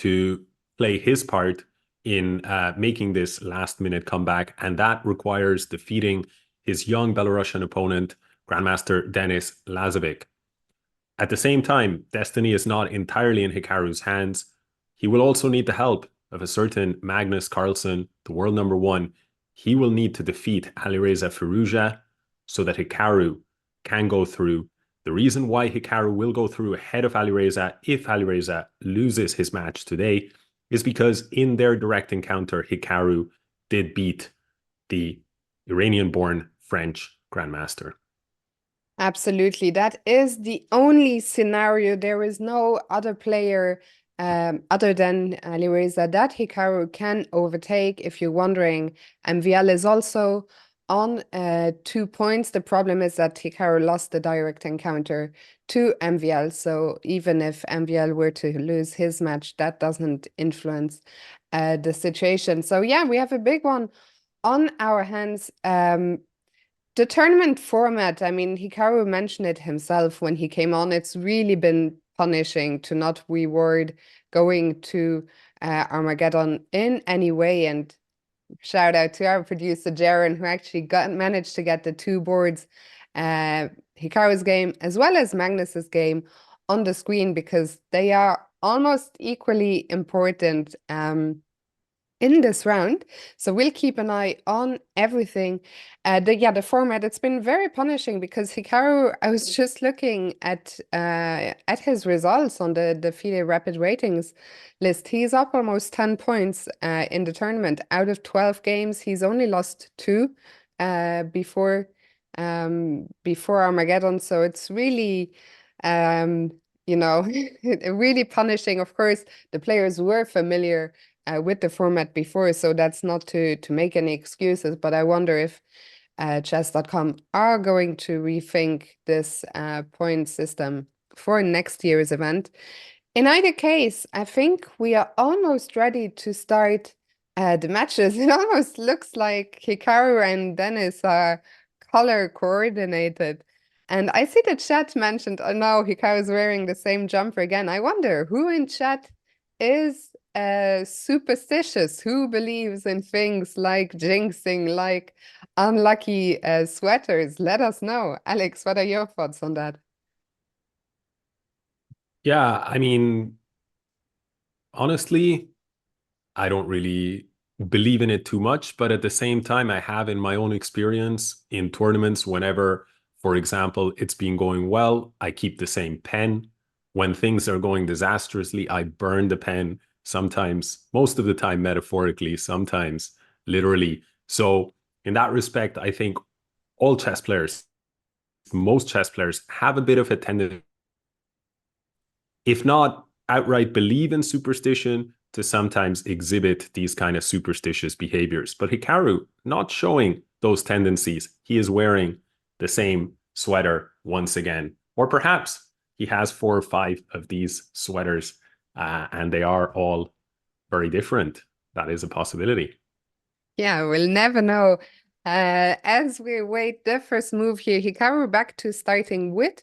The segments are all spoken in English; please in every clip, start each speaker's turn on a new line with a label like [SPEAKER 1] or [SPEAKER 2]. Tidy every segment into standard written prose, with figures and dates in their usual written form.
[SPEAKER 1] to play his part in making this last-minute comeback, and that requires defeating his young Belarusian opponent, Grandmaster Denis Lazovic. At the same time, destiny is not entirely in Hikaru's hands. He will also need the help of a certain Magnus Carlsen, the world number one. He will need to defeat Alireza Firouzja so that Hikaru can go through. The reason why Hikaru will go through ahead of Alireza if Alireza loses his match today is because in their direct encounter, Hikaru did beat the Iranian-born French Grandmaster.
[SPEAKER 2] Absolutely. That is the only scenario. There is no other player other than Alireza that Hikaru can overtake. If you're wondering, MVL is also on 2 points. The problem is that Hikaru lost the direct encounter to MVL. So even if MVL were to lose his match, that doesn't influence the situation. So yeah, we have a big one on our hands. The tournament format, I mean, Hikaru mentioned it himself when he came on. It's really been punishing to not reward going to Armageddon in any way. And shout out to our producer, Jaren, who actually managed to get the 2 boards, Hikaru's game as well as Magnus's game, on the screen because they are almost equally important in this round. So we'll keep an eye on everything. The format, it's been very punishing because Hikaru, I was just looking at his results on the FIDE Rapid Ratings list. He's up almost 10 points in the tournament. Out of 12 games, he's only lost 2 before Armageddon. So it's really really punishing. Of course, the players were familiar with the format before, so that's not to make any excuses, but I wonder if chess.com are going to rethink this point system for next year's event. In either case, I think we are almost ready to start the matches. It almost looks like Hikaru and Dennis are color coordinated. And I see the chat mentioned, oh no, Hikaru's wearing the same jumper again. I wonder who in chat is superstitious, who believes in things like jinxing, like unlucky sweaters. Let us know. Alex, what are your thoughts on that?
[SPEAKER 1] Yeah, I mean, honestly, I don't really believe in it too much, but at the same time, I have in my own experience in tournaments, whenever, for example, it's been going well, I keep the same pen. When things are going disastrously, I burn the pen, sometimes, most of the time metaphorically, sometimes literally. So in that respect, I think all chess players, most chess players have a bit of a tendency, if not outright believe in superstition, to sometimes exhibit these kind of superstitious behaviors. But Hikaru, not showing those tendencies. He is wearing the same sweater once again. Or perhaps he has 4 or 5 of these sweaters and they are all very different. That is a possibility.
[SPEAKER 2] Yeah, we'll never know. As we wait the first move here, Hikaru back to starting with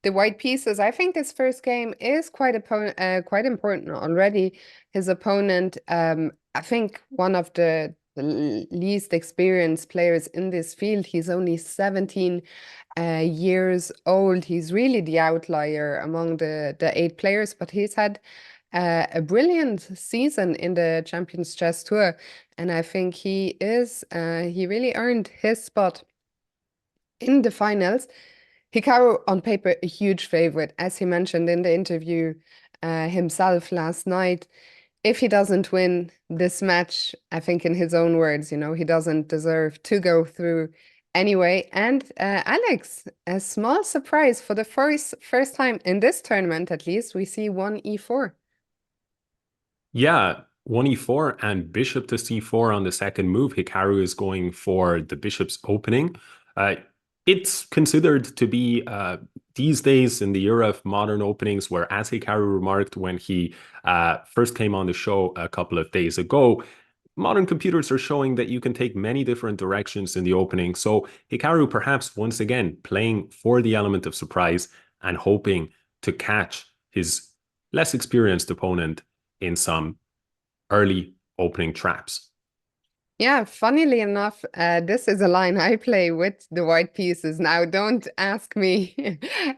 [SPEAKER 2] the white pieces. I think this first game is quite important already. His opponent, I think one of the least experienced players in this field. He's only 17 years old. He's really the outlier among the 8 players, but he's had a brilliant season in the Champions Chess Tour, and I think he really earned his spot in the finals. Hikaru, on paper, a huge favorite, as he mentioned in the interview himself last night. If he doesn't win this match, I think in his own words, he doesn't deserve to go through anyway. And Alex, a small surprise for the first time in this tournament, at least, we see 1e4.
[SPEAKER 1] Yeah, 1e4 and bishop to c4 on the second move. Hikaru is going for the bishop's opening. It's considered to be these days in the era of modern openings, where, as Hikaru remarked when he first came on the show a couple of days ago, modern computers are showing that you can take many different directions in the opening. So Hikaru perhaps once again playing for the element of surprise and hoping to catch his less experienced opponent in some early opening traps.
[SPEAKER 2] Yeah, funnily enough, this is a line I play with the white pieces. Now, don't ask me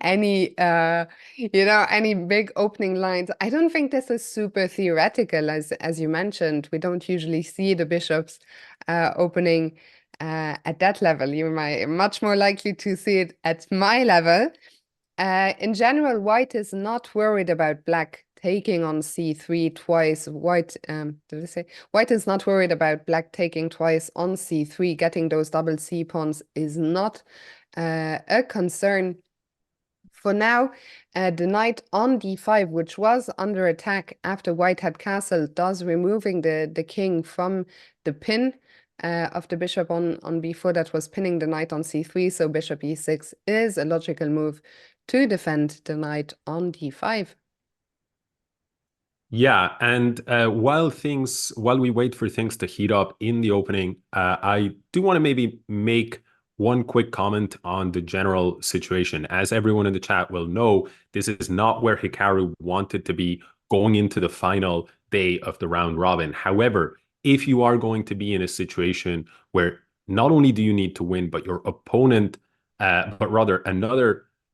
[SPEAKER 2] any, any big opening lines. I don't think this is super theoretical, as you mentioned. We don't usually see the bishops opening at that level. You might much more likely to see it at my level. In general, white is not worried about black taking on c3 twice. Did I say? White is not worried about black taking twice on c3. Getting those double c pawns is not a concern. For now, the knight on d5, which was under attack after white had castled, thus removing the king from the pin of the bishop on b4 that was pinning the knight on c3. So bishop e6 is a logical move to defend the knight on d5.
[SPEAKER 1] Yeah, and while we wait for things to heat up in the opening, I do want to maybe make one quick comment on the general situation. As everyone in the chat will know, this is not where Hikaru wanted to be going into the final day of the round robin. However, if you are going to be in a situation where not only do you need to win, but your opponent, but rather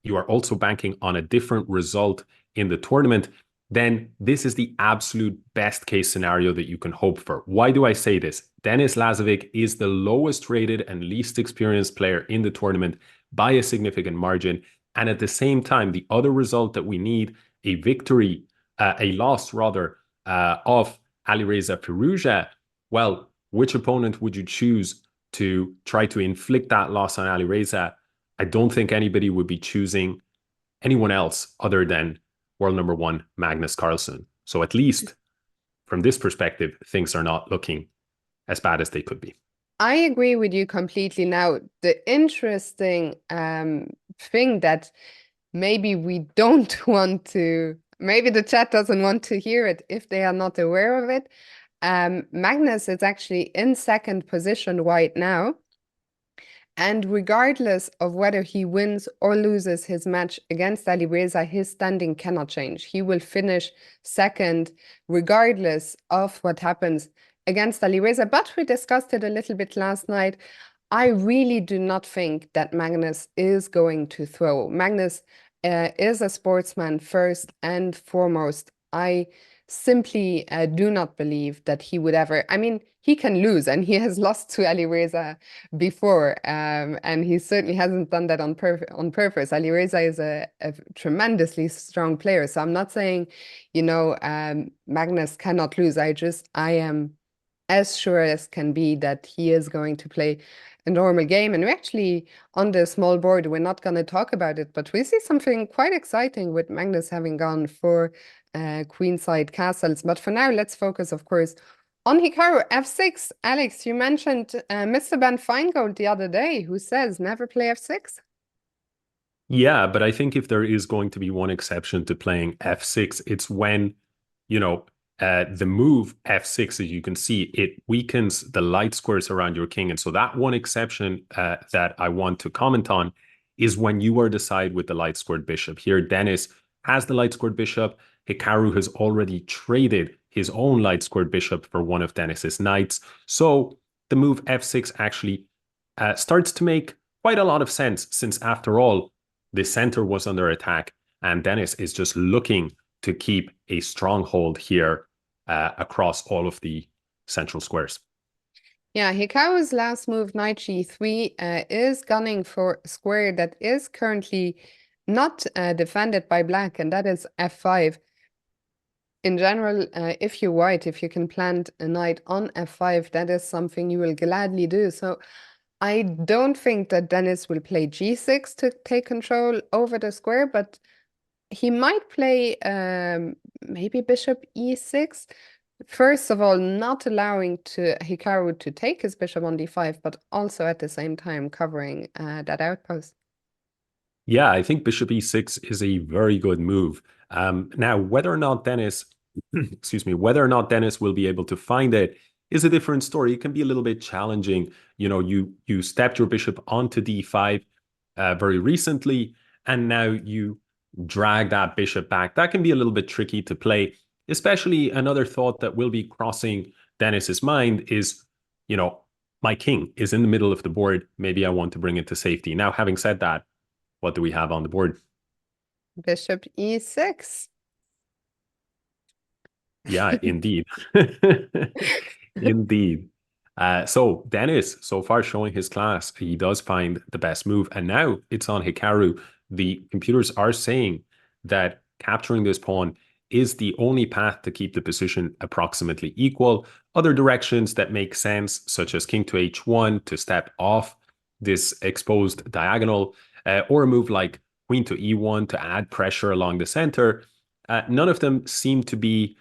[SPEAKER 1] you are also banking on a different result in the tournament, then this is the absolute best case scenario that you can hope for. Why do I say this? Denis Lazovic is the lowest rated and least experienced player in the tournament by a significant margin. And at the same time, the other result that we need, a loss rather, of Alireza Firouzja, well, which opponent would you choose to try to inflict that loss on Alireza? I don't think anybody would be choosing anyone else other than world number one, Magnus Carlsen. So at least from this perspective, things are not looking as bad as they could be.
[SPEAKER 2] I agree with you completely. Now, the interesting thing that maybe we don't want to, maybe the chat doesn't want to hear it if they are not aware of it. Magnus is actually in second position right now. And regardless of whether he wins or loses his match against Alireza, his standing cannot change. He will finish second regardless of what happens against Alireza. But we discussed it a little bit last night. I really do not think that Magnus is going to throw. Magnus is a sportsman first and foremost. I simply do not believe that he would ever. I mean, he can lose, and he has lost to Alireza before, and he certainly hasn't done that on purpose. Alireza is a tremendously strong player, so I'm not saying, Magnus cannot lose. I am as sure as can be that he is going to play a normal game. And we actually, on the small board, we're not going to talk about it, but we see something quite exciting with Magnus having gone for queenside castles. But for now, let's focus, of course, on Hikaru. F6. Alex, you mentioned Mr. Ben Feingold the other day, who says never play F6.
[SPEAKER 1] Yeah, but I think if there is going to be one exception to playing F6, it's when, the move F6, as you can see, it weakens the light squares around your king. And so that one exception that I want to comment on is when you are the side with the light squared bishop. Here, Denis has the light squared bishop. Hikaru has already traded his own light squared bishop for one of Denis's knights. So the move F6 actually starts to make quite a lot of sense, since after all, the center was under attack and Denis is just looking to keep a stronghold here across all of the central squares.
[SPEAKER 2] Yeah, Hikaru's last move, knight g3, is gunning for a square that is currently not defended by black, and that is f5. In general, if you're white, if you can plant a knight on f5, that is something you will gladly do. So I don't think that Denis will play g6 to take control over the square, but he might play maybe bishop e6. First of all, not allowing Hikaru to take his bishop on d5, but also at the same time covering that outpost.
[SPEAKER 1] Yeah, I think bishop e6 is a very good move. Now, whether or not Denis, excuse me, whether or not Denis will be able to find it is a different story. It can be a little bit challenging. You stepped your bishop onto d5 very recently, and now you drag that bishop back. That can be a little bit tricky to play. Especially another thought that will be crossing Dennis's mind is, you know, my king is in the middle of the board. Maybe I want to bring it to safety. Now, having said that, what do we have on the board?
[SPEAKER 2] Bishop e6.
[SPEAKER 1] Yeah, indeed. Indeed. So Dennis, so far showing his class, he does find the best move. And now it's on Hikaru. The computers are saying that capturing this pawn is the only path to keep the position approximately equal. Other directions that make sense, such as king to h1 to step off this exposed diagonal, or a move like queen to e1 to add pressure along the center, none of them seem to be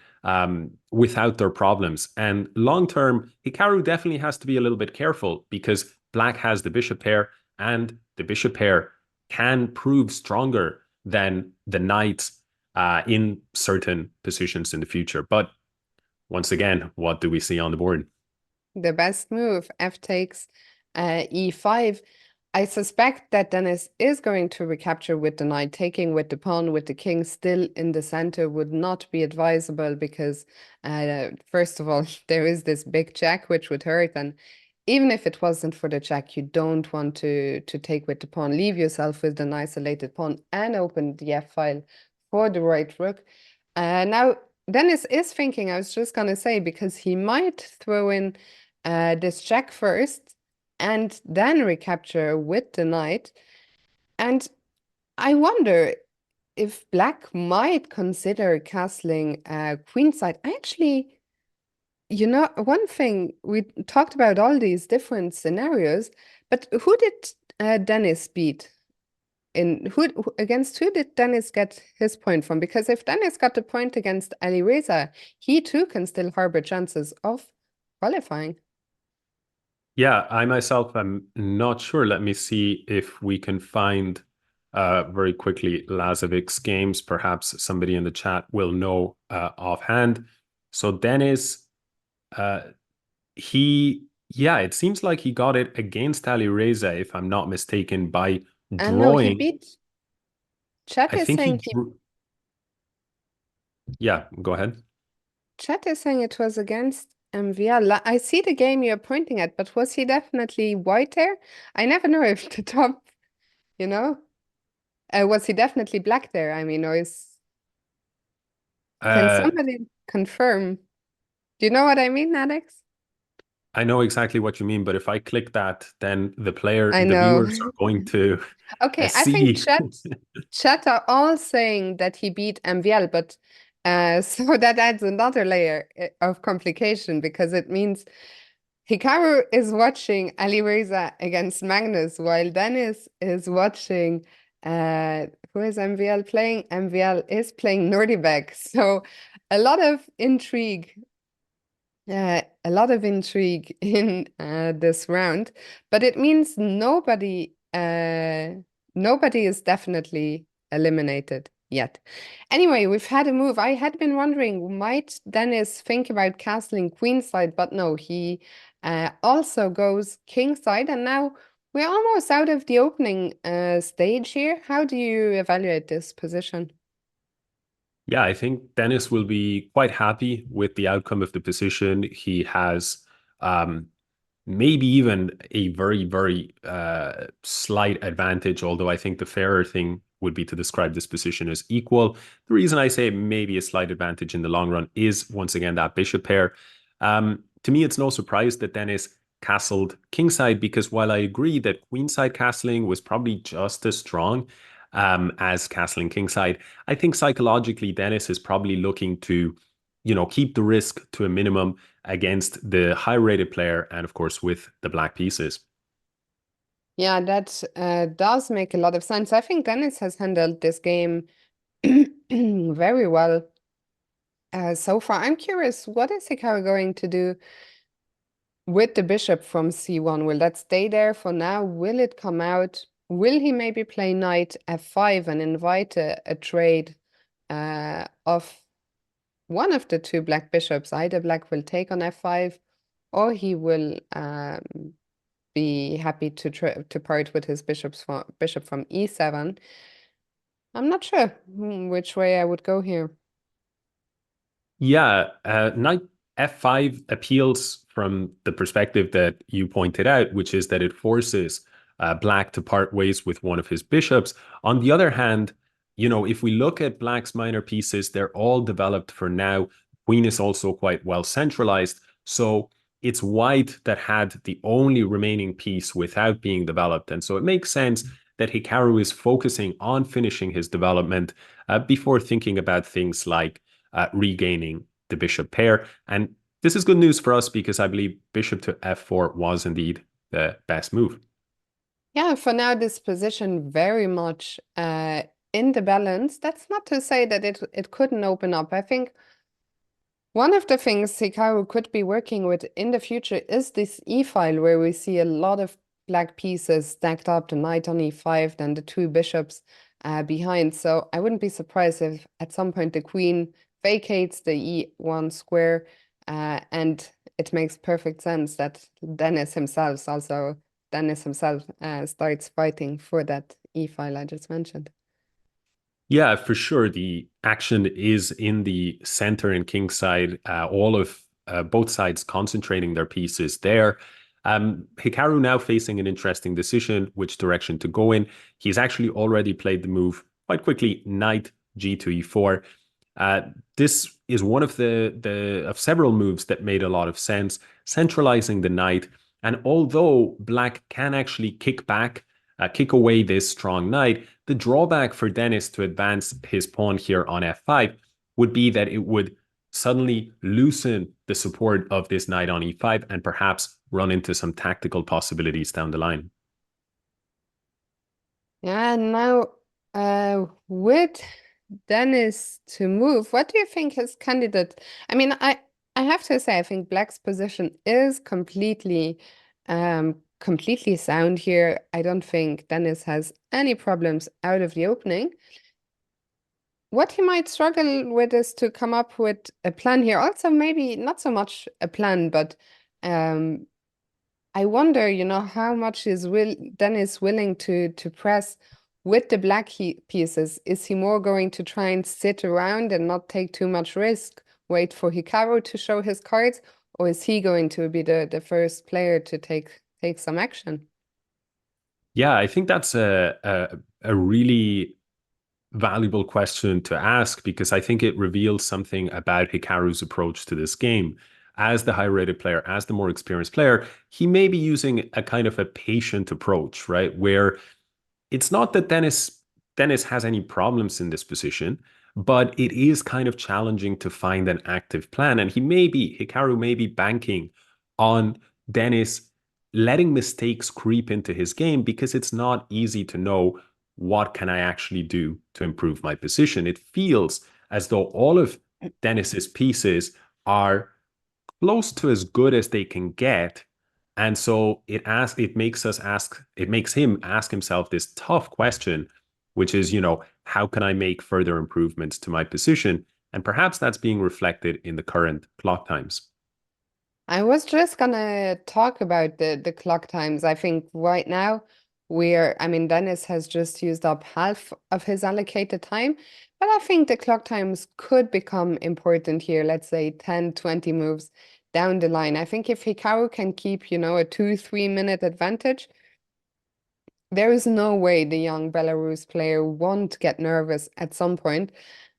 [SPEAKER 1] without their problems. And long term, Hikaru definitely has to be a little bit careful because black has the bishop pair, and the bishop pair can prove stronger than the knight in certain positions in the future. But once again, what do we see on the board?
[SPEAKER 2] The best move, f takes e5. I suspect that Dennis is going to recapture with the knight. Taking with the pawn, with the king still in the center would not be advisable because, first of all, there is this big check which would hurt, and even if it wasn't for the check, you don't want to take with the pawn. Leave yourself with an isolated pawn and open the f file for the right rook. Now, Dennis is thinking, I was just going to say, because he might throw in this check first and then recapture with the knight. And I wonder if black might consider castling queenside. I actually, you know, one thing, we talked about all these different scenarios, but who did Dennis beat? Against who did Dennis get his point from? Because if Dennis got the point against Ali Reza, he too can still harbor chances of qualifying.
[SPEAKER 1] Yeah, I myself am not sure. Let me see if we can find very quickly Lazovic's games. Perhaps somebody in the chat will know offhand. So Dennis, uh, yeah, it seems like he got it against Ali Reza, if I'm not mistaken, by
[SPEAKER 2] And no, he
[SPEAKER 1] drawing.
[SPEAKER 2] beat. Chat
[SPEAKER 1] I
[SPEAKER 2] is
[SPEAKER 1] think he
[SPEAKER 2] saying he.
[SPEAKER 1] drew. Yeah, go ahead.
[SPEAKER 2] Chat is saying it was against MVL. I see the game you're pointing at, but was he definitely white there? I never know if the top, you know, was he definitely black there? I mean, or is can
[SPEAKER 1] Uh,
[SPEAKER 2] somebody confirm? Do you know what I mean, Alex?
[SPEAKER 1] I know exactly what you mean, but if I click that, then
[SPEAKER 2] I
[SPEAKER 1] the
[SPEAKER 2] know.
[SPEAKER 1] viewers are going to
[SPEAKER 2] Okay, I think
[SPEAKER 1] see.
[SPEAKER 2] chat are all saying that he beat MVL, but so that adds another layer of complication because it means Hikaru is watching Ali Reza against Magnus, while Dennis is watching who is MVL playing? MVL is playing Nordibek. So a lot of intrigue a lot of intrigue in this round, but it means nobody is definitely eliminated yet. Anyway, we've had a move. I had been wondering, might Dennis think about castling queenside, but no, he also goes kingside, and now we're almost out of the opening stage here. How do you evaluate this position?
[SPEAKER 1] Yeah, I think Dennis will be quite happy with the outcome of the position. He has um, maybe even a very, very slight advantage, although I think the fairer thing would be to describe this position as equal. The reason I say maybe a slight advantage in the long run is, once again, that bishop pair. To me, it's no surprise that Dennis castled kingside, because while I agree that queenside castling was probably just as strong as castling kingside, I think psychologically Dennis is probably looking to, keep the risk to a minimum against the high rated player, and of course with the black pieces.
[SPEAKER 2] Yeah, that does make a lot of sense. I think Dennis has handled this game very well so far. I'm curious, what is Hikaru going to do with the bishop from c1? Will that stay there for now? Will it come out? Will he maybe play knight f5 and invite a trade of one of the two black bishops? Either black will take on f5 or he will be happy to part with his bishop from e7. I'm not sure which way I would go here.
[SPEAKER 1] Yeah, knight f5 appeals from the perspective that you pointed out, which is that it forces black to part ways with one of his bishops. On the other hand, if we look at black's minor pieces, they're all developed for now. Queen is also quite well centralized. So it's white that had the only remaining piece without being developed. And so it makes sense that Hikaru is focusing on finishing his development before thinking about things like regaining the bishop pair. And this is good news for us because I believe bishop to f4 was indeed the best move.
[SPEAKER 2] Yeah, for now, this position very much in the balance. That's not to say that it couldn't open up. I think one of the things Hikaru could be working with in the future is this e-file where we see a lot of black pieces stacked up, the knight on e5, then the two bishops behind. So I wouldn't be surprised if at some point the queen vacates the e1 square, and it makes perfect sense that Dennis himself starts fighting for that e-file I just mentioned.
[SPEAKER 1] Yeah, for sure. The action is in the center and king side. All of both sides concentrating their pieces there. Hikaru now facing an interesting decision, which direction to go in. He's actually already played the move quite quickly, knight g to e4. Uh, this is one of the of several moves that made a lot of sense, centralizing the knight. And although black can actually kick back, kick away this strong knight, the drawback for Dennis to advance his pawn here on f5 would be that it would suddenly loosen the support of this knight on e5 and perhaps run into some tactical possibilities down the line.
[SPEAKER 2] Yeah, now with Dennis to move, what do you think his candidate? I mean, I have to say, I think Black's position is completely sound here. I don't think Dennis has any problems out of the opening. What he might struggle with is to come up with a plan here. Also, maybe not so much a plan, but um I wonder, how much is Dennis willing to press with the black pieces? Is he more going to try and sit around and not take too much risk, wait for Hikaru to show his cards, or is he going to be the first player to take some action?
[SPEAKER 1] Yeah, I think that's a really valuable question to ask because I think it reveals something about Hikaru's approach to this game. As the high rated player, as the more experienced player, he may be using a kind of a patient approach, right? Where it's not that Dennis has any problems in this position, but it is kind of challenging to find an active plan. And Hikaru may be banking on Dennis letting mistakes creep into his game because it's not easy to know what can I actually do to improve my position. It feels as though all of Dennis's pieces are close to as good as they can get. And so it makes him ask himself this tough question, which is, how can I make further improvements to my position? And perhaps that's being reflected in the current clock times.
[SPEAKER 2] I was just gonna talk about the clock times. I think right now I mean, Dennis has just used up half of his allocated time, but I think the clock times could become important here, let's say 10, 20 moves down the line. I think if Hikaru can keep, a 2, 3 minute advantage, there is no way the young Belarus player won't get nervous at some point.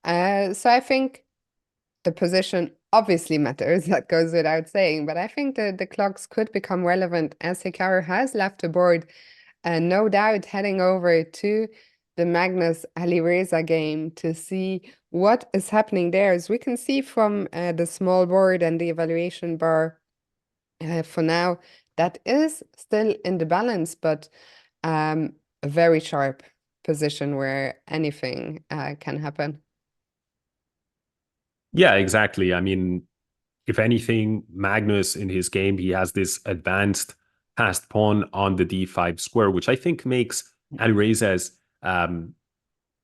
[SPEAKER 2] So I think the position obviously matters, that goes without saying, but I think the clocks could become relevant as Hikaru has left the board, and no doubt heading over to the Magnus Alireza game to see what is happening there. As we can see from the small board and the evaluation bar for now, that is still in the balance, but a very sharp position where anything can happen.
[SPEAKER 1] Yeah, exactly. I mean, if anything, Magnus in his game, he has this advanced passed pawn on the d5 square, which I think makes Alirez's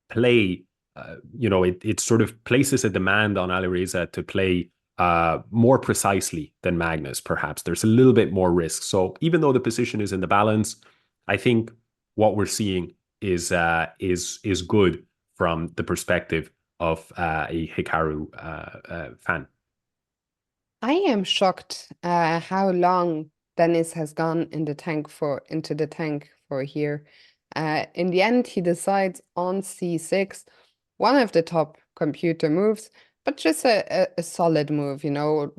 [SPEAKER 1] play, it sort of places a demand on Alireza to play more precisely than Magnus, perhaps. There's a little bit more risk. So even though the position is in the balance, I think what we're seeing is good from the perspective of a Hikaru fan.
[SPEAKER 2] I am shocked how long Dennis has gone into the tank for here. In the end, he decides on c6, one of the top computer moves, but just a solid move, you know,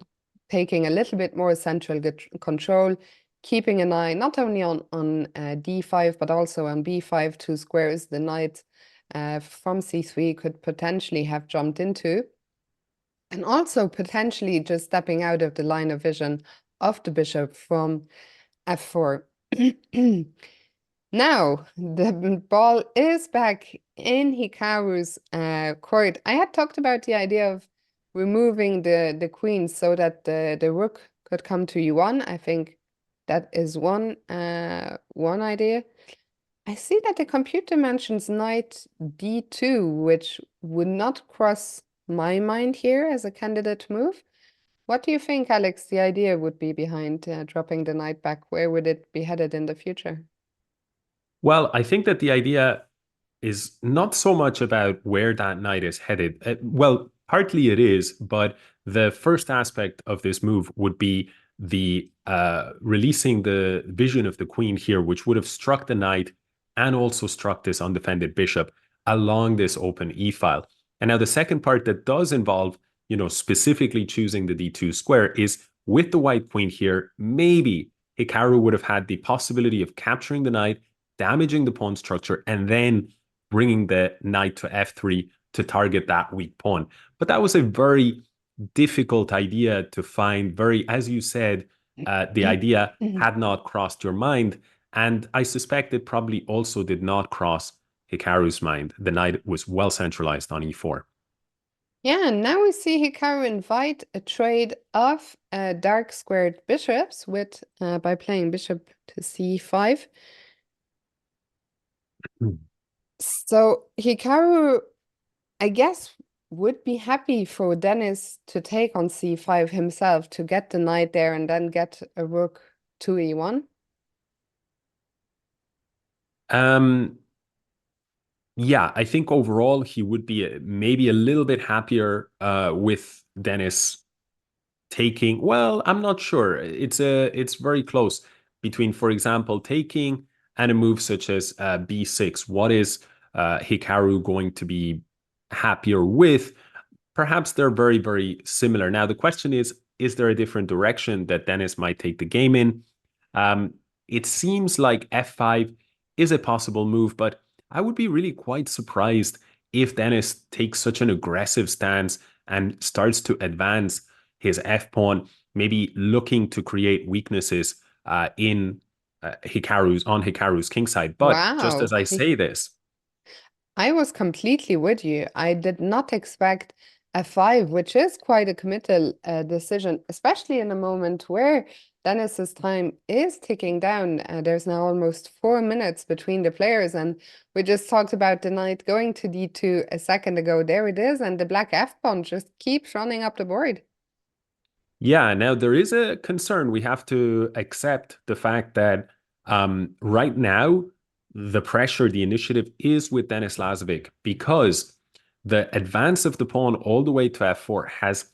[SPEAKER 2] taking a little bit more central control, keeping an eye not only on d5, but also on b5, two squares the knight from c3 could potentially have jumped into. And also potentially just stepping out of the line of vision of the bishop from f4. Now, the ball is back in Hikaru's court. I had talked about the idea of removing the queen so that the rook could come to e1. I think that is one idea. I see that the computer mentions knight d2, which would not cross my mind here as a candidate move. What do you think, Alex, the idea would be behind dropping the knight back? Where would it be headed in the future?
[SPEAKER 1] Well, I think that the idea is not so much about where that knight is headed. Well, partly it is, but the first aspect of this move would be the releasing the vision of the queen here, which would have struck the knight and also struck this undefended bishop along this open e file. And now the second part that does involve, specifically choosing the d2 square is with the white queen here, maybe Hikaru would have had the possibility of capturing the knight, damaging the pawn structure, and then bringing the knight to f3 to target that weak pawn. But that was a very difficult idea to find. Very, as you said, the idea had not crossed your mind. And I suspect it probably also did not cross Hikaru's mind. The knight was well centralized on e4.
[SPEAKER 2] Yeah, and now we see Hikaru invite a trade of dark squared bishops with by playing bishop to c5. So Hikaru, I guess, would be happy for Dennis to take on c5 himself to get the knight there and then get a rook to e1.
[SPEAKER 1] Yeah, I think overall he would be maybe a little bit happier with Dennis taking. Well, I'm not sure. It's very close between, for example, taking and a move such as b6. What is Hikaru going to be happier with? Perhaps they're very, very similar. Now, the question is there a different direction that Dennis might take the game in? It seems like f5 is a possible move, but I would be really quite surprised if Dennis takes such an aggressive stance and starts to advance his f pawn, maybe looking to create weaknesses in Hikaru's king side. But just
[SPEAKER 2] Wow.
[SPEAKER 1] as I say this,
[SPEAKER 2] I was completely with you. I did not expect a five, which is quite a committal decision, especially in a moment where Dennis's time is ticking down. There's now almost 4 minutes between the players, and we just talked about the knight going to d2 a second ago. There it is, and the black f-pawn just keeps running up the board.
[SPEAKER 1] yeah, now there is a concern. We have to accept the fact that right now, the pressure, the initiative is with Denis Lazovic because the advance of the pawn all the way to f4 has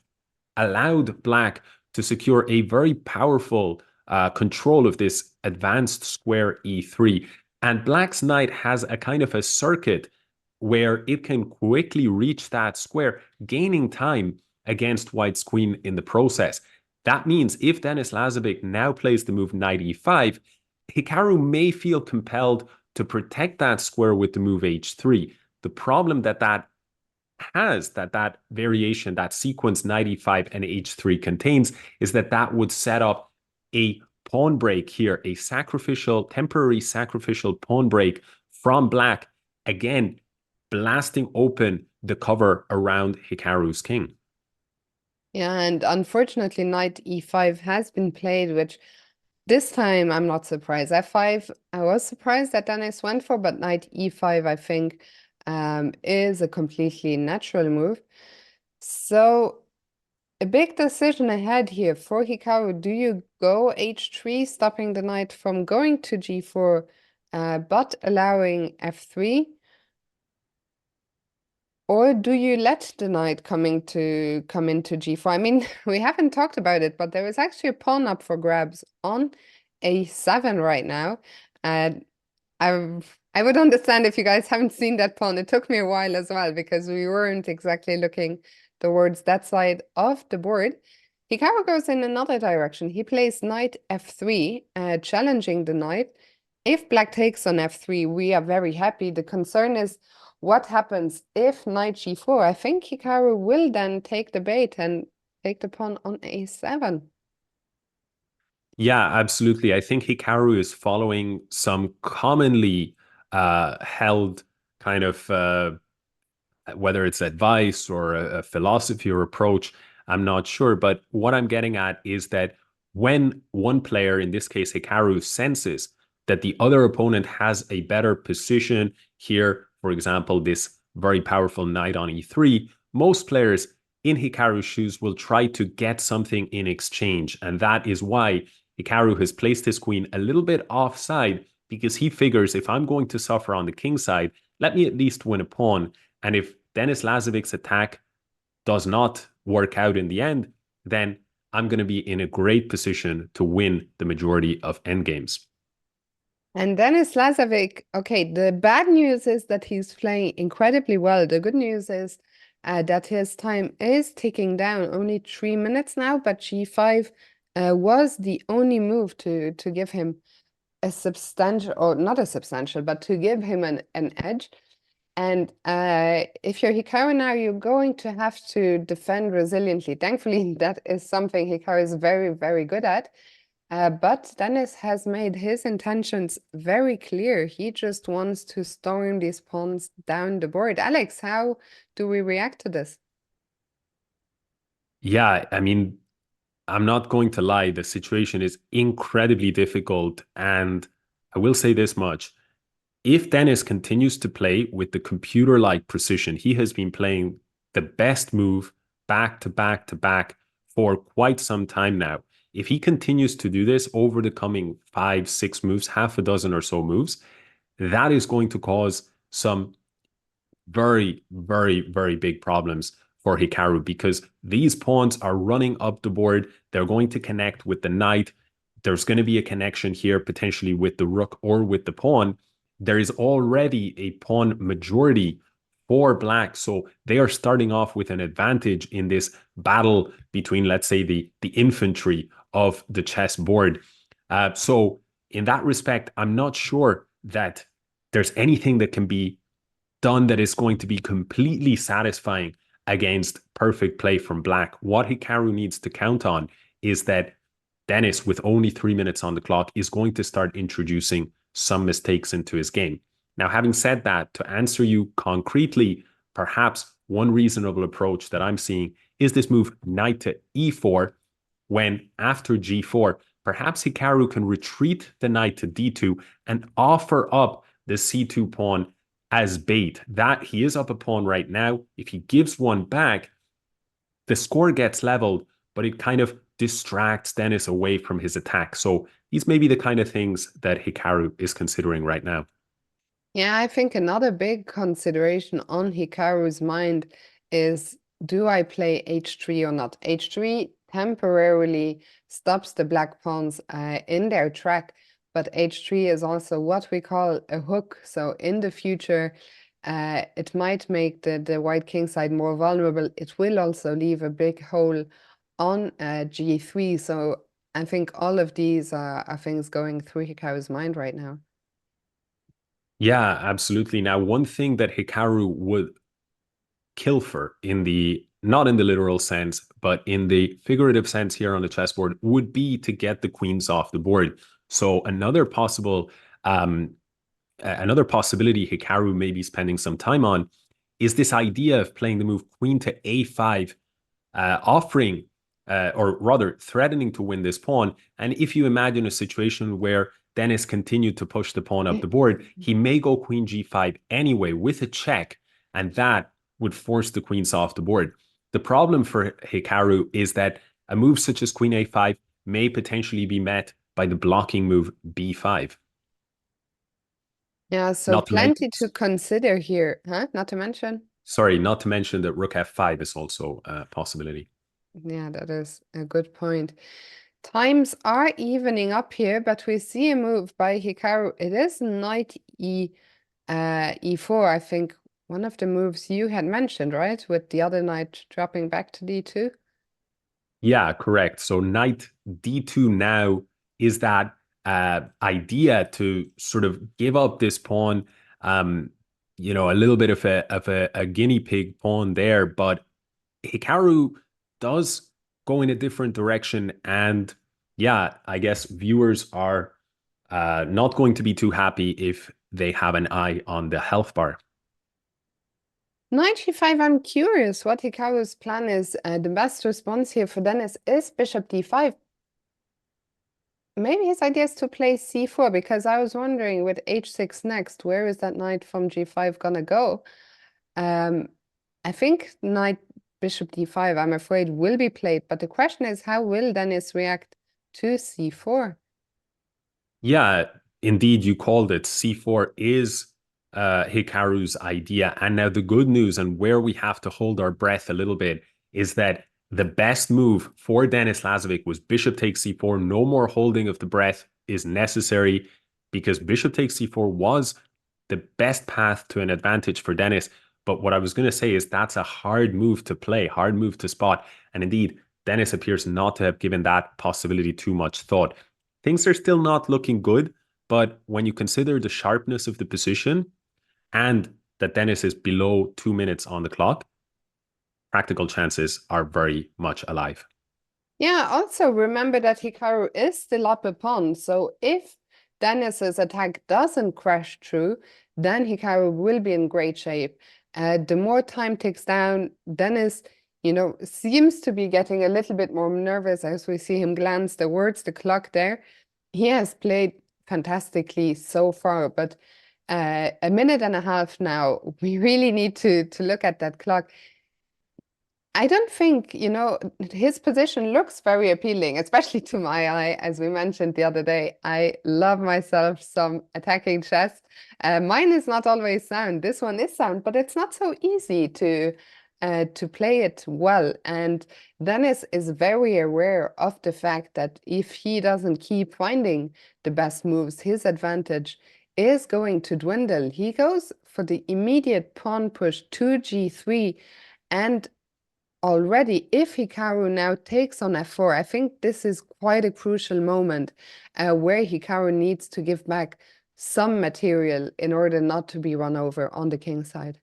[SPEAKER 1] allowed Black to secure a very powerful control of this advanced square e3. And Black's knight has a kind of a circuit where it can quickly reach that square, gaining time against White's queen in the process. That means if Denis Lazovic now plays the move knight e5, Hikaru may feel compelled to protect that square with the move h3. The problem that variation, that sequence knight e5 and h3 contains is that would set up a pawn break here, a temporary sacrificial pawn break from Black, again, blasting open the cover around Hikaru's king.
[SPEAKER 2] Yeah, and unfortunately, knight e5 has been played, which this time I'm not surprised. f5, I was surprised that Dennis went for, but knight e5, I think, is a completely natural move. So a big decision ahead here for Hikaru. Do you go h3, stopping the knight from going to g4, but allowing f3? Or do you let the knight come into g4? I mean, we haven't talked about it, but there is actually a pawn up for grabs on a7 right now. And I would understand if you guys haven't seen that pawn. It took me a while as well because we weren't exactly looking towards that side of the board. Hikaru goes in another direction. He plays knight f3, challenging the knight. If black takes on f3, we are very happy. The concern is what happens if knight g4? I think Hikaru will then take the bait and take the pawn on a7.
[SPEAKER 1] Yeah, absolutely. I think Hikaru is following some commonly held kind of whether it's advice or a philosophy or approach, I'm not sure. But what I'm getting at is that when one player, in this case Hikaru, senses that the other opponent has a better position here, for example, this very powerful knight on e3, most players in Hikaru's shoes will try to get something in exchange. And that is why Hikaru has placed his queen a little bit offside, because he figures if I'm going to suffer on the king side, let me at least win a pawn. And if Denis Lazarevic's attack does not work out in the end, then I'm going to be in a great position to win the majority of endgames.
[SPEAKER 2] And Denis Lazovic, okay, the bad news is that he's playing incredibly well. The good news is that his time is ticking down, only 3 minutes now, but g5 was the only move to give him a substantial, or not a substantial, but to give him an edge. And if you're Hikaru now, you're going to have to defend resiliently. Thankfully, that is something Hikaru is very, very good at. But Dennis has made his intentions very clear. He just wants to storm these pawns down the board. Alex, how do we react to this?
[SPEAKER 1] Yeah, I mean, I'm not going to lie, the situation is incredibly difficult. And I will say this much. If Dennis continues to play with the computer-like precision, he has been playing the best move back to back to back for quite some time now. If he continues to do this over the coming 5, 6 moves, half a dozen or so moves, that is going to cause some very, very, very big problems for Hikaru, because these pawns are running up the board. They're going to connect with the knight. There's going to be a connection here potentially with the rook or with the pawn. There is already a pawn majority for black. So they are starting off with an advantage in this battle between, let's say, the infantry of the chessboard. So in that respect, I'm not sure that there's anything that can be done that is going to be completely satisfying against perfect play from black. What Hikaru needs to count on is that Dennis, with only 3 minutes on the clock, is going to start introducing some mistakes into his game. Now, having said that, to answer you concretely, perhaps one reasonable approach that I'm seeing is this move knight to e4, when after g4, perhaps Hikaru can retreat the knight to d2 and offer up the c2 pawn as bait. That he is up a pawn right now. If he gives one back, the score gets leveled, but it kind of distracts Dennis away from his attack. So these may be the kind of things that Hikaru is considering right now.
[SPEAKER 2] Yeah, I think another big consideration on Hikaru's mind is, do I play h3 or not? H3 temporarily stops the black pawns in their track, but h3 is also what we call a hook. So in the future, it might make the white king side more vulnerable. It will also leave a big hole on g3. So I think all of these are things going through Hikaru's mind right now.
[SPEAKER 1] Yeah, absolutely. Now, one thing that Hikaru would kill for, in the not in the literal sense, but in the figurative sense here on the chessboard, would be to get the queens off the board. So another possibility Hikaru may be spending some time on is this idea of playing the move queen to a5, offering, or rather threatening to win this pawn. And if you imagine a situation where Dennis continued to push the pawn up the board, he may go queen g5 anyway with a check, and that would force the queens off the board. The problem for Hikaru is that a move such as queen a5 may potentially be met by the blocking move b5.
[SPEAKER 2] Yeah, so
[SPEAKER 1] Not to mention,
[SPEAKER 2] plenty to consider here, huh? Not to mention.
[SPEAKER 1] Sorry, not to mention that rook f5 is also a possibility.
[SPEAKER 2] Yeah, that is a good point. Times are evening up here, but we see a move by Hikaru. It is knight e4, I think one of the moves you had mentioned, right? With the other knight dropping back to d2.
[SPEAKER 1] Yeah, correct. So knight d2 now is that idea to sort of give up this pawn, um, a little bit of a guinea pig pawn there, but Hikaru does go in a different direction, and yeah, I guess viewers are not going to be too happy if they have an eye on the health bar.
[SPEAKER 2] Knight g5, I'm curious what Hikaru's plan is. The best response here for Dennis is bishop d5. Maybe his idea is to play c4, because I was wondering with h6 next, where is that knight from g5 gonna go? Um, I think knight bishop d5, I'm afraid, will be played, but the question is, how will Dennis react to c4?
[SPEAKER 1] Yeah, indeed, you called it. C4 is Hikaru's idea. And now the good news, and where we have to hold our breath a little bit, is that the best move for Denis Lazovic was bishop takes c4. No more holding of the breath is necessary, because bishop takes c4 was the best path to an advantage for Denis. But what I was going to say is that's a hard move to play, hard move to spot. And indeed, Denis appears not to have given that possibility too much thought. Things are still not looking good, but when you consider the sharpness of the position and that Denis is below 2 minutes on the clock, practical chances are very much alive.
[SPEAKER 2] Yeah, also remember that Hikaru is still up a pawn, so if Dennis's attack doesn't crash through, then Hikaru will be in great shape. The more time ticks down, Dennis, seems to be getting a little bit more nervous as we see him glance towards the clock there. He has played fantastically so far, but a minute and a half now, we really need to look at that clock. I don't think, his position looks very appealing, especially to my eye, as we mentioned the other day. I love myself some attacking chess. Mine is not always sound. This one is sound, but it's not so easy to play it well. And Dennis is very aware of the fact that if he doesn't keep finding the best moves, his advantage is going to dwindle. He goes for the immediate pawn push to g3, and already, if Hikaru now takes on f4, I think this is quite a crucial moment where Hikaru needs to give back some material in order not to be run over on the king side.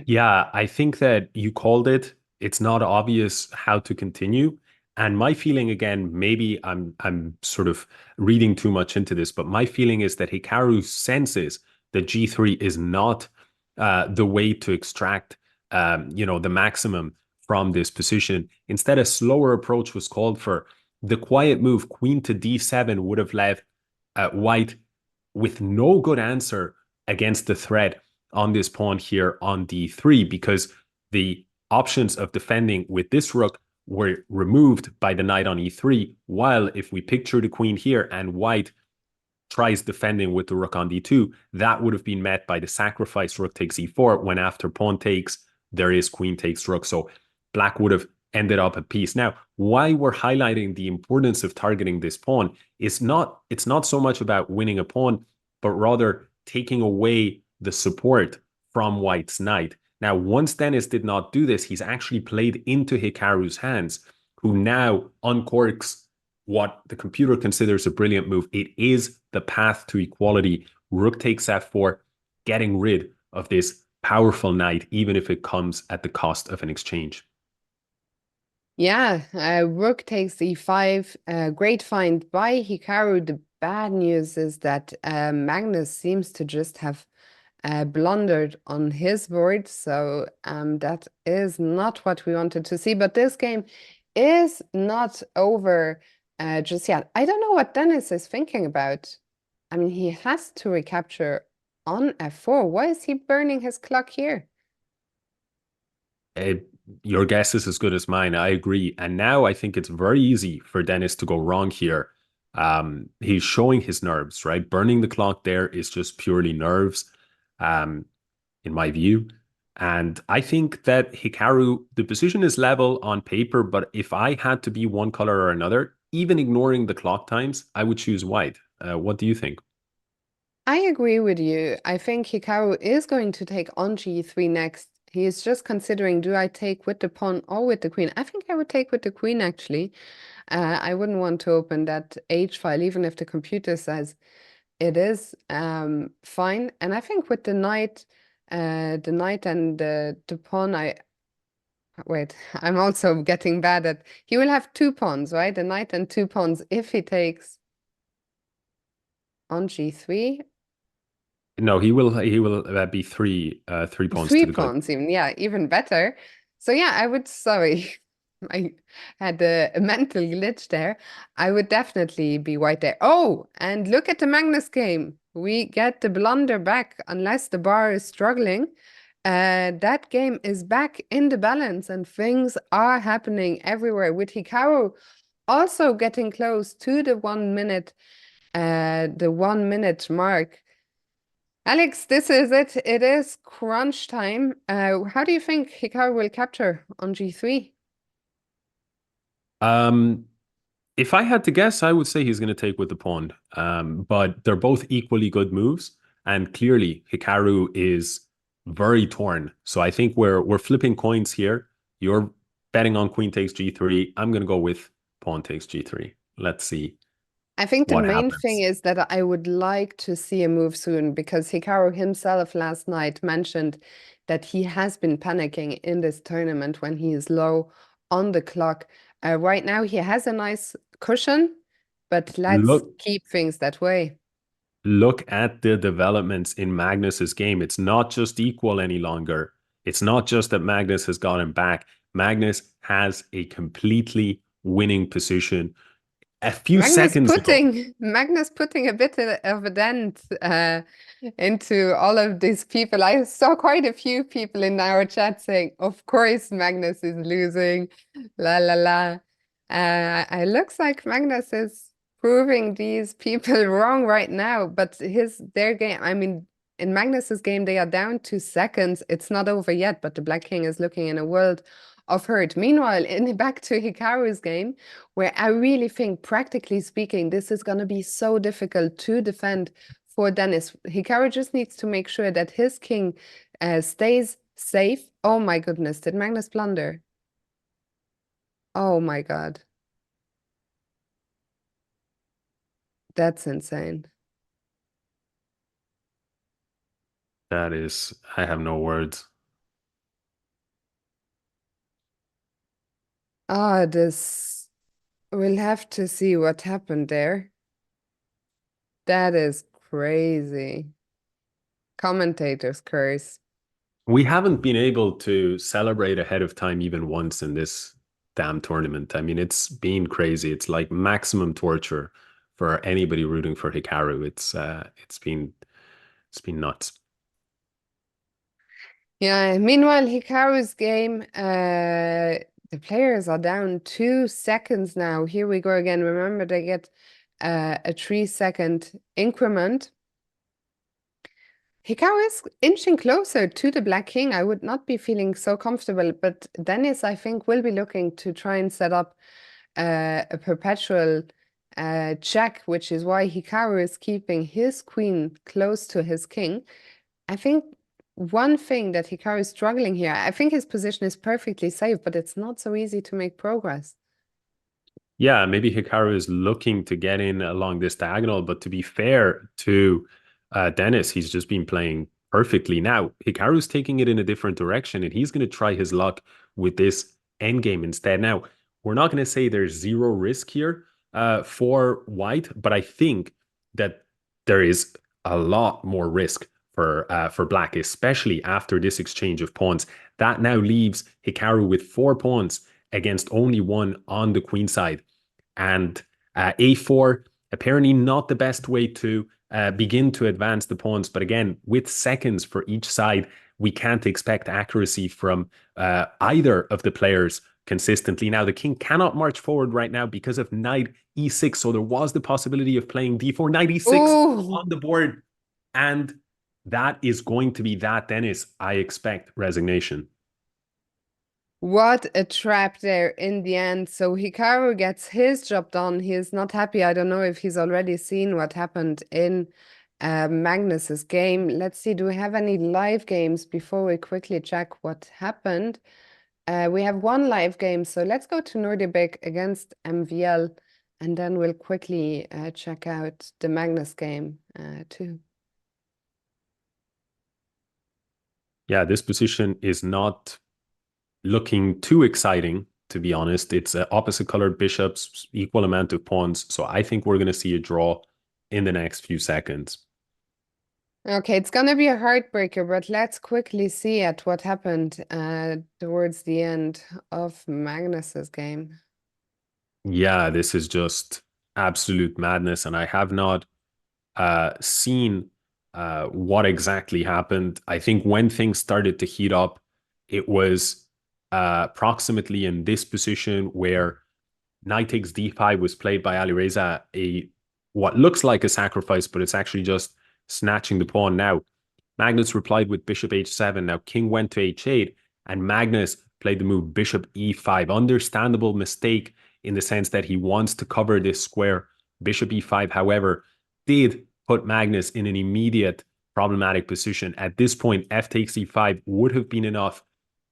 [SPEAKER 1] Yeah, I think that you called it. It's not obvious how to continue. And my feeling again, maybe I'm sort of reading too much into this, but my feeling is that Hikaru senses that G3 is not the way to extract the maximum from this position. Instead, a slower approach was called for. The quiet move, queen to D7, would have left white with no good answer against the threat on this pawn here on d3, because the options of defending with this rook were removed by the knight on e3, while if we picture the queen here and white tries defending with the rook on d2, that would have been met by the sacrifice rook takes e4, when after pawn takes, there is queen takes rook. So black would have ended up at peace. Now, why we're highlighting the importance of targeting this pawn is it's not so much about winning a pawn, but rather taking away the support from white's knight. Now, once Dennis did not do this, he's actually played into Hikaru's hands, who now uncorks what the computer considers a brilliant move. It is the path to equality. Rook takes f4, getting rid of this powerful knight, even if it comes at the cost of an exchange.
[SPEAKER 2] Yeah, rook takes e5. Great find by Hikaru. The bad news is that Magnus seems to just have blundered on his board, so that is not what we wanted to see. But this game is not over just yet. I don't know what Dennis is thinking about. I mean, he has to recapture on f4. Why is he burning his clock here?
[SPEAKER 1] Your guess is as good as mine. I agree. And now I think it's very easy for Dennis to go wrong here. He's showing his nerves, right? Burning the clock there is just purely nerves, in my view. And I think that Hikaru, the position is level on paper, but if I had to be one color or another, even ignoring the clock times, I would choose white. What do you think?
[SPEAKER 2] I agree with you. I think Hikaru is going to take on G3 next. He is just considering, do I take with the pawn or with the queen? I think I would take with the queen, actually. I wouldn't want to open that H file, even if the computer says it is fine. And I think with the knight and the pawn, wait, I'm also getting bad at, he will have two pawns, right? The knight and two pawns if he takes on G3.
[SPEAKER 1] No, he will be three pawns
[SPEAKER 2] Three
[SPEAKER 1] to the good.
[SPEAKER 2] pawns even, yeah, even better. So yeah, I would, sorry, I had a mental glitch there. I would definitely be white there. Oh, and look at the Magnus game. We get the blunder back unless the bar is struggling. That game is back in the balance and things are happening everywhere with Hikaru also getting close to the 1 minute mark. Alex, this is it. It is crunch time. How do you think Hikaru will capture on G3?
[SPEAKER 1] Um, if I had to guess, I would say he's going to take with the pawn. But they're both equally good moves, and clearly Hikaru is very torn. So I think we're flipping coins here. You're betting on queen takes G3. I'm going to go with pawn takes G3. Let's see
[SPEAKER 2] I think the
[SPEAKER 1] what
[SPEAKER 2] main thing
[SPEAKER 1] happens.
[SPEAKER 2] is that I would like to see a move soon because Hikaru himself last night mentioned that he has been panicking in this tournament when he is low on the clock. Right now, he has a nice cushion, but let's
[SPEAKER 1] Look,
[SPEAKER 2] keep things that way.
[SPEAKER 1] look at the developments in Magnus's game. It's not just equal any longer. It's not just that Magnus has got him back. Magnus has a completely winning position. A few seconds ago,
[SPEAKER 2] Magnus putting a bit of a dent into all of these people. I saw quite a few people in our chat saying, "Of course, Magnus is losing." La la la. It looks like Magnus is proving these people wrong right now. But their game. I mean, in Magnus's game, they are down to seconds. It's not over yet, but the Black King is looking in a world of hurt. Meanwhile, in back to Hikaru's game where I really think, practically speaking, this is going to be so difficult to defend for Dennis. Hikaru just needs to make sure that his king stays safe. Oh my goodness, did Magnus blunder? Oh my God. That's insane.
[SPEAKER 1] that is, I have no words.
[SPEAKER 2] Ah, this, we'll have to see what happened there. That is crazy. Commentators curse.
[SPEAKER 1] We haven't been able to celebrate ahead of time even once in this damn tournament. I mean, it's been crazy. It's like maximum torture for anybody rooting for Hikaru. It's been nuts.
[SPEAKER 2] Yeah, meanwhile, Hikaru's game, the players are down 2 seconds now. Here we go again. Remember, they get a 3 second increment. Hikaru is inching closer to the Black King. I would not be feeling so comfortable, but Dennis, I think, will be looking to try and set up a perpetual check, which is why Hikaru is keeping his queen close to his king. I think one thing that Hikaru is struggling here, I think his position is perfectly safe, but it's not so easy to make progress.
[SPEAKER 1] Yeah, maybe Hikaru is looking to get in along this diagonal, but to be fair to Dennis, he's just been playing perfectly. Now, Hikaru's taking it in a different direction, and he's going to try his luck with this endgame instead. Now, we're not going to say there's zero risk here for white, but I think that there is a lot more risk for black, especially after this exchange of pawns. That now leaves Hikaru with 4 pawns against only one on the queen side. And a4, apparently not the best way to begin to advance the pawns. But again, with seconds for each side, we can't expect accuracy from either of the players consistently. Now, the king cannot march forward right now because of knight e6. So there was the possibility of playing d4, knight e6
[SPEAKER 2] Oh,
[SPEAKER 1] on the board. And that is going to be that, Dennis. I expect resignation.
[SPEAKER 2] What a trap there in the end. So Hikaru gets his job done. He is not happy. I don't know if he's already seen what happened in Magnus's game. Let's see, do we have any live games before we quickly check what happened? We have one live game, so let's go to Nordibik against MVL, and then we'll quickly check out the Magnus game too.
[SPEAKER 1] Yeah, this position is not looking too exciting, to be honest. It's opposite colored bishops, equal amount of pawns. So I think we're going to see a draw in the next few seconds.
[SPEAKER 2] Okay, it's gonna be a heartbreaker, but let's quickly see at what happened towards the end of Magnus's game.
[SPEAKER 1] Yeah, this is just absolute madness. And I have not seen what exactly happened. I think when things started to heat up, it was approximately in this position where knight takes d5 was played by Alireza, a what looks like a sacrifice, but it's actually just snatching the pawn. Now, Magnus replied with bishop h7. Now, king went to h8, and Magnus played the move bishop e5. Understandable mistake in the sense that he wants to cover this square. Bishop e5, however, did put Magnus in an immediate problematic position. At this point, f takes e5 would have been enough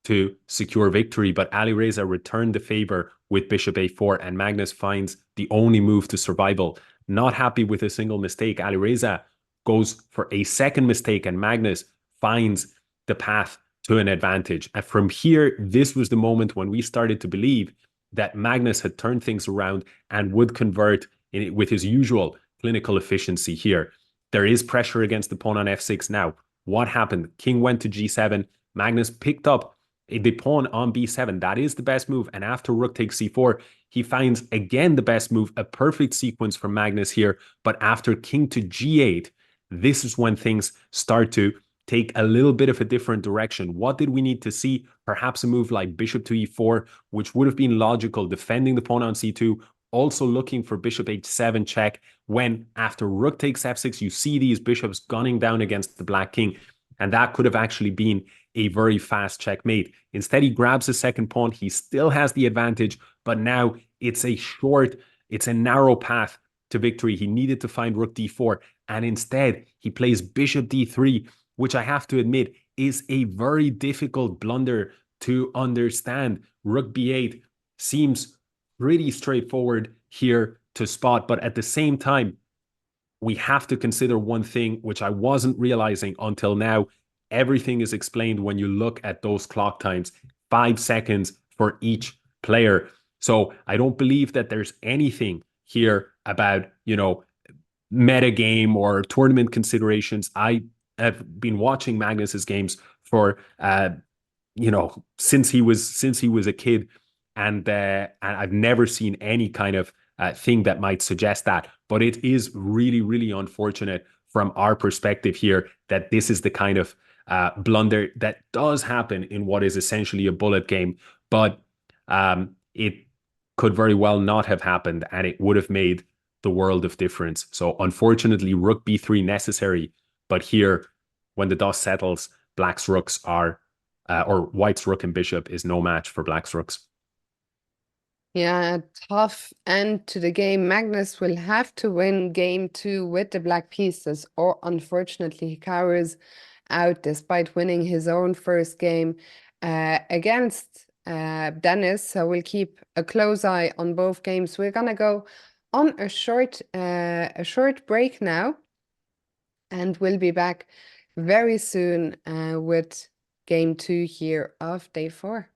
[SPEAKER 1] to secure victory, but Alireza returned the favor with bishop a4, and Magnus finds the only move to survival. Not happy with a single mistake, Alireza goes for a second mistake, and Magnus finds the path to an advantage. And from here, this was the moment when we started to believe that Magnus had turned things around and would convert with his usual clinical efficiency here. There is pressure against the pawn on f6 now. What happened? King went to g7. Magnus picked up the pawn on b7. That is the best move. And after rook takes c4, he finds again the best move, a perfect sequence from Magnus here. But after king to g8, this is when things start to take a little bit of a different direction. What did we need to see? Perhaps a move like bishop to e4, which would have been logical, defending the pawn on c2, also looking for bishop h7 check, when after rook takes f6, you see these bishops gunning down against the black king. And that could have actually been a very fast checkmate. Instead, he grabs the second pawn. He still has the advantage, but now it's a narrow path to victory. He needed to find rook d4, and instead he plays bishop d3, which I have to admit is a very difficult blunder to understand. Rook b8 seems pretty straightforward here to spot, but at the same time, we have to consider one thing, which I wasn't realizing until now. Everything is explained when you look at those clock times, 5 seconds for each player. So I don't believe that there's anything here about, meta game or tournament considerations. I have been watching Magnus's games for since he was a kid, and I've never seen any kind of thing that might suggest that. But it is really, really unfortunate from our perspective here that this is the kind of blunder that does happen in what is essentially a bullet game. But it could very well not have happened, and it would have made the world of difference. So unfortunately, rook b3 necessary. But here, when the dust settles, black's rooks are or white's rook and bishop is no match for black's rooks.
[SPEAKER 2] Yeah, tough end to the game. Magnus will have to win game two with the black pieces, or unfortunately, Hikaru is out despite winning his own first game against Dennis. So we'll keep a close eye on both games. We're gonna go on a short break now, and we'll be back very soon with game two here of day 4.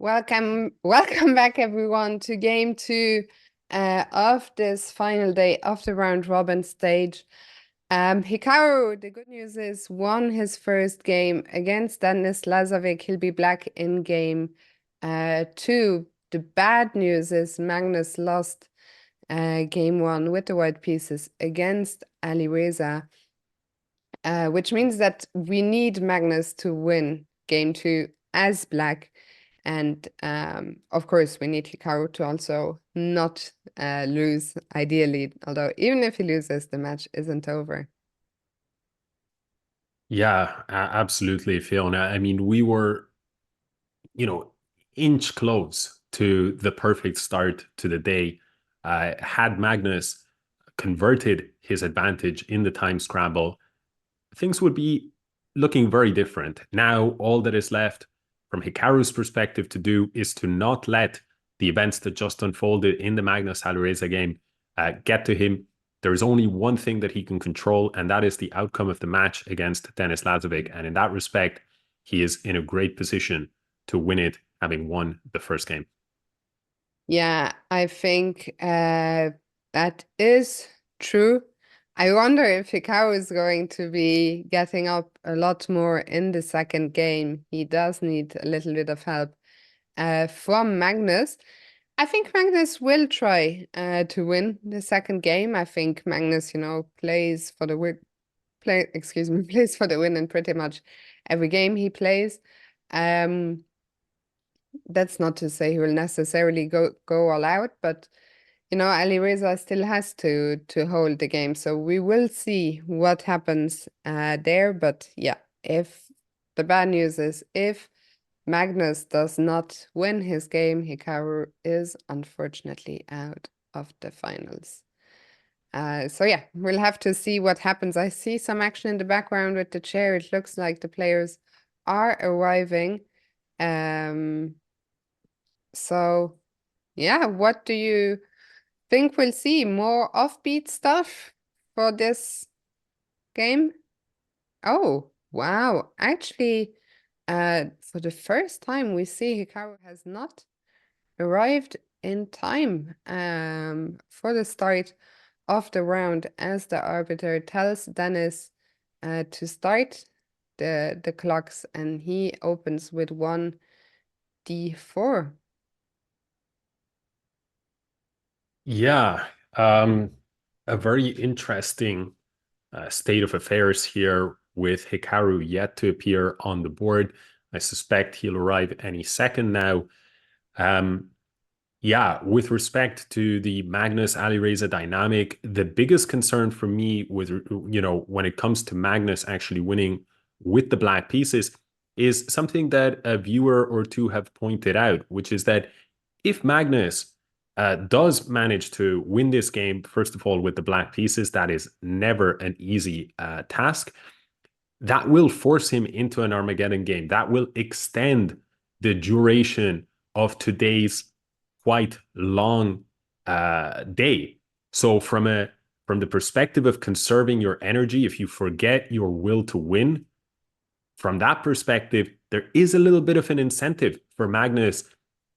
[SPEAKER 2] Welcome back, everyone, to game two of this final day of the round robin stage. Hikaru, the good news is, won his first game against Denis Lazovic. He'll be black in game two. The bad news is Magnus lost game one with the white pieces against Alireza, which means that we need Magnus to win game two as black. And of course, we need Hikaru to also not lose, ideally, although even if he loses, the match isn't over.
[SPEAKER 1] Yeah, absolutely, Fiona. I mean, we were, inch close to the perfect start to the day. Had Magnus converted his advantage in the time scramble, things would be looking very different. Now, all that is left from Hikaru's perspective to do is to not let the events that just unfolded in the Magnus Alireza game get to him. There is only one thing that he can control, and that is the outcome of the match against Denis Lazovic. And in that respect, he is in a great position to win it, having won the first game.
[SPEAKER 2] Yeah, I think that is true. I wonder if Hikaru is going to be getting up a lot more in the second game. He does need a little bit of help from Magnus. I think Magnus will try to win the second game. I think Magnus, plays for the win. Plays for the win in pretty much every game he plays. That's not to say he will necessarily go all out, but Alireza still has to hold the game, so we will see what happens there. But yeah, if the bad news is, if Magnus does not win his game, Hikaru is unfortunately out of the finals. So yeah, we'll have to see what happens. I see some action in the background with the chair. It looks like the players are arriving. So yeah, what do you think we'll see? More offbeat stuff for this game? Oh, wow. Actually, for the first time, we see Hikaru has not arrived in time for the start of the round, as the arbiter tells Dennis to start the clocks, and he opens with 1d4.
[SPEAKER 1] Yeah, a very interesting state of affairs here with Hikaru yet to appear on the board. I suspect he'll arrive any second now. Yeah, with respect to the Magnus Alireza dynamic, the biggest concern for me with when it comes to Magnus actually winning with the black pieces is something that a viewer or two have pointed out, which is that if Magnus does manage to win this game, first of all, with the black pieces, that is never an easy task. That will force him into an Armageddon game. That will extend the duration of today's quite long day. So from the perspective of conserving your energy, if you forget your will to win, from that perspective, there is a little bit of an incentive for Magnus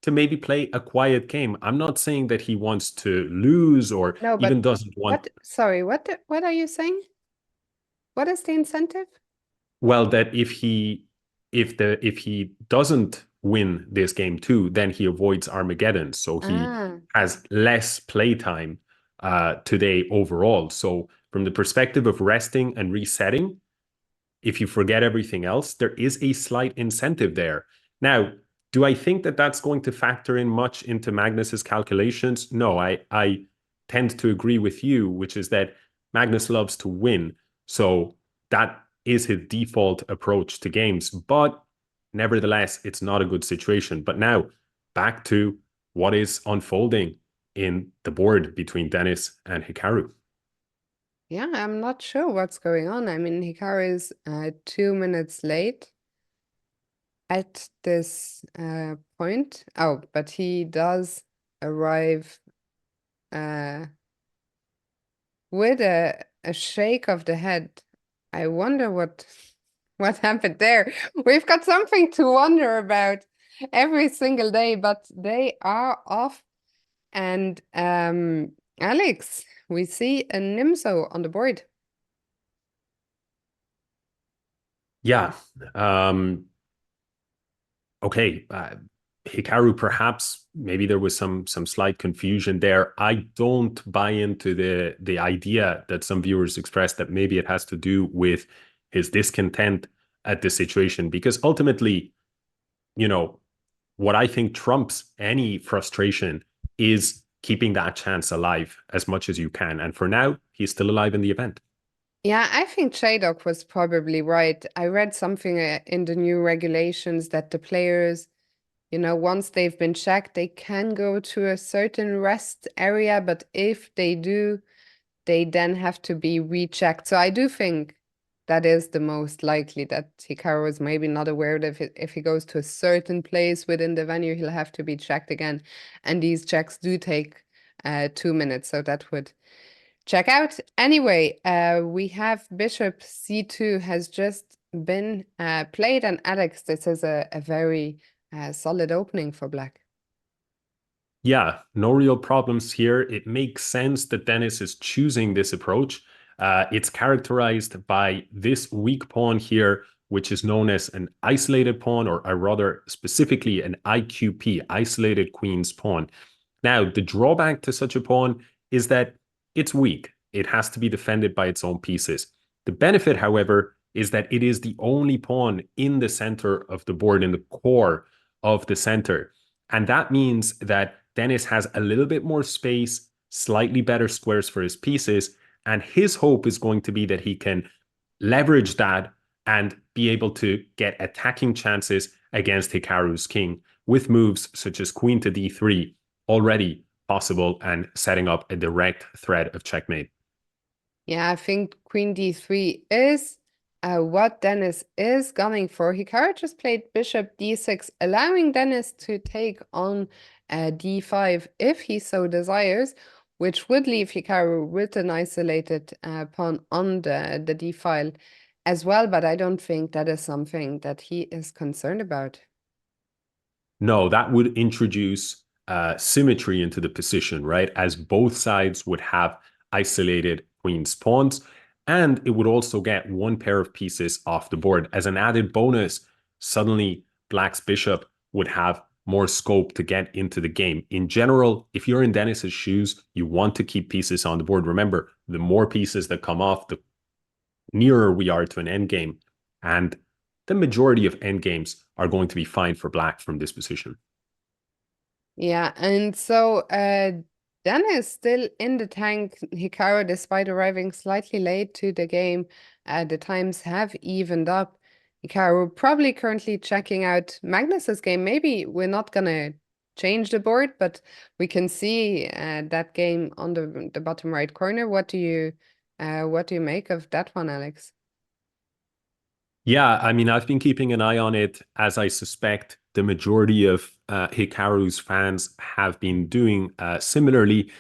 [SPEAKER 1] to maybe play a quiet game. I'm not saying that he wants to lose or
[SPEAKER 2] No,
[SPEAKER 1] even
[SPEAKER 2] but
[SPEAKER 1] doesn't want.
[SPEAKER 2] sorry, what are you saying? What is the incentive?
[SPEAKER 1] Well, that if he doesn't win this game too, then he avoids Armageddon. So he
[SPEAKER 2] Ah,
[SPEAKER 1] has less playtime today overall. So from the perspective of resting and resetting, if you forget everything else, there is a slight incentive there. Now, do I think that that's going to factor in much into Magnus's calculations? No, I tend to agree with you, which is that Magnus loves to win. So that is his default approach to games. But nevertheless, it's not a good situation. But now back to what is unfolding in the board between Dennis and Hikaru.
[SPEAKER 2] yeah, I'm not sure what's going on. I mean, Hikaru is 2 minutes late at this point. Oh, but he does arrive with a shake of the head. I wonder what happened there. We've got something to wonder about. every single day, but they are off. And Alex, we see a Nimzo on the board.
[SPEAKER 1] Yeah. Okay. Hikaru, perhaps maybe there was some slight confusion there. I don't buy into the idea that some viewers expressed that maybe it has to do with his discontent at the situation, because ultimately, you know, what I think trumps any frustration is keeping that chance alive as much as you can. And for now, he's still alive in the event.
[SPEAKER 2] Yeah, I think Shadok was probably right. I read something in the new regulations that the players, once they've been checked, they can go to a certain rest area, but if they do, they then have to be rechecked. So I do think that is the most likely, that Hikaru is maybe not aware that if he goes to a certain place within the venue, he'll have to be checked again. And these checks do take 2 minutes, so that would check out. Anyway, we have Bishop C2 has just been played, and Alex, this is a very solid opening for Black.
[SPEAKER 1] Yeah, no real problems here. It makes sense that Dennis is choosing this approach. It's characterized by this weak pawn here, which is known as an isolated pawn, or rather specifically an IQP, isolated queen's pawn. Now, the drawback to such a pawn is that it's weak. It has to be defended by its own pieces. The benefit, however, is that it is the only pawn in the center of the board, in the core of the center. And that means that Dennis has a little bit more space, slightly better squares for his pieces, and his hope is going to be that he can leverage that and be able to get attacking chances against Hikaru's king with moves such as queen to d3 already possible and setting up a direct threat of checkmate.
[SPEAKER 2] Yeah, I think queen d3 is what Dennis is gunning for. Hikaru just played bishop d6, allowing Dennis to take on d5 if he so desires, which would leave Hikaru with an isolated pawn on the d file as well, but I don't think that is something that he is concerned about.
[SPEAKER 1] No, that would introduce symmetry into the position, right? As both sides would have isolated queen's pawns, and it would also get one pair of pieces off the board. As an added bonus, suddenly Black's bishop would have more scope to get into the game. In general, if you're in Dennis's shoes, you want to keep pieces on the board. Remember, the more pieces that come off, the nearer we are to an endgame. And the majority of endgames are going to be fine for Black from this position.
[SPEAKER 2] Yeah, and so Dennis still in the tank. Hikaru, despite arriving slightly late to the game, the times have evened up. Hikaru probably currently checking out Magnus's game. Maybe we're not gonna change the board, but we can see that game on the bottom right corner. What do you make of that one, Alex?
[SPEAKER 1] Yeah, I mean, I've been keeping an eye on it, as I suspect the majority of Hikaru's fans have been doing similarly.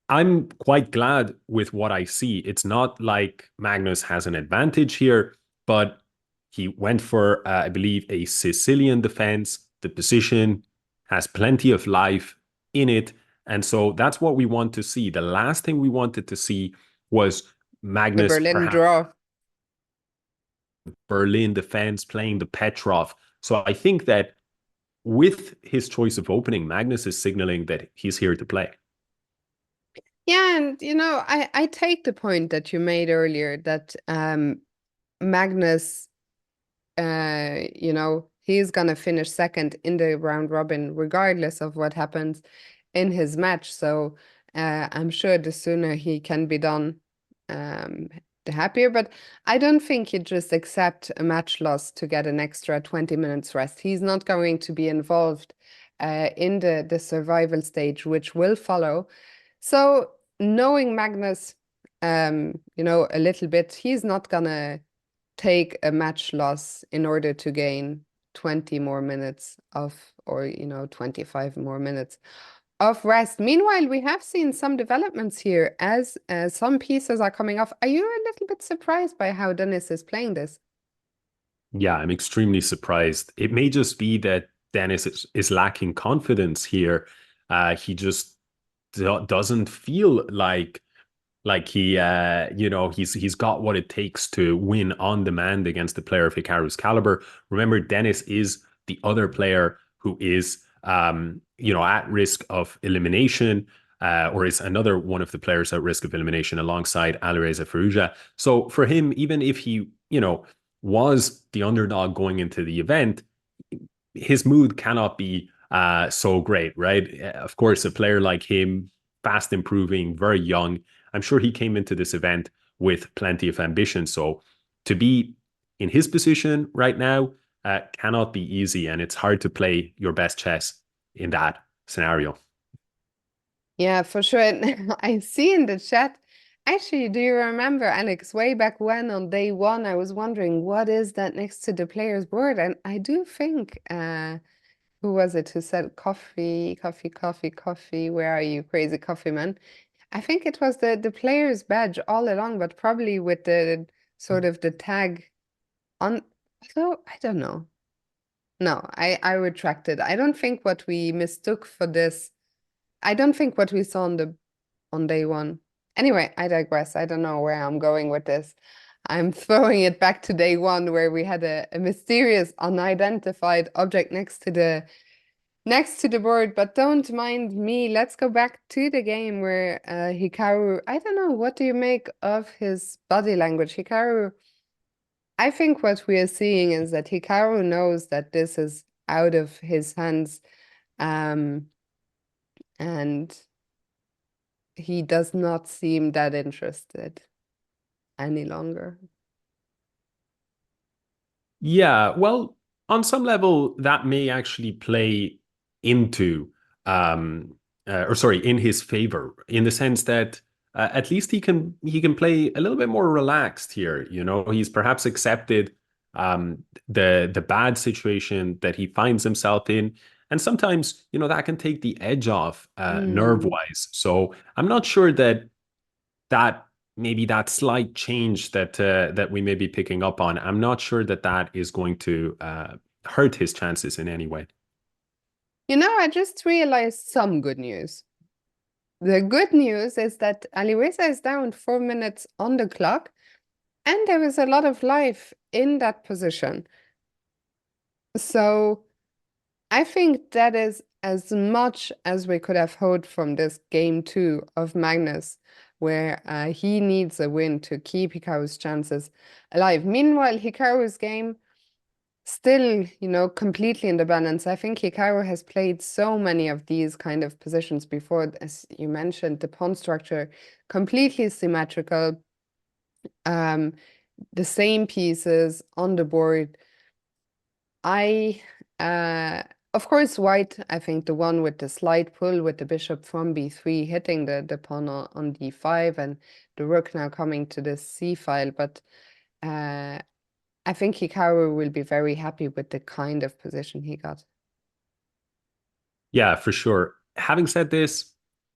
[SPEAKER 1] I'm quite glad with what I see. It's not like Magnus has an advantage here, but he went for, I believe, a Sicilian defense. The position has plenty of life in it. And so that's what we want to see. The last thing we wanted to see was
[SPEAKER 2] The
[SPEAKER 1] Magnus
[SPEAKER 2] Berlin
[SPEAKER 1] perhaps
[SPEAKER 2] draw.
[SPEAKER 1] Berlin defense playing the Petrov. So I think that with his choice of opening, Magnus is signaling that he's here to play.
[SPEAKER 2] Yeah, and I take the point that you made earlier that Magnus, he's gonna finish second in the round robin regardless of what happens in his match. So I'm sure the sooner he can be done, the happier. But I don't think he'd just accept a match loss to get an extra 20 minutes rest. He's not going to be involved in the survival stage, which will follow. So knowing Magnus, a little bit, he's not gonna take a match loss in order to gain 20 more minutes of, or 25 more minutes of rest. Meanwhile, we have seen some developments here as some pieces are coming off. Are you a little bit surprised by how Dennis is playing this?
[SPEAKER 1] Yeah, I'm extremely surprised. It may just be that Dennis is lacking confidence here. He just doesn't feel like he he's got what it takes to win on demand against a player of Hikaru's caliber. Remember, Dennis is the other player who is at risk of elimination, or is another one of the players at risk of elimination alongside Alireza Firouzja. So for him, even if he was the underdog going into the event, his mood cannot be so great, right? Of course, a player like him, fast improving, very young, I'm sure he came into this event with plenty of ambition. So to be in his position right now cannot be easy, and it's hard to play your best chess in that scenario.
[SPEAKER 2] Yeah, for sure. And I see in the chat, actually, do you remember, Alex, way back when on day one, I was wondering what is that next to the player's board? And I do think, who was it who said coffee, coffee, coffee, coffee? Where are you, crazy coffee man? I think it was the player's badge all along, but probably with the sort of the tag on. So I don't know. No, I retract it. I don't think what we mistook for this. I don't think what we saw on day one. Anyway, I digress. I don't know where I'm going with this. I'm throwing it back to day one where we had a mysterious unidentified object next to the board, but don't mind me. Let's go back to the game where Hikaru, I don't know, what do you make of his body language? Hikaru, I think what we are seeing is that Hikaru knows that this is out of his hands, um, and he does not seem that interested any longer.
[SPEAKER 1] Yeah, well, on some level, that may actually play into, or sorry, in his favor, in the sense that at least he can play a little bit more relaxed here. He's perhaps accepted the bad situation that he finds himself in, and sometimes that can take the edge off nerve
[SPEAKER 2] Mm.
[SPEAKER 1] wise. So I'm not sure that maybe that slight change that we may be picking up on, I'm not sure that is going to hurt his chances in any way.
[SPEAKER 2] I just realized some good news. The good news is that Alireza is down 4 minutes on the clock, and there is a lot of life in that position. So I think that is as much as we could have hoped from this game two of Magnus, where he needs a win to keep Hikaru's chances alive. Meanwhile, Hikaru's game still, completely in the balance. I think Hikaru has played so many of these kind of positions before, as you mentioned, the pawn structure completely symmetrical, um, the same pieces on the board. I, of course, white, I think the one with the slight pull with the bishop from b3 hitting the pawn on d5 and the rook now coming to the c file, but I think Hikaru will be very happy with the kind of position he got.
[SPEAKER 1] Yeah, for sure. Having said this,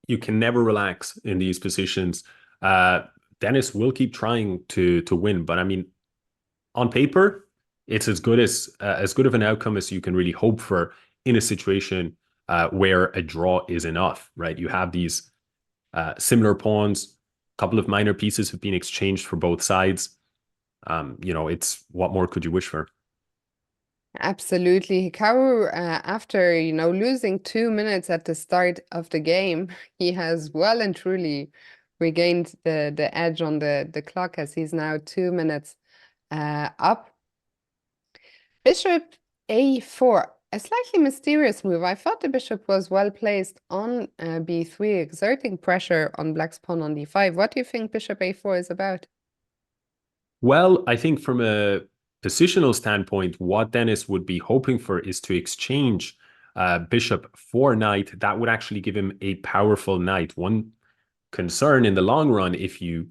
[SPEAKER 1] you can never relax in these positions. Dennis will keep trying to win, but I mean, on paper, it's as good of an outcome as you can really hope for in a situation where a draw is enough, right? You have these similar pawns, a couple of minor pieces have been exchanged for both sides. It's what more could you wish for?
[SPEAKER 2] Absolutely. Hikaru, after, losing 2 minutes at the start of the game, he has well and truly regained the edge on the clock as he's now 2 minutes up. Bishop a4, a slightly mysterious move. I thought the bishop was well placed on b3, exerting pressure on black's pawn on d5. What do you think bishop a4 is about?
[SPEAKER 1] Well, I think from a positional standpoint, what Dennis would be hoping for is to exchange bishop for knight. That would actually give him a powerful knight. One concern in the long run, if you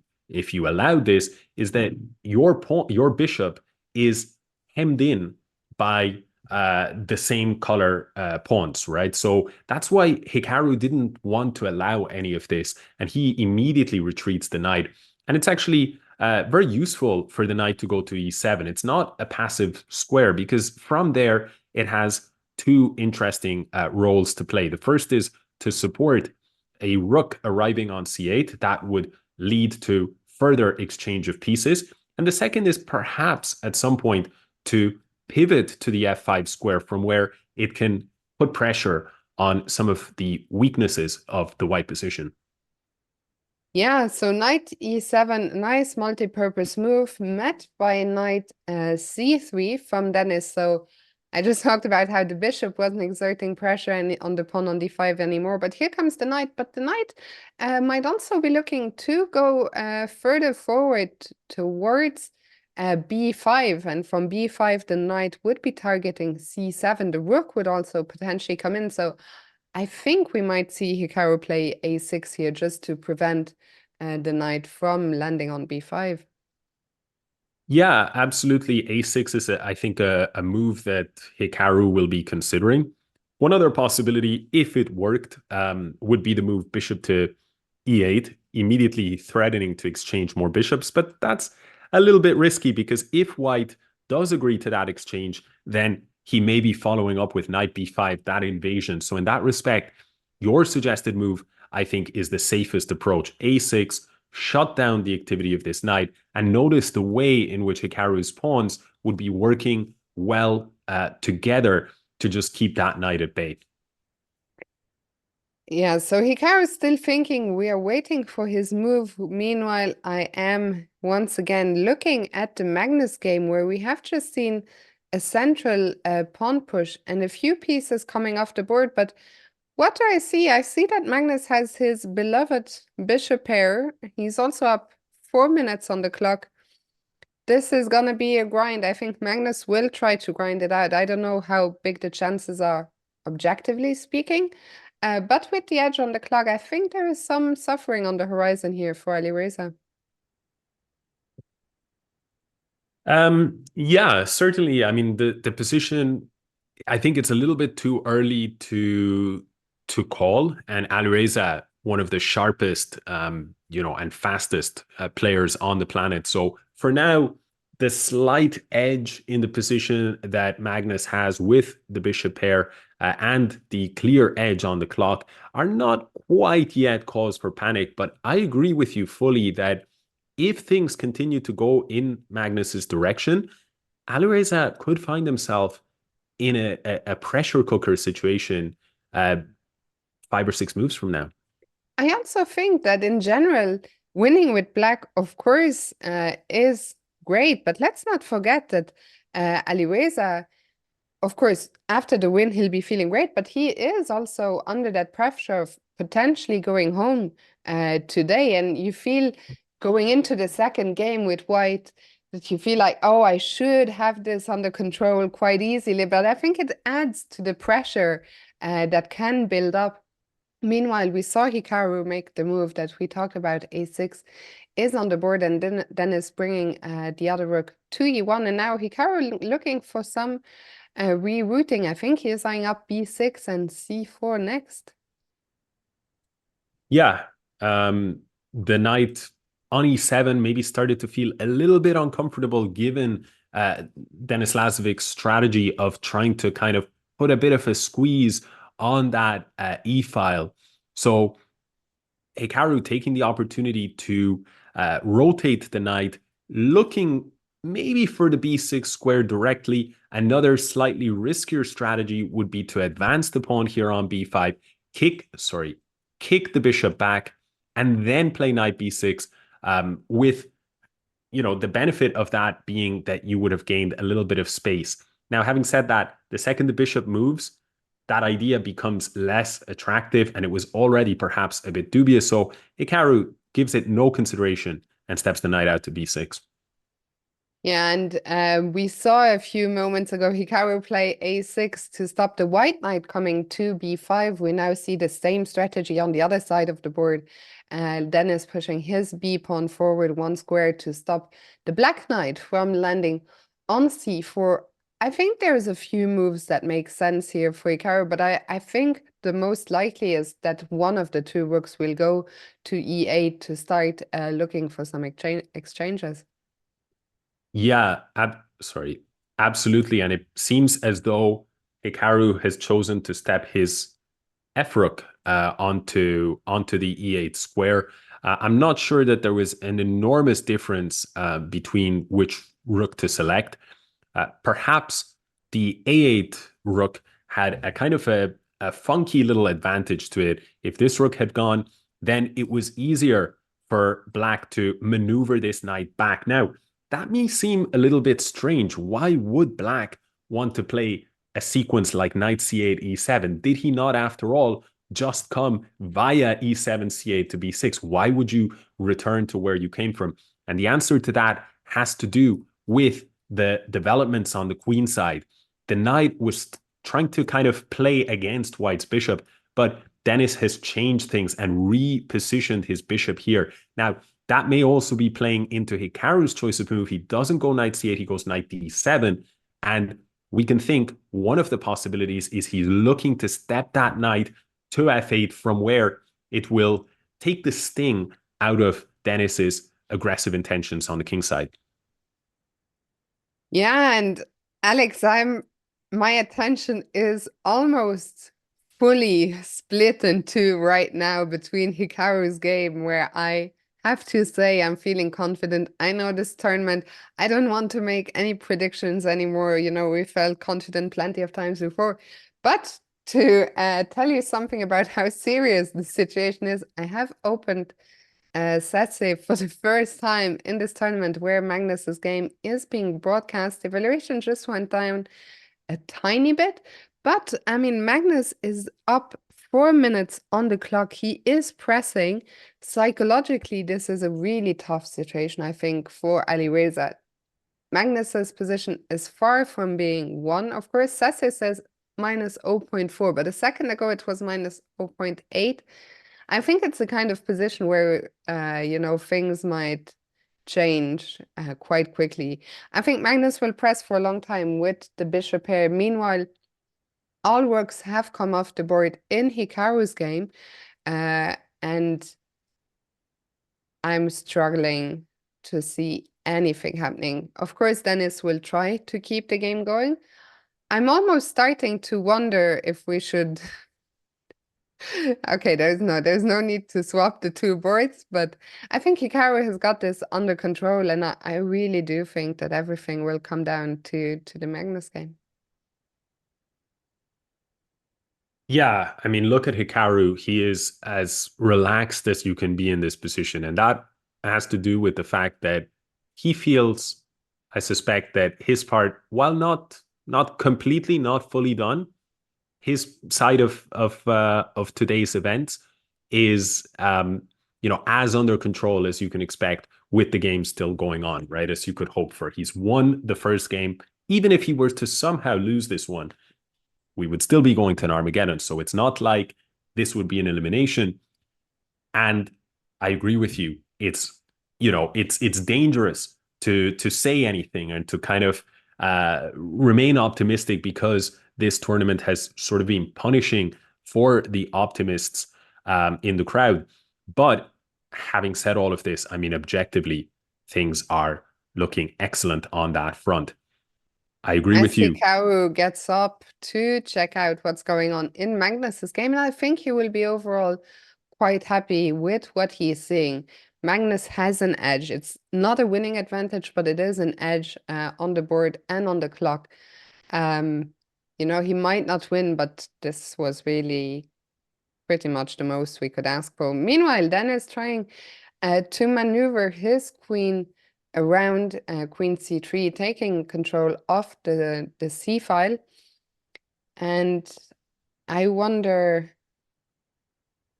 [SPEAKER 1] allow this, is that your bishop is hemmed in by the same color pawns, right? So that's why Hikaru didn't want to allow any of this, and he immediately retreats the knight. And it's actually very useful for the knight to go to e7. It's not a passive square because from there it has two interesting roles to play. The first is to support a rook arriving on c8 that would lead to further exchange of pieces. And the second is perhaps at some point to pivot to the f5 square from where it can put pressure on some of the weaknesses of the white position.
[SPEAKER 2] Yeah, so knight e7, nice multi-purpose move, met by knight c3 from Dennis. So I just talked about how the bishop wasn't exerting pressure on the pawn on d5 anymore, but here comes the knight. But the knight might also be looking to go further forward towards b5, and from b5 the knight would be targeting c7. The rook would also potentially come in, so I think we might see Hikaru play a6 here just to prevent the knight from landing on b5.
[SPEAKER 1] Yeah, absolutely. A6 is, I think, a move that Hikaru will be considering. One other possibility, if it worked, would be the move bishop to e8, immediately threatening to exchange more bishops. But that's a little bit risky because if white does agree to that exchange, then he may be following up with knight b5, that invasion. So in that respect, your suggested move, I think, is the safest approach. A6, shut down the activity of this knight, and notice the way in which Hikaru's pawns would be working well together to just keep that knight at bay.
[SPEAKER 2] Yeah, so Hikaru's still thinking. We are waiting for his move. Meanwhile, I am once again looking at the Magnus game where we have just seen a central pawn push and a few pieces coming off the board. But what do I see? I see that Magnus has his beloved bishop pair. He's also up 4 minutes on the clock. This is gonna be a grind. I think Magnus will try to grind it out. I don't know how big the chances are, objectively speaking. But with the edge on the clock, I think there is some suffering on the horizon here for Alireza.
[SPEAKER 1] Yeah, certainly. I mean, the position, I think it's a little bit too early to call. And Alireza, one of the sharpest, and fastest players on the planet. So for now, the slight edge in the position that Magnus has with the bishop pair and the clear edge on the clock are not quite yet cause for panic. But I agree with you fully that if things continue to go in Magnus's direction, Alireza could find himself in a pressure cooker situation 5 or 6 moves from now.
[SPEAKER 2] I also think that in general, winning with black, of course, is great. But let's not forget that Alireza, of course, after the win, he'll be feeling great, but he is also under that pressure of potentially going home today. And you feel going into the second game with white that you feel like, oh, I should have this under control quite easily. But I think it adds to the pressure that can build up. Meanwhile, we saw Hikaru make the move that we talked about. A6 is on the board, and then is bringing the other rook to e1. And now Hikaru looking for some rerouting. I think he is eyeing up b6 and c4 next.
[SPEAKER 1] Yeah, the knight on e7 maybe started to feel a little bit uncomfortable given Denis Lazovic's strategy of trying to kind of put a bit of a squeeze on that e-file. So Hikaru taking the opportunity to rotate the knight, looking maybe for the b6 square directly. Another slightly riskier strategy would be to advance the pawn here on b5, kick the bishop back, and then play knight b6 with the benefit of that being that you would have gained a little bit of space. Now, having said that, the second the bishop moves, that idea becomes less attractive and it was already perhaps a bit dubious. So Hikaru gives it no consideration and steps the knight out to b6.
[SPEAKER 2] Yeah, and we saw a few moments ago Hikaru play a6 to stop the white knight coming to b5. We now see the same strategy on the other side of the board. Dennis pushing his b pawn forward 1 square to stop the black knight from landing on c4. I think there's a few moves that make sense here for Hikaru, but I think the most likely is that one of the two rooks will go to E8 to start looking for some exchanges.
[SPEAKER 1] Yeah, sorry, absolutely. And it seems as though Hikaru has chosen to step his F rook onto the E8 square. I'm not sure that there was an enormous difference between which rook to select. Perhaps the A8 rook had a kind of a funky little advantage to it. If this rook had gone, then it was easier for black to maneuver this knight back. Now, that may seem a little bit strange. Why would black want to play a sequence like knight c8, e7? Did he not, after all, just come via e7, c8 to b6? Why would you return to where you came from? And the answer to that has to do with the developments on the queen side. The knight was trying to kind of play against white's bishop, but Dennis has changed things and repositioned his bishop here. Now, that may also be playing into Hikaru's choice of move. He doesn't go knight c8, he goes knight d7. And we can think one of the possibilities is he's looking to step that knight to f8 from where it will take the sting out of Dennis's aggressive intentions on the king side.
[SPEAKER 2] Yeah, and Alex, my attention is almost fully split in two right now between Hikaru's game, where I have to say I'm feeling confident. I know this tournament. I don't want to make any predictions anymore. You know, we felt confident plenty of times before. But to tell you something about how serious the situation is, I have opened Decisive for the first time in this tournament where Magnus's game is being broadcast. The evaluation just went down a tiny bit, but I mean, Magnus is up 4 minutes on the clock. He is pressing. Psychologically, this is a really tough situation, I think, for Alireza. Magnus's position is far from being won. Of course, Sase says minus 0.4, but a second ago it was minus 0.8. I think it's the kind of position where, you know, things might change quite quickly. I think Magnus will press for a long time with the bishop pair. Meanwhile, all rooks have come off the board in Hikaru's game, and I'm struggling to see anything happening. Of course, Dennis will try to keep the game going. I'm almost starting to wonder if we should Okay, there's no need to swap the two boards, but I think Hikaru has got this under control, and I really do think that everything will come down to the Magnus game.
[SPEAKER 1] Yeah, I mean, look at Hikaru. He is as relaxed as you can be in this position. And that has to do with the fact that he feels, I suspect, that his part, while not completely, not fully done, his side of today's events is as under control as you can expect with the game still going on, right? As you could hope for. He's won the first game. Even if he were to somehow lose this one, we would still be going to an Armageddon. So it's not like this would be an elimination. And I agree with you. It's dangerous to say anything and to kind of remain optimistic because this tournament has sort of been punishing for the optimists in the crowd. But having said all of this, I mean, objectively, things are looking excellent on that front. I agree
[SPEAKER 2] As
[SPEAKER 1] with you.
[SPEAKER 2] Hikaru gets up to check out what's going on in Magnus's game, and I think he will be overall quite happy with what he's seeing. Magnus has an edge. It's not a winning advantage, but it is an edge on the board and on the clock. Um, you know, he might not win, but this was really pretty much the most we could ask for. Meanwhile, Dennis trying to maneuver his queen around queen c3, taking control of the c file. And I wonder,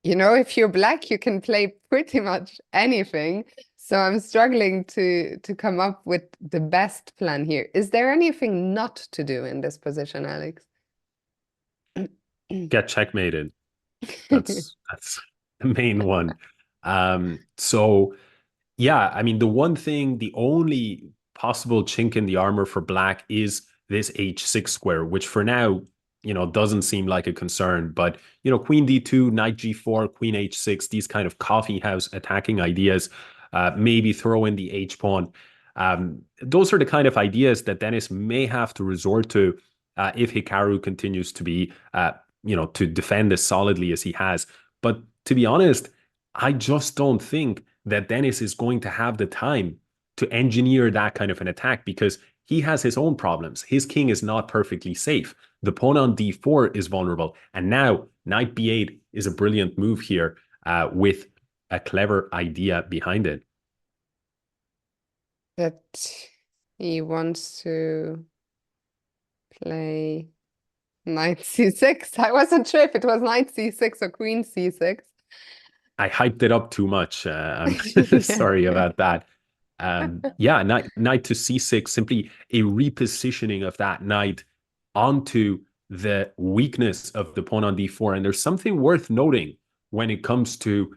[SPEAKER 2] you know, if you're black, you can play pretty much anything. So I'm struggling to come up with the best plan here. Is there anything not to do in this position, Alex?
[SPEAKER 1] Get checkmated. That's the main one. So yeah, I mean, the only possible chink in the armor for black is this h6 square, which for now, doesn't seem like a concern. But, queen d2, knight g4, queen h6, these kind of coffee house attacking ideas, maybe throw in the h pawn. Those are the kind of ideas that Dennis may have to resort to if Hikaru continues to be, to defend as solidly as he has. But to be honest, I just don't think that Dennis is going to have the time to engineer that kind of an attack because he has his own problems. His king is not perfectly safe. The pawn on d4 is vulnerable. And now knight b8 is a brilliant move here with a clever idea behind it.
[SPEAKER 2] That he wants to play knight c6. I wasn't sure if it was knight c6 or queen c6.
[SPEAKER 1] I hyped it up too much. I'm
[SPEAKER 2] Yeah.
[SPEAKER 1] sorry about that. Yeah, knight to c6, simply a repositioning of that knight onto the weakness of the pawn on d4. And there's something worth noting when it comes to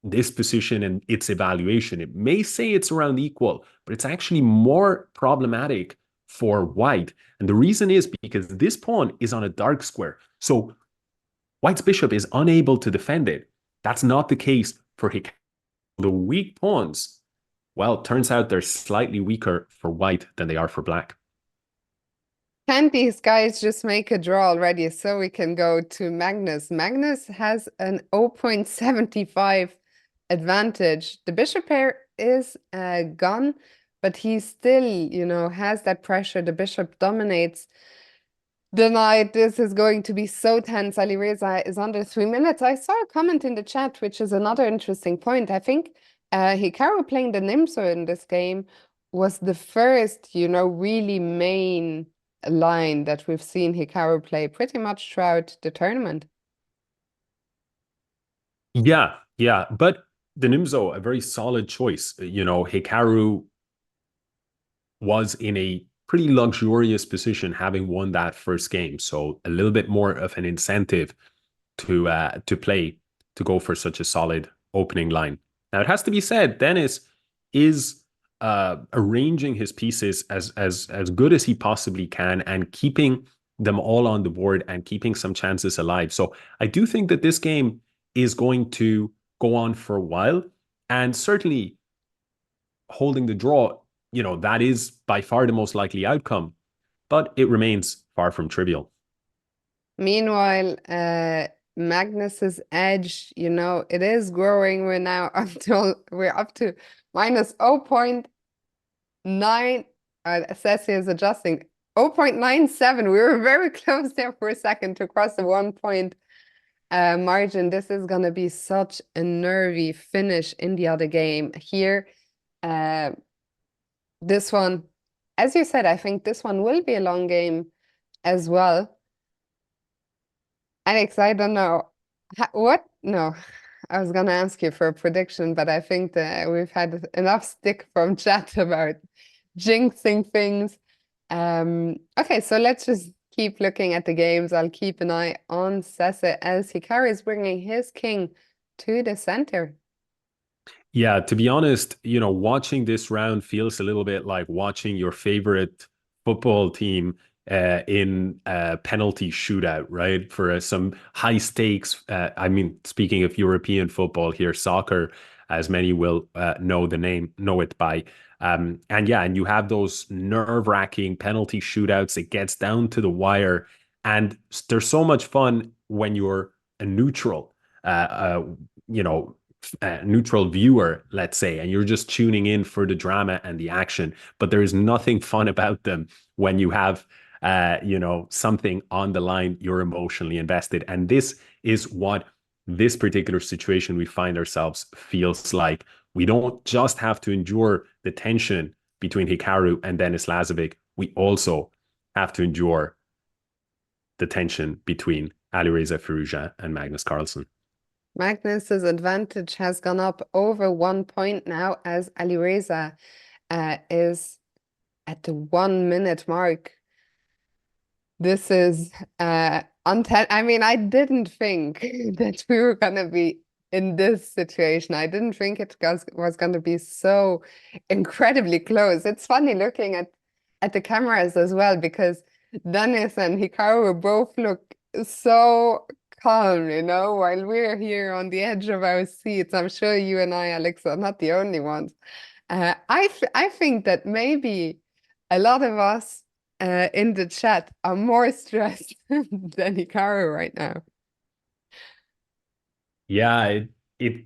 [SPEAKER 1] this position and its evaluation. It may say it's around equal, but it's actually more problematic for white. And the reason is because this pawn is on a dark square. So white's bishop is unable to defend it. That's not the case for Hikaru. The weak pawns, well, turns out they're slightly weaker for white than they are for black.
[SPEAKER 2] Can these guys just make a draw already so we can go to Magnus? Magnus has an 0.75 advantage. The bishop pair is gone, but he still, has that pressure. The bishop dominates the knight. This is going to be so tense. Alireza is under 3 minutes. I saw a comment in the chat, which is another interesting point. I think Hikaru playing the Nimzo in this game was the first, really main line that we've seen Hikaru play pretty much throughout the tournament.
[SPEAKER 1] Yeah. But the Nimzo, a very solid choice. Hikaru was in a pretty luxurious position having won that first game. So a little bit more of an incentive to play, to go for such a solid opening line. Now it has to be said, Dennis is arranging his pieces as good as he possibly can and keeping them all on the board and keeping some chances alive. So I do think that this game is going to go on for a while, and certainly holding the draw, that is by far the most likely outcome, but it remains far from trivial.
[SPEAKER 2] Meanwhile, Magnus's edge, it is growing. We're now up to minus 0.9. Ceci is adjusting 0.97. We were very close there for a second to cross the 1 point margin. This is gonna be such a nervy finish in the other game here. This one, as you said, I think this one will be a long game as well. Alex, I don't know. What? No, I was gonna ask you for a prediction, but I think that we've had enough stick from chat about jinxing things. Okay, so let's just keep looking at the games. I'll keep an eye on Sese as Hikaru is bringing his king to the center.
[SPEAKER 1] Yeah, to be honest, watching this round feels a little bit like watching your favorite football team in a penalty shootout, right? For some high stakes. I mean, speaking of European football here, soccer, as many will know it by. And you have those nerve-wracking penalty shootouts. It gets down to the wire, and there's so much fun when you're a neutral. You know, neutral viewer, let's say, and you're just tuning in for the drama and the action. But there is nothing fun about them when you have, something on the line, you're emotionally invested. And this is what this particular situation we find ourselves feels like. We don't just have to endure the tension between Hikaru and Denis Lazovic. We also have to endure the tension between Alireza Firouzja and Magnus Carlsen.
[SPEAKER 2] Magnus's advantage has gone up over 1 point now as Alireza is at the 1 minute mark. This is I mean, I didn't think that we were gonna be in this situation. I didn't think it was gonna be so incredibly close. It's funny looking at at the cameras as well, because Dennis and Hikaru both look so calm, while we're here on the edge of our seats. I'm sure you and I, Alex, are not the only ones. I think that maybe a lot of us in the chat are more stressed than Hikaru right now.
[SPEAKER 1] Yeah, it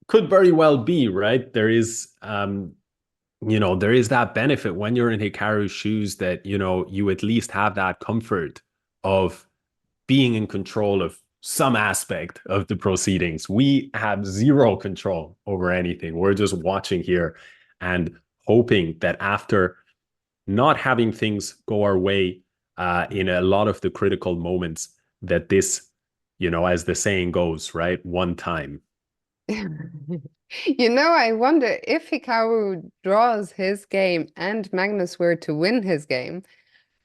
[SPEAKER 1] could very well be, right? There is there is that benefit when you're in Hikaru's shoes that, you at least have that comfort of being in control of some aspect of the proceedings. We have zero control over anything. We're just watching here and hoping that after not having things go our way in a lot of the critical moments, that this, as the saying goes, right, one time.
[SPEAKER 2] I wonder if Hikaru draws his game and Magnus were to win his game,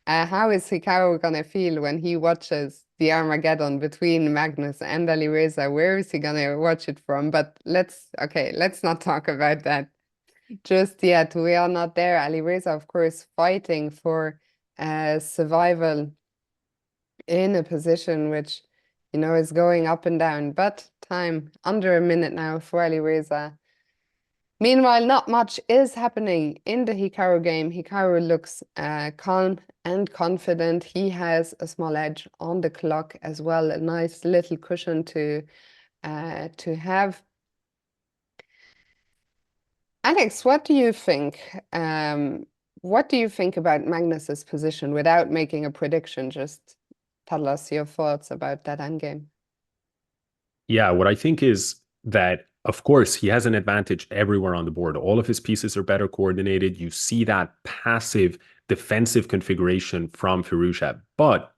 [SPEAKER 2] how is Hikaru gonna feel when he watches the Armageddon between Magnus and Alireza? Where is he gonna watch it from? But let's not talk about that just yet. We are not there. Alireza, of course, fighting for survival in a position which, is going up and down. But time under a minute now for Alireza. Meanwhile, not much is happening in the Hikaru game. Hikaru looks calm and confident. He has a small edge on the clock as well, a nice little cushion to have. Alex, what do you think? What do you think about Magnus's position without making a prediction? Just tell us your thoughts about that endgame.
[SPEAKER 1] Yeah, what I think is that, of course, he has an advantage everywhere on the board. All of his pieces are better coordinated. You see that passive defensive configuration from Firuzha, but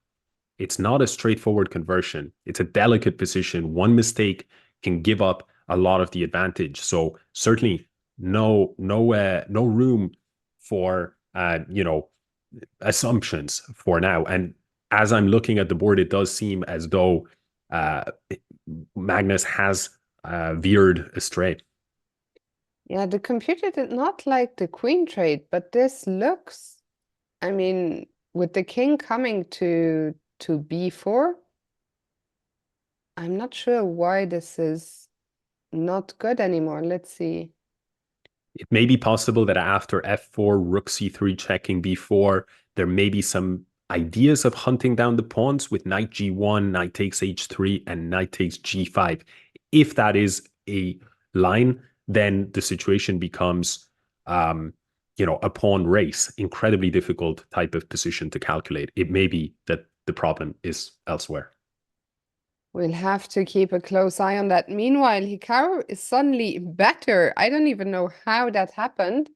[SPEAKER 1] it's not a straightforward conversion. It's a delicate position. One mistake can give up a lot of the advantage. So certainly no room for assumptions for now. And as I'm looking at the board, it does seem as though uh, Magnus has veered astray.
[SPEAKER 2] Yeah, the computer did not like the queen trade, but this looks, I mean, with the king coming to b4, I'm not sure why this is not good anymore. Let's see.
[SPEAKER 1] It may be possible that after f4, rook c3, checking b4, there may be some ideas of hunting down the pawns with knight g1, knight takes h3, and knight takes g5. If that is a line, then the situation becomes, a pawn race, incredibly difficult type of position to calculate. It may be that the problem is elsewhere.
[SPEAKER 2] We'll have to keep a close eye on that. Meanwhile, Hikaru is suddenly better. I don't even know how that happened.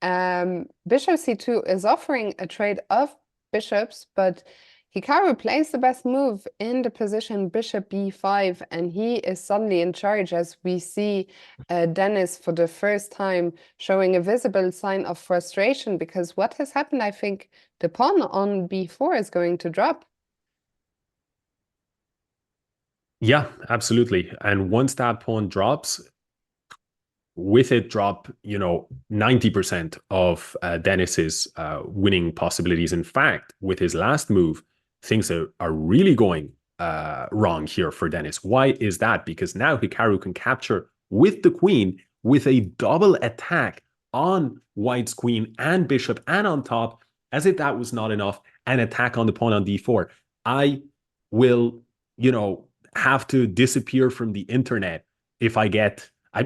[SPEAKER 2] Bishop c2 is offering a trade of bishops, but Hikaru plays the best move in the position bishop b5, and he is suddenly in charge as we see Dennis for the first time showing a visible sign of frustration, because what has happened, I think the pawn on b4 is going to drop.
[SPEAKER 1] Yeah, absolutely. And once that pawn drops, with it drop, 90% of Dennis's winning possibilities. In fact, with his last move, things are really going wrong here for Dennis. Why is that? Because now Hikaru can capture with the queen with a double attack on White's queen and bishop, and on top, as if that was not enough, an attack on the pawn on d4. I will, have to disappear from the internet if I get I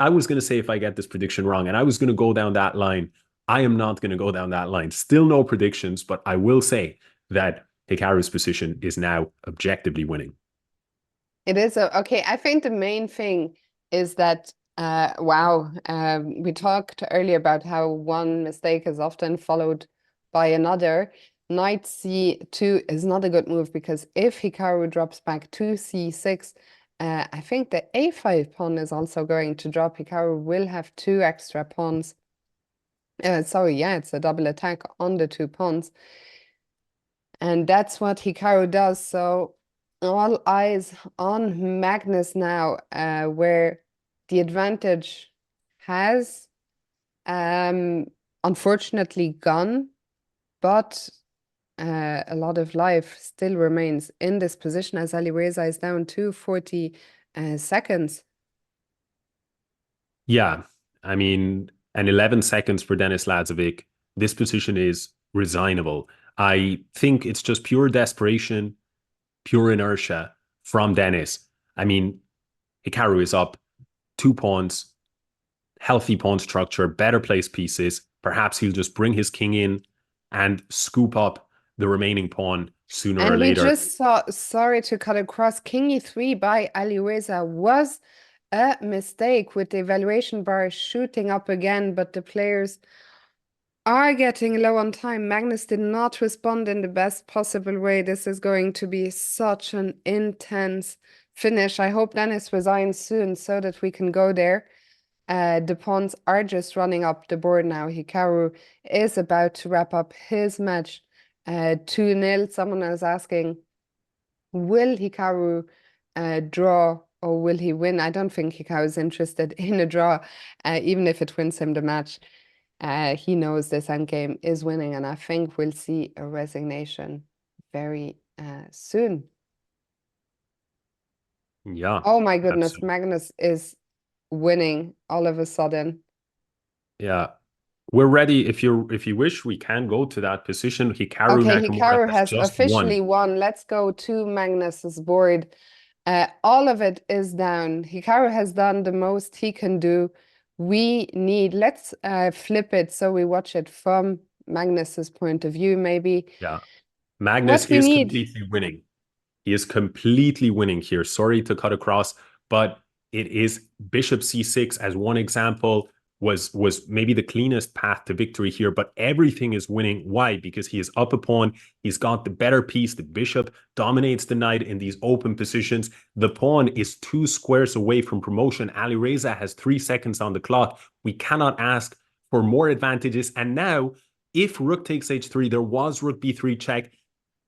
[SPEAKER 1] was going to say if I get this prediction wrong, and I was going to go down that line. I am not going to go down that line. Still no predictions, but I will say that Hikaru's position is now objectively winning.
[SPEAKER 2] It is okay. I think the main thing is that wow, we talked earlier about how one mistake is often followed by another. Knight c2 is not a good move, because if Hikaru drops back to c6, I think the a5 pawn is also going to drop. Hikaru will have two extra pawns. Sorry, yeah, it's a double attack on the two pawns. And that's what Hikaru does. So all eyes on Magnus now, where the advantage has unfortunately gone but a lot of life still remains in this position as Alireza is down to 40 seconds.
[SPEAKER 1] Yeah, I mean, and 11 seconds for Denis Lazovic. This position is resignable. I think it's just pure desperation, pure inertia from Denis. I mean, Hikaru is up 2 pawns, healthy pawn structure, better placed pieces. Perhaps he'll just bring his king in and scoop up the remaining pawn sooner or
[SPEAKER 2] And we
[SPEAKER 1] later.
[SPEAKER 2] just saw, sorry to cut across, King E3 by Alireza was a mistake with the evaluation bar shooting up again, but the players are getting low on time. Magnus did not respond in the best possible way. This is going to be such an intense finish. I hope Dennis resigns soon so that we can go there. The pawns are just running up the board now. Hikaru is about to wrap up his match 2-0. Someone is asking, will Hikaru draw or will he win? I don't think Hikaru is interested in a draw, even if it wins him the match. He knows this endgame is winning, and I think we'll see a resignation very soon.
[SPEAKER 1] Yeah,
[SPEAKER 2] Oh my goodness,
[SPEAKER 1] absolutely.
[SPEAKER 2] Magnus is winning all of a sudden.
[SPEAKER 1] Yeah. We're ready. If you wish, we can go to that position. Hikaru
[SPEAKER 2] Okay,
[SPEAKER 1] Nakamura
[SPEAKER 2] Hikaru
[SPEAKER 1] has
[SPEAKER 2] has
[SPEAKER 1] just won.
[SPEAKER 2] officially won. Let's go to Magnus's board. All of it is down. Hikaru has done the most he can do. Let's flip it so we watch it from Magnus's point of view, maybe.
[SPEAKER 1] Yeah. Magnus
[SPEAKER 2] What we
[SPEAKER 1] is
[SPEAKER 2] need.
[SPEAKER 1] completely winning. He is completely winning here. Sorry to cut across, but it is bishop c6 as one example was maybe the cleanest path to victory here, but everything is winning. Why? Because he is up a pawn. He's got the better piece. The bishop dominates the knight in these open positions. The pawn is 2 squares away from promotion. Alireza has 3 seconds on the clock. We cannot ask for more advantages. And now, if rook takes h3, there was rook b3 check.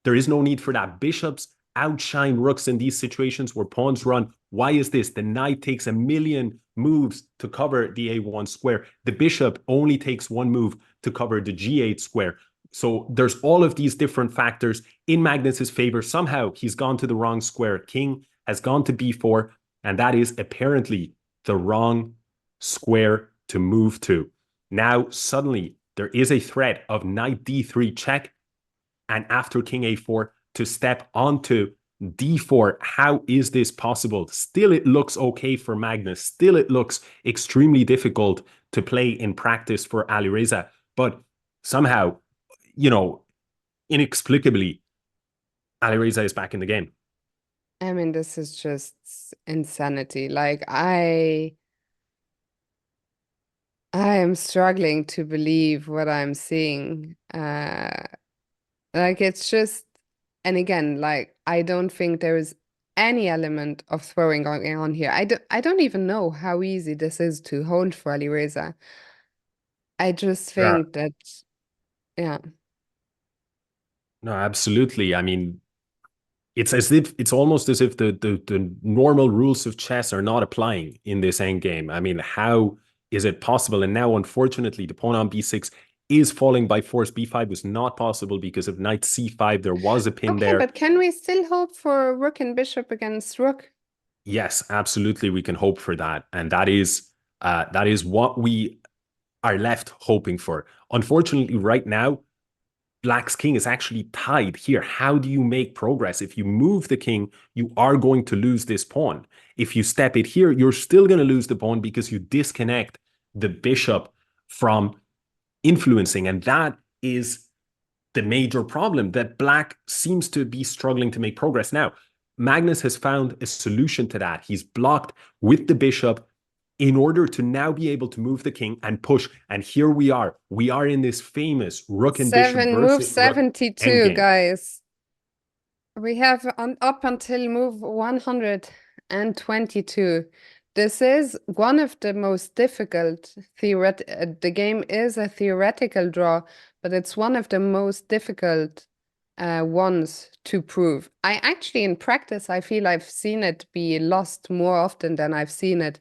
[SPEAKER 1] There is no need for that. Bishops outshine rooks in these situations where pawns run. Why is this? The knight takes a million moves to cover the a1 square. The bishop only takes one move to cover the g8 square. So there's all of these different factors in Magnus's favor. Somehow he's gone to the wrong square. King has gone to b4, and that is apparently the wrong square to move to. Now, suddenly, there is a threat of knight d3 check, and after king a4 to step onto d4. How is this possible? Still, it looks okay for Magnus. Still, it looks extremely difficult to play in practice for Alireza. But somehow, inexplicably, Alireza is back in the game.
[SPEAKER 2] I mean, this is just insanity. Like I am struggling to believe what I'm seeing. Like it's just, and again, like I don't think there is any element of throwing going on here. I don't even know how easy this is to hold for Alireza. I just
[SPEAKER 1] Yeah.
[SPEAKER 2] think that, yeah.
[SPEAKER 1] No, absolutely. I mean, it's almost as if the normal rules of chess are not applying in this end game. I mean, how is it possible? And now, unfortunately, the pawn on b6 is falling by force. b5 was not possible because of knight c5. There was a pin
[SPEAKER 2] Okay,
[SPEAKER 1] there.
[SPEAKER 2] but can we still hope for rook and bishop against rook?
[SPEAKER 1] Yes, absolutely, we can hope for that, and that is what we are left hoping for. Unfortunately, right now, Black's king is actually tied here. How do you make progress? If you move the king, you are going to lose this pawn. If you step it here, you're still going to lose the pawn because you disconnect the bishop from influencing. And that is the major problem, that Black seems to be struggling to make progress. Now, Magnus has found a solution to that. He's blocked with the bishop in order to now be able to move the king and push. And here we are. We are in this famous rook and bishop
[SPEAKER 2] Move
[SPEAKER 1] versus rook
[SPEAKER 2] 72,
[SPEAKER 1] endgame.
[SPEAKER 2] guys. We have up until move 122. This is one of the most difficult the game is a theoretical draw, but it's one of the most difficult ones to prove. I actually, in practice, I feel I've seen it be lost more often than I've seen it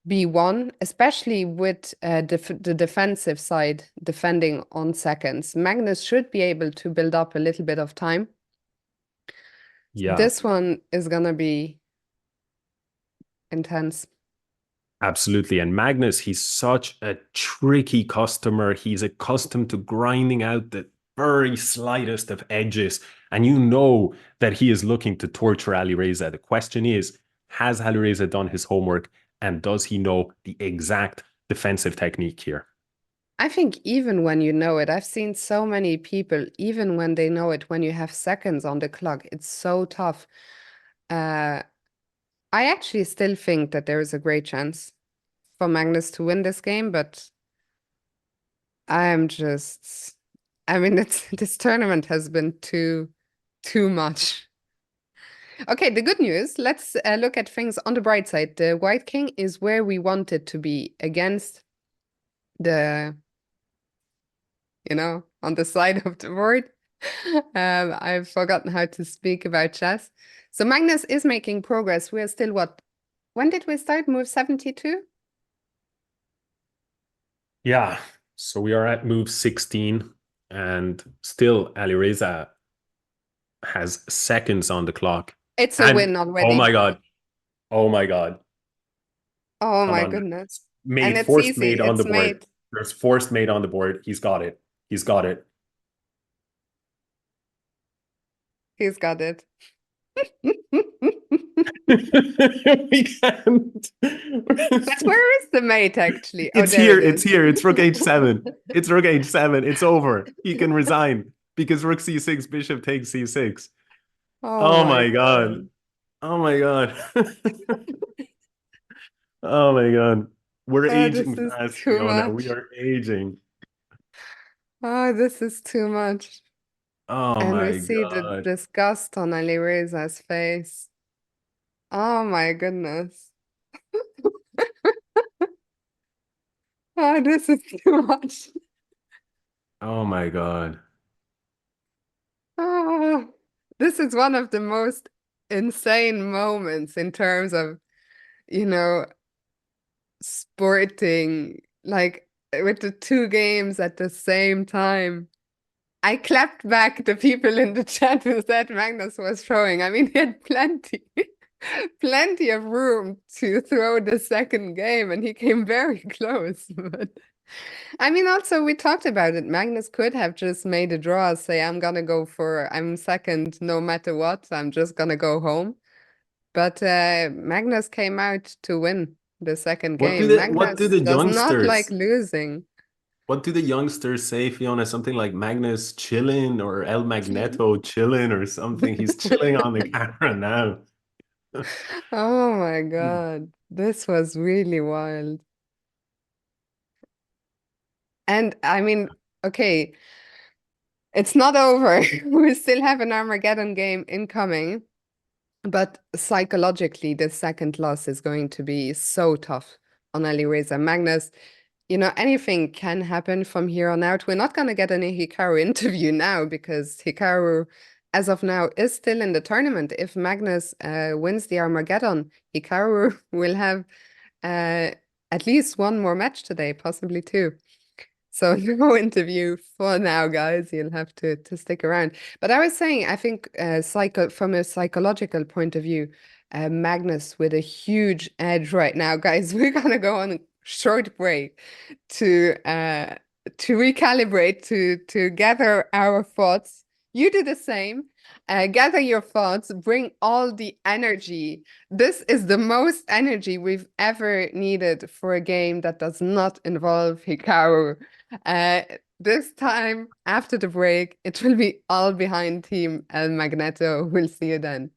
[SPEAKER 2] be won, especially with the defensive side defending on seconds. Magnus should be able to build up a little bit of time.
[SPEAKER 1] Yeah,
[SPEAKER 2] This one is gonna be intense.
[SPEAKER 1] absolutely. And Magnus, he's such a tricky customer. He's accustomed to grinding out the very slightest of edges. And you know that he is looking to torture Alireza. The question is, has Alireza done his homework? And does he know the exact defensive technique here?
[SPEAKER 2] I think even when you know it, I've seen so many people, even when they know it, when you have seconds on the clock, it's so tough. Uh, I actually still think that there is a great chance for Magnus to win this game, but I'm just, I mean, it's this tournament has been too much. Okay, the good news, let's look at things on the bright side. The White King is where we want it to be against the, on the side of the board. I've forgotten how to speak about chess. So Magnus is making progress. We're still what? When did we start? Move 72?
[SPEAKER 1] Yeah. So we are at move 16, and still Alireza has seconds on the clock.
[SPEAKER 2] It's a
[SPEAKER 1] And
[SPEAKER 2] win
[SPEAKER 1] oh my
[SPEAKER 2] already.
[SPEAKER 1] God. Oh my God.
[SPEAKER 2] Oh
[SPEAKER 1] Come
[SPEAKER 2] my
[SPEAKER 1] on.
[SPEAKER 2] goodness. And
[SPEAKER 1] Made,
[SPEAKER 2] it's
[SPEAKER 1] forced
[SPEAKER 2] easy.
[SPEAKER 1] made on the
[SPEAKER 2] It's
[SPEAKER 1] board.
[SPEAKER 2] made.
[SPEAKER 1] There's forced made on the board. He's got it. He's got it.
[SPEAKER 2] He's got it.
[SPEAKER 1] We can't.
[SPEAKER 2] But where is the mate actually? Oh,
[SPEAKER 1] It's
[SPEAKER 2] there
[SPEAKER 1] here.
[SPEAKER 2] it
[SPEAKER 1] It's
[SPEAKER 2] is.
[SPEAKER 1] here. It's rook h7. It's rook h7. It's over. He can resign because rook c6, bishop takes c6.
[SPEAKER 2] Oh
[SPEAKER 1] Oh
[SPEAKER 2] my
[SPEAKER 1] my God.
[SPEAKER 2] God.
[SPEAKER 1] Oh my God. Oh my God. We're
[SPEAKER 2] Oh, this
[SPEAKER 1] aging
[SPEAKER 2] is
[SPEAKER 1] fast,
[SPEAKER 2] too
[SPEAKER 1] Fiona. We
[SPEAKER 2] much.
[SPEAKER 1] are aging.
[SPEAKER 2] Oh, this is too much.
[SPEAKER 1] Oh
[SPEAKER 2] And we
[SPEAKER 1] my
[SPEAKER 2] see the
[SPEAKER 1] God.
[SPEAKER 2] disgust on Alireza's face. Oh my goodness. Oh, this is too much.
[SPEAKER 1] Oh my God.
[SPEAKER 2] Oh, this is one of the most insane moments in terms of, you know, sporting, like with the two games at the same time. I clapped back the people in the chat who said Magnus was throwing. I mean, he had plenty, plenty of room to throw the second game, and he came very close. But I mean, also we talked about it. Magnus could have just made a draw, say, I'm second no matter what. I'm just gonna go home. But Magnus came out to win the second game.
[SPEAKER 1] What do
[SPEAKER 2] Magnus
[SPEAKER 1] the
[SPEAKER 2] does not like
[SPEAKER 1] youngsters
[SPEAKER 2] losing.
[SPEAKER 1] what do the youngsters say, Fiona? Something like Magnus chilling or El Magneto chilling or something. He's chilling on the camera now.
[SPEAKER 2] Oh my God. This was really wild. And I mean, okay, it's not over. We still have an Armageddon game incoming, but psychologically, the second loss is going to be so tough on Alireza. Magnus, anything can happen from here on out. We're not going to get any Hikaru interview now because Hikaru, as of now, is still in the tournament. If Magnus wins the Armageddon, Hikaru will have at least one more match today, possibly two. So no interview for now, guys. You'll have to stick around. But I was saying, I think from a psychological point of view, Magnus with a huge edge right now, guys. We're gonna go on a short break to recalibrate, to gather our thoughts. You do the same. Gather your thoughts, bring all the energy. This is the most energy we've ever needed for a game that does not involve Hikaru. Uh, this time, after the break, it will be all behind Team El Magneto. We'll see you then.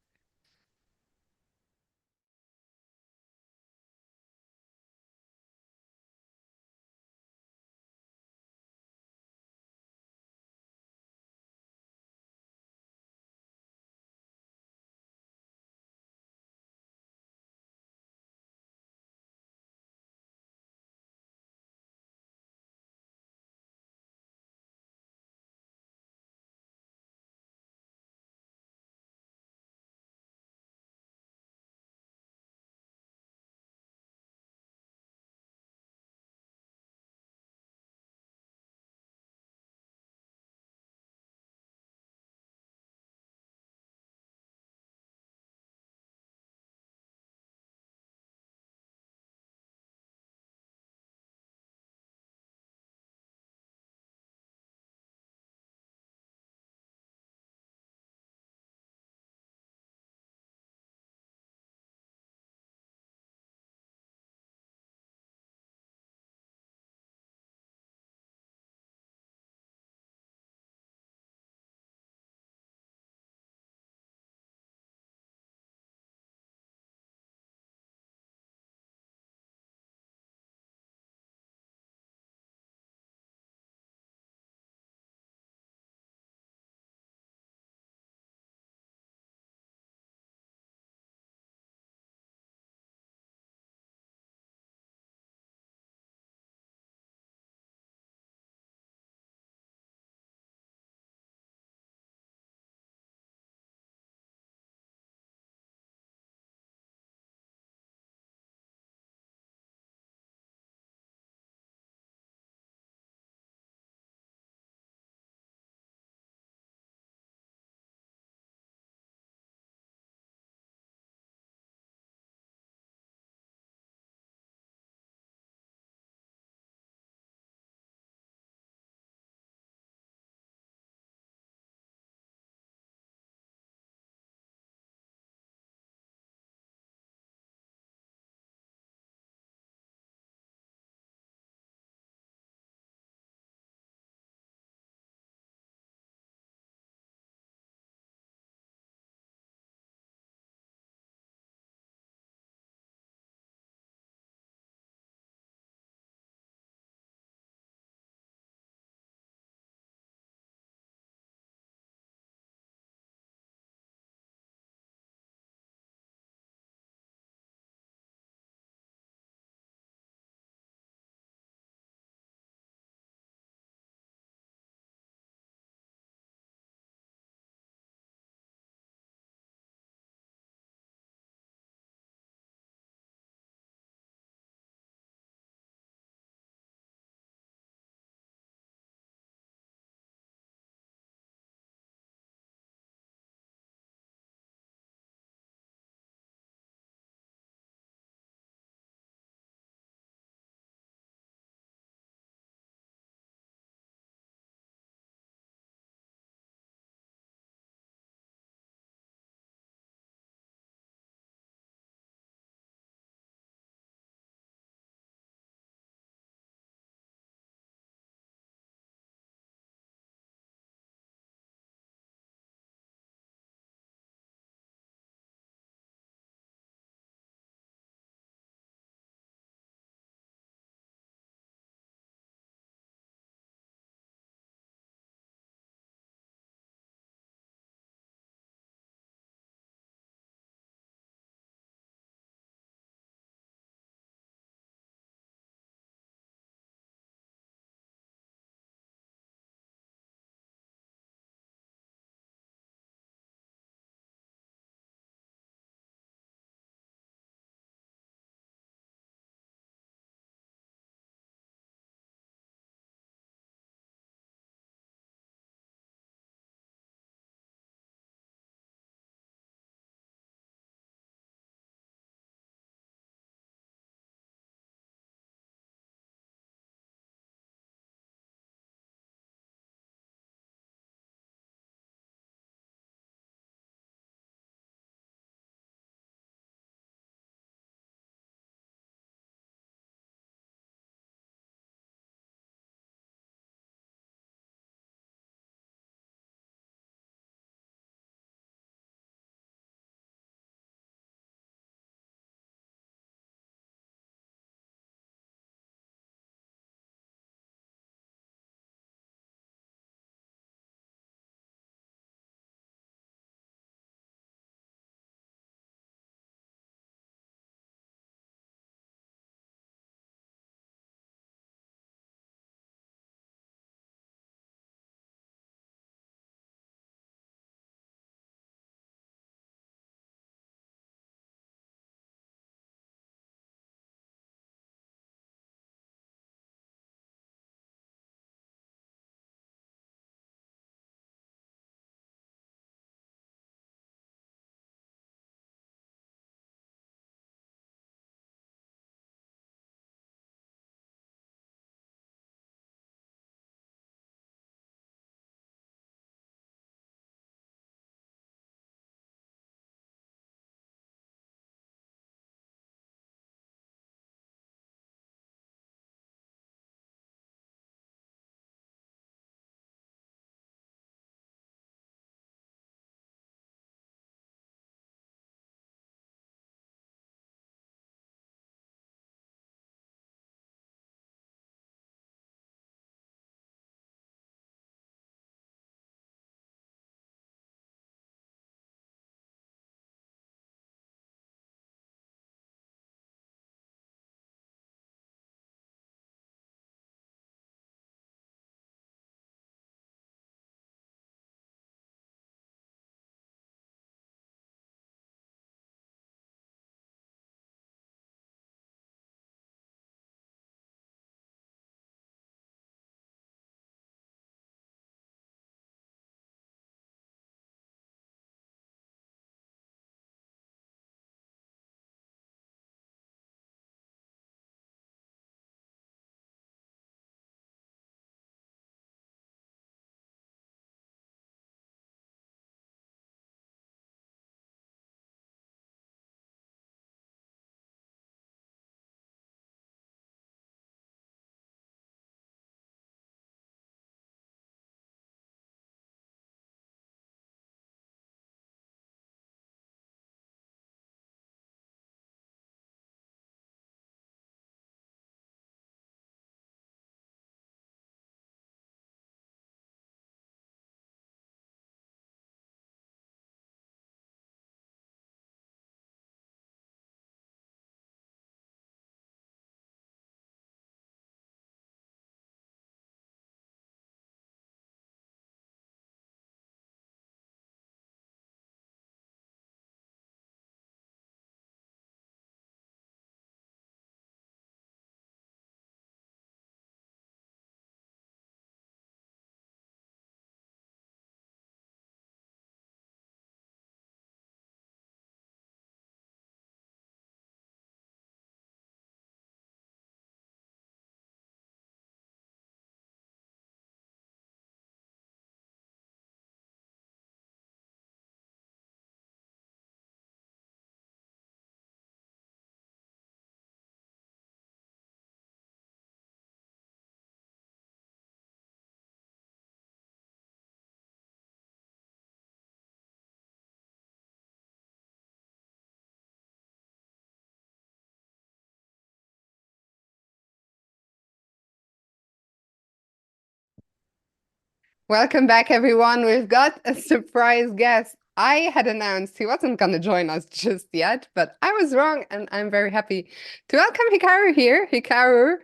[SPEAKER 2] Welcome back, everyone. We've got a surprise guest. I had announced he wasn't going to join us just yet, but I was wrong, and I'm very happy to welcome Hikaru here. Hikaru,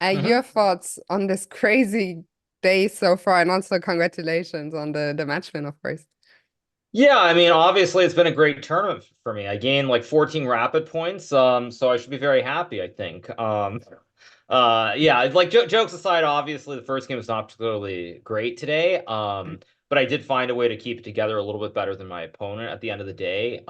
[SPEAKER 2] your
[SPEAKER 3] hmm
[SPEAKER 2] thoughts on this crazy day so far, and also congratulations on the match win, of course.
[SPEAKER 3] Yeah, I mean, obviously it's been a great tournament for me. I gained like 14 rapid points, so I should be very happy, I think. Yeah, like jokes aside, obviously the first game was not particularly great today. But I did find a way to keep it together a little bit better than my opponent at the end of the day.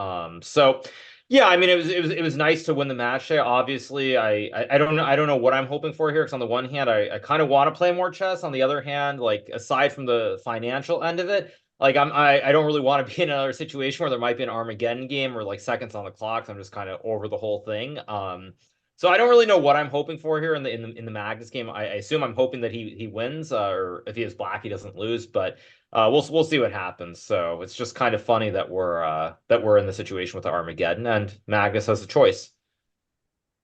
[SPEAKER 3] So yeah, I mean, it was nice to win the match today. Obviously, I don't know what I'm hoping for here because on the one hand, I kind of want to play more chess. On the other hand, like aside from the financial end of it. Like I don't really want to be in another situation where there might be an Armageddon game or like seconds on the clock. So I'm just kind of over the whole thing. So I don't really know what I'm hoping for here in the Magnus game. I assume I'm hoping that he wins, or if he is black, he doesn't lose. But we'll see what happens. So it's just kind of funny that we're in the situation with the Armageddon and Magnus has a choice.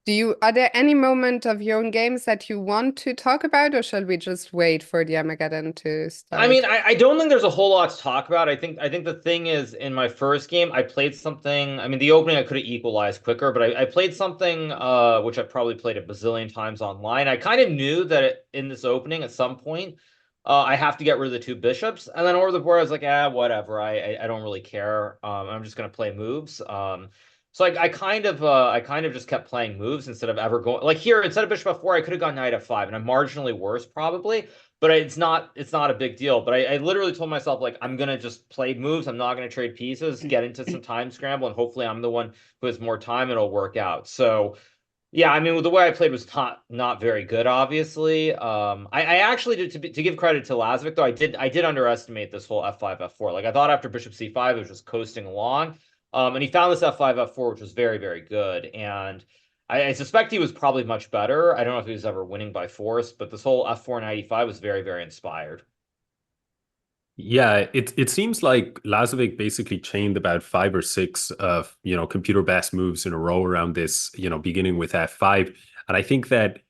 [SPEAKER 2] Are there any moment of your own games that you want to talk about, or shall we just wait for the Armageddon to
[SPEAKER 3] I mean,
[SPEAKER 2] start?
[SPEAKER 3] I don't think there's a whole lot to talk about. I think the thing is in my first game, I played something. I mean, the opening I could have equalized quicker, but I played something which I probably played a bazillion times online. I kind of knew that in this opening at some point, I have to get rid of the two bishops, and then over the board I was like, whatever. I don't really care. I'm just gonna play moves. So I kind of just kept playing moves instead of ever going like here instead of bishop f4, I could have gone knight f5, and I'm marginally worse probably but it's not a big deal. But I literally told myself like I'm gonna just play moves. I'm not gonna trade pieces, get into some time scramble, and hopefully I'm the one who has more time and it'll work out. So yeah, I mean the way I played was not very good, obviously. I actually did to give credit to Lazovic though, I did underestimate this whole f5 f4. Like I thought after bishop c5 it was just coasting along. And he found this f5 f4 which was very very good and. I suspect he was probably much better. I don't know if he was ever winning by force, but this whole F4 95 was very, very inspired.
[SPEAKER 1] Yeah, it seems like Lazovic basically chained about five or six of, computer best moves in a row around this, beginning with F5. And I think that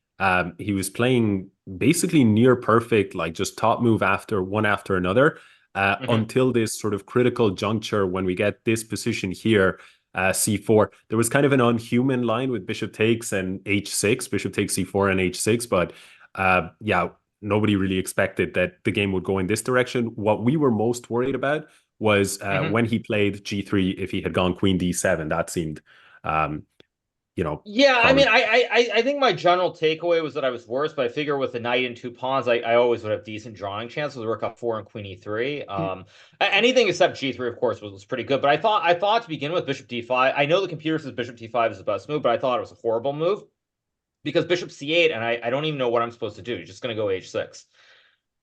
[SPEAKER 1] he was playing basically near perfect, like just top move after one after another,
[SPEAKER 3] hmm
[SPEAKER 1] until this sort of critical juncture when we get this position here, C4. There was kind of an unhuman line with bishop takes and H6, bishop takes C4 and H6, but yeah, nobody really expected that the game would go in this direction. What we were most worried about was
[SPEAKER 3] hmm
[SPEAKER 1] when he played G3, if he had gone Queen D7, that seemed, um,
[SPEAKER 3] Yeah, I mean,
[SPEAKER 1] probably.
[SPEAKER 3] I think my general takeaway was that I was worse, but I figure with the knight and two pawns, I always would have decent drawing chances with rook f4 and queen e3. Anything except g3, of course, was pretty good. But I thought to begin with bishop d5. I know the computer says bishop d5 is the best move, but I thought it was a horrible move because bishop c8, and I don't even know what I'm supposed to do. You're just gonna go h6.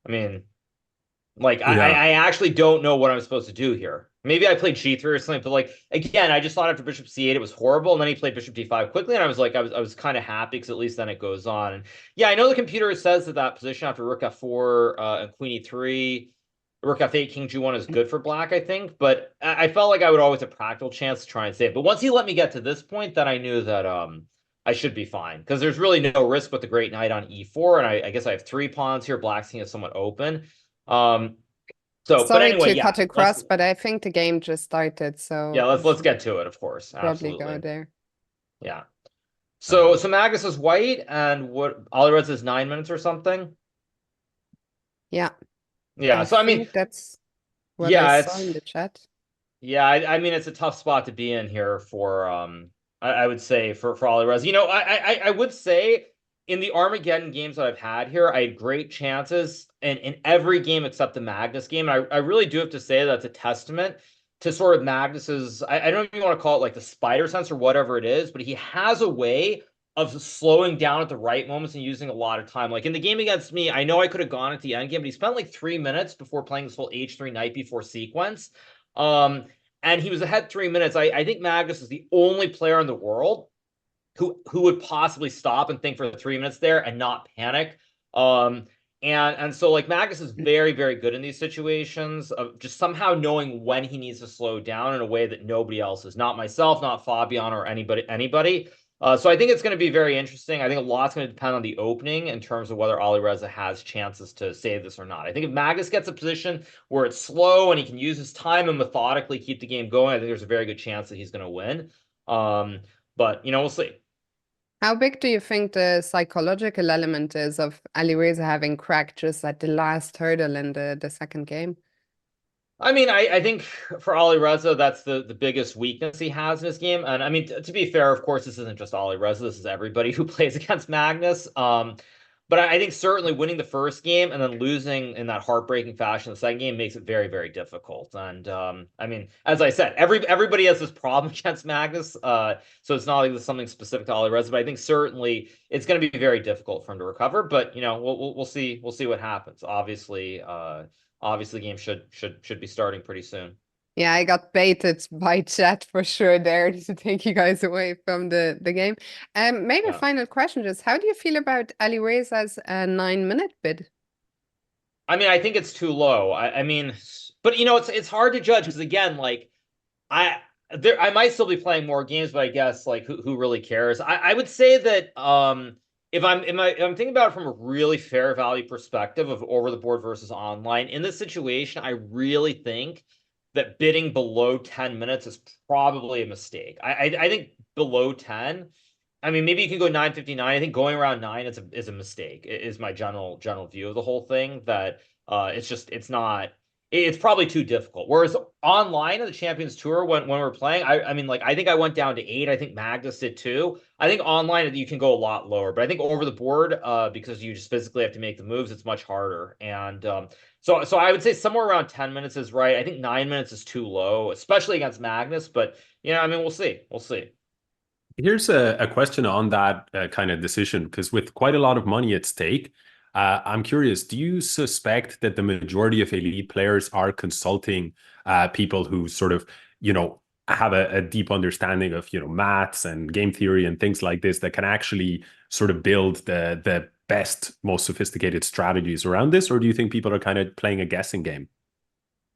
[SPEAKER 3] I mean, like
[SPEAKER 1] Yeah.
[SPEAKER 3] I actually don't know what I'm supposed to do here. Maybe I played g3 or something, but like again, I just thought after bishop c8 it was horrible, and then he played bishop d5 quickly, and I was like, I was kind of happy because at least then it goes on. And yeah, I know the computer says that position after rook f4 and queen e3, rook f8, king g1 is good for black, I think, but I felt like I would always have a practical chance to try and save. But once he let me get to this point, then I knew that I should be fine because there's really no risk with the great knight on e4, and I guess I have three pawns here. Black's king is somewhat open. Um, but
[SPEAKER 2] Sorry
[SPEAKER 3] anyway,
[SPEAKER 2] to
[SPEAKER 3] yeah,
[SPEAKER 2] cut
[SPEAKER 3] let's
[SPEAKER 2] across, but I think the game just started,
[SPEAKER 3] yeah,
[SPEAKER 2] so we
[SPEAKER 3] let's
[SPEAKER 2] should
[SPEAKER 3] get to it, of course.
[SPEAKER 2] probably go
[SPEAKER 3] Absolutely.
[SPEAKER 2] there.
[SPEAKER 3] Yeah. So
[SPEAKER 1] Um,
[SPEAKER 3] so Magus is white and what Alirez is 9 minutes or something.
[SPEAKER 2] Yeah,
[SPEAKER 3] Yeah.
[SPEAKER 2] I
[SPEAKER 3] So I mean,
[SPEAKER 2] think that's what I
[SPEAKER 3] yeah,
[SPEAKER 2] saw in
[SPEAKER 3] it's
[SPEAKER 2] the chat.
[SPEAKER 3] yeah, I mean it's a tough spot to be in here for I would say for Alirez. I would say in the Armageddon games that I've had here, I had great chances in every game except the Magnus game. And I really do have to say that's a testament to sort of Magnus's, I don't even want to call it like the spider sense or whatever it is, but he has a way of slowing down at the right moments and using a lot of time. Like in the game against me, I know I could have gone at the end game, but he spent like 3 minutes before playing this whole H3 knight before sequence. Um, and he was ahead 3 minutes. I think Magnus is the only player in the world who would possibly stop and think for 3 minutes there and not panic. Um, and so like Magnus is very very good in these situations of just somehow knowing when he needs to slow down in a way that nobody else is. Not myself, not Fabian or anybody. So I think it's going to be very interesting. I think a lot's going to depend on the opening in terms of whether Alireza has chances to save this or not. I think if Magnus gets a position where it's slow and he can use his time and methodically keep the game going, I think there's a very good chance that he's going to win. But, we'll see.
[SPEAKER 2] How big do you think the psychological element is of Alireza having cracked just at the last hurdle in the second game?
[SPEAKER 3] I mean, I think for Alireza, that's the biggest weakness he has in his game. And I mean, to be fair, of course, this isn't just Alireza. This is everybody who plays against Magnus. But I think certainly winning the first game and then losing in that heartbreaking fashion the second game makes it very, very difficult. And I mean, as I said, everybody has this problem against Magnus. So it's not like this is something specific to Alireza, but I think certainly it's going to be very difficult for him to recover. But we'll see what happens. Obviously, the game should be starting pretty soon.
[SPEAKER 2] Yeah, I got baited by chat for sure there to take you guys away from the game. Maybe a final question, just how do you feel about Alireza's 9-minute bid?
[SPEAKER 3] I mean, I think it's too low. I mean, but it's hard to judge because again, like I might still be playing more games, but I guess like who really cares? I would say that if I'm thinking about it from a really fair value perspective of over the board versus online, in this situation, I really think that bidding below 10 minutes is probably a mistake. I think below 10, I mean, maybe you can go 9:59. I think going around 9 is a mistake. It is my general view of the whole thing, that it's probably too difficult. Whereas online at the Champions Tour, when we're playing, I mean, like I think I went down to 8. I think Magnus did too. I think online you can go a lot lower, but I think over the board, because you just physically have to make the moves, it's much harder. And so I would say somewhere around 10 minutes is right. I think 9 minutes is too low, especially against Magnus. But I mean, we'll see.
[SPEAKER 1] Here's a question on that kind of decision, because with quite a lot of money at stake, I'm curious, do you suspect that the majority of elite players are consulting people who sort of, have a deep understanding of, maths and game theory and things like this that can actually sort of build the best, most sophisticated strategies around this? Or do you think people are kind of playing a guessing game?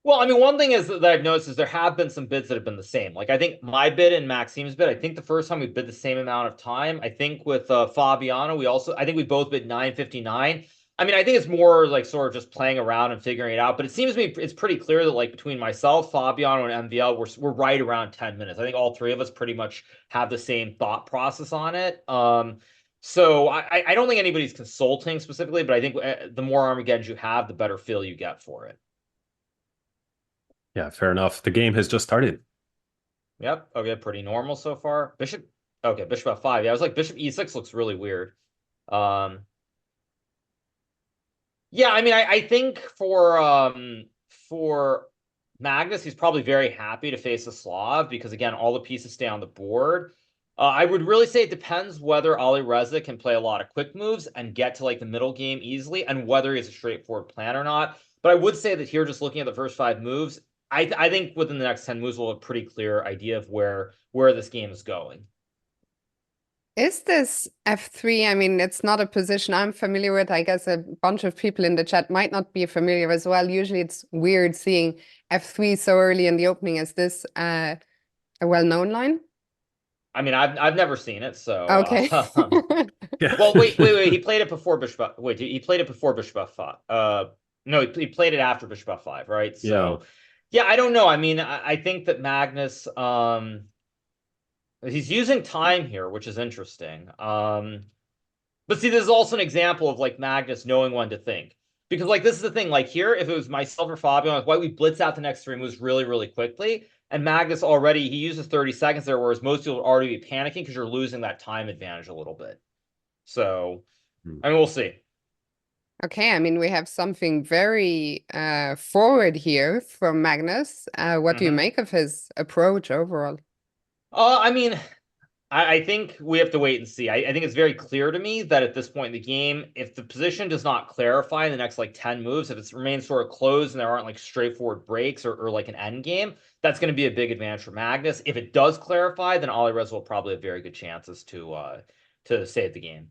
[SPEAKER 3] Well, I mean, one thing is that I've noticed is there have been some bids that have been the same. Like I think my bid and Maxim's bid, I think the first time we bid the same amount of time. I think with Fabiano, I think we both bid 9:59. I mean, I think it's more like sort of just playing around and figuring it out. But it seems to me it's pretty clear that like between myself, Fabiano, and MVL, we're right around 10 minutes. I think all three of us pretty much have the same thought process on it. So I don't think anybody's consulting specifically, but I think the more Armageddons you have, the better feel you get for it.
[SPEAKER 1] Yeah, fair enough. The game has just started.
[SPEAKER 3] Yep. Okay, pretty normal so far. Bishop. Okay, bishop f5. Yeah, I was like, bishop e6 looks really weird. Yeah, I mean, I think for Magnus, he's probably very happy to face a Slav because again, all the pieces stay on the board. I would really say it depends whether Alireza can play a lot of quick moves and get to like the middle game easily, and whether he has a straightforward plan or not. But I would say that here, just looking at the first 5 moves, I think within the next 10 moves, we'll have a pretty clear idea of where this game is going.
[SPEAKER 2] Is this f3? I mean, it's not a position I'm familiar with. I guess a bunch of people in the chat might not be familiar as well. Usually it's weird seeing f3 so early in the opening. Is this a well-known line?
[SPEAKER 3] I mean, I've never seen it, so
[SPEAKER 2] okay.
[SPEAKER 3] Well, wait. He played it before bishop. Wait, he played it before bishop f5. No, he played it after bishop f5, right? So yeah, I don't know. I mean, I think that Magnus, he's using time here, which is interesting. But see, this is also an example of like Magnus knowing when to think. Because like this is the thing, like here, if it was myself or Fabio, like why we blitz out the next 3 moves really, really quickly. And Magnus already, he uses 30 seconds there, whereas most people would already be panicking because you're losing that time advantage a little bit. So, I mean, we'll see.
[SPEAKER 2] Okay, I mean, we have something very forward here from Magnus. What do you make of his approach overall?
[SPEAKER 3] I mean, I think we have to wait and see. I think it's very clear to me that at this point in the game, if the position does not clarify in the next like 10 moves, if it remains sort of closed and there aren't like straightforward breaks or like an end game, that's going to be a big advantage for Magnus. If it does clarify, then Alireza will probably have very good chances to save the game.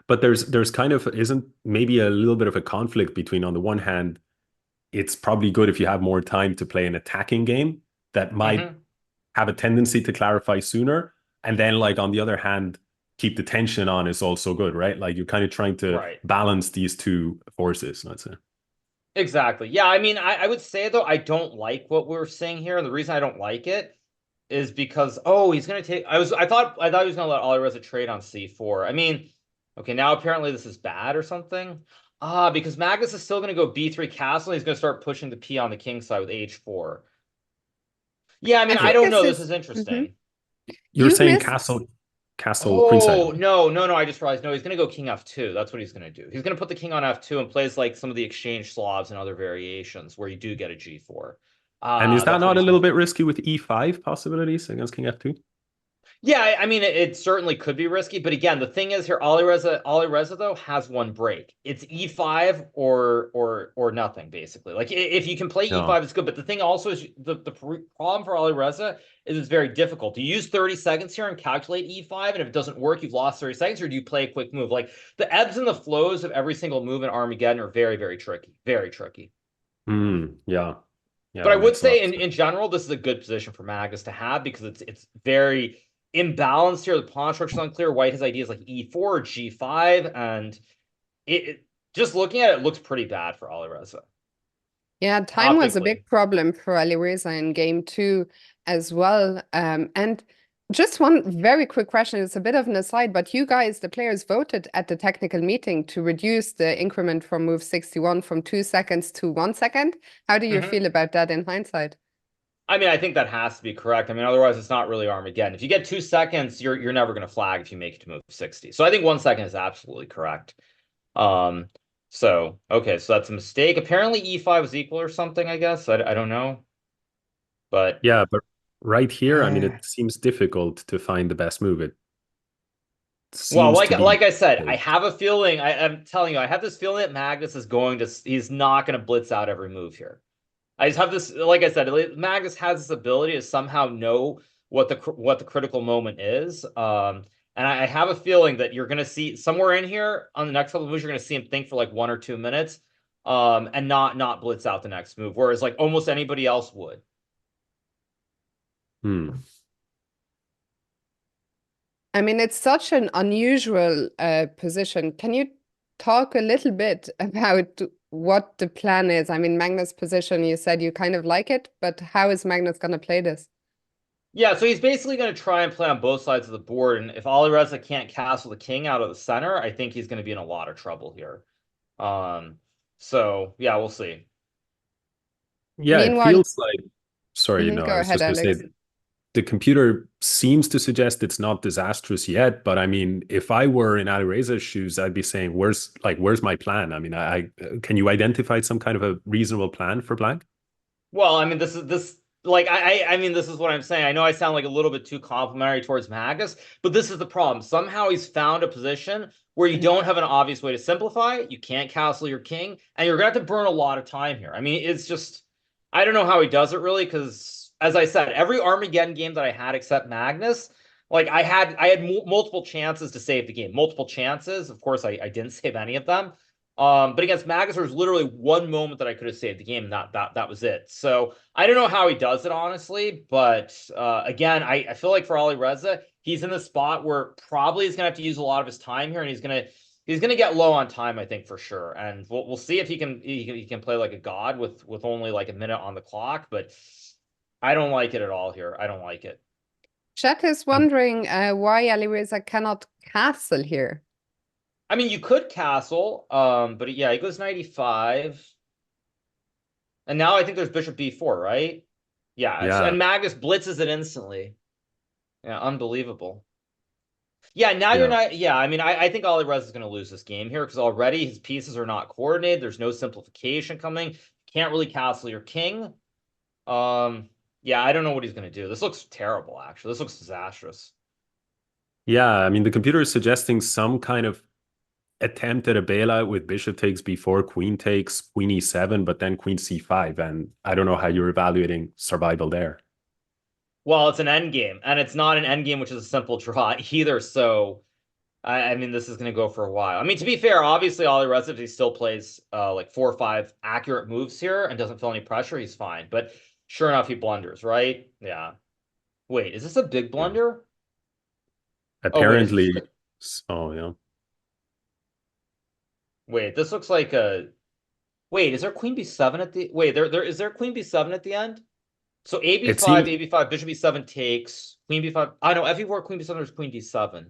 [SPEAKER 1] But there's kind of isn't maybe a little bit of a conflict between, on the one hand, it's probably good if you have more time to play an attacking game that might have a tendency to clarify sooner. And then, like, on the other hand, keep the tension on is also good, right? Like, you're kind of trying to
[SPEAKER 3] Right.
[SPEAKER 1] balance these two forces, let's say.
[SPEAKER 3] Exactly. Yeah, I mean, I would say though, I don't like what we're seeing here. And the reason I don't like it is because, oh, he's gonna take I thought he was gonna let Alireza trade on C4. I mean, okay, now apparently this is bad or something. Ah, because Magnus is still gonna go B3 castle, and he's gonna start pushing the P on the king side with H4. Yeah, I
[SPEAKER 2] I
[SPEAKER 3] mean, I
[SPEAKER 2] think
[SPEAKER 3] don't
[SPEAKER 2] this
[SPEAKER 3] know. This
[SPEAKER 2] is
[SPEAKER 3] is
[SPEAKER 2] mhm.
[SPEAKER 3] interesting.
[SPEAKER 1] You're
[SPEAKER 2] You
[SPEAKER 1] saying
[SPEAKER 2] missed.
[SPEAKER 1] castle, queenside.
[SPEAKER 3] Oh, no, I just realized. No, he's going to go king f2. That's what he's going to do. He's going to put the king on f2 and plays like some of the exchange Slavs and other variations where you do get a g4.
[SPEAKER 1] And is that
[SPEAKER 3] That's what
[SPEAKER 1] not a
[SPEAKER 3] he's
[SPEAKER 1] little
[SPEAKER 3] going to
[SPEAKER 1] bit
[SPEAKER 3] do.
[SPEAKER 1] risky with e5 possibilities against king f2?
[SPEAKER 3] Yeah, I mean, it certainly could be risky, but again, the thing is here, Alireza though has one break. It's e5 or nothing basically. Like if you can play
[SPEAKER 1] No.
[SPEAKER 3] e5, it's good. But the thing also is the problem for Alireza is it's very difficult. Do you use 30 seconds here and calculate e5, and if it doesn't work, you've lost 30 seconds, or do you play a quick move? Like the ebbs and the flows of every single move in Armageddon are very, very tricky. Very tricky.
[SPEAKER 1] Yeah. Yeah,
[SPEAKER 3] But I
[SPEAKER 1] that
[SPEAKER 3] would
[SPEAKER 1] makes a lot
[SPEAKER 3] say
[SPEAKER 1] of sense.
[SPEAKER 3] in general, this is a good position for Magnus to have because it's very imbalanced here. The pawn structure is unclear. White has ideas like e4 or g5, and just looking at it, looks pretty bad for Alireza.
[SPEAKER 2] Yeah, time was a
[SPEAKER 3] Optically.
[SPEAKER 2] big problem for Alireza in game two as well. And just one very quick question. It's a bit of an aside, but you guys, the players, voted at the technical meeting to reduce the increment from move 61 from 2 seconds to 1 second. How do you feel about that in hindsight?
[SPEAKER 3] I mean, I think that has to be correct. I mean, otherwise it's not really Armageddon. If you get 2 seconds, you're never going to flag if you make it to move 60. So I think 1 second is absolutely correct. Um, so okay, so that's a mistake. Apparently E5 is equal or something, I guess. I don't know. But
[SPEAKER 1] Yeah, but right here, I mean, it seems difficult to find the best move. It
[SPEAKER 3] well,
[SPEAKER 1] seems
[SPEAKER 3] like
[SPEAKER 1] to be
[SPEAKER 3] like I said, I
[SPEAKER 1] close.
[SPEAKER 3] have a feeling. I'm telling you, I have this feeling that Magnus is going to. He's not going to blitz out every move here. I just have this. Like I said, Magnus has this ability to somehow know what the critical moment is. And I have a feeling that you're going to see somewhere in here on the next couple of moves, you're going to see him think for like 1 or 2 minutes, and not blitz out the next move. Whereas like almost anybody else would.
[SPEAKER 1] Hmm.
[SPEAKER 2] I mean, it's such an unusual position. Can you talk a little bit about what the plan is? I mean, Magnus' position, you said you kind of like it, but how is Magnus going to play this?
[SPEAKER 3] Yeah, so he's basically going to try and play on both sides of the board. And if Alireza can't castle the king out of the center, I think he's going to be in a lot of trouble here. So yeah, we'll see.
[SPEAKER 1] Yeah, it
[SPEAKER 2] Meanwhile,
[SPEAKER 1] feels like, sorry, no, I
[SPEAKER 2] go
[SPEAKER 1] was
[SPEAKER 2] ahead,
[SPEAKER 1] just going to
[SPEAKER 2] Alex.
[SPEAKER 1] say the computer seems to suggest it's not disastrous yet, but I mean, if I were in Alireza's shoes, I'd be saying, where's my plan? I mean, I can you identify some kind of a reasonable plan for Blank?
[SPEAKER 3] Well, I mean, this like I mean, this is what I'm saying. I know I sound like a little bit too complimentary towards Magus, but this is the problem. Somehow he's found a position where you don't have an obvious way to simplify it. You can't castle your king, and you're gonna have to burn a lot of time here. I mean, it's just I don't know how he does it really, because as I said, every Armageddon game that I had except Magnus, like I had multiple chances to save the game, multiple chances. Of course, I didn't save any of them. But against Magus, there was literally one moment that I could have saved the game, and that was it. So I don't know how he does it, honestly. But again, I feel like for Alireza, he's in the spot where probably he's gonna have to use a lot of his time here, and he's gonna get low on time, I think, for sure. And we'll see if he can play like a god with only like a minute on the clock. But I don't like it at all here. I don't like it.
[SPEAKER 2] Chat is wondering why Alireza cannot castle here.
[SPEAKER 3] I mean, you could castle, but yeah, he goes 95. And now I think there's bishop b4, right? Yeah,
[SPEAKER 1] Yeah,
[SPEAKER 3] and Magus blitzes it instantly. Yeah, unbelievable. Yeah, now you're
[SPEAKER 1] yeah.
[SPEAKER 3] not. Yeah, I mean, I think Alirez is going to lose this game here because already his pieces are not coordinated. There's no simplification coming. Can't really castle your king. Yeah, I don't know what he's going to do. This looks terrible, actually. This looks disastrous.
[SPEAKER 1] Yeah, I mean, the computer is suggesting some kind of attempt at a bailout with bishop takes b4, queen takes, queen e7, but then queen c5. And I don't know how you're evaluating survival there.
[SPEAKER 3] Well, it's an endgame, and it's not an endgame, which is a simple draw either. So, I mean, this is going to go for a while. I mean, to be fair, obviously, Alireza, if he still plays like 4 or 5 accurate moves here and doesn't feel any pressure, he's fine. But sure enough, he blunders, right? Yeah. Wait, is this a big
[SPEAKER 1] Yeah.
[SPEAKER 3] blunder? Oh, wait, is this...
[SPEAKER 1] Apparently, oh yeah.
[SPEAKER 3] Wait, this looks like a... Wait, is there queen b7 at the... Wait, is there queen b7 at the end? So a
[SPEAKER 1] It
[SPEAKER 3] b5,
[SPEAKER 1] seems
[SPEAKER 3] a b5, bishop b7 takes, queen b5. I know, f4, queen b7, there's queen d7.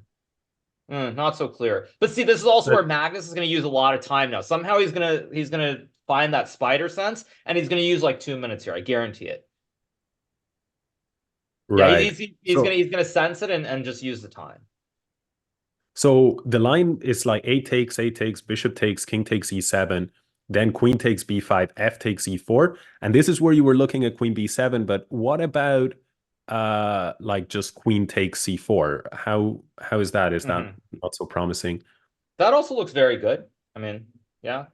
[SPEAKER 3] Not so clear. But see, this is also where
[SPEAKER 1] that,
[SPEAKER 3] Magnus is going to use a lot of time now. Somehow he's gonna find that spider sense, and he's going to use like 2 minutes here. I guarantee it. Yeah,
[SPEAKER 1] right.
[SPEAKER 3] he's gonna sense it and just use the time.
[SPEAKER 1] So the line is like a takes, bishop takes, king takes e7, then queen takes b5, f takes e4. And this is where you were looking at queen b7, but what about like just queen takes c4? How is that? Is that not so promising?
[SPEAKER 3] That also looks very good. I mean, yeah.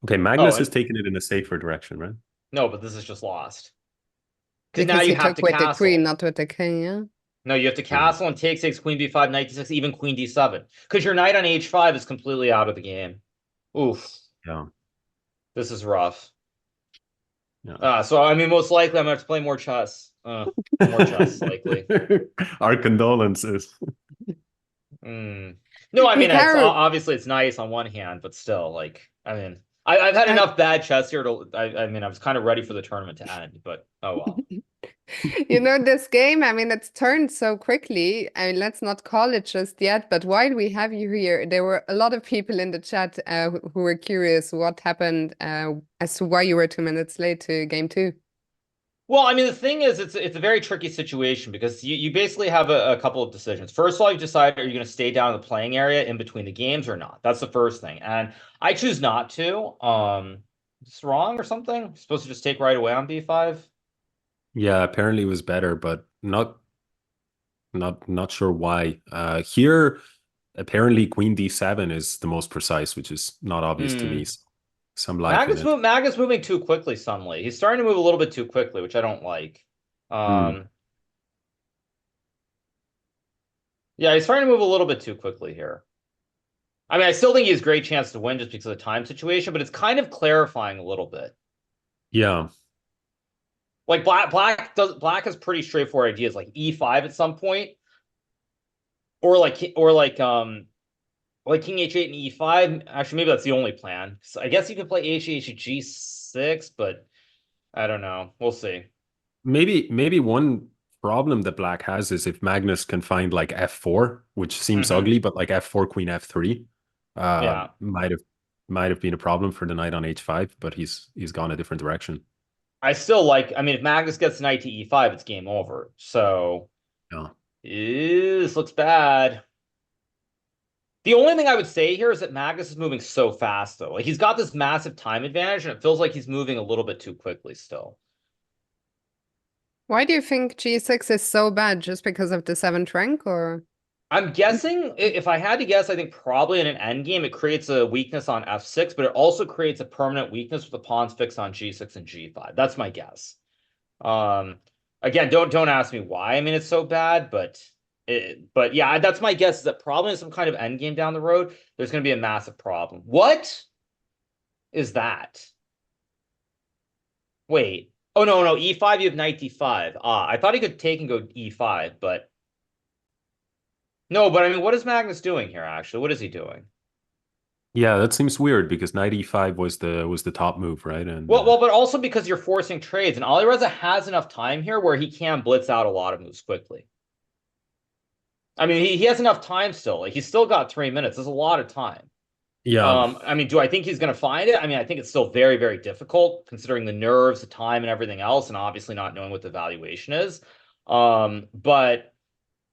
[SPEAKER 1] Okay,
[SPEAKER 3] Oh,
[SPEAKER 1] Magnus has
[SPEAKER 3] and
[SPEAKER 1] taken it in a safer direction, right?
[SPEAKER 3] no, but this is just lost. Because now
[SPEAKER 2] Because
[SPEAKER 3] you
[SPEAKER 2] he
[SPEAKER 3] have
[SPEAKER 2] took
[SPEAKER 3] to
[SPEAKER 2] with the queen,
[SPEAKER 3] castle.
[SPEAKER 2] not with the king, yeah?
[SPEAKER 3] No, you have to
[SPEAKER 1] Yeah.
[SPEAKER 3] castle and takes queen b5, knight d6, even queen d7. Because your knight on h5 is completely out of the game. Oof.
[SPEAKER 1] Yeah.
[SPEAKER 3] This is rough.
[SPEAKER 1] Yeah.
[SPEAKER 3] So I mean, most likely I'm gonna have to play more chess. More chess, likely.
[SPEAKER 1] Our condolences.
[SPEAKER 3] No, I mean, it's
[SPEAKER 2] Hikaru,
[SPEAKER 3] obviously it's nice on one hand, but still, like, I mean, I've had
[SPEAKER 2] I,
[SPEAKER 3] enough bad chess here to. I mean, I was kind of ready for the tournament to end, but oh well.
[SPEAKER 2] you know, this game, I mean, it's turned so quickly. I mean, let's not call it just yet, but while we have you here, there were a lot of people in the chat who were curious what happened as to why you were 2 minutes late to game two.
[SPEAKER 3] Well, I mean, the thing is, it's a very tricky situation because you basically have a couple of decisions. First of all, you decide, are you going to stay down in the playing area in between the games or not? That's the first thing. And I choose not to. It's wrong or something? You're supposed to just take right away on b5?
[SPEAKER 1] Yeah, apparently it was better, but not sure why. Here, apparently queen d7 is the most precise, which is not obvious to me. Some life in it.
[SPEAKER 3] Magnus moving too quickly suddenly. He's starting to move a little bit too quickly, which I don't like. Yeah, he's starting to move a little bit too quickly here. I mean, I still think he has a great chance to win just because of the time situation, but it's kind of clarifying a little bit.
[SPEAKER 1] Yeah.
[SPEAKER 3] Like black has pretty straightforward ideas, like e5 at some point, or like king h8 and e5. Actually, maybe that's the only plan. So I guess you could play h8 g6, but I don't know. We'll see.
[SPEAKER 1] Maybe one problem that black has is if Magnus can find like f4, which seems ugly, but like f4 queen f3
[SPEAKER 3] Yeah.
[SPEAKER 1] might have been a problem for the knight on h5, but he's gone a different direction.
[SPEAKER 3] I still like, I mean, if Magnus gets knight to e5, it's game over. So
[SPEAKER 1] Yeah.
[SPEAKER 3] this looks bad. The only thing I would say here is that Magnus is moving so fast, though. Like, he's got this massive time advantage, and it feels like he's moving a little bit too quickly still.
[SPEAKER 2] Why do you think G6 is so bad? Just because of the 7th rank, or?
[SPEAKER 3] I'm guessing, if I had to guess, I think probably in an endgame, it creates a weakness on f6, but it also creates a permanent weakness with the pawns fixed on g6 and g5. That's my guess. Again, don't ask me why. I mean, it's so bad, but yeah, that's my guess, is that probably in some kind of endgame down the road, there's going to be a massive problem. What is that? Wait. Oh, no, e5, you have knight d5. I thought he could take and go e5, but... No, but I mean, what is Magnus doing here, actually? What is he doing?
[SPEAKER 1] Yeah, that seems weird because knight e5 was the top move, right? And
[SPEAKER 3] well, but also because you're forcing trades, and Alireza has enough time here where he can blitz out a lot of moves quickly. I mean, he has enough time still. Like, he's still got 3 minutes. There's a lot of time.
[SPEAKER 1] yeah.
[SPEAKER 3] I mean, do I think he's going to find it? I mean, I think it's still very, very difficult considering the nerves, the time, and everything else, and obviously not knowing what the valuation is. But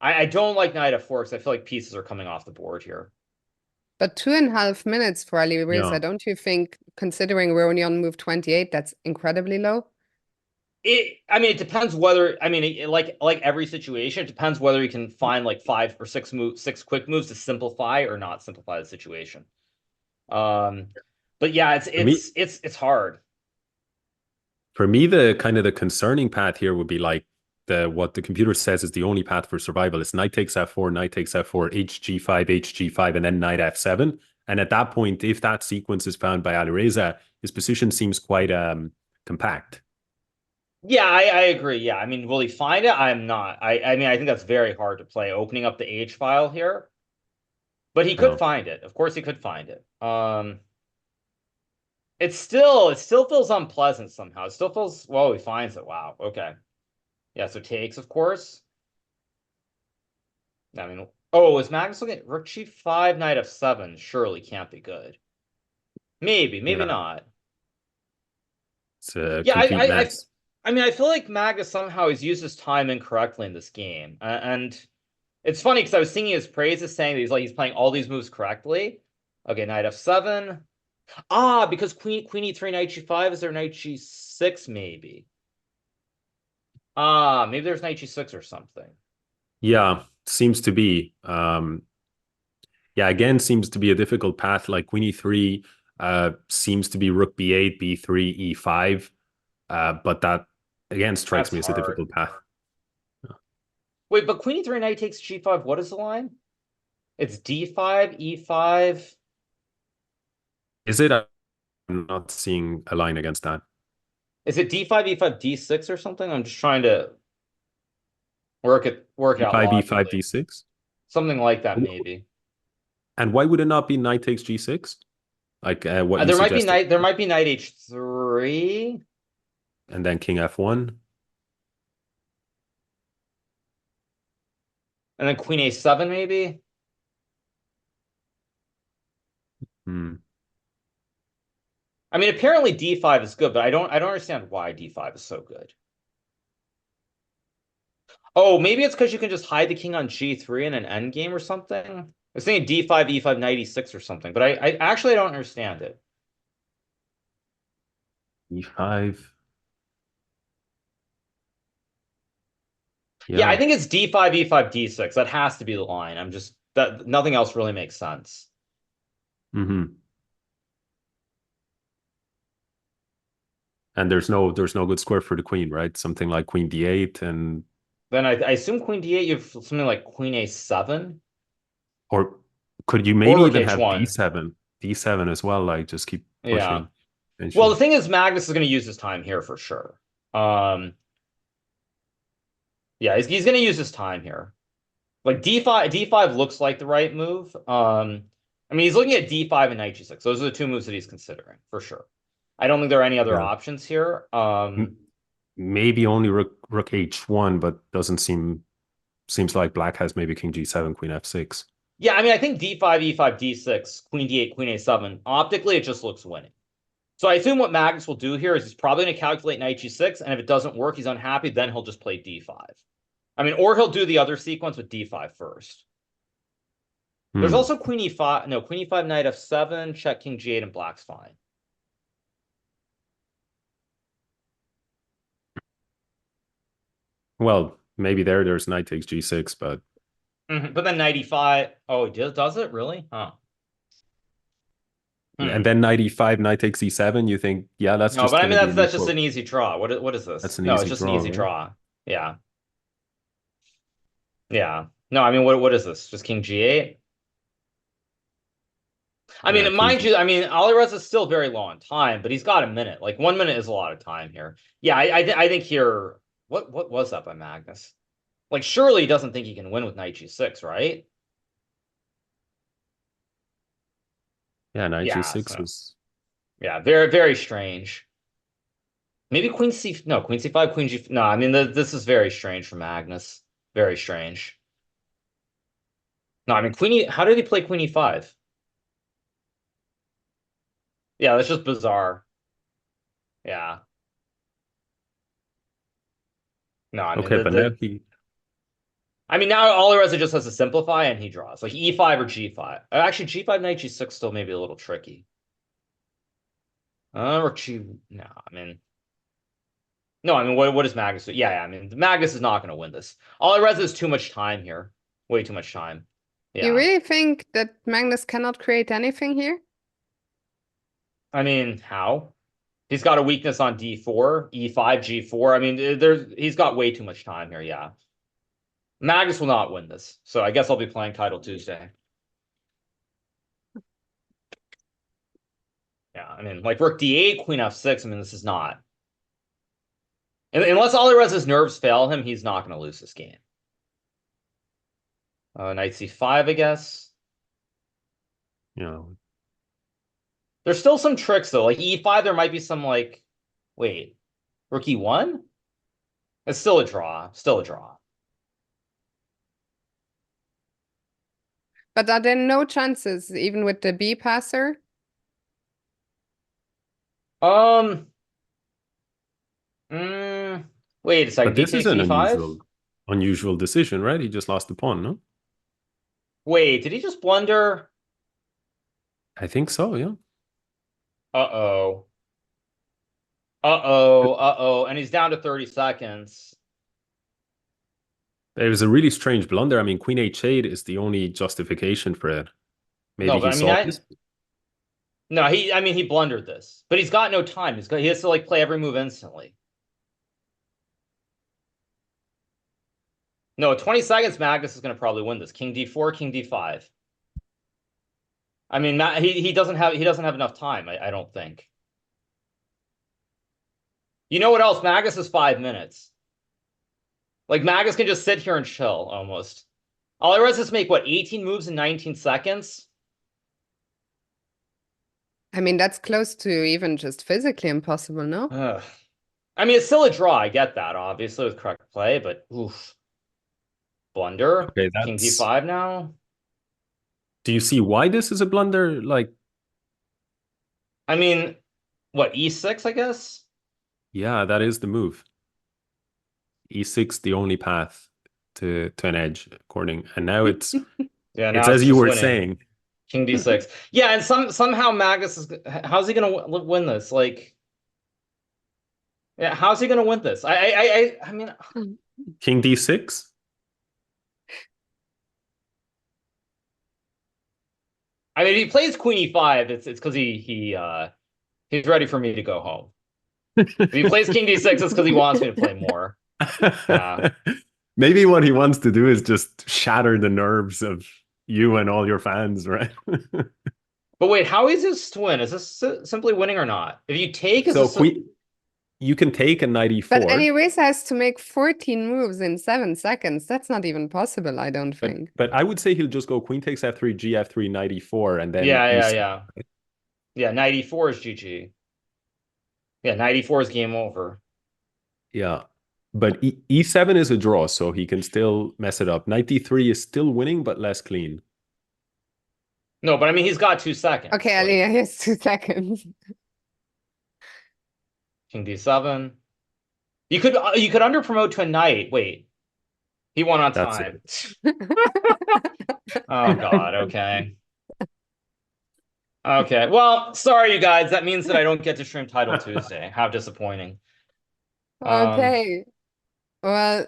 [SPEAKER 3] I don't like knight f4 because I feel like pieces are coming off the board here.
[SPEAKER 2] But 2.5 minutes for Alireza,
[SPEAKER 1] Yeah.
[SPEAKER 2] don't you think, considering we're only on move 28, that's incredibly low?
[SPEAKER 3] I mean, it depends whether, I mean, like every situation, it depends whether you can find like 5 or 6 quick moves to simplify or not simplify the situation. But yeah, it's hard.
[SPEAKER 1] For me, the kind of the concerning path here would be like what the computer says is the only path for survival. It's knight takes f4, knight takes f4, hg5, hg5, and then knight f7. And at that point, if that sequence is found by Alireza, his position seems quite compact.
[SPEAKER 3] Yeah, I agree. Yeah, I mean, will he find it? I'm not. I mean, I think that's very hard to play, opening up the H file here. But he could
[SPEAKER 1] No.
[SPEAKER 3] find it. Of course he could find it. It still feels unpleasant somehow. It still feels, well, he finds it. Wow. Okay. Yeah, so takes, of course. I mean, oh, is Magnus looking at Rook G5, Knight F7? Surely can't be good. Maybe, maybe
[SPEAKER 1] Yeah,
[SPEAKER 3] not.
[SPEAKER 1] it's a
[SPEAKER 3] Yeah,
[SPEAKER 1] complete mess.
[SPEAKER 3] I mean, I feel like Magnus somehow has used his time incorrectly in this game, and it's funny because I was singing his praises, saying that he's playing all these moves correctly. Okay, Knight F7. Ah, because Queen E3, Knight G5, is there Knight G6 maybe? Ah, maybe there's Knight G6 or something.
[SPEAKER 1] Yeah, seems to be. Yeah, again, seems to be a difficult path. Like Queen E3 seems to be Rook B8, B3, E5. But that again strikes
[SPEAKER 3] That's
[SPEAKER 1] me as a
[SPEAKER 3] hard.
[SPEAKER 1] difficult path.
[SPEAKER 3] Wait, but Queen E3, Knight takes G5. What is the line? It's D5, E5.
[SPEAKER 1] Is it? I'm not seeing a line against that.
[SPEAKER 3] Is it D5, E5, D6 or something? I'm just trying to work it out
[SPEAKER 1] E5, E5,
[SPEAKER 3] logically.
[SPEAKER 1] D6.
[SPEAKER 3] Something like that, maybe.
[SPEAKER 1] And why would it not be knight takes G6? Like what you
[SPEAKER 3] There might be
[SPEAKER 1] suggested.
[SPEAKER 3] Knight H3.
[SPEAKER 1] And then King F1.
[SPEAKER 3] And then Queen A7, maybe.
[SPEAKER 1] Hmm.
[SPEAKER 3] I mean, apparently D5 is good, but I don't understand why D5 is so good. Oh, maybe it's because you can just hide the king on G3 in an endgame or something. I was thinking D5, E5, Knight E6 or something, but I actually don't understand it.
[SPEAKER 1] E5.
[SPEAKER 3] Yeah, I
[SPEAKER 1] Yeah.
[SPEAKER 3] think it's D5, E5, D6. That has to be the line. I'm just that nothing else really makes sense.
[SPEAKER 1] Hmm. And there's no good square for the queen, right? Something like Queen D8 and
[SPEAKER 3] Then I assume Queen D8, you have something like Queen A7
[SPEAKER 1] or could you
[SPEAKER 3] or
[SPEAKER 1] maybe
[SPEAKER 3] Rook
[SPEAKER 1] even have
[SPEAKER 3] H1.
[SPEAKER 1] D7? D7 as well, like just keep
[SPEAKER 3] Yeah.
[SPEAKER 1] pushing
[SPEAKER 3] Well, the
[SPEAKER 1] eventually.
[SPEAKER 3] thing is, Magnus is going to use his time here for sure. Um, yeah, he's going to use his time here. Like D5 looks like the right move. I mean, he's looking at D5 and Knight G6. Those are the two moves that he's considering for sure. I don't think there are any other
[SPEAKER 1] Yeah.
[SPEAKER 3] options here.
[SPEAKER 1] Maybe only Rook H1, but doesn't seems like black has maybe King G7, Queen F6.
[SPEAKER 3] Yeah, I mean, I think D5, E5, D6, Queen D8, Queen A7. Optically, it just looks winning. So I assume what Magnus will do here is he's probably going to calculate Knight G6, and if it doesn't work, he's unhappy, then he'll just play D5. I mean, or he'll do the other sequence with D5 first. There's
[SPEAKER 1] Hmm.
[SPEAKER 3] also Queen E5, no, Queen E5, Knight F7, check King G8, and black's fine.
[SPEAKER 1] Well, maybe there's knight takes G6, but
[SPEAKER 3] But then 95. Oh, does it really? Huh.
[SPEAKER 1] and
[SPEAKER 3] Hmm.
[SPEAKER 1] then knight E5, knight takes E7. You think, yeah, that's
[SPEAKER 3] No,
[SPEAKER 1] just
[SPEAKER 3] but I
[SPEAKER 1] going
[SPEAKER 3] mean
[SPEAKER 1] to be an
[SPEAKER 3] that's just
[SPEAKER 1] equal.
[SPEAKER 3] an easy draw. What is this?
[SPEAKER 1] That's an
[SPEAKER 3] No, it's
[SPEAKER 1] easy
[SPEAKER 3] just an
[SPEAKER 1] draw,
[SPEAKER 3] easy
[SPEAKER 1] right?
[SPEAKER 3] draw. Yeah. Yeah. No, I mean what is this? Just King G8? I
[SPEAKER 1] Yeah,
[SPEAKER 3] mean,
[SPEAKER 1] King
[SPEAKER 3] mind
[SPEAKER 1] G.
[SPEAKER 3] you, I mean Alireza is still very low on time, but he's got a minute. Like 1 minute is a lot of time here. Yeah, I think here what was that by Magnus? Like surely he doesn't think he can win with Knight G6, right?
[SPEAKER 1] Yeah, knight
[SPEAKER 3] Yeah,
[SPEAKER 1] G6
[SPEAKER 3] so
[SPEAKER 1] was
[SPEAKER 3] yeah, very, very strange. Maybe Queen C, no, Queen C5, Queen G. No, I mean, this is very strange for Magnus. Very strange. No, I mean, Queen E, how did he play Queen E5? Yeah, that's just bizarre. Yeah. No, I mean,
[SPEAKER 1] okay, but now he
[SPEAKER 3] I mean, now Alireza just has to simplify and he draws. Like E5 or G5. Actually, G5, Knight G6 still maybe a little tricky. Or G, no, I mean, no, I mean, what does Magnus do? Yeah, I mean, Magnus is not going to win this. Alireza has too much time here. Way too much time.
[SPEAKER 2] You
[SPEAKER 3] Yeah.
[SPEAKER 2] really think that Magnus cannot create anything here?
[SPEAKER 3] I mean, how? He's got a weakness on D4, E5, G4. I mean, he's got way too much time here. Yeah, Magnus will not win this, so I guess I'll be playing Title Tuesday. Yeah, I mean, like Rook D8, Queen F6. I mean, this is not. Unless Alirez's nerves fail him, he's not going to lose this game. Knight c5, I guess.
[SPEAKER 1] Yeah.
[SPEAKER 3] There's still some tricks though. Like e5, there might be some like, wait, rook e1? It's still a draw. Still a draw.
[SPEAKER 2] But are there no chances, even with the B passer?
[SPEAKER 3] Um. Wait a second.
[SPEAKER 1] But this is
[SPEAKER 3] DK
[SPEAKER 1] an
[SPEAKER 3] c5?
[SPEAKER 1] unusual decision, right? He just lost the pawn, no?
[SPEAKER 3] Wait, did he just blunder?
[SPEAKER 1] I think so, yeah.
[SPEAKER 3] Uh-oh. Uh-oh. Uh-oh. And he's down to 30 seconds.
[SPEAKER 1] It was a really strange blunder. I mean, Queen h8 is the only justification for it. Maybe
[SPEAKER 3] No, but
[SPEAKER 1] he
[SPEAKER 3] I mean,
[SPEAKER 1] saw this.
[SPEAKER 3] No, I mean, he blundered this. But he's got no time. He has to, like, play every move instantly. No, 20 seconds, Magnus is going to probably win this. King d4, king d5. I mean, he doesn't have enough time, I don't think. You know what else? Magnus is 5 minutes. Like, Magnus can just sit here and chill, almost. Alirez has to make, what, 18 moves in 19 seconds?
[SPEAKER 2] I mean, that's close to even just physically impossible, no?
[SPEAKER 3] Ugh. I mean, it's still a draw. I get that, obviously, with correct play, but oof. Blunder.
[SPEAKER 1] Okay,
[SPEAKER 3] King d5 now.
[SPEAKER 1] Do you see why this is a blunder? Like,
[SPEAKER 3] I mean, what, e6, I guess?
[SPEAKER 1] yeah, that is the move. E6, the only path to an edge, according. And now it's
[SPEAKER 3] Yeah, now
[SPEAKER 1] it's as you
[SPEAKER 3] just
[SPEAKER 1] were
[SPEAKER 3] winning.
[SPEAKER 1] saying.
[SPEAKER 3] King d6. Yeah, and somehow Magnus is. How's he gonna win this? Like, yeah, how's he gonna win this? I mean,
[SPEAKER 1] King d6.
[SPEAKER 3] I mean, if he plays Queen e5, it's because he's ready for me to go home. If he plays King d6, it's because he wants me to play more. Yeah.
[SPEAKER 1] Maybe what he wants to do is just shatter the nerves of you and all your fans, right?
[SPEAKER 3] But wait, how is this to win? Is this simply winning or not? If you take, is
[SPEAKER 1] So
[SPEAKER 3] this
[SPEAKER 1] you can take a knight e4.
[SPEAKER 2] But anyways, has to make 14 moves in 7 seconds. That's not even possible, I don't think.
[SPEAKER 1] But I would say he'll just go queen takes f3, gf3, knight e4, and then
[SPEAKER 3] yeah. Knight e4 is GG. Yeah, knight e4 is game over.
[SPEAKER 1] Yeah. But e7 is a draw, so he can still mess it up. Knight d3 is still winning, but less clean.
[SPEAKER 3] No, but I mean, he's got 2 seconds.
[SPEAKER 2] Okay, Alina, here's 2 seconds.
[SPEAKER 3] King d7. You could under promote to a knight. Wait, he won on time. Oh God. Okay. Okay. Well, sorry, you guys. That means that I don't get to stream Title Tuesday. How disappointing.
[SPEAKER 2] Okay. Well,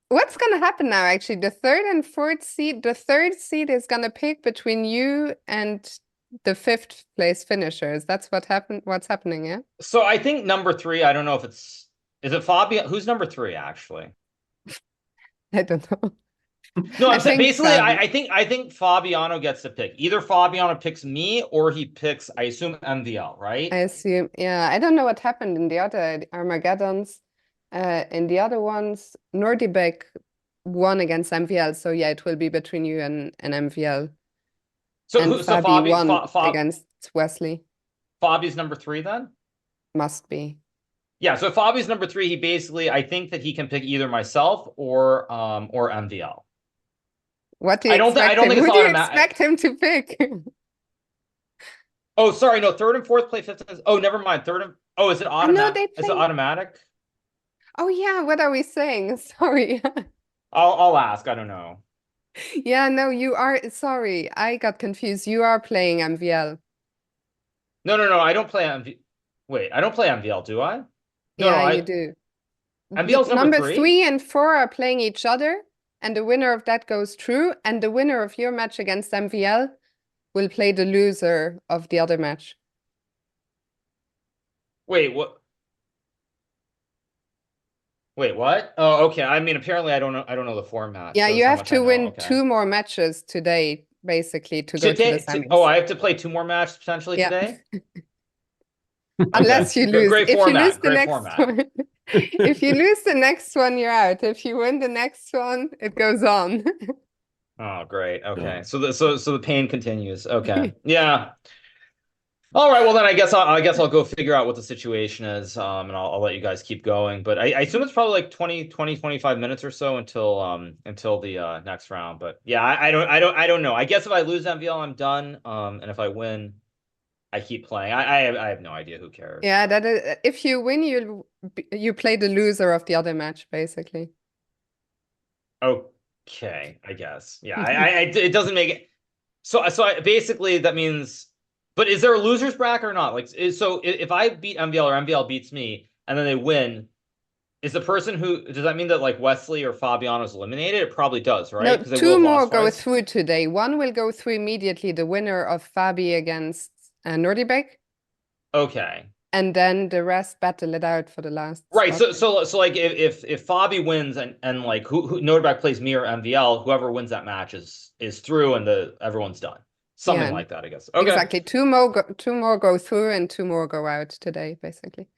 [SPEAKER 2] what's gonna happen now? Actually, the third and fourth seed. The third seed is gonna pick between you and the 5th place finishers. That's what happened. What's happening? Yeah.
[SPEAKER 3] So I think number 3. I don't know if is it Fabio? Who's number 3 actually?
[SPEAKER 2] I don't know.
[SPEAKER 3] No, I'm saying
[SPEAKER 2] think
[SPEAKER 3] basically, I think Fabiano gets to pick. Either Fabiano picks me or he picks, I assume, MVL, right?
[SPEAKER 2] I assume. Yeah. I don't know what happened in the other Armageddons. In the other ones, Nordibek won against MVL. So yeah, it will be between you and MVL.
[SPEAKER 3] So
[SPEAKER 2] And Fabi won
[SPEAKER 3] Fabi
[SPEAKER 2] against Wesley.
[SPEAKER 3] Fabi's number 3 then?
[SPEAKER 2] Must be.
[SPEAKER 3] Yeah, so Fabi's number 3, he basically, I think that he can pick either myself or MVL.
[SPEAKER 2] What do you expect him? Who do you expect him to pick?
[SPEAKER 3] Oh, sorry, no, 3rd and 4th play 5th. Oh, never mind. Is it automatic? Is it automatic?
[SPEAKER 2] Oh yeah, what are we saying? Sorry.
[SPEAKER 3] I'll ask. I don't know.
[SPEAKER 2] Yeah, no, you are. Sorry, I got confused. You are playing MVL.
[SPEAKER 3] No. I don't play MVL. Wait, I don't play MVL, do I?
[SPEAKER 2] Yeah, you do.
[SPEAKER 3] MVL's number 3?
[SPEAKER 2] 3 and 4 are playing each other, and the winner of that goes through, and the winner of your match against MVL will play the loser of the other match.
[SPEAKER 3] Wait, what? Wait, what? Oh, okay. I mean, apparently I don't know the format.
[SPEAKER 2] Yeah, you have to win 2 more matches today, basically, to go to the semis.
[SPEAKER 3] Oh, I have to play 2 more matches potentially today?
[SPEAKER 2] Unless you lose.
[SPEAKER 3] Great
[SPEAKER 2] if
[SPEAKER 3] format.
[SPEAKER 2] you lose the
[SPEAKER 3] Great
[SPEAKER 2] next
[SPEAKER 3] format.
[SPEAKER 2] one, If you lose the next one, you're out. If you win the next one, it goes on.
[SPEAKER 3] Oh, great. Okay.
[SPEAKER 1] No.
[SPEAKER 3] So the pain continues. Okay. Yeah. All right. Well, then I guess I'll go figure out what the situation is. And I'll let you guys keep going. But I assume it's probably like 25 minutes or so until the next round. But yeah, I don't know. I guess if I lose MVL, I'm done. And if I win, I keep playing. I have no idea. Who cares?
[SPEAKER 2] Yeah, that is, if you win, you play the loser of the other match, basically.
[SPEAKER 3] Okay, I guess. Yeah, it doesn't make it. Basically that means, but is there a losers bracket or not? Like, if I beat MVL or MVL beats me and then they win, is the person who does that mean that like Wesley or Fabiano's eliminated? It probably does, right?
[SPEAKER 2] No,
[SPEAKER 3] Because they will
[SPEAKER 2] two
[SPEAKER 3] have
[SPEAKER 2] more
[SPEAKER 3] lost
[SPEAKER 2] go
[SPEAKER 3] twice.
[SPEAKER 2] through today. One will go through immediately, the winner of Fabi against Nordibek,
[SPEAKER 3] Okay.
[SPEAKER 2] and then the rest battle it out for the last
[SPEAKER 3] Right.
[SPEAKER 2] spot.
[SPEAKER 3] So like if Fabi wins and like who Nordback plays me or MVL, whoever wins that match is through and everyone's done. Something
[SPEAKER 2] Yeah,
[SPEAKER 3] like that, I guess. Okay.
[SPEAKER 2] exactly. Two more go through and two more go out today, basically.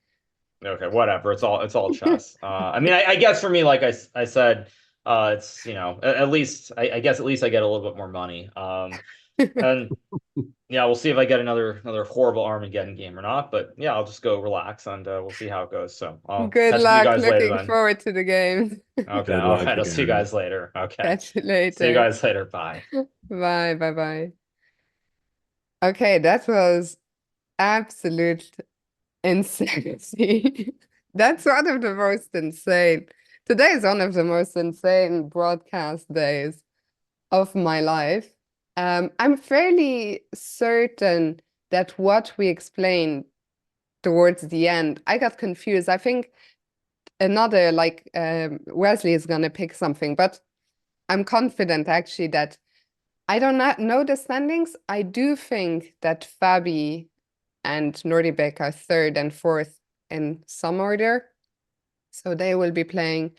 [SPEAKER 3] Okay, whatever. It's all chess. I mean, I guess for me, like I said, it's at least I guess at least I get a little bit more money. And yeah, we'll see if I get another horrible Armageddon game or not. But yeah, I'll just go relax and we'll see how it goes. So I'll
[SPEAKER 2] Good
[SPEAKER 3] catch up with you
[SPEAKER 2] luck.
[SPEAKER 3] guys later
[SPEAKER 2] Looking
[SPEAKER 3] then.
[SPEAKER 2] forward to the game.
[SPEAKER 3] Okay,
[SPEAKER 1] Good
[SPEAKER 3] all
[SPEAKER 1] luck,
[SPEAKER 3] right. I'll see you
[SPEAKER 1] Hikaru.
[SPEAKER 3] guys later. Okay,
[SPEAKER 2] Catch you
[SPEAKER 3] see you
[SPEAKER 2] later.
[SPEAKER 3] guys later. Bye.
[SPEAKER 2] Bye, bye, bye. Okay, that was absolute insanity. That's one of the most insane. Today is one of the most insane broadcast days of my life. I'm fairly certain that what we explained towards the end, I got confused. I think another, like, Wesley is gonna pick something, but I'm confident actually that I don't know the standings. I do think that Fabi and Nordibek are third and fourth in some order. So they will be playing.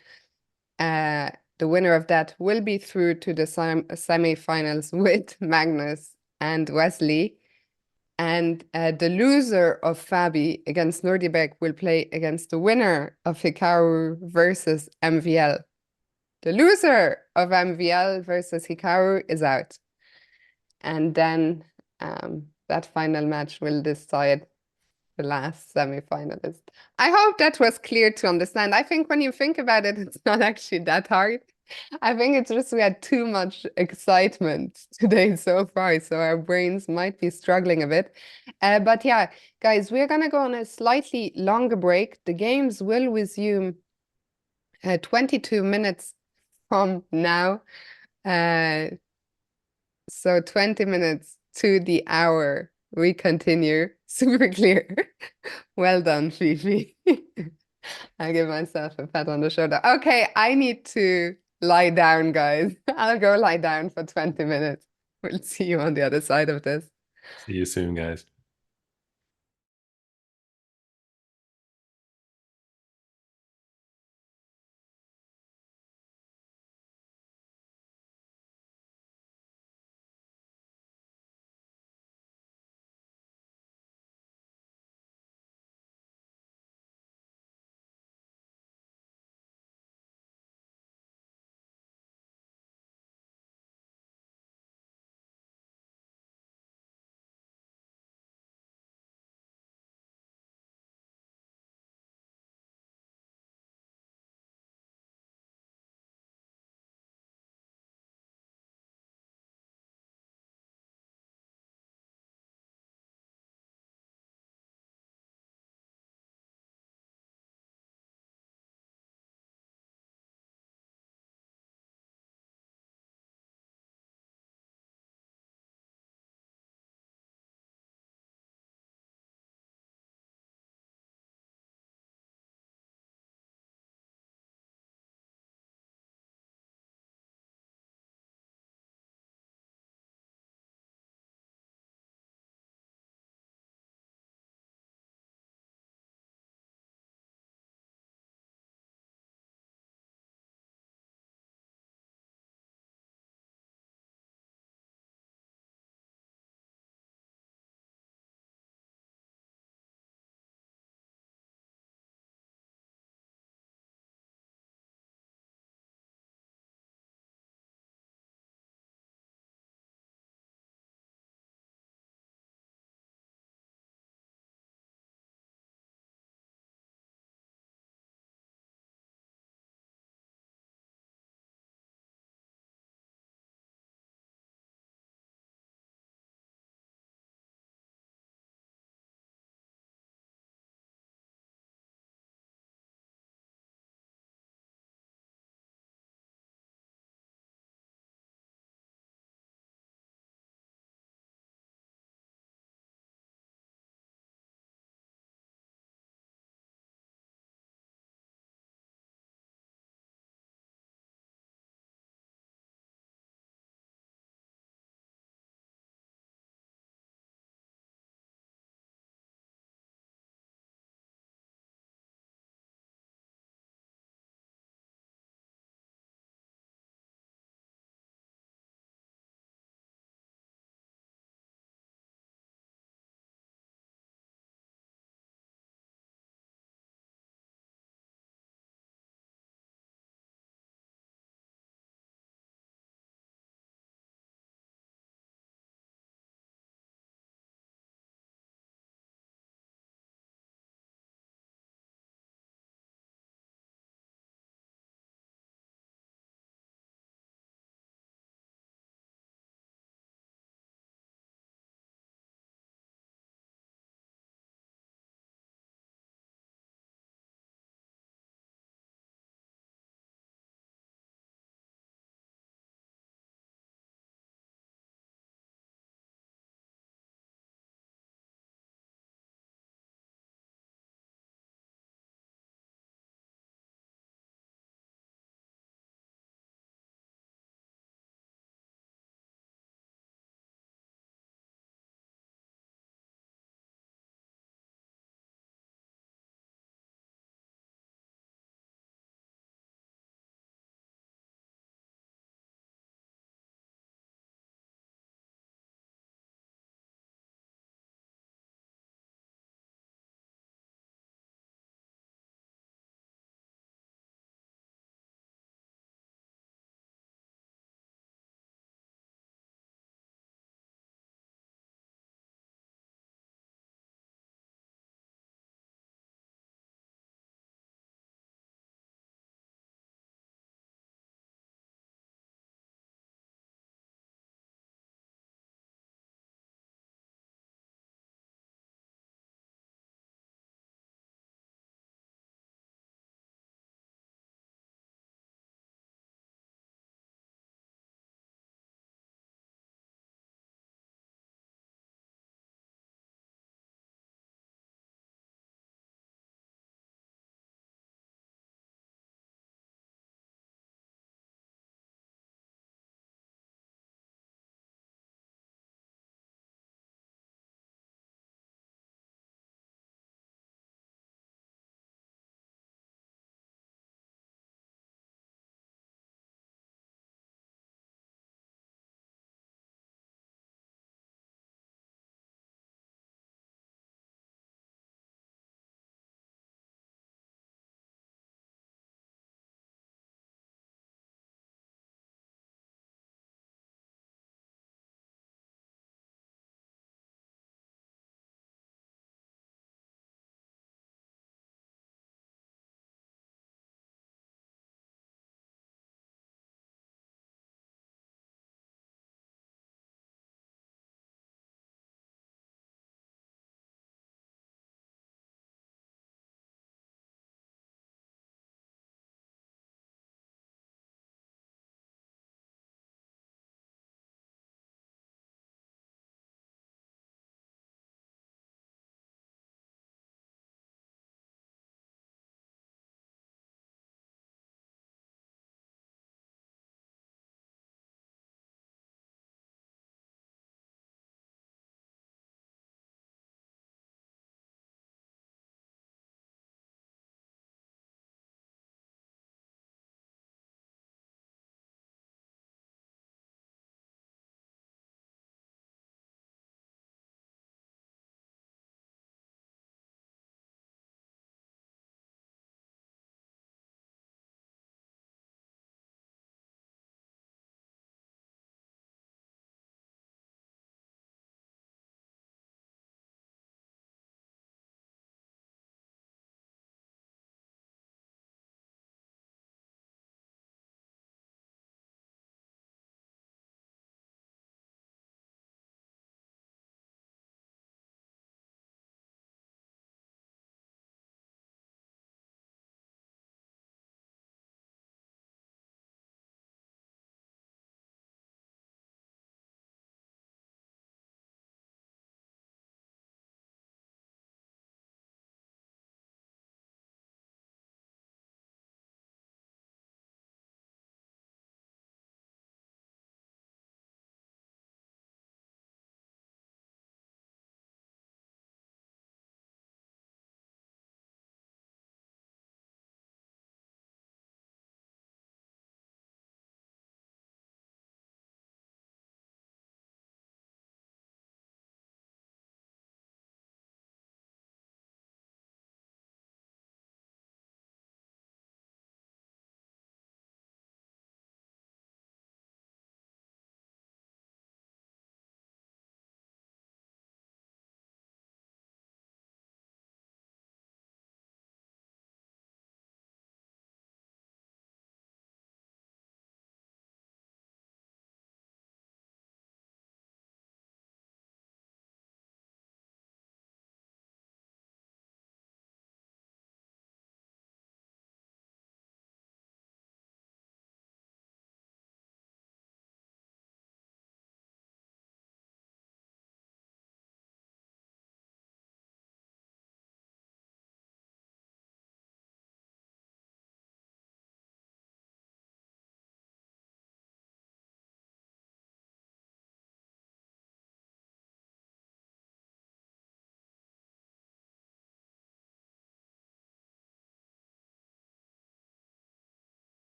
[SPEAKER 2] The winner of that will be through to the semi-finals with Magnus and Wesley. And the loser of Fabi against Nordibek will play against the winner of Hikaru versus MVL. The loser of MVL versus Hikaru is out. And then that final match will decide the last semi-finalist. I hope that was clear to understand. I think when you think about it, it's not actually that hard. I think it's just we had too much excitement today so far, so our brains might be struggling a bit. But yeah, guys, we're gonna go on a slightly longer break. The games will resume 22 minutes from now. So 20 minutes to the hour, we continue. Super clear. Well done, Fifi. I give myself a pat on the shoulder. Okay, I need to lie down, guys. I'll go lie down for 20 minutes. We'll see you on the other side of this.
[SPEAKER 1] See you soon, guys.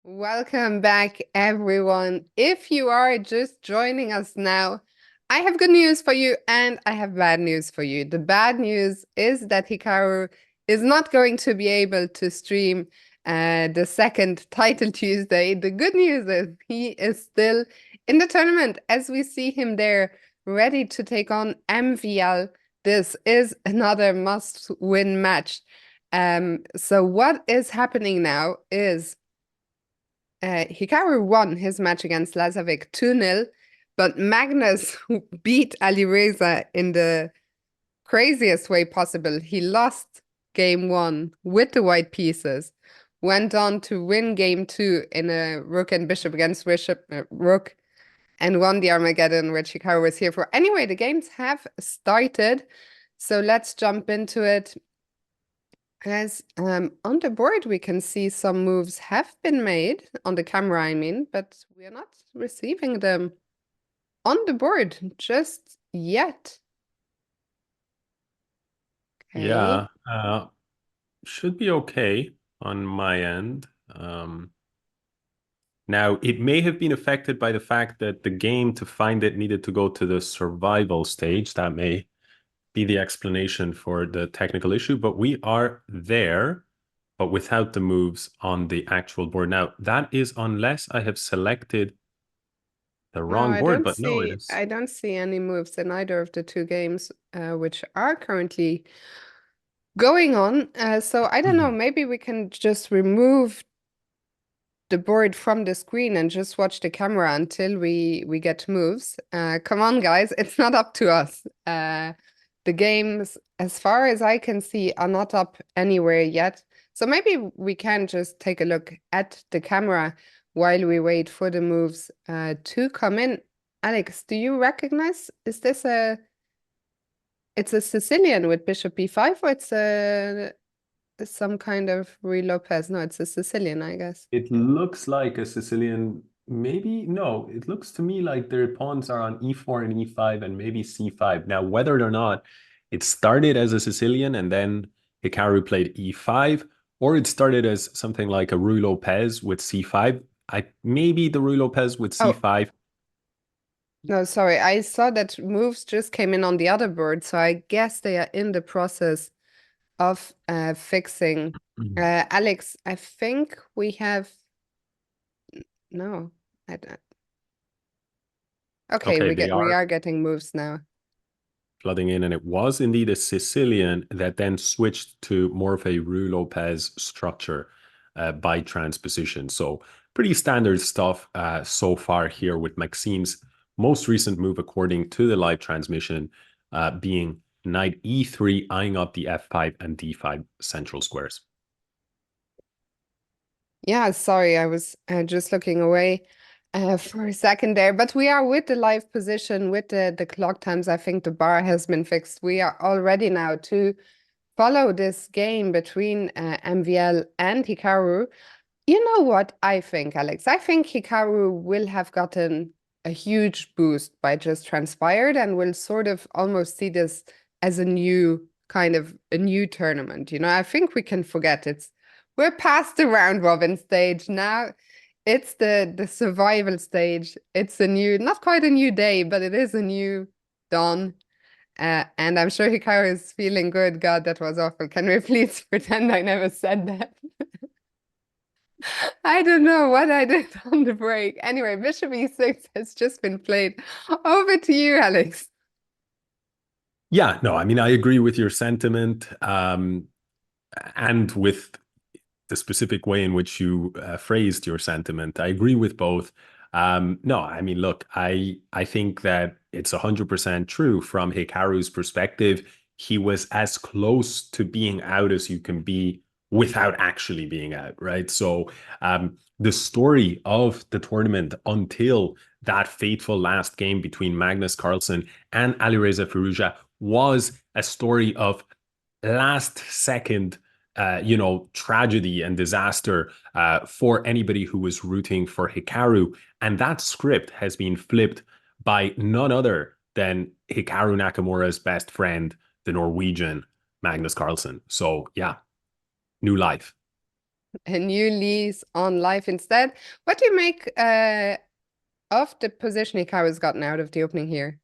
[SPEAKER 2] Welcome back, everyone. If you are just joining us now, I have good news for you and I have bad news for you. The bad news is that Hikaru is not going to be able to stream the second Title Tuesday. The good news is he is still in the tournament as we see him there ready to take on MVL. This is another must-win match. So what is happening now is Hikaru won his match against Lazovic 2-0, but Magnus beat Alireza in the craziest way possible. He lost game 1 with the white pieces, went on to win game 2 in a rook and bishop against rook, and won the Armageddon, which Hikaru was here for. Anyway, the games have started, so let's jump into it. As on the board, we can see some moves have been made on the camera, I mean, but we are not receiving them on the board just yet. Okay.
[SPEAKER 1] Yeah, should be okay on my end. Now, it may have been affected by the fact that the game, to find it, needed to go to the survival stage. That may be the explanation for the technical issue, but we are there, but without the moves on the actual board. Now, that is unless I have selected the
[SPEAKER 2] No,
[SPEAKER 1] wrong
[SPEAKER 2] I
[SPEAKER 1] board,
[SPEAKER 2] don't
[SPEAKER 1] but no, it
[SPEAKER 2] see
[SPEAKER 1] is.
[SPEAKER 2] I don't see any moves in either of the two games, which are currently going on. So I don't know, maybe we can just remove the board from the screen and just watch the camera until we get moves. Come on, guys, it's not up to us. The games, as far as I can see, are not up anywhere yet. So maybe we can just take a look at the camera while we wait for the moves to come in. Alex, do you recognize, is this it's a Sicilian with bishop b5, or it's some kind of Ruy Lopez? No, it's a Sicilian, I guess.
[SPEAKER 1] It looks like a Sicilian, maybe, no, it looks to me like their pawns are on e4 and e5 and maybe c5. Now, whether or not it started as a Sicilian and then Hikaru played e5, or it started as something like a Ruy Lopez with c5. Maybe the Ruy Lopez with c5.
[SPEAKER 2] No, sorry. I saw that moves just came in on the other board, so I guess they are in the process of fixing. Alex, I think we have... No, I don't. Okay,
[SPEAKER 1] they
[SPEAKER 2] we
[SPEAKER 1] are
[SPEAKER 2] are getting moves now.
[SPEAKER 1] flooding in, and it was indeed a Sicilian that then switched to more of a Ruy Lopez structure by transposition. So pretty standard stuff so far here, with Maxime's most recent move, according to the live transmission, being knight e3, eyeing up the f5 and d5 central squares.
[SPEAKER 2] Yeah, sorry, I was just looking away for a second there, but we are with the live position, with the clock times. I think the bar has been fixed. We are all ready now to follow this game between MVL and Hikaru. You know what I think, Alex? I think Hikaru will have gotten a huge boost by just Transpired and will sort of almost see this as a new tournament. You know, I think we can forget we're past the round robin stage now. It's the survival stage. It's a new, not quite a new day, but it is a new dawn. And I'm sure Hikaru is feeling good. God, that was awful. Can we please pretend I never said that? I don't know what I did on the break. Anyway, bishop e6 has just been played. Over to you, Alex.
[SPEAKER 1] Yeah, no, I mean, I agree with your sentiment, and with the specific way in which you phrased your sentiment. I agree with both. No, I mean, look, I think that it's 100% true from Hikaru's perspective. He was as close to being out as you can be without actually being out, right? So the story of the tournament until that fateful last game between Magnus Carlsen and Alireza Firouzja was a story of last second tragedy and disaster for anybody who was rooting for Hikaru. And that script has been flipped by none other than Hikaru Nakamura's best friend, the Norwegian Magnus Carlsen. So yeah, new life.
[SPEAKER 2] a new lease on life instead. What do you make of the position Hikaru's gotten out of the opening here?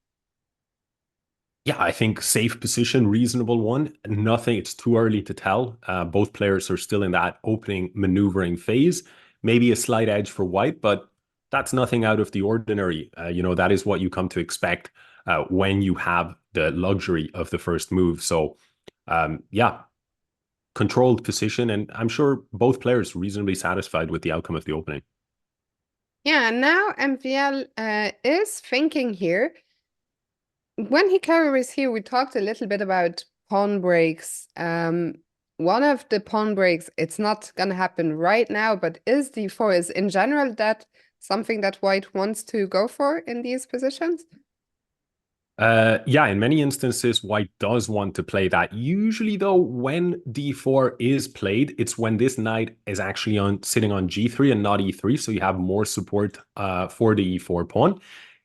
[SPEAKER 1] Yeah, I think safe position, reasonable one. Nothing, it's too early to tell. Both players are still in that opening maneuvering phase. Maybe a slight edge for white, but that's nothing out of the ordinary. That is what you come to expect when you have the luxury of the first move. So, yeah, controlled position. And I'm sure both players reasonably satisfied with the outcome of the opening.
[SPEAKER 2] Yeah, and now MVL is thinking here. When Hikaru is here, we talked a little bit about pawn breaks. One of the pawn breaks, it's not gonna happen right now, but is d4. Is in general that something that white wants to go for in these positions?
[SPEAKER 1] Yeah, in many instances, white does want to play that. Usually, though, when d4 is played, it's when this knight is actually sitting on g3 and not e3, so you have more support for the e4 pawn.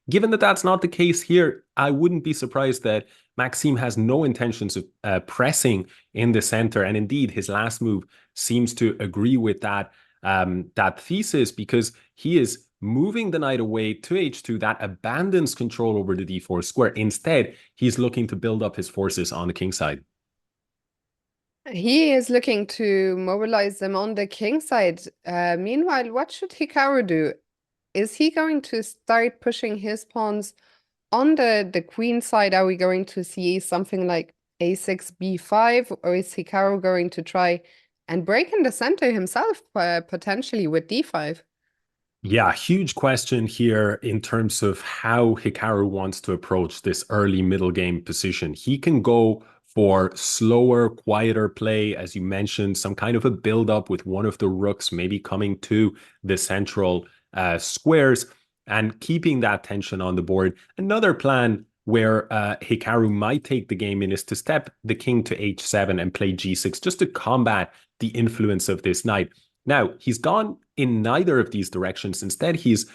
[SPEAKER 1] Given that that's not the case here, I wouldn't be surprised that Maxime has no intentions of pressing in the center. And indeed, his last move seems to agree with that thesis, because he is moving the knight away to h2. That abandons control over the d4 square. Instead, he's looking to build up his forces on the king side.
[SPEAKER 2] He is looking to mobilize them on the king side. Meanwhile, what should Hikaru do? Is he going to start pushing his pawns on the queen side? Are we going to see something like a6, b5, or is Hikaru going to try and break in the center himself, potentially with d5?
[SPEAKER 1] Yeah, huge question here in terms of how Hikaru wants to approach this early middle game position. He can go for slower, quieter play, as you mentioned, some kind of a build up with one of the rooks maybe coming to the central squares and keeping that tension on the board. Another plan where Hikaru might take the game in is to step the king to h7 and play g6 just to combat the influence of this knight. Now, he's gone in neither of these directions. Instead, he's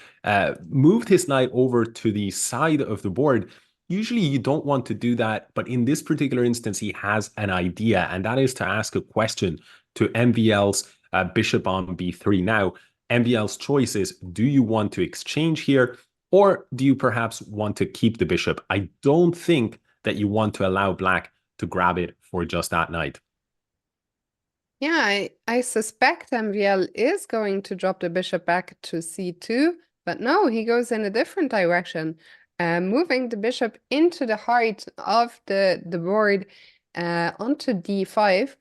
[SPEAKER 1] moved his knight over to the side of the board. Usually, you don't want to do that, but in this particular instance, he has an idea, and that is to ask a question to MVL's bishop on b3. Now, MVL's choice is, do you want to exchange here, or do you perhaps want to keep the bishop? I don't think that you want to allow black to grab it for just that knight.
[SPEAKER 2] Yeah, I suspect MVL is going to drop the bishop back to c2, but no, he goes in a different direction, moving the bishop into the heart of the board onto d5.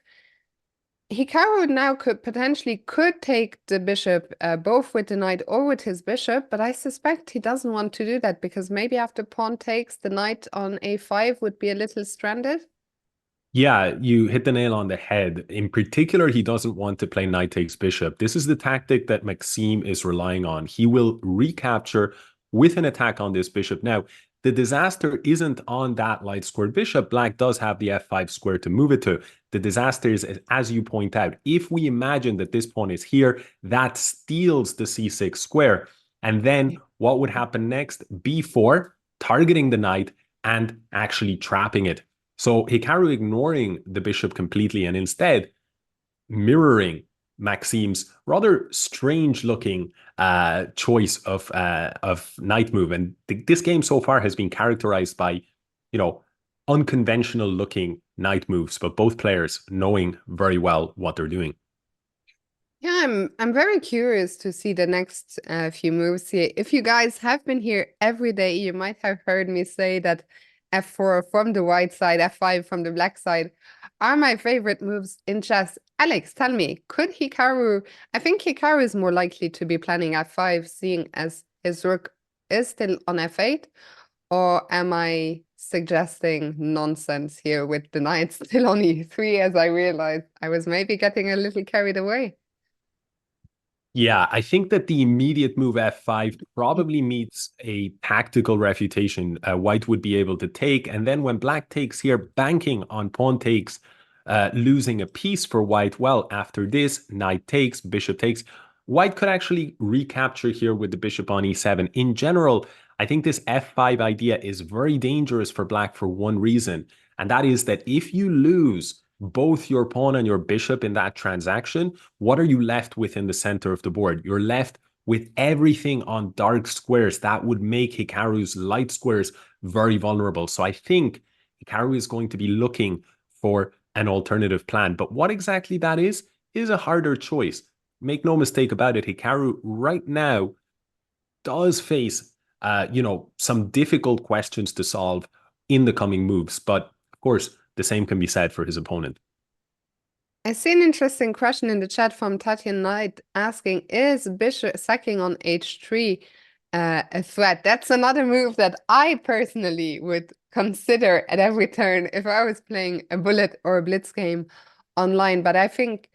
[SPEAKER 2] Hikaru now could take the bishop both with the knight or with his bishop, but I suspect he doesn't want to do that because maybe after pawn takes, the knight on a5 would be a little stranded.
[SPEAKER 1] Yeah, you hit the nail on the head. In particular, he doesn't want to play knight takes bishop. This is the tactic that Maxime is relying on. He will recapture with an attack on this bishop. Now, the disaster isn't on that light squared bishop. Black does have the f5 square to move it to. The disaster is, as you point out, if we imagine that this pawn is here, that steals the c6 square. And then what would happen next? b4, targeting the knight and actually trapping it. So Hikaru ignoring the bishop completely and instead mirroring Maxime's rather strange-looking choice of knight move. And this game so far has been characterized by, unconventional-looking knight moves, but both players knowing very well what they're doing.
[SPEAKER 2] Yeah, I'm very curious to see the next few moves here. If you guys have been here every day, you might have heard me say that f4 from the white side, f5 from the black side are my favorite moves in chess. Alex, tell me, could Hikaru... I think Hikaru is more likely to be planning f5, seeing as his rook is still on f8, or am I suggesting nonsense here with the knight still on e3, as I realized I was maybe getting a little carried away?
[SPEAKER 1] Yeah, I think that the immediate move f5 probably meets a tactical refutation white would be able to take. And then when black takes here, banking on pawn takes, losing a piece for white. Well, after this, knight takes, bishop takes. White could actually recapture here with the bishop on e7. In general, I think this f5 idea is very dangerous for black for one reason. And that is that if you lose both your pawn and your bishop in that transaction, what are you left with in the center of the board? You're left with everything on dark squares. That would make Hikaru's light squares very vulnerable. So I think Hikaru is going to be looking for an alternative plan. But what exactly that is a harder choice. Make no mistake about it, Hikaru right now does face, some difficult questions to solve in the coming moves. But of course, the same can be said for his opponent.
[SPEAKER 2] I see an interesting question in the chat from Tatian Knight asking, is bishop sacking on h3 a threat? That's another move that I personally would consider at every turn if I was playing a bullet or a blitz game online. But I think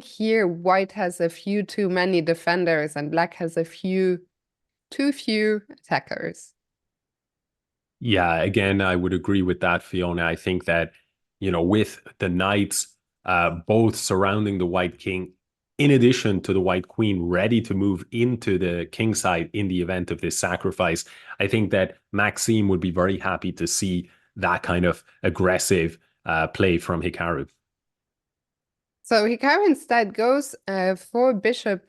[SPEAKER 2] here white has a few too many defenders and black has too few attackers.
[SPEAKER 1] Yeah, again, I would agree with that, Fiona. I think that, with the knights both surrounding the white king, in addition to the white queen ready to move into the king side in the event of this sacrifice, I think that Maxime would be very happy to see that kind of aggressive play from Hikaru.
[SPEAKER 2] So Hikaru instead goes for bishop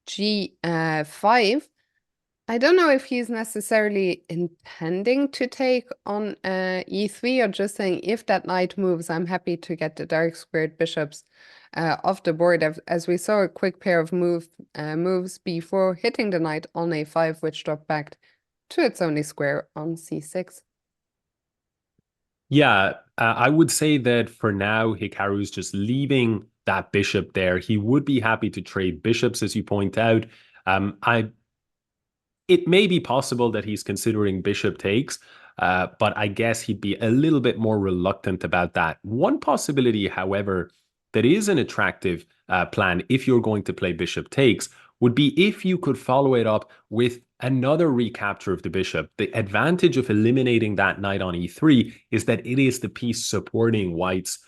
[SPEAKER 2] g5. I don't know if he's necessarily intending to take on e3 or just saying if that knight moves, I'm happy to get the dark squared bishops off the board. As we saw a quick pair of moves before hitting the knight on a5, which dropped back to its only square on c6.
[SPEAKER 1] Yeah, I would say that for now, Hikaru's just leaving that bishop there. He would be happy to trade bishops, as you point out. It may be possible that he's considering bishop takes, but I guess he'd be a little bit more reluctant about that. One possibility, however, that is an attractive plan if you're going to play bishop takes would be if you could follow it up with another recapture of the bishop. The advantage of eliminating that knight on e3 is that it is the piece supporting white's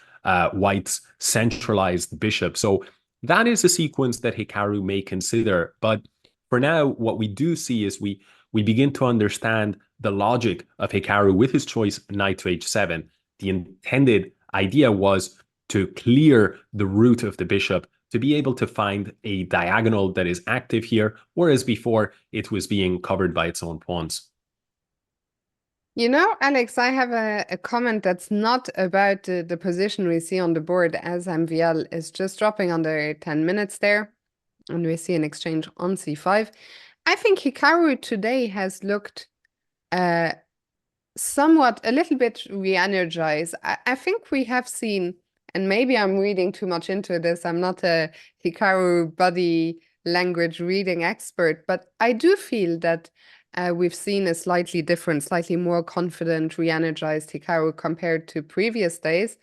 [SPEAKER 1] centralized bishop. So that is a sequence that Hikaru may consider. But for now, what we do see is we begin to understand the logic of Hikaru with his choice knight to h7. The intended idea was to clear the root of the bishop to be able to find a diagonal that is active here, whereas before it was being covered by its own pawns.
[SPEAKER 2] You know, Alex, I have a comment that's not about the position we see on the board as MVL is just dropping under 10 minutes there. And we see an exchange on c5. I think Hikaru today has looked somewhat a little bit re-energized. I think we have seen, and maybe I'm reading too much into this, I'm not a Hikaru body language reading expert, but I do feel that we've seen a slightly different, slightly more confident, re-energized Hikaru compared to previous days.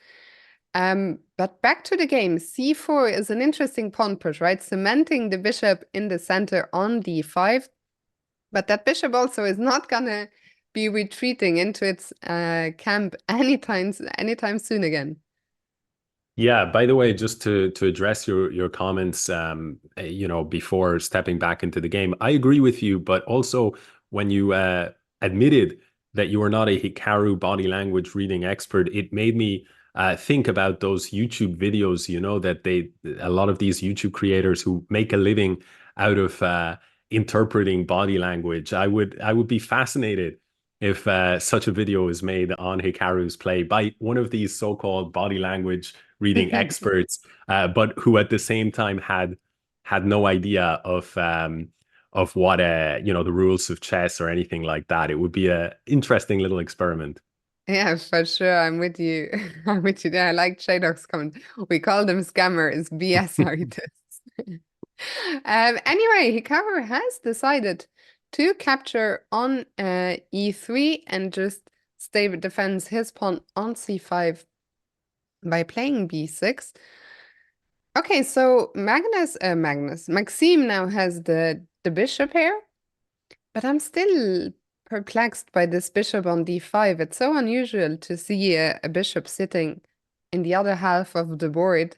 [SPEAKER 2] But back to the game, c4 is an interesting pawn push, right? Cementing the bishop in the center on d5. But that bishop also is not gonna be retreating into its camp anytime soon again.
[SPEAKER 1] Yeah, by the way, just to address your comments, before stepping back into the game, I agree with you, but also when you admitted that you are not a Hikaru body language reading expert, it made me think about those YouTube videos, that a lot of these YouTube creators who make a living out of interpreting body language. I would be fascinated if such a video is made on Hikaru's play by one of these so-called body language reading experts, but who at the same time had no idea of what the rules of chess or anything like that. It would be an interesting little experiment.
[SPEAKER 2] Yeah, for sure. I'm with you. I'm with you there. I like Shadok's comment. We call them scammers, BS artists. Anyway, Hikaru has decided to capture on e3 and just defends his pawn on c5 by playing b6. Okay, so Maxime now has the bishop here, but I'm still perplexed by this bishop on d5. It's so unusual to see a bishop sitting in the other half of the board.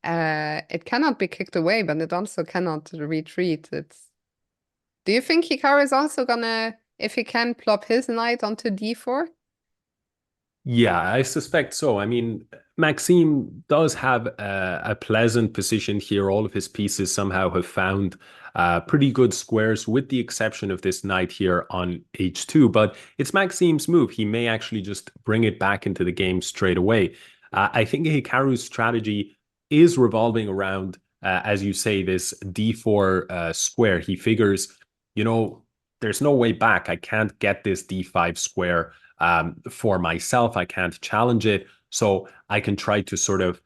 [SPEAKER 2] It cannot be kicked away, but it also cannot retreat. Do you think Hikaru is also gonna, if he can, plop his knight onto d4?
[SPEAKER 1] Yeah, I suspect so. I mean, Maxime does have a pleasant position here. All of his pieces somehow have found pretty good squares, with the exception of this knight here on h2. But it's Maxime's move. He may actually just bring it back into the game straight away. I think Hikaru's strategy is revolving around, as you say, this d4 square. He figures, you know, there's no way back. I can't get this d5 square for myself. I can't challenge it. So I can try to sort of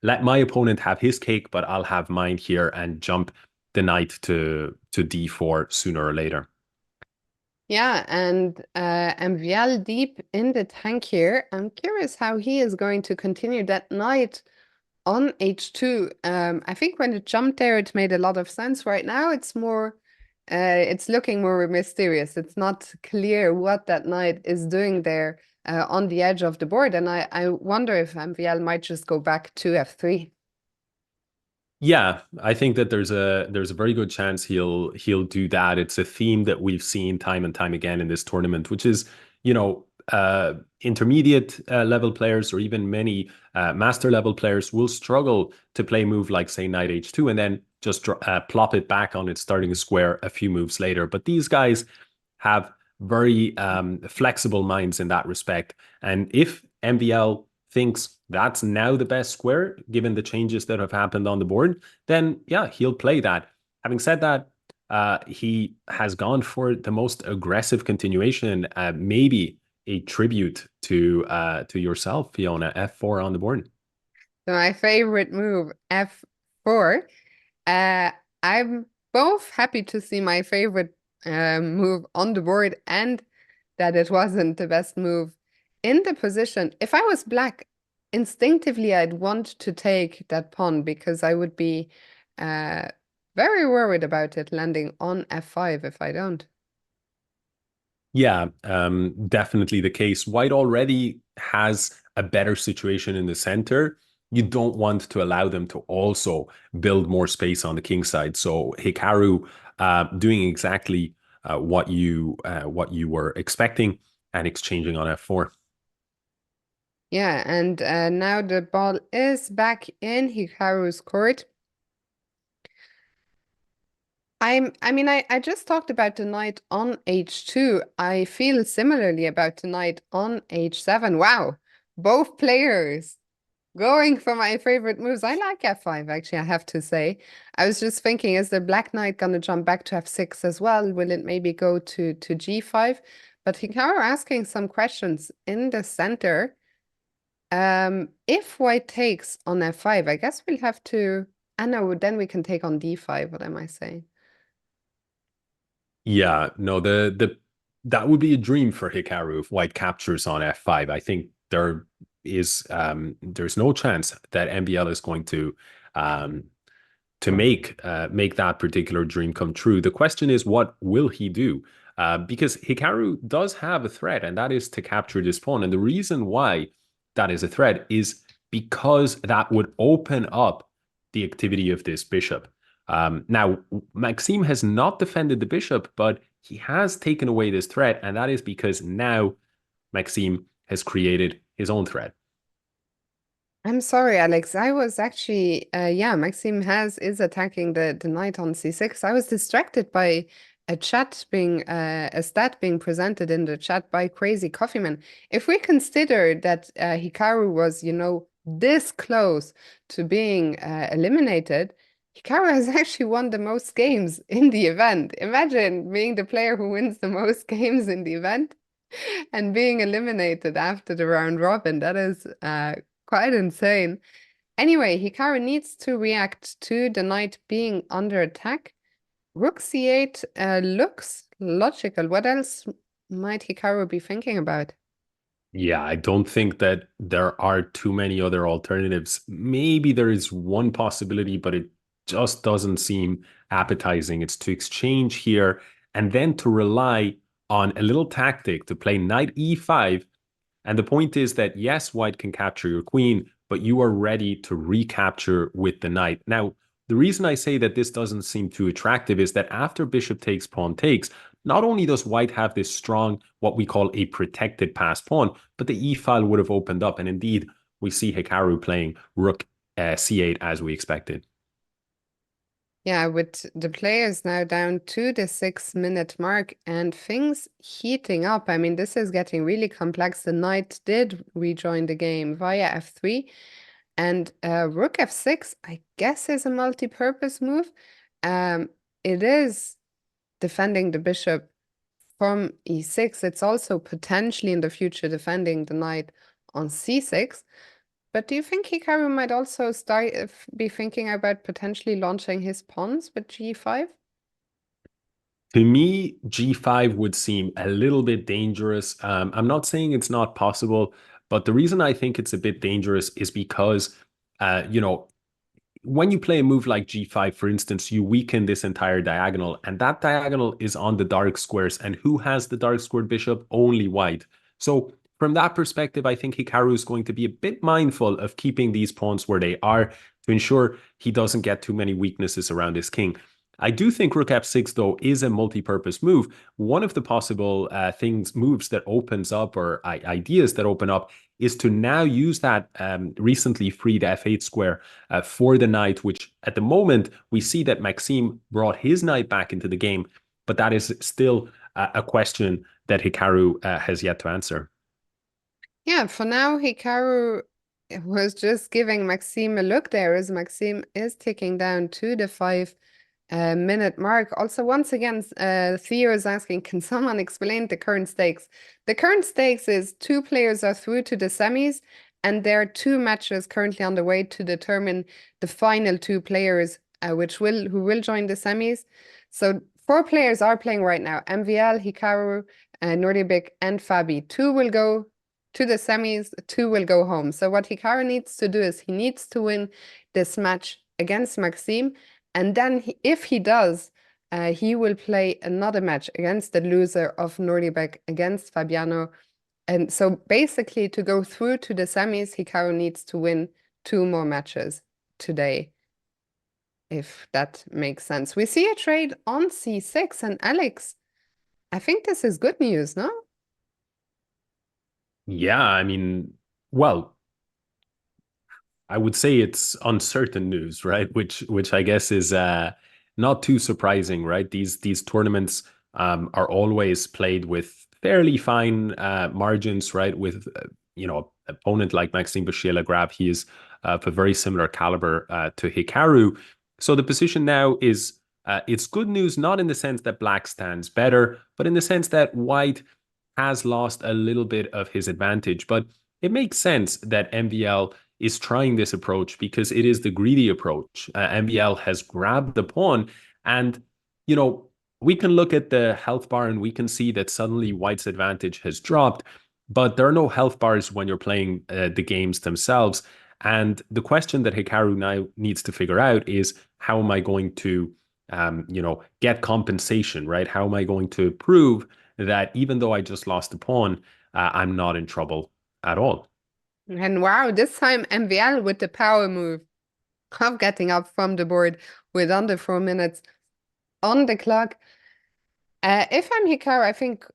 [SPEAKER 1] let my opponent have his cake, but I'll have mine here and jump the knight to d4 sooner or later.
[SPEAKER 2] Yeah, and MVL deep in the tank here. I'm curious how he is going to continue that knight on h2. I think when it jumped there, it made a lot of sense. Right now, it's more, it's looking more mysterious. It's not clear what that knight is doing there on the edge of the board. And I wonder if MVL might just go back to f3.
[SPEAKER 1] Yeah, I think that there's a very good chance he'll do that. It's a theme that we've seen time and time again in this tournament, which is, you know, intermediate level players or even many master level players will struggle to play a move like, say, knight h2 and then just plop it back on its starting square a few moves later. But these guys have very flexible minds in that respect. And if MVL thinks that's now the best square, given the changes that have happened on the board, then yeah, he'll play that. Having said that, he has gone for the most aggressive continuation, maybe a tribute to yourself, Fiona. F4 on the board.
[SPEAKER 2] So my favorite move, f4. I'm both happy to see my favorite move on the board and that it wasn't the best move in the position. If I was black, instinctively I'd want to take that pawn because I would be very worried about it landing on f5 if I don't.
[SPEAKER 1] Yeah, definitely the case. White already has a better situation in the center. You don't want to allow them to also build more space on the king side. So Hikaru doing exactly what you were expecting and exchanging on f4.
[SPEAKER 2] Yeah, and now the ball is back in Hikaru's court. I just talked about the knight on h2. I feel similarly about the knight on h7. Wow, both players going for my favorite moves. I like f5, actually, I have to say. I was just thinking, is the black knight gonna jump back to f6 as well? Will it maybe go to g5? But Hikaru asking some questions in the center. If white takes on f5, I guess we'll have to... I know, then we can take on d5. What am I saying?
[SPEAKER 1] Yeah, no, the that would be a dream for Hikaru if white captures on f5. I think there's no chance that MBL is going to make that particular dream come true. The question is, what will he do? Because Hikaru does have a threat, and that is to capture this pawn. And the reason why that is a threat is because that would open up the activity of this bishop. Now, Maxime has not defended the bishop, but he has taken away this threat, and that is because now Maxime has created his own threat.
[SPEAKER 2] I'm sorry, Alex. I was actually, yeah, Maxime is attacking the knight on c6. I was distracted by a stat being presented in the chat by Crazy Coffeeman. If we consider that Hikaru was, this close to being eliminated, Hikaru has actually won the most games in the event. Imagine being the player who wins the most games in the event and being eliminated after the round robin. That is quite insane. Anyway, Hikaru needs to react to the knight being under attack. Rook c8 looks logical. What else might Hikaru be thinking about?
[SPEAKER 1] Yeah, I don't think that there are too many other alternatives. Maybe there is one possibility, but it just doesn't seem appetizing. It's to exchange here and then to rely on a little tactic to play knight e5. And the point is that, yes, white can capture your queen, but you are ready to recapture with the knight. Now, the reason I say that this doesn't seem too attractive is that after bishop takes, pawn takes, not only does white have this strong, what we call a protected pass pawn, but the e-file would have opened up. And indeed, we see Hikaru playing rook c8 as we expected.
[SPEAKER 2] Yeah, with the players now down to the 6-minute mark and things heating up. I mean, this is getting really complex. The knight did rejoin the game via f3, and rook f6, I guess, is a multi-purpose move. It is defending the bishop from e6. It's also potentially in the future defending the knight on c6. But do you think Hikaru might also be thinking about potentially launching his pawns with g5?
[SPEAKER 1] To me, g5 would seem a little bit dangerous. I'm not saying it's not possible, but the reason I think it's a bit dangerous is because, you know, when you play a move like g5, for instance, you weaken this entire diagonal, and that diagonal is on the dark squares. And who has the dark squared bishop? Only white. So from that perspective, I think Hikaru is going to be a bit mindful of keeping these pawns where they are to ensure he doesn't get too many weaknesses around his king. I do think rook f6, though, is a multi-purpose move. One of the possible moves that opens up, or ideas that open up, is to now use that recently freed f8 square for the knight, which at the moment we see that Maxime brought his knight back into the game, but that is still a question that Hikaru has yet to answer.
[SPEAKER 2] Yeah, for now, Hikaru was just giving Maxime a look there as Maxime is ticking down to the 5-minute mark. Also, once again, Theo is asking, can someone explain the current stakes? The current stakes is 2 players are through to the semis, and there are 2 matches currently on the way to determine the final 2 players who will join the semis. So 4 players are playing right now: MVL, Hikaru, Nordibik, and Fabi. 2 will go to the semis, 2 will go home. So what Hikaru needs to do is he needs to win this match against Maxime, and then if he does, he will play another match against the loser of Nordibek against Fabiano. And so basically, to go through to the semis, Hikaru needs to win 2 more matches today, if that makes sense. We see a trade on c6, and Alex, I think this is good news, no?
[SPEAKER 1] Yeah, I mean, well, I would say it's uncertain news, right? Which I guess is not too surprising, right? These tournaments are always played with fairly fine margins, right? With opponent like Maxime Bouchier-Lagrave, he is of a very similar caliber to Hikaru. So the position now is it's good news, not in the sense that black stands better, but in the sense that white has lost a little bit of his advantage. But it makes sense that MVL is trying this approach because it is the greedy approach. MVL has grabbed the pawn, and we can look at the health bar and we can see that suddenly white's advantage has dropped, but there are no health bars when you're playing the games themselves. And the question that Hikaru now needs to figure out is, how am I going to get compensation, right? How am I going to prove that even though I just lost the pawn, I'm not in trouble at all?
[SPEAKER 2] And wow, this time MVL with the power move of getting up from the board with under 4 minutes on the clock. If I'm Hikaru, I think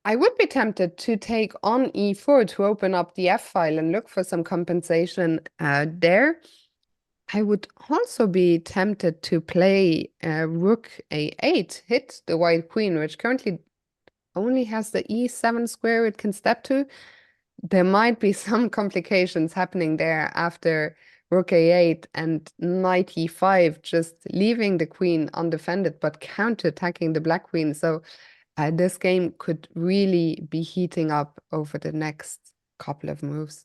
[SPEAKER 2] I would be tempted to take on e4 to open up the f-file and look for some compensation there. I would also be tempted to play rook a8, hit the white queen, which currently only has the e7 square it can step to. There might be some complications happening there after rook a8 and knight e5, just leaving the queen undefended but counter-attacking the black queen. So this game could really be heating up over the next couple of moves.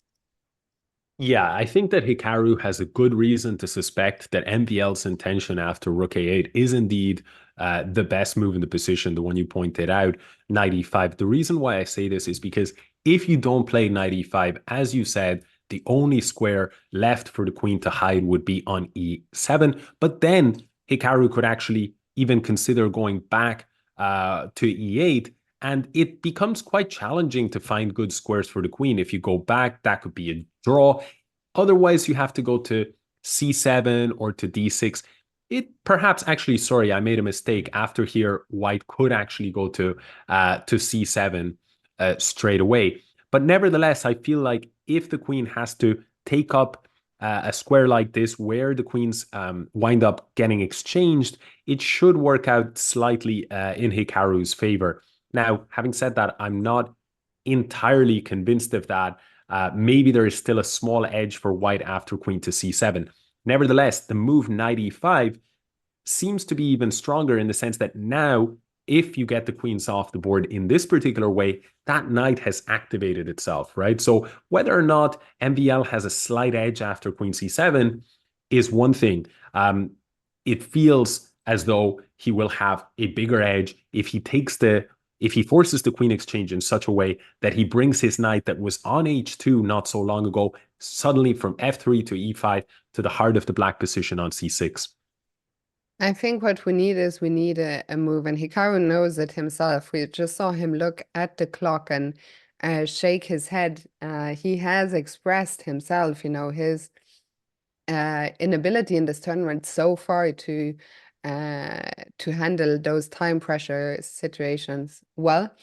[SPEAKER 1] Yeah, I think that Hikaru has a good reason to suspect that MVL's intention after rook a8 is indeed the best move in the position, the one you pointed out, knight e5. The reason why I say this is because if you don't play knight e5, as you said, the only square left for the queen to hide would be on e7. But then Hikaru could actually even consider going back to e8. And it becomes quite challenging to find good squares for the queen. If you go back, that could be a draw. Otherwise, you have to go to c7 or to d6. It perhaps actually, sorry, I made a mistake. After here, white could actually go to c7 straight away. But nevertheless, I feel like if the queen has to take up a square like this, where the queens wind up getting exchanged, it should work out slightly in Hikaru's favor. Now, having said that, I'm not entirely convinced of that. Maybe there is still a small edge for white after queen to c7. Nevertheless, the move knight e5 seems to be even stronger in the sense that now, if you get the queens off the board in this particular way, that knight has activated itself, right? So whether or not MVL has a slight edge after queen c7 is one thing. It feels as though he will have a bigger edge if he forces the queen exchange in such a way that he brings his knight that was on h2 not so long ago, suddenly from f3 to e5 to the heart of the black position on c6.
[SPEAKER 2] I think what we need is we need a move, and Hikaru knows it himself. We just saw him look at the clock and shake his head. He has expressed himself, his inability in this tournament so far to handle those time pressure situations well.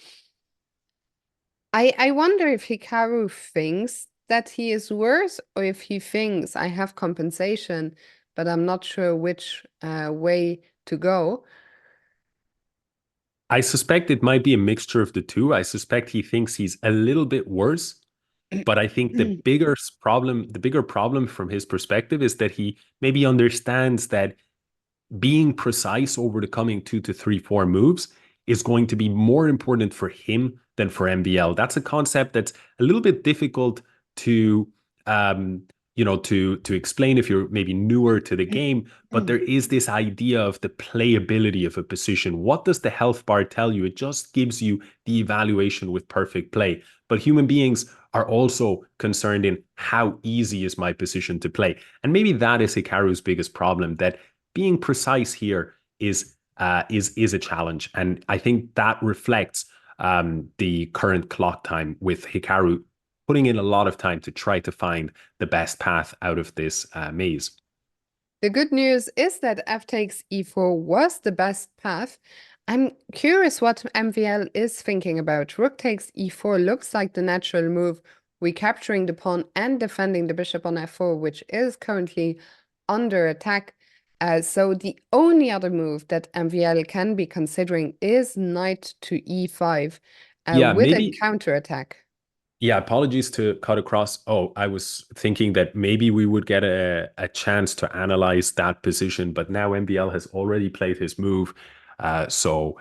[SPEAKER 2] I wonder if Hikaru thinks that he is worse, or if he thinks I have compensation, but I'm not sure which way to go.
[SPEAKER 1] I suspect it might be a mixture of the two. I suspect he thinks he's a little bit worse, but I think the bigger problem from his perspective is that he maybe understands that being precise over the coming 2 to 3 4 moves is going to be more important for him than for MVL. That's a concept that's a little bit difficult to to explain if you're maybe newer to the game, but there is this idea of the playability of a position. What does the health bar tell you? It just gives you the evaluation with perfect play. But human beings are also concerned in how easy is my position to play. And maybe that is Hikaru's biggest problem, that being precise here is a challenge, and I think that reflects the current clock time with Hikaru putting in a lot of time to try to find the best path out of this maze.
[SPEAKER 2] The good news is that f takes e4 was the best path. I'm curious what MVL is thinking about. Rook takes e4 looks like the natural move, recapturing the pawn and defending the bishop on f4, which is currently under attack. So the only other move that MVL can be considering is knight to e5
[SPEAKER 1] Yeah,
[SPEAKER 2] with a
[SPEAKER 1] maybe.
[SPEAKER 2] counterattack.
[SPEAKER 1] Yeah, apologies to cut across. Oh, I was thinking that maybe we would get a chance to analyze that position, but now MVL has already played his move, so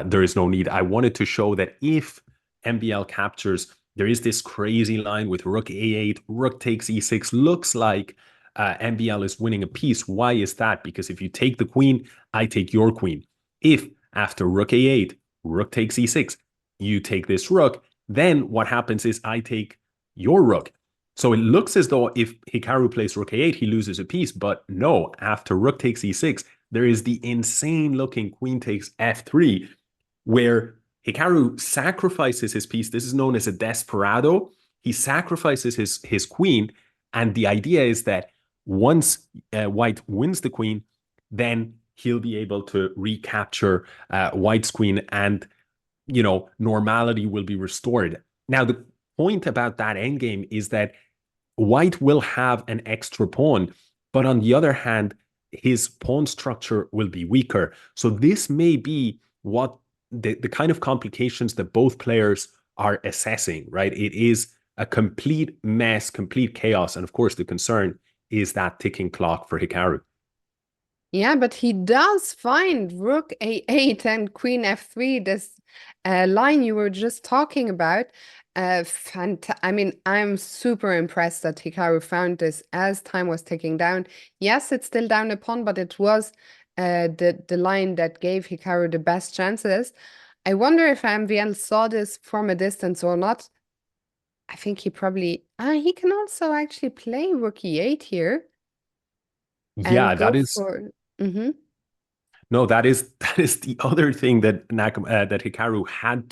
[SPEAKER 1] there is no need. I wanted to show that if MVL captures, there is this crazy line with rook a8, rook takes e6. Looks like MVL is winning a piece. Why is that? Because if you take the queen, I take your queen. If after rook a8, rook takes e6, you take this rook, then what happens is I take your rook. So it looks as though if Hikaru plays rook a8, he loses a piece. But no, after rook takes e6, there is the insane looking queen takes f3, where Hikaru sacrifices his piece. This is known as a desperado. He sacrifices his queen. And the idea is that once white wins the queen, then he'll be able to recapture white's queen, and normality will be restored. Now, the point about that endgame is that white will have an extra pawn, but on the other hand, his pawn structure will be weaker. So this may be what the kind of complications that both players are assessing, right? It is a complete mess, complete chaos. And of course, the concern is that ticking clock for Hikaru.
[SPEAKER 2] Yeah, but he does find rook a8 and queen f3, this line you were just talking about. I mean, I'm super impressed that Hikaru found this as time was ticking down. Yes, it's still down a pawn, but it was the line that gave Hikaru the best chances. I wonder if MVL saw this from a distance or not. I think he probably... he can also actually play rook e8 here and
[SPEAKER 1] Yeah,
[SPEAKER 2] go
[SPEAKER 1] that is
[SPEAKER 2] for... Mm-hmm.
[SPEAKER 1] No, that is the other thing that that Hikaru had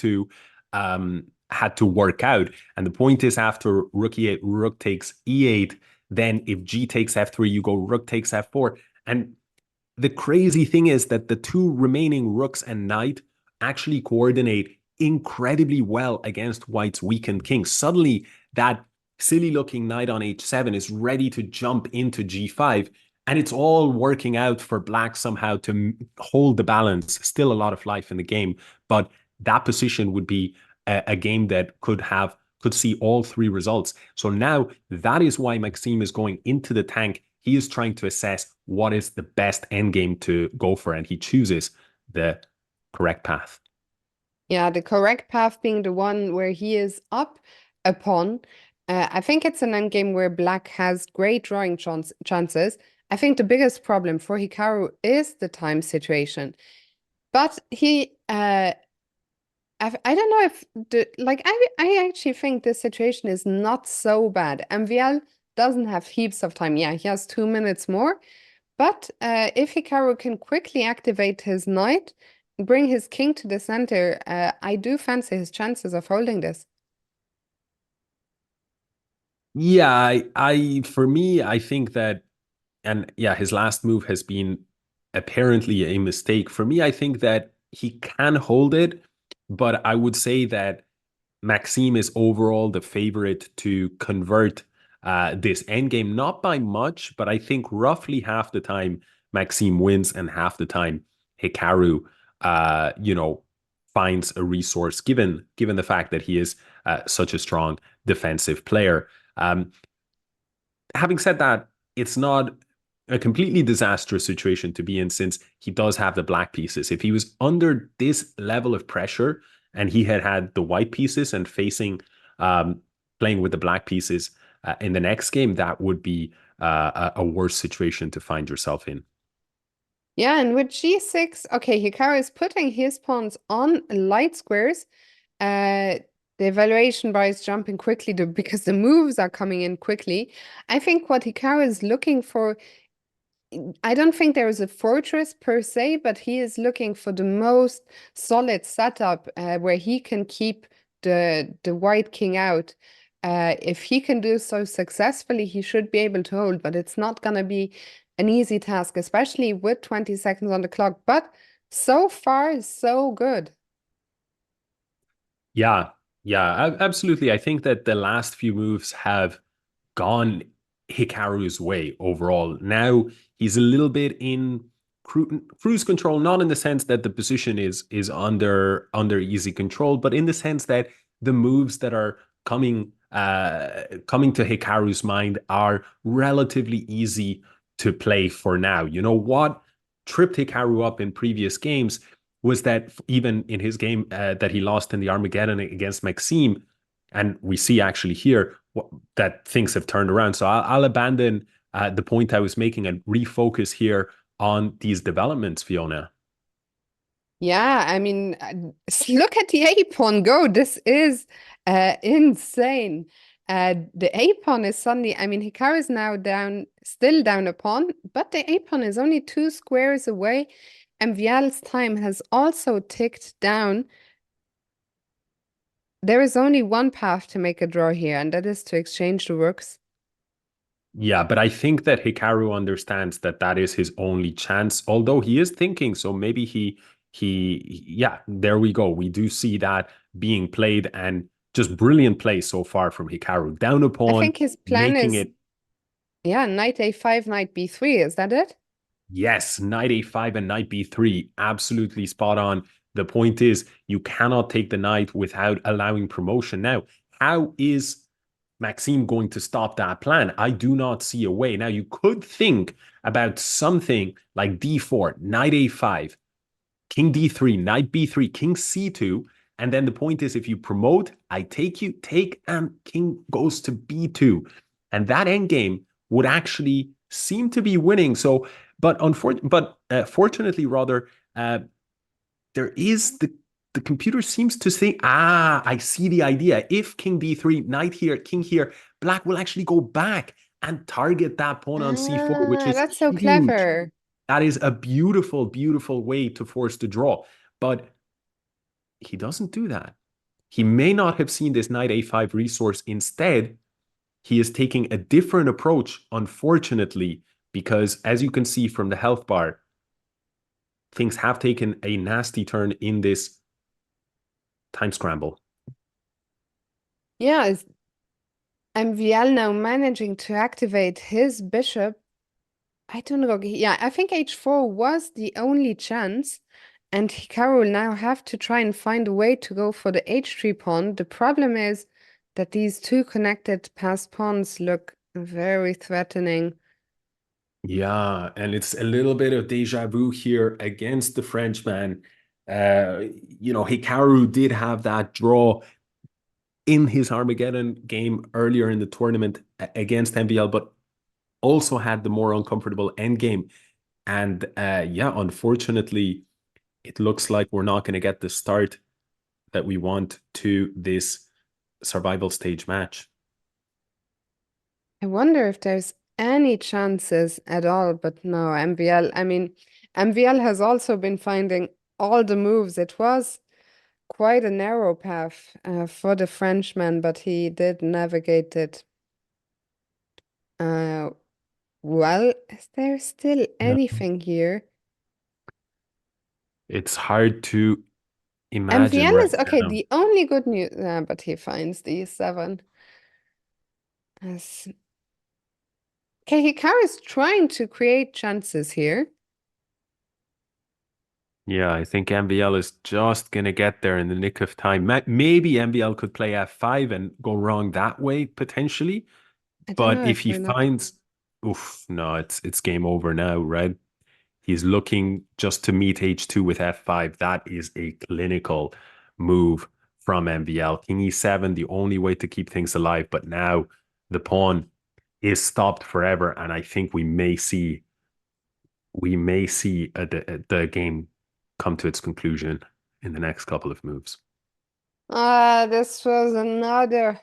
[SPEAKER 1] to work out. And the point is, after rook e8, rook takes e8, then if g takes f3, you go rook takes f4. And the crazy thing is that the two remaining rooks and knight actually coordinate incredibly well against white's weakened king. Suddenly, that silly-looking knight on h7 is ready to jump into g5, and it's all working out for black somehow to hold the balance. Still a lot of life in the game, but that position would be a game that could see all three results. So now that is why Maxime is going into the tank. He is trying to assess what is the best endgame to go for, and he chooses the correct path.
[SPEAKER 2] Yeah, the correct path being the one where he is up a pawn. I think it's an endgame where black has great drawing chances. I think the biggest problem for Hikaru is the time situation. But I don't know if I actually think this situation is not so bad. MVL doesn't have heaps of time. Yeah, he has 2 minutes more. But if Hikaru can quickly activate his knight, bring his king to the center, I do fancy his chances of holding this.
[SPEAKER 1] Yeah, for me, I think that, and yeah, his last move has been apparently a mistake. For me, I think that he can hold it, but I would say that Maxime is overall the favorite to convert this endgame, not by much, but I think roughly half the time Maxime wins and half the time Hikaru, finds a resource given the fact that he is such a strong defensive player. Having said that, it's not a completely disastrous situation to be in since he does have the black pieces. If he was under this level of pressure and he had the white pieces and facing playing with the black pieces in the next game, that would be a worse situation to find yourself in.
[SPEAKER 2] Yeah, and with g6, okay, Hikaru is putting his pawns on light squares. The evaluation bar is jumping quickly because the moves are coming in quickly. I think what Hikaru is looking for, I don't think there is a fortress per se, but he is looking for the most solid setup where he can keep the white king out. If he can do so successfully, he should be able to hold, but it's not going to be an easy task, especially with 20 seconds on the clock. But so far, so good.
[SPEAKER 1] Yeah, absolutely. I think that the last few moves have gone Hikaru's way overall. Now he's a little bit in cruise control, not in the sense that the position is under easy control, but in the sense that the moves that are coming to Hikaru's mind are relatively easy to play for now. You know what tripped Hikaru up in previous games was that even in his game that he lost in the Armageddon against Maxime, and we see actually here that things have turned around. So I'll abandon the point I was making and refocus here on these developments, Fiona.
[SPEAKER 2] Yeah, I mean, look at the A-pawn go. This is insane. The A-pawn is suddenly, I mean, Hikaru is now still down a pawn, but the A-pawn is only 2 squares away. And Vial's time has also ticked down. There is only one path to make a draw here, and that is to exchange the rooks.
[SPEAKER 1] Yeah, but I think that Hikaru understands that that is his only chance, although he is thinking, so maybe yeah, there we go. We do see that being played, and just brilliant play so far from Hikaru. Down a pawn,
[SPEAKER 2] I think his plan
[SPEAKER 1] making
[SPEAKER 2] is,
[SPEAKER 1] it.
[SPEAKER 2] yeah, knight a5, knight b3. Is that it?
[SPEAKER 1] Yes, knight a5 and knight b3, absolutely spot on. The point is, you cannot take the knight without allowing promotion. Now, how is Maxime going to stop that plan? I do not see a way. Now, you could think about something like d4, knight a5, king d3, knight b3, king c2. And then the point is, if you promote, I take you, take, and king goes to b2. And that endgame would actually seem to be winning. So, fortunately, rather, there is the computer seems to say, I see the idea. If king d3, knight here, king here, black will actually go back and target that pawn on c4, which is
[SPEAKER 2] That's so
[SPEAKER 1] huge.
[SPEAKER 2] clever.
[SPEAKER 1] That is a beautiful, beautiful way to force the draw. But he doesn't do that. He may not have seen this knight a5 resource. Instead, he is taking a different approach, unfortunately, because as you can see from the health bar, things have taken a nasty turn in this time scramble.
[SPEAKER 2] Yeah, is MVL now managing to activate his bishop? I don't know. Yeah, I think h4 was the only chance, and Hikaru will now have to try and find a way to go for the h3 pawn. The problem is that these two connected passed pawns look very threatening.
[SPEAKER 1] Yeah, and it's a little bit of deja vu here against the Frenchman. Hikaru did have that draw in his Armageddon game earlier in the tournament against MVL, but also had the more uncomfortable endgame. And yeah, unfortunately, it looks like we're not going to get the start that we want to this survival stage match.
[SPEAKER 2] I wonder if there's any chances at all, but no, MVL. I mean, MVL has also been finding all the moves. It was quite a narrow path for the Frenchman, but he did navigate it well. Is there still
[SPEAKER 1] Yeah.
[SPEAKER 2] anything here?
[SPEAKER 1] It's hard to imagine
[SPEAKER 2] MVL
[SPEAKER 1] right
[SPEAKER 2] is okay.
[SPEAKER 1] now.
[SPEAKER 2] The only good news, but he finds the 7. As okay, Hikaru is trying to create chances here.
[SPEAKER 1] Yeah, I think MVL is just going to get there in the nick of time. Maybe MVL could play F5 and go wrong that way, potentially.
[SPEAKER 2] I don't
[SPEAKER 1] But
[SPEAKER 2] know
[SPEAKER 1] if
[SPEAKER 2] if
[SPEAKER 1] he
[SPEAKER 2] we're not.
[SPEAKER 1] finds, oof, no, it's game over now, right? He's looking just to meet H2 with F5. That is a clinical move from MVL. King E7, the only way to keep things alive. But now the pawn is stopped forever. And I think we may see the game come to its conclusion in the next couple of moves.
[SPEAKER 2] This was uh, another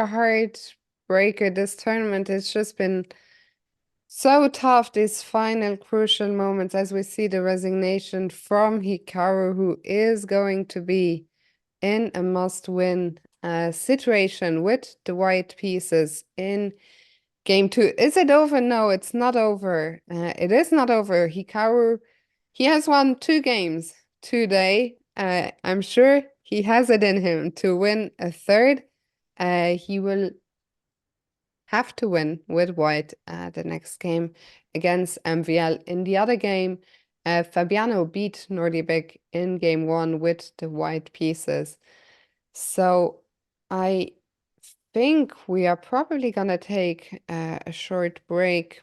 [SPEAKER 2] heartbreaker. This tournament has just been so tough, these final crucial moments, as we see the resignation from Hikaru, who is going to be in a must-win situation with the white pieces in game 2. Is it over? No, it's not over. It is not over. Hikaru, he has won 2 games today. I'm sure he has it in him to win a third. He will have to win with white the next game against MVL. In the other game, Fabiano beat Nordibek in game 1 with the white pieces. So I think we are probably gonna take a short break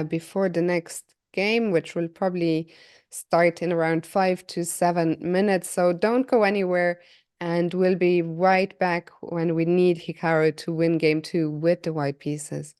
[SPEAKER 2] before the next game, which will probably start in around 5 to 7 minutes. So don't go anywhere, and we'll be right back when we need Hikaru to win game 2 with the white pieces.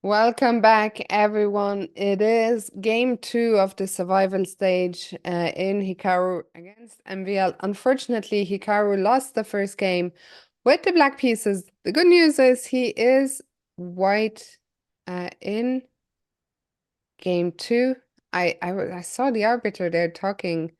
[SPEAKER 2] Welcome back, everyone. It is game 2 of the survival stage in Hikaru against MVL. Unfortunately, Hikaru lost the first game with the black pieces. The good news is he is white in game 2. I saw the arbiter there talking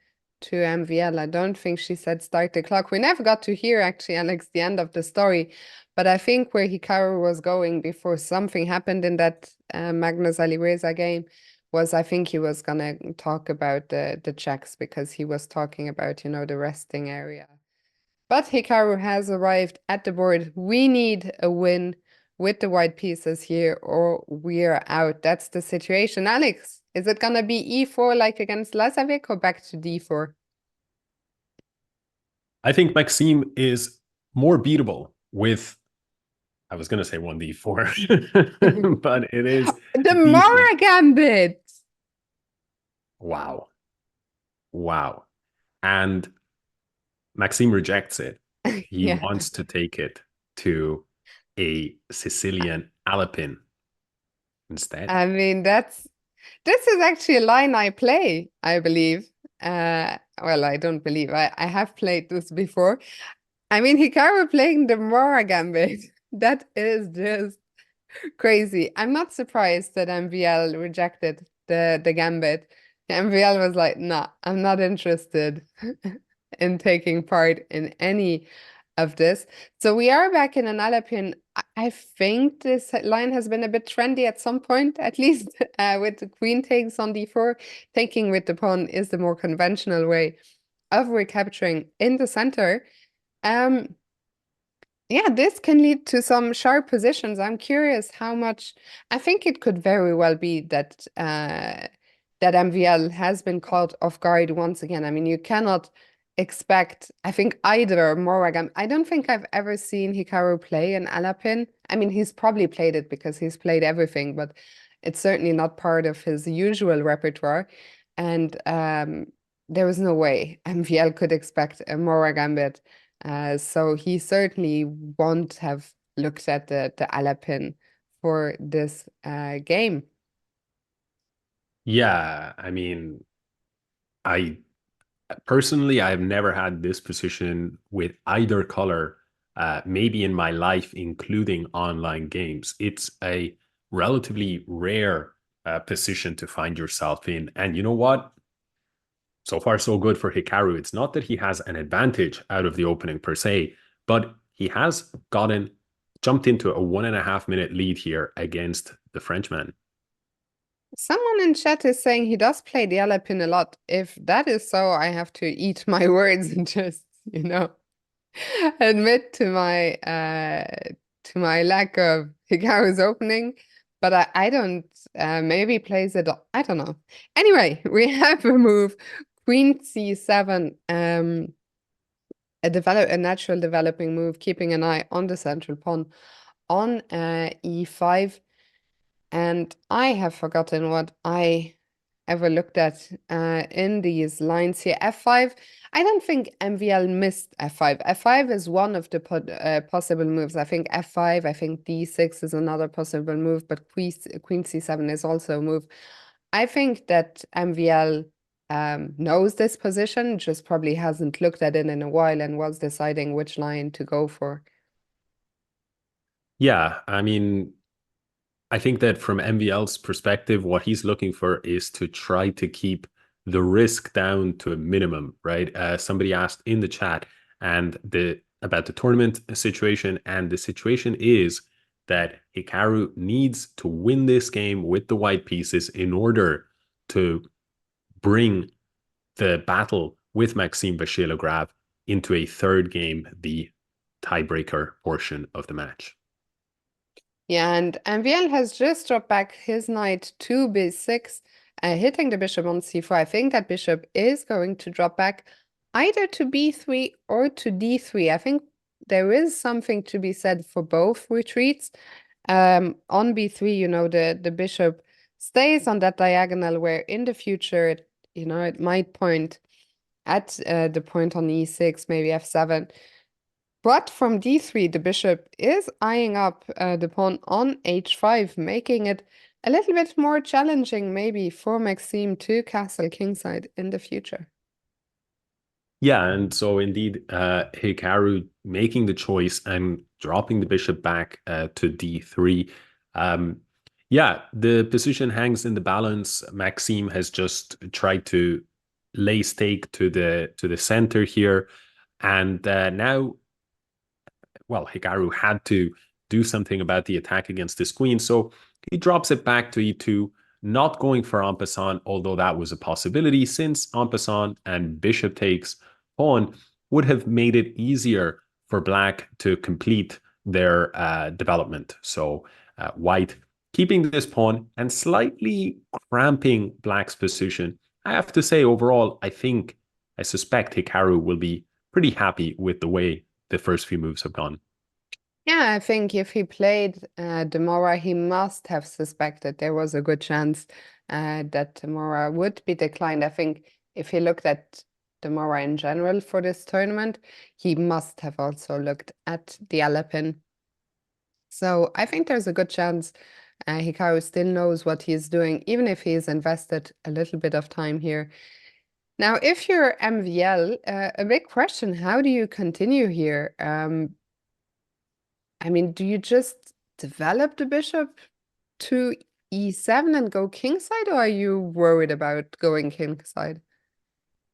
[SPEAKER 2] to MVL. I don't think she said start the clock. We never got to hear, actually, Alex, the end of the story. But I think where Hikaru was going before something happened in that Magnus Alireza game was, I think he was going to talk about the checks, because he was talking about, you know, the resting area. But Hikaru has arrived at the board. We need a win with the white pieces here, or we're out. That's the situation. Alex, is it gonna be e4 like against Lazovic, or back to d4?
[SPEAKER 1] I think Maxime is more beatable with, I was going to say 1d4, but it is
[SPEAKER 2] The
[SPEAKER 1] d4.
[SPEAKER 2] Mara Gambit!
[SPEAKER 1] Wow. Wow. And Maxime rejects it. He
[SPEAKER 2] Yeah.
[SPEAKER 1] wants to take it to a Sicilian Alpin instead.
[SPEAKER 2] I mean, this is actually a line I play, I believe. Well, I don't believe. I have played this before. I mean, Hikaru playing the Mara Gambit. That is just crazy. I'm not surprised that MVL rejected the Gambit. MVL was like, nah, I'm not interested in taking part in any of this. So we are back in an Alapin. I think this line has been a bit trendy at some point, at least with the queen takes on d4. Taking with the pawn is the more conventional way of recapturing in the center. Yeah, this can lead to some sharp positions. I'm curious how much. I think it could very well be that that MVL has been caught off guard once again. I mean, you cannot expect, I think, either Moragam. I don't think I've ever seen Hikaru play an Alapin. I mean, he's probably played it because he's played everything, but it's certainly not part of his usual repertoire. And there was no way MVL could expect a Moragambit. So he certainly won't have looked at the Alapin for this game.
[SPEAKER 1] Yeah, I mean, I personally, I've never had this position with either color, maybe in my life, including online games. It's a relatively rare position to find yourself in. And you know what? So far, so good for Hikaru. It's not that he has an advantage out of the opening per se, but he has jumped into a 1.5 minute lead here against the Frenchman.
[SPEAKER 2] Someone in chat is saying he does play the Alapin a lot. If that is so, I have to eat my words and just, you know, admit to my lack of Hikaru's opening. But I don't, maybe plays it, I don't know. Anyway, we have a move, Queen C7, a natural developing move, keeping an eye on the central pawn on E5. And I have forgotten what I ever looked at in these lines here. F5, I don't think MVL missed F5. F5 is one of the possible moves. I think F5, I think D6 is another possible move, but Queen C7 is also a move. I think that MVL knows this position, just probably hasn't looked at it in a while and was deciding which line to go for.
[SPEAKER 1] Yeah, I mean, I think that from MVL's perspective, what he's looking for is to try to keep the risk down to a minimum, right? Somebody asked in the chat about the tournament situation, and the situation is that Hikaru needs to win this game with the white pieces in order to bring the battle with Maxime Vachier-Lagrave into a third game, the tiebreaker portion of the match.
[SPEAKER 2] Yeah, and MVL has just dropped back his knight to b6, hitting the bishop on c4. I think that bishop is going to drop back either to b3 or to d3. I think there is something to be said for both retreats. On b3, you know, the bishop stays on that diagonal where in the future, it might point at the point on e6, maybe f7. But from d3, the bishop is eyeing up the pawn on h5, making it a little bit more challenging maybe for Maxime to castle kingside in the future.
[SPEAKER 1] Yeah, and so indeed, Hikaru making the choice and dropping the bishop back to d3. Yeah, the position hangs in the balance. Maxime has just tried to lay stake to the center here, and now, well, Hikaru had to do something about the attack against this queen, so he drops it back to e2, not going for en passant, although that was a possibility, since en passant and bishop takes pawn would have made it easier for black to complete their development. So white keeping this pawn and slightly cramping black's position. I have to say, overall, I suspect Hikaru will be pretty happy with the way the first few moves have gone.
[SPEAKER 2] Yeah, I think if he played Demora, he must have suspected there was a good chance that Demora would be declined. I think if he looked at Demora in general for this tournament, he must have also looked at the Alapin. So I think there's a good chance Hikaru still knows what he's doing, even if he's invested a little bit of time here. Now, if you're MVL, a big question, how do you continue here? I mean, do you just develop the bishop to e7 and go kingside, or are you worried about going kingside?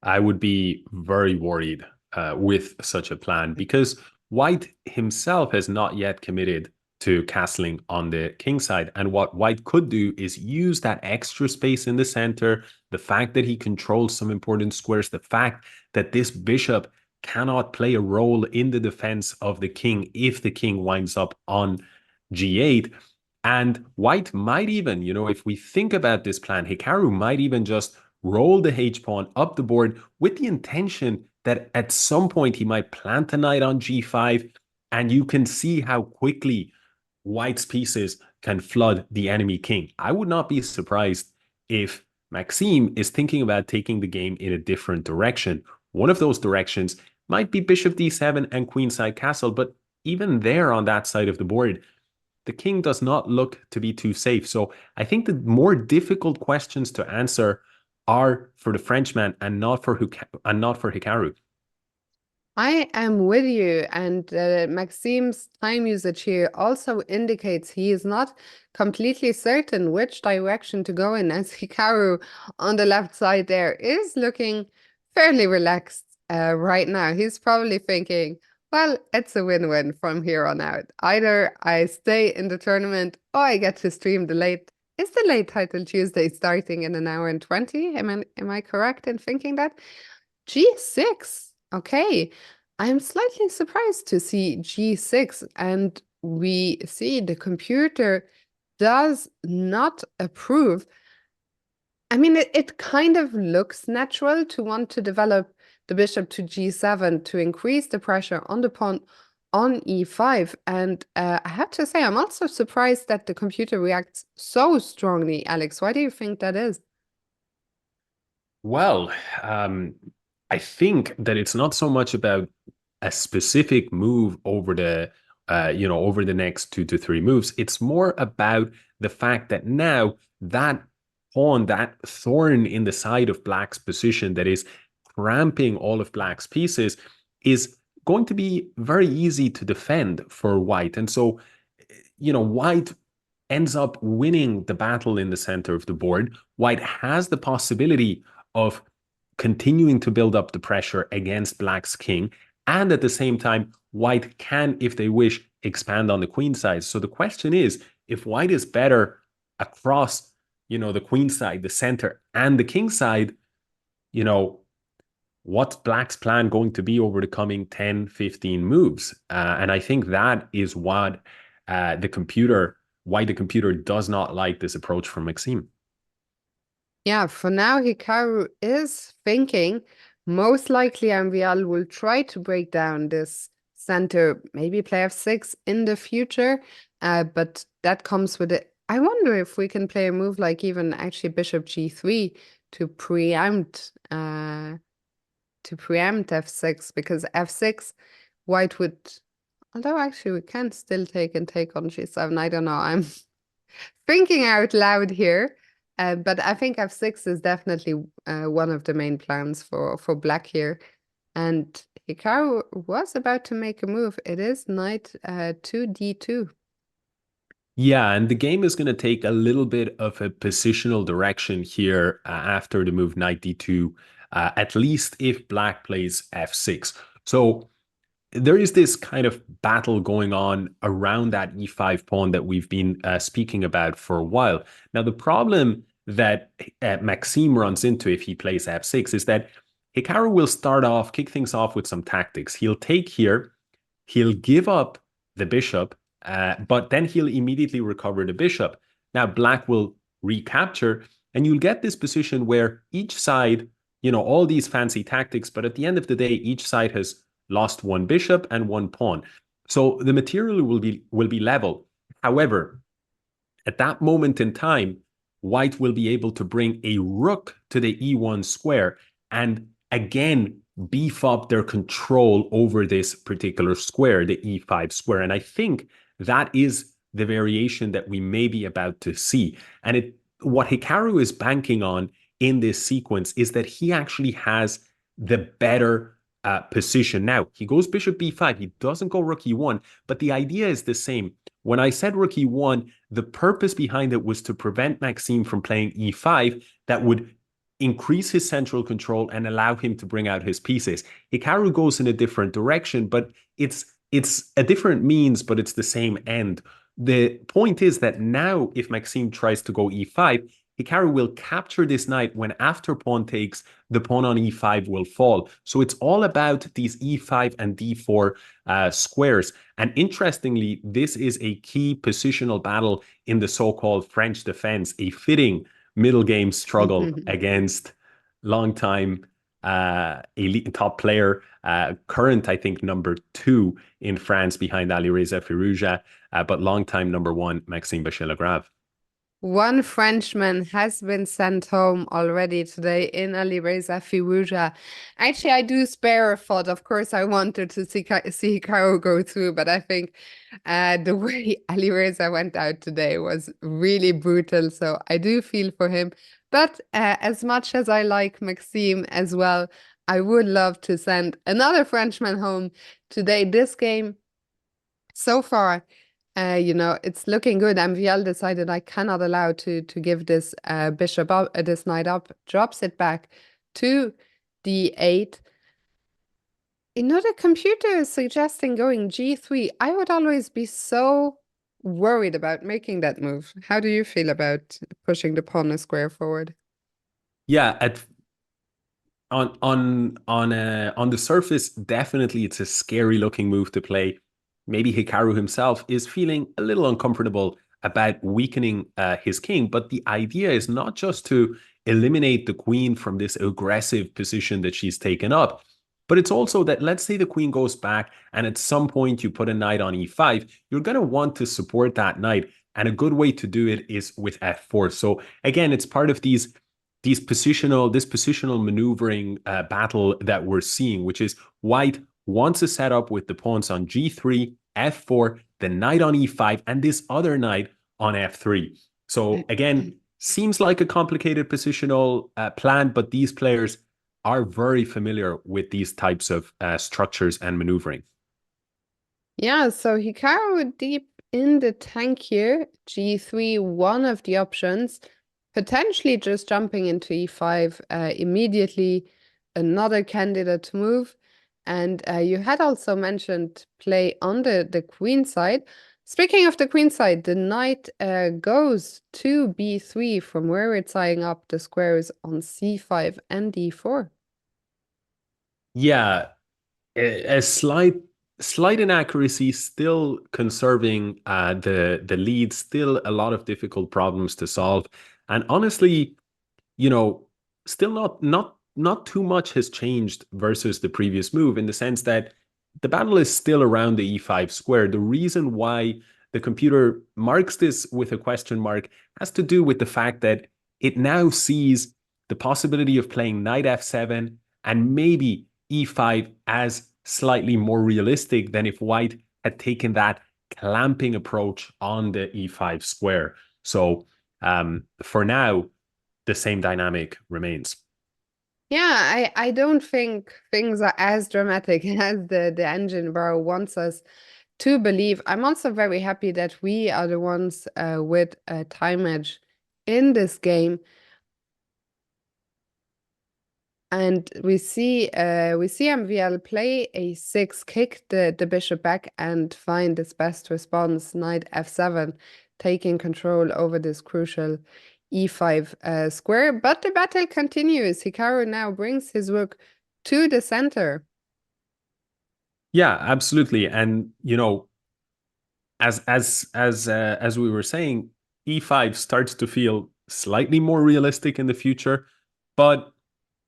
[SPEAKER 1] I would be very worried with such a plan because White himself has not yet committed to castling on the king side. And what White could do is use that extra space in the center, the fact that he controls some important squares, the fact that this bishop cannot play a role in the defense of the king if the king winds up on g8. And White might even, if we think about this plan, Hikaru might even just roll the h-pawn up the board with the intention that at some point he might plant a knight on g5, and you can see how quickly White's pieces can flood the enemy king. I would not be surprised if Maxime is thinking about taking the game in a different direction. One of those directions might be bishop d7 and queenside castle, but even there on that side of the board, the king does not look to be too safe. So I think the more difficult questions to answer are for the Frenchman and not for Hikaru.
[SPEAKER 2] I am with you, and Maxime's time usage here also indicates he is not completely certain which direction to go in, as Hikaru on the left side there is looking fairly relaxed right now. He's probably thinking, well, it's a win-win from here on out. Either I stay in the tournament or I get to stream the late. Is the late title Tuesday starting in an hour and 20? Am I correct in thinking that? G6. Okay, I'm slightly surprised to see G6, and we see the computer does not approve. I mean, it kind of looks natural to want to develop the bishop to G7 to increase the pressure on the pawn on E5. And I have to say, I'm also surprised that the computer reacts so strongly. Alex, why do you think that is?
[SPEAKER 1] Well, I think that it's not so much about a specific move over the next 2 to 3 moves. It's more about the fact that now that pawn, that thorn in the side of black's position that is cramping all of black's pieces, is going to be very easy to defend for white. And so, white ends up winning the battle in the center of the board. White has the possibility of continuing to build up the pressure against black's king. And at the same time, white can, if they wish, expand on the queen side. So the question is, if white is better across, the queen side, the center, and the king side, what's black's plan going to be over the coming 10, 15 moves? And I think that is what why the computer does not like this approach from Maxime.
[SPEAKER 2] Yeah, for now, Hikaru is thinking most likely MVL will try to break down this center, maybe play f6 in the future, but that comes with it. I wonder if we can play a move like even actually bishop g3 to preempt f6, because f6 white would, although actually we can still take on g7. I don't know. I'm thinking out loud here. But I think f6 is definitely one of the main plans for black here. And Hikaru was about to make a move. It is knight to d2.
[SPEAKER 1] Yeah, and the game is going to take a little bit of a positional direction here after the move knight d2, at least if black plays f6. So there is this kind of battle going on around that e5 pawn that we've been speaking about for a while. Now, the problem that Maxime runs into if he plays f6 is that Hikaru will kick things off with some tactics. He'll take here, he'll give up the bishop, but then he'll immediately recover the bishop. Now, black will recapture, and you'll get this position where each side, all these fancy tactics, but at the end of the day, each side has lost one bishop and one pawn. So the material will be level. However, at that moment in time, white will be able to bring a rook to the e1 square and again beef up their control over this particular square, the e5 square. And I think that is the variation that we may be about to see. And what Hikaru is banking on in this sequence is that he actually has the better position. Now, he goes bishop b5. He doesn't go rook e1, but the idea is the same. When I said rook e1, the purpose behind it was to prevent Maxime from playing e5 that would increase his central control and allow him to bring out his pieces. Hikaru goes in a different direction, but it's a different means, but it's the same end. The point is that now, if Maxime tries to go e5, Hikaru will capture this knight when after pawn takes, the pawn on e5 will fall. So it's all about these e5 and d4 squares. And interestingly, this is a key positional battle in the so-called French defense, a fitting middle game struggle against longtime elite top player, current, I think, number 2 in France behind Alireza Firouzja, but longtime number 1, Maxime Bachelagrave.
[SPEAKER 2] One Frenchman has been sent home already today in Alireza Firouzja. Actually, I do spare a thought. Of course, I wanted to see Hikaru go through, but I think the way Alireza went out today was really brutal. So I do feel for him. But as much as I like Maxime as well, I would love to send another Frenchman home today. This game, so far, it's looking good. MVL decided I cannot allow to give this bishop up, this knight up, drops it back to d8. The computer is suggesting going g3. I would always be so worried about making that move. How do you feel about pushing the pawn a square forward?
[SPEAKER 1] Yeah, on the surface, definitely it's a scary looking move to play. Maybe Hikaru himself is feeling a little uncomfortable about weakening his king, but the idea is not just to eliminate the queen from this aggressive position that she's taken up, but it's also that, let's say the queen goes back and at some point you put a knight on e5, you're going to want to support that knight, and a good way to do it is with f4. So again, it's part of this positional maneuvering battle that we're seeing, which is white wants a setup with the pawns on g3, f4, the knight on e5, and this other knight on f3. So again, seems like a complicated positional plan, but these players are very familiar with these types of structures and maneuvering.
[SPEAKER 2] Yeah, so Hikaru deep in the tank here, g3, one of the options, potentially just jumping into e5 immediately, another candidate to move. And you had also mentioned play on the queen side. Speaking of the queen side, the knight goes to b3 from where it's eyeing up the squares on c5 and d4.
[SPEAKER 1] Yeah, a slight inaccuracy, still conserving the lead, still a lot of difficult problems to solve. And honestly, still not too much has changed versus the previous move, in the sense that the battle is still around the e5 square. The reason why the computer marks this with a question mark has to do with the fact that it now sees the possibility of playing knight f7 and maybe e5 as slightly more realistic than if white had taken that clamping approach on the e5 square. So for now, the same dynamic remains.
[SPEAKER 2] Yeah, I don't think things are as dramatic as the engine bar wants us to believe. I'm also very happy that we are the ones with a time edge in this game. And we see MVL play a6, kick the bishop back and find its best response, knight f7, taking control over this crucial e5 square. But the battle continues. Hikaru now brings his rook to the center.
[SPEAKER 1] Yeah, absolutely. And as we were saying, e5 starts to feel slightly more realistic in the future, but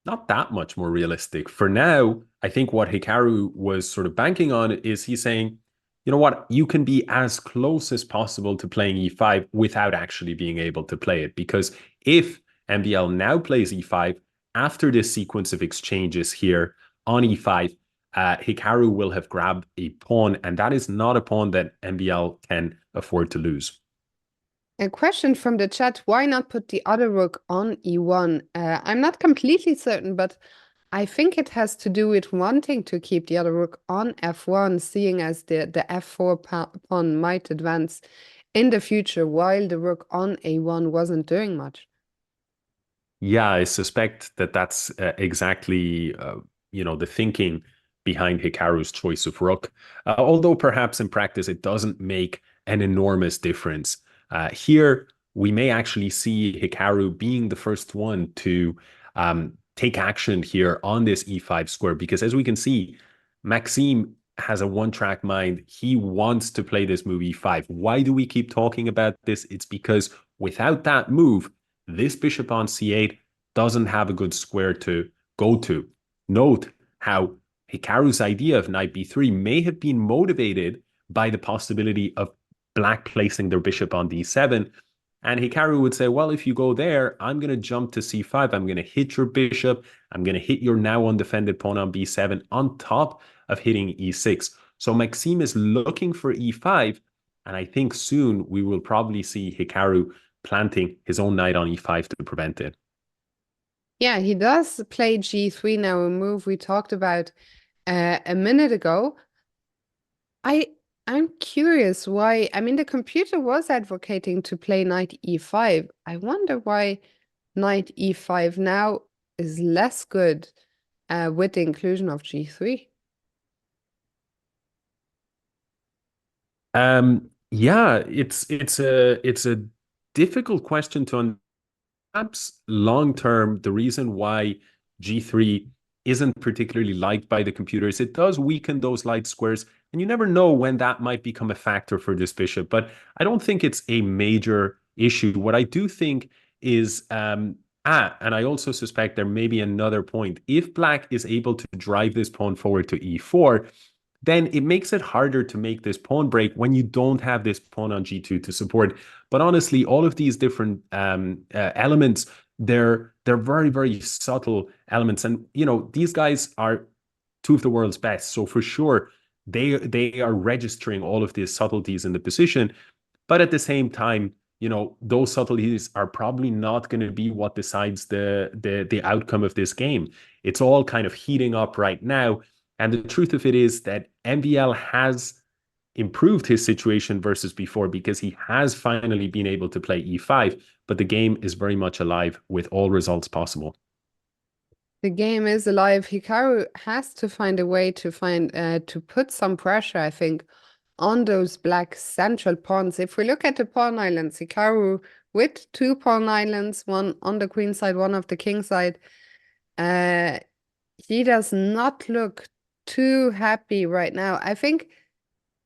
[SPEAKER 1] not that much more realistic. For now, I think what Hikaru was sort of banking on is he's saying, you know what, you can be as close as possible to playing e5 without actually being able to play it. Because if MBL now plays e5 after this sequence of exchanges here on e5, Hikaru will have grabbed a pawn, and that is not a pawn that MBL can afford to lose.
[SPEAKER 2] A question from the chat, why not put the other rook on e1? I'm not completely certain, but I think it has to do with wanting to keep the other rook on f1, seeing as the f4 pawn might advance in the future while the rook on a1 wasn't doing much.
[SPEAKER 1] Yeah, I suspect that that's exactly the thinking behind Hikaru's choice of rook. Although perhaps in practice it doesn't make an enormous difference. Here we may actually see Hikaru being the first one to take action here on this e5 square, because as we can see, Maxime has a one-track mind. He wants to play this move e5. Why do we keep talking about this? It's because without that move, this bishop on c8 doesn't have a good square to go to. Note how Hikaru's idea of knight b3 may have been motivated by the possibility of black placing their bishop on d7. And Hikaru would say, well, if you go there, I'm going to jump to c5. I'm going to hit your bishop. I'm going to hit your now undefended pawn on b7 on top of hitting e6. So Maxime is looking for e5. And I think soon we will probably see Hikaru planting his own knight on e5 to prevent it.
[SPEAKER 2] Yeah, he does play g3 now, a move we talked about a minute ago. I'm curious why. I mean, the computer was advocating to play knight e5. I wonder why knight e5 now is less good with the inclusion of g3.
[SPEAKER 1] Yeah, it's a difficult question to understand. Perhaps long term, the reason why G3 isn't particularly liked by the computers, it does weaken those light squares, and you never know when that might become a factor for this bishop. But I don't think it's a major issue. What I do think is, and I also suspect there may be another point. If black is able to drive this pawn forward to e4, then it makes it harder to make this pawn break when you don't have this pawn on g2 to support. But honestly, all of these different elements, they're very, very subtle elements. And, these guys are two of the world's best. So for sure, they are registering all of these subtleties in the position. But at the same time, those subtleties are probably not going to be what decides the outcome of this game. It's all kind of heating up right now. And the truth of it is that MVL has improved his situation versus before, because he has finally been able to play e5, but the game is very much alive with all results possible.
[SPEAKER 2] The game is alive. Hikaru has to find a way to put some pressure, I think, on those black central pawns. If we look at the pawn islands, Hikaru with two pawn islands, one on the queen side, one of the king side, he does not look too happy right now. I think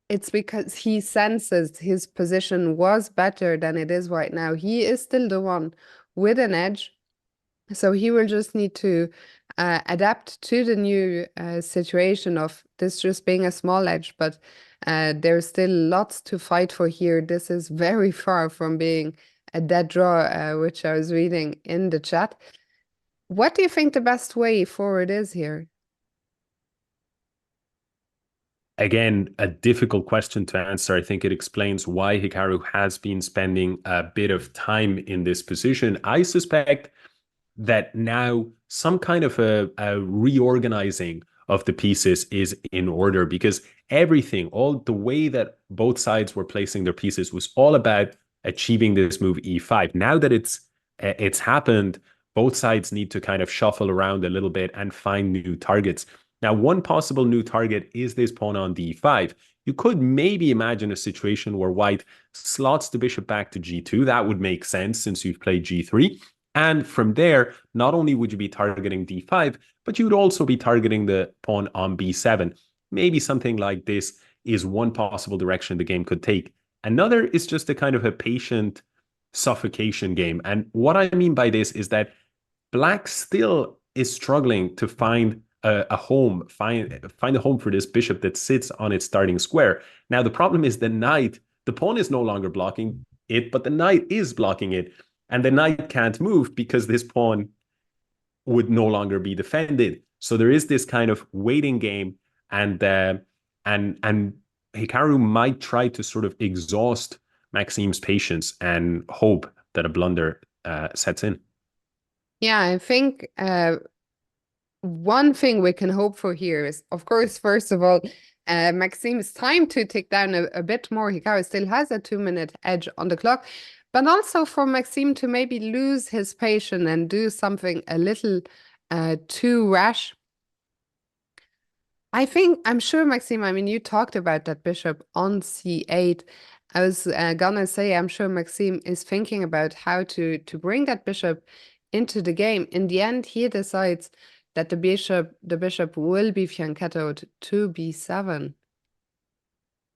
[SPEAKER 2] it's because he senses his position was better than it is right now. He is still the one with an edge, so he will just need to adapt to the new situation of this just being a small edge, but there's still lots to fight for here. This is very far from being a dead draw, which I was reading in the chat. What do you think the best way forward is here?
[SPEAKER 1] Again, a difficult question to answer. I think it explains why Hikaru has been spending a bit of time in this position. I suspect that now some kind of a reorganizing of the pieces is in order, because everything, all the way that both sides were placing their pieces was all about achieving this move e5. Now that it's happened, both sides need to kind of shuffle around a little bit and find new targets. Now, one possible new target is this pawn on d5. You could maybe imagine a situation where white slots the bishop back to g2. That would make sense since you've played g3. And from there, not only would you be targeting d5, but you would also be targeting the pawn on b7. Maybe something like this is one possible direction the game could take. Another is just a kind of a patient suffocation game. And what I mean by this is that black still is struggling to find a home, find a home for this bishop that sits on its starting square. Now, the problem is the pawn is no longer blocking it, but the knight is blocking it. And the knight can't move because this pawn would no longer be defended. So there is this kind of waiting game, and Hikaru might try to sort of exhaust Maxim's patience and hope that a blunder sets in.
[SPEAKER 2] Yeah, I think one thing we can hope for here is, of course, first of all, Maxim's time to tick down a bit more. Hikaru still has a 2-minute edge on the clock, but also for Maxim to maybe lose his patience and do something a little too rash. I'm sure, Maxim, I mean, you talked about that bishop on c8. I was gonna say, I'm sure Maxim is thinking about how to bring that bishop into the game. In the end, he decides that the bishop will be fianchettoed to b7.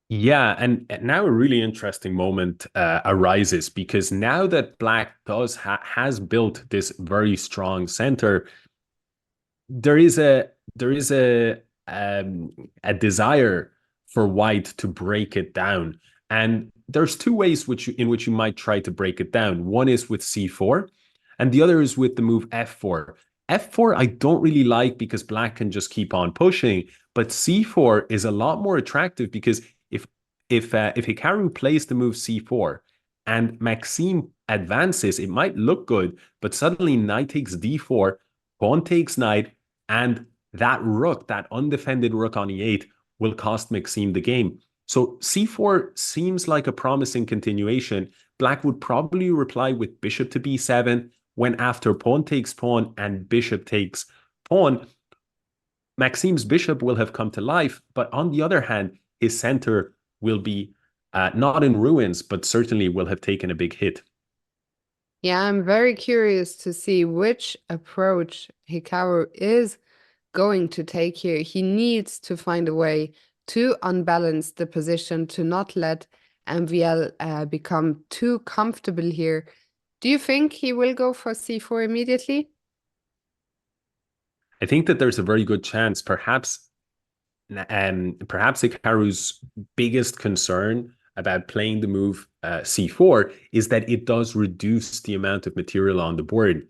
[SPEAKER 1] Yeah, and now a really interesting moment arises, because now that black has built this very strong center, there is a desire for white to break it down. And there's two ways in which you might try to break it down. One is with c4, and the other is with the move f4. F4 I don't really like because black can just keep on pushing, but c4 is a lot more attractive, because if Hikaru plays the move c4 and Maxime advances, it might look good, but suddenly knight takes d4, pawn takes knight, and that rook, that undefended rook on e8, will cost Maxime the game. So c4 seems like a promising continuation. Black would probably reply with bishop to b7, when after pawn takes pawn and bishop takes pawn, Maxime's bishop will have come to life, but on the other hand, his center will be not in ruins, but certainly will have taken a big hit.
[SPEAKER 2] Yeah, I'm very curious to see which approach Hikaru is going to take here. He needs to find a way to unbalance the position, to not let MVL become too comfortable here. Do you think he will go for c4 immediately?
[SPEAKER 1] I think that there's a very good chance. Perhaps Hikaru's biggest concern about playing the move c4 is that it does reduce the amount of material on the board.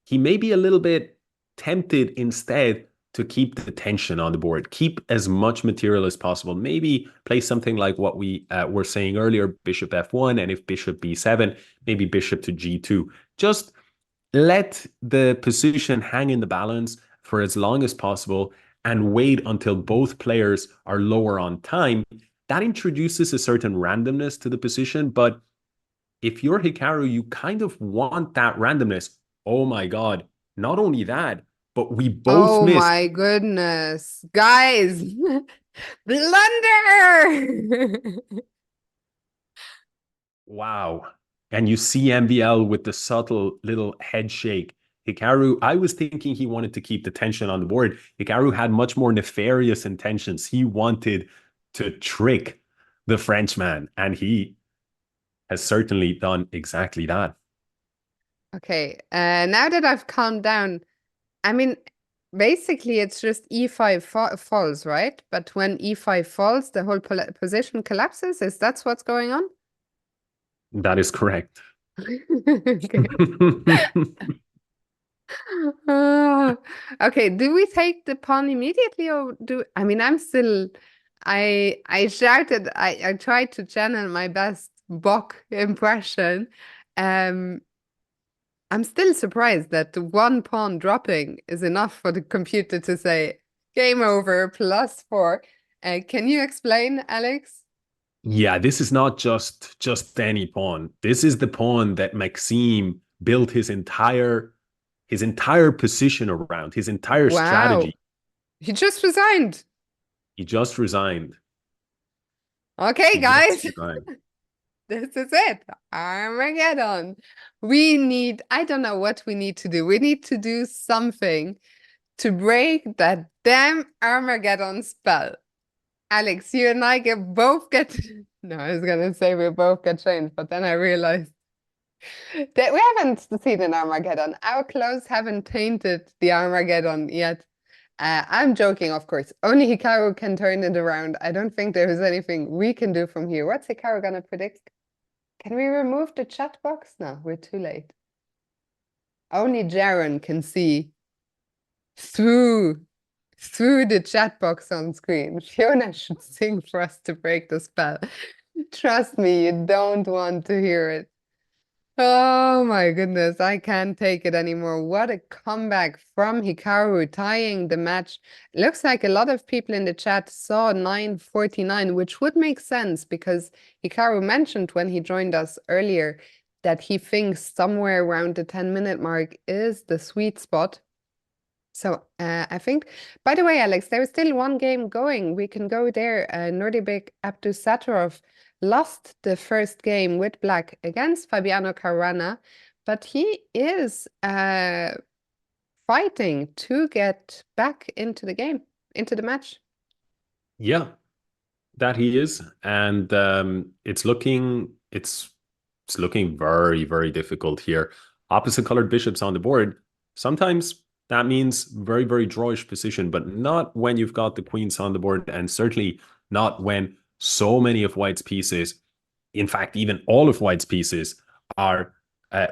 [SPEAKER 1] He may be a little bit tempted instead to keep the tension on the board, keep as much material as possible. Maybe play something like what we were saying earlier, bishop f1, and if bishop b7, maybe bishop to g2. Just let the position hang in the balance for as long as possible and wait until both players are lower on time. That introduces a certain randomness to the position, but if you're Hikaru, you kind of want that randomness. Oh my God. Not only that, but we both
[SPEAKER 2] Oh
[SPEAKER 1] missed.
[SPEAKER 2] my goodness. Guys, blunder!
[SPEAKER 1] Wow. And you see MVL with the subtle little head shake. Hikaru, I was thinking he wanted to keep the tension on the board. Hikaru had much more nefarious intentions. He wanted to trick the Frenchman, and he has certainly done exactly that.
[SPEAKER 2] Okay, now that I've calmed down, I mean, basically it's just e5 falls, right? But when e5 falls, the whole position collapses. Is that what's going on?
[SPEAKER 1] That is correct.
[SPEAKER 2] Okay. Okay, do we take the pawn immediately, or I mean, I'm still I shouted, I tried to channel my best Bok impression. Um, I'm still surprised that one pawn dropping is enough for the computer to say game over +4. Can you explain, Alex?
[SPEAKER 1] Yeah, this is not just any pawn. This is the pawn that Maxime built his entire position around, his entire
[SPEAKER 2] Wow.
[SPEAKER 1] strategy.
[SPEAKER 2] He just resigned.
[SPEAKER 1] He just resigned.
[SPEAKER 2] Okay,
[SPEAKER 1] He just
[SPEAKER 2] guys.
[SPEAKER 1] resigned.
[SPEAKER 2] This is it. Armageddon. I don't know what we need to do. We need to do something to break that damn Armageddon spell. Alex, you and I both get. No, I was gonna say we both get changed, but then I realized that we haven't seen an Armageddon. Our clothes haven't tainted the Armageddon yet. I'm joking, of course. Only Hikaru can turn it around. I don't think there is anything we can do from here. What's Hikaru gonna predict? Can we remove the chat box? No, we're too late. Only Jaren can see through the chat box on screen. Fiona should sing for us to break the spell. Trust me, you don't want to hear it. Oh my goodness, I can't take it anymore. What a comeback from Hikaru, tying the match. Looks like a lot of people in the chat saw 9:49, which would make sense because Hikaru mentioned when he joined us earlier that he thinks somewhere around the 10-minute mark is the sweet spot. So I think, by the way, Alex, there is still one game going. We can go there. Nordibek Abdusattorov lost the first game with black against Fabiano Caruana, but he is fighting to get back into the game, into the match.
[SPEAKER 1] Yeah, that he is, and it's looking very, very difficult here. Opposite colored bishops on the board. Sometimes that means very, very drawish position, but not when you've got the queens on the board, and certainly not when so many of white's pieces, in fact, even all of white's pieces, are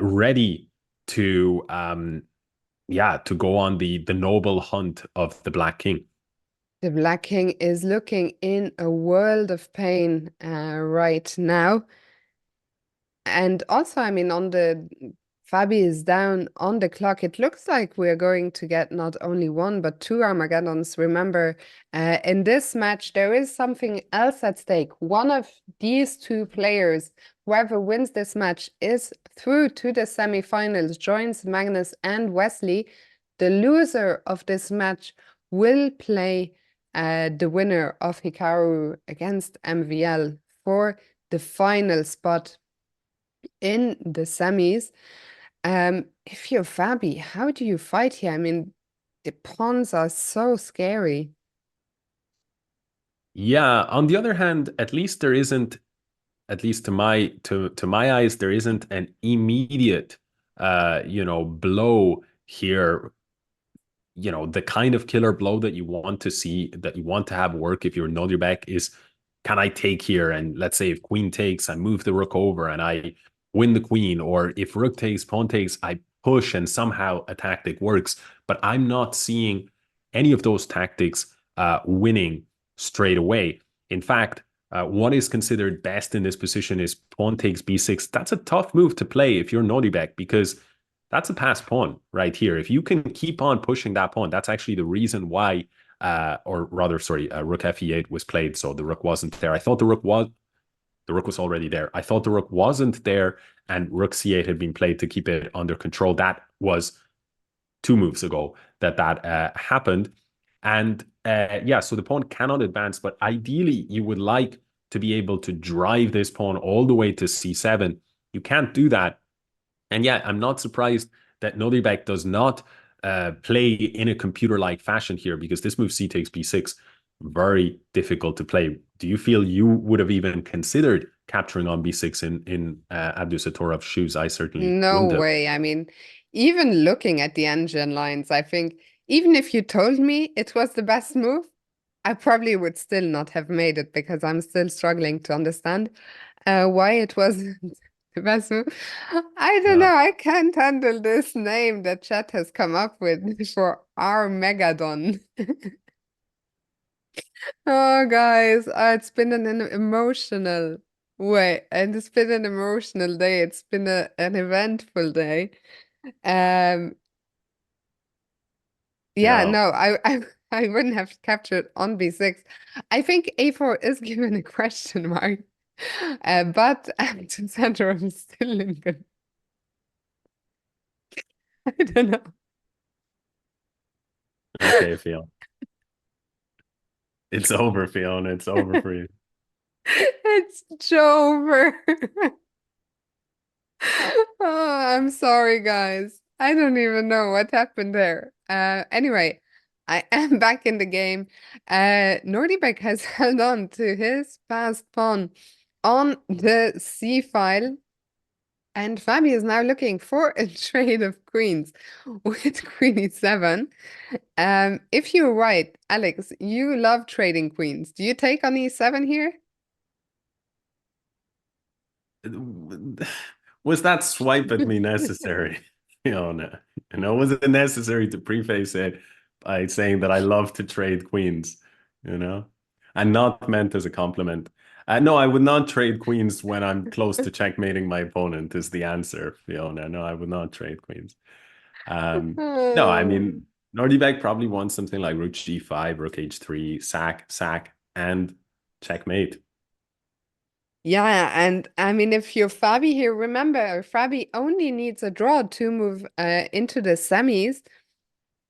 [SPEAKER 1] ready to to go on the noble hunt of the Black King.
[SPEAKER 2] The Black King is looking in a world of pain right now. And also, I mean, on the Fabi is down on the clock. It looks like we're going to get not only one, but two Armageddons. Remember, in this match, there is something else at stake. One of these two players, whoever wins this match, is through to the semifinals, joins Magnus and Wesley. The loser of this match will play the winner of Hikaru against MVL for the final spot in the semis. If you're Fabi, how do you fight here? I mean, the pawns are so scary.
[SPEAKER 1] Yeah, on the other hand, at least there isn't, at least to my eyes, there isn't an immediate blow here, the kind of killer blow that you want to see, that you want to have work if you're Nodierbeck is, can I take here? And let's say if queen takes, I move the rook over and I win the queen, or if rook takes, pawn takes, I push and somehow a tactic works. But I'm not seeing any of those tactics winning straight away. In fact, what is considered best in this position is pawn takes b6. That's a tough move to play if you're Nodibek, because that's a passed pawn right here. If you can keep on pushing that pawn, that's actually the reason why, or rather, sorry, rook fe8 was played, so the rook wasn't there. I thought the rook was already there. I thought the rook wasn't there, and rook c8 had been played to keep it under control. That was 2 moves ago that happened. And so the pawn cannot advance, but ideally you would like to be able to drive this pawn all the way to c7. You can't do that. And yeah, I'm not surprised that Nodibek does not play in a computer-like fashion here, because this move c takes b6, very difficult to play. Do you feel you would have even considered capturing on b6 in Abdusattorov's shoes? I certainly
[SPEAKER 2] No
[SPEAKER 1] wouldn't have.
[SPEAKER 2] way. I mean, even looking at the engine lines, I think even if you told me it was the best move, I probably would still not have made it because I'm still struggling to understand why it was the best move. I don't
[SPEAKER 1] Yeah.
[SPEAKER 2] know. I can't handle this name that chat has come up with for Armageddon. Oh, guys, it's been an emotional way, and it's been an emotional day. It's been an eventful day. Um, yeah,
[SPEAKER 1] Yeah.
[SPEAKER 2] no, I wouldn't have captured on B6. I think A4 is given a question mark, but to center, I'm still in good. I don't know.
[SPEAKER 1] Okay, Fiona. It's over, Fiona. It's over for you.
[SPEAKER 2] It's Jover. Oh, I'm sorry, guys. I don't even know what happened there. Anyway, I am back in the game. Nordibek has held on to his fast pawn on the C file, and Fabi is now looking for a trade of queens with queen e7. If you're right, Alex, you love trading queens. Do you take on e7 here?
[SPEAKER 1] Was that swipe at me necessary? Fiona, was it necessary to preface it by saying that I love to trade queens, you know, and not meant as a compliment? No, I would not trade queens when I'm close to checkmating my opponent, is the answer, Fiona. No, I would not trade queens. No, I mean, Nordibek probably wants something like rook g5, rook h3, sack, and checkmate.
[SPEAKER 2] Yeah, and I mean, if you're Fabi here, remember, Fabi only needs a draw to move into the semis.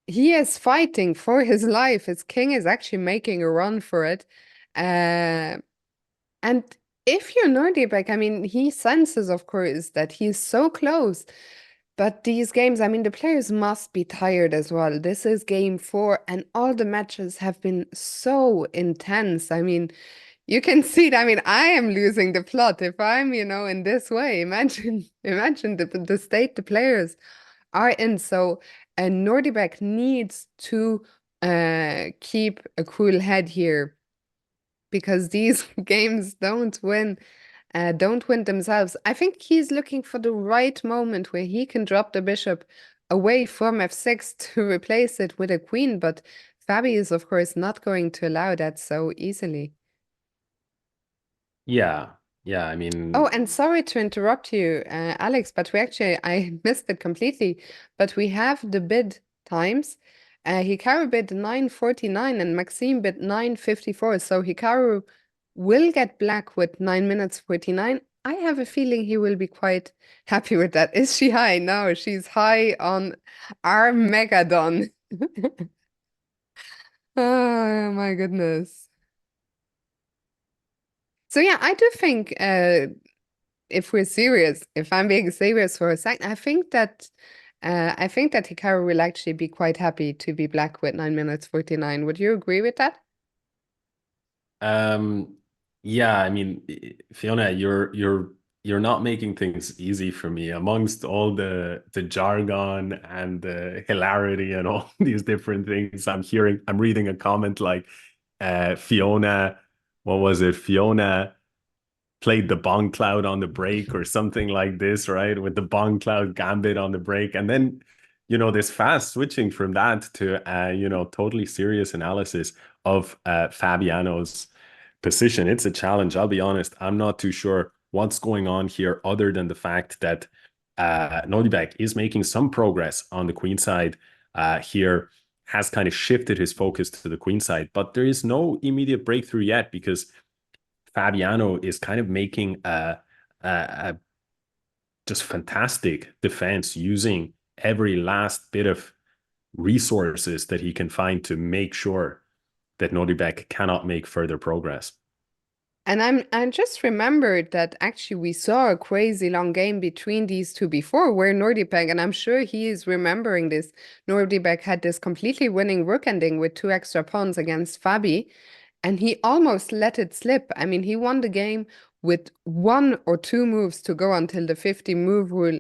[SPEAKER 2] He is fighting for his life. His king is actually making a run for it. Uh, and if you're Nordibek, I mean, he senses, of course, that he's so close. But these games, I mean, the players must be tired as well. This is game 4, and all the matches have been so intense. I mean, you can see it. I mean, I am losing the plot if I'm, in this way. Imagine the state the players are in. So, Nordibek needs to keep a cool head here because these games don't win themselves. I think he's looking for the right moment where he can drop the bishop away from f6 to replace it with a queen, but Fabi is, of course, not going to allow that so easily.
[SPEAKER 1] Yeah, yeah. I
[SPEAKER 2] Oh,
[SPEAKER 1] mean,
[SPEAKER 2] and sorry to interrupt you, Alex, but I missed it completely. But we have the bid times. Hikaru bid 9:49 and Maxime bid 9:54. So Hikaru will get black with 9 minutes 49. I have a feeling he will be quite happy with that. Is she high? No, she's high on Armageddon. Oh my goodness. So yeah, I do think if we're serious, if I'm being serious for a second, I think that Hikaru will actually be quite happy to be black with 9 minutes 49. Would you agree with that?
[SPEAKER 1] um, yeah. I mean, Fiona, you're not making things easy for me. Amongst all the jargon and the hilarity and all these different things, I'm reading a comment like, Fiona, what was it? Fiona played the Bong Cloud on the break or something like this, right? With the Bong Cloud Gambit on the break. And then, this fast switching from that to, totally serious analysis of Fabiano's position. It's a challenge. I'll be honest. I'm not too sure what's going on here other than the fact that Nodibek is making some progress on the queen side here, has kind of shifted his focus to the queen side, but there is no immediate breakthrough yet because Fabiano is kind of making a just fantastic defense using every last bit of resources that he can find to make sure that Nordibek cannot make further progress.
[SPEAKER 2] And I just remembered that actually we saw a crazy long game between these two before where Nordibek, and I'm sure he is remembering this, Nordibek had this completely winning rook ending with 2 extra pawns against Fabi. And he almost let it slip. I mean, he won the game with 1 or 2 moves to go until the 50 move rule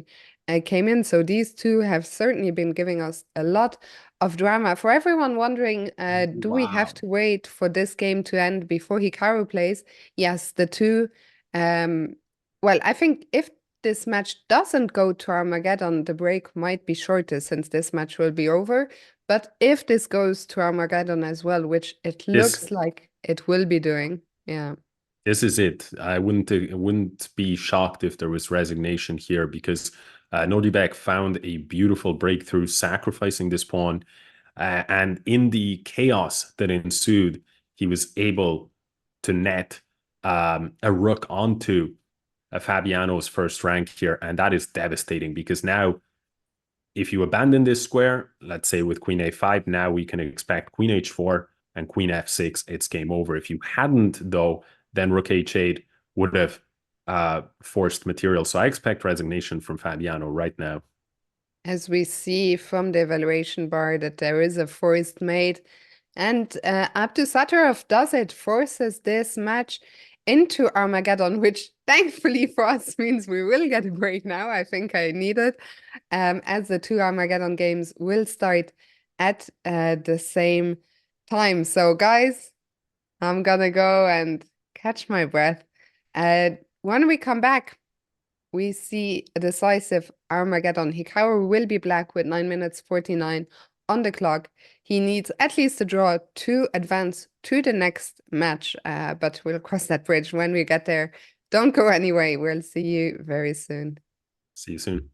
[SPEAKER 2] came in. So these two have certainly been giving us a lot of drama. For everyone wondering, do we have
[SPEAKER 1] Wow.
[SPEAKER 2] to wait for this game to end before Hikaru plays? Yes, the two. Um, well, I think if this match doesn't go to Armageddon, the break might be shorter since this match will be over. But if this goes to Armageddon as well, which it looks like it will be doing, yeah.
[SPEAKER 1] This is it. I wouldn't be shocked if there was resignation here, because Nodibek found a beautiful breakthrough, sacrificing this pawn. And in the chaos that ensued, he was able to net a rook onto Fabiano's first rank here. And that is devastating, because now if you abandon this square, let's say with queen a5, now we can expect queen h4 and queen f6. It's game over. If you hadn't, though, then rook h8 would have forced material. So I expect resignation from Fabiano right now.
[SPEAKER 2] As we see from the evaluation bar that there is a forced mate. And Abdusattorov does it, forces this match into Armageddon, which thankfully for us means we will get a break now. I think I need it, as the two Armageddon games will start at the same time. So guys, I'm gonna go and catch my breath. When we come back, we see a decisive Armageddon. Hikaru will be black with 9 minutes 49 on the clock. He needs at least a draw to advance to the next match, but we'll cross that bridge when we get there. Don't go anyway. We'll see you very soon.
[SPEAKER 1] See you soon.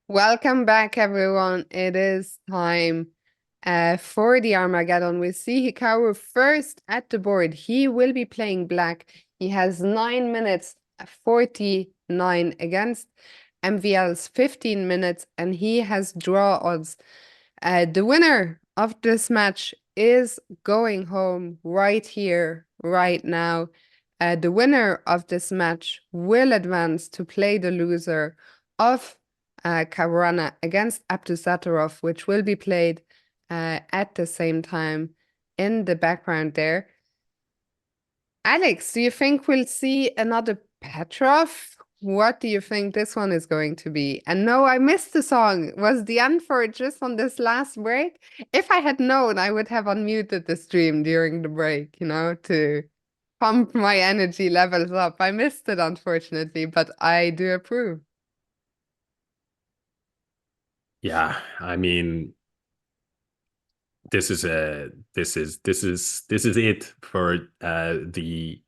[SPEAKER 2] Welcome back, everyone. It is time for the Armageddon. We see Hikaru first at the board. He will be playing black. He has 9 minutes, 49 against MVL's 15 minutes, and he has draw odds. The winner of this match is going home right here, right now. The winner of this match will advance to play the loser of Caruana against Abdusattorov, which will be played at the same time in the background there. Alex, do you think we'll see another Petrov? What do you think this one is going to be? And no, I missed the song. Was the end for it just on this last break? If I had known, I would have unmuted the stream during the break, to pump my energy levels up. I missed it, unfortunately, but I do approve.
[SPEAKER 1] Yeah, I mean, this is it for the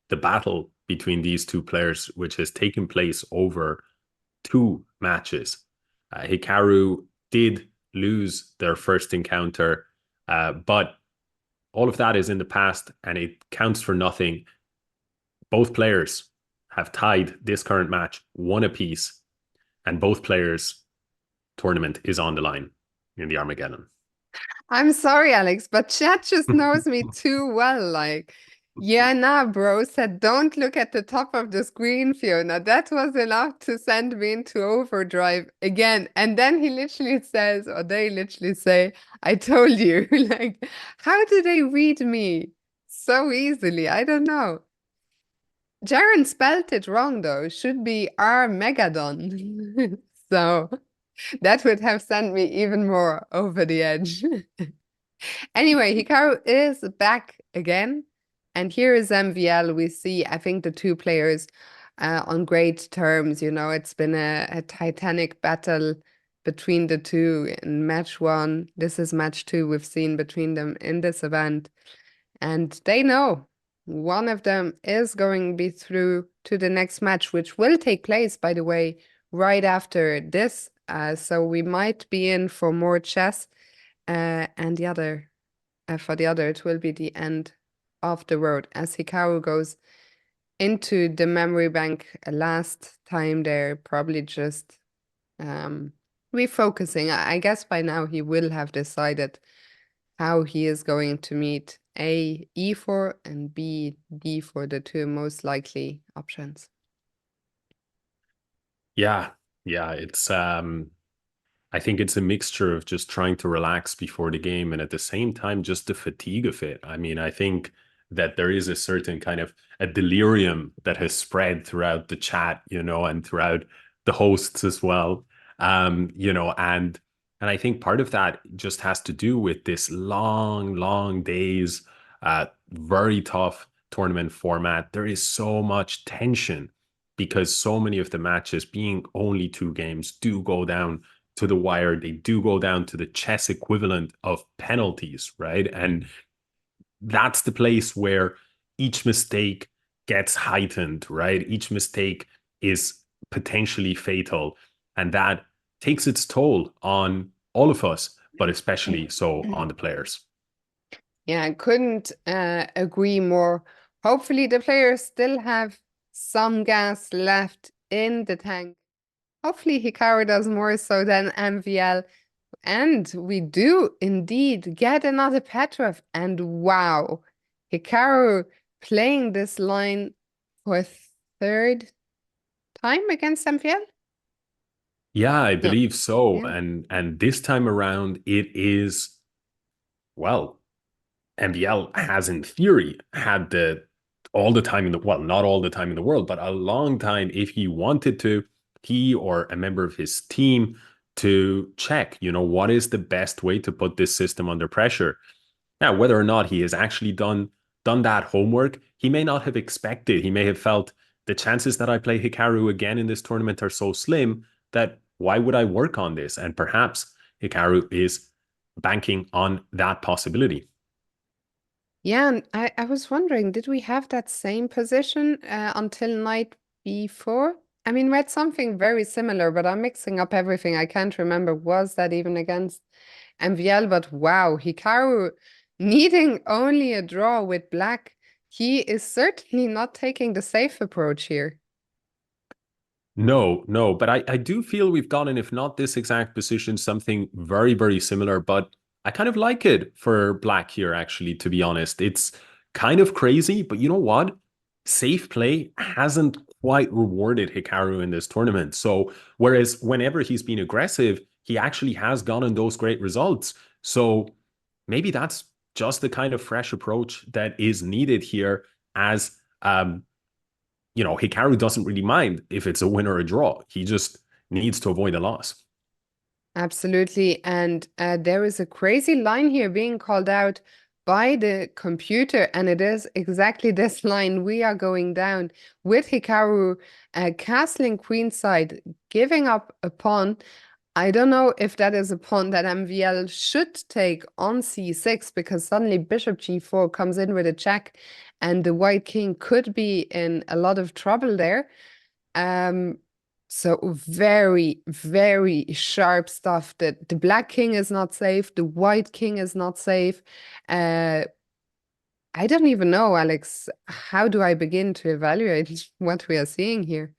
[SPEAKER 1] battle between these two players, which has taken place over 2 matches. Hikaru did lose their first encounter, but all of that is in the past and it counts for nothing. Both players have tied this current match 1 apiece, and both players' tournament is on the line in the Armageddon.
[SPEAKER 2] I'm sorry, Alex, but chat just knows me too well. Like, yeah, nah, bro said, don't look at the top of the screen, Fiona. That was enough to send me into overdrive again. And then he literally says, or they literally say, I told you. Like, how do they read me so easily? I don't know. Jaren spelled it wrong, though. It should be Armageddon. So that would have sent me even more over the edge. Anyway, Hikaru is back again. And here is MVL. We see, I think, the two players on great terms. It's been a titanic battle between the two in match 1. This is match 2 we've seen between them in this event. And they know one of them is going to be through to the next match, which will take place, by the way, right after this. So we might be in for more chess. And the other, for the other, it will be the end of the road as Hikaru goes into the memory bank a last time there, probably just refocusing. I guess by now he will have decided how he is going to meet A, E4 and B, D4, the 2 most likely options.
[SPEAKER 1] Yeah, it's I think it's a mixture of just trying to relax before the game and at the same time just the fatigue of it. I mean, I think that there is a certain kind of a delirium that has spread throughout the chat, and throughout the hosts as well. And I think part of that just has to do with this long days, very tough tournament format. There is so much tension because so many of the matches, being only 2 games, do go down to the wire. They do go down to the chess equivalent of penalties, right? And that's the place where each mistake gets heightened, right? Each mistake is potentially fatal. And that takes its toll on all of us, but especially so on the players.
[SPEAKER 2] Yeah, I couldn't agree more. Hopefully the players still have some gas left in the tank. Hopefully Hikaru does more so than MVL. And we do indeed get another Petrov. And wow, Hikaru playing this line for 3rd time against MVL?
[SPEAKER 1] Yeah, I believe so.
[SPEAKER 2] Yeah.
[SPEAKER 1] And this time around, it is, well, MVL has in theory had all the time in the, well, not all the time in the world, but a long time if he wanted to, he or a member of his team to check, what is the best way to put this system under pressure. Now, whether or not he has actually done that homework, he may not have expected. He may have felt the chances that I play Hikaru again in this tournament are so slim that why would I work on this? And perhaps Hikaru is banking on that possibility.
[SPEAKER 2] Yeah, and I was wondering, did we have that same position until knight b4? I mean, read something very similar, but I'm mixing up everything. I can't remember. Was that even against MVL? But wow, Hikaru needing only a draw with black. He is certainly not taking the safe approach here.
[SPEAKER 1] No, no, but I do feel we've gotten, if not this exact position, something very, very similar. But I kind of like it for black here, actually, to be honest. It's kind of crazy, but you know what? Safe play hasn't quite rewarded Hikaru in this tournament. So, whereas whenever he's been aggressive, he actually has gotten those great results. So, maybe that's just the kind of fresh approach that is needed here as Hikaru doesn't really mind if it's a win or a draw. He just needs to avoid a loss.
[SPEAKER 2] Absolutely. And there is a crazy line here being called out by the computer, and it is exactly this line. We are going down with Hikaru castling queenside, giving up a pawn. I don't know if that is a pawn that MVL should take on c6, because suddenly bishop g4 comes in with a check, and the white king could be in a lot of trouble there. So very, very sharp stuff. That the black king is not safe, the white king is not safe. I don't even know, Alex. How do I begin to evaluate what we are seeing here?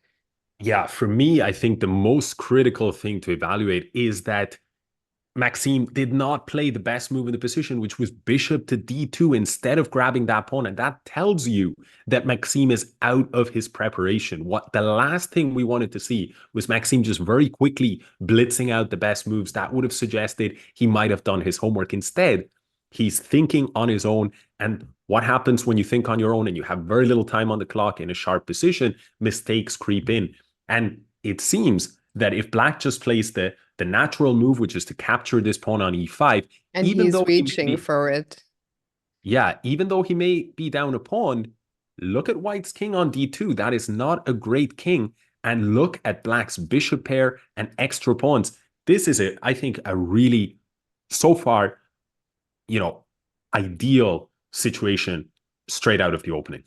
[SPEAKER 1] Yeah, for me, I think the most critical thing to evaluate is that Maxime did not play the best move in the position, which was bishop to d2 instead of grabbing that pawn. And that tells you that Maxime is out of his preparation. What the last thing we wanted to see was Maxime just very quickly blitzing out the best moves. That would have suggested he might have done his homework. Instead, he's thinking on his own. And what happens when you think on your own and you have very little time on the clock in a sharp position? Mistakes creep in. And it seems that if black just plays the natural move, which is to capture this pawn on e5,
[SPEAKER 2] And
[SPEAKER 1] even
[SPEAKER 2] he's
[SPEAKER 1] though
[SPEAKER 2] reaching for it.
[SPEAKER 1] yeah, even though he may be down a pawn, look at white's king on d2. That is not a great king. And look at black's bishop pair and extra pawns. This is, I think, a really, so far, ideal situation straight out of the opening.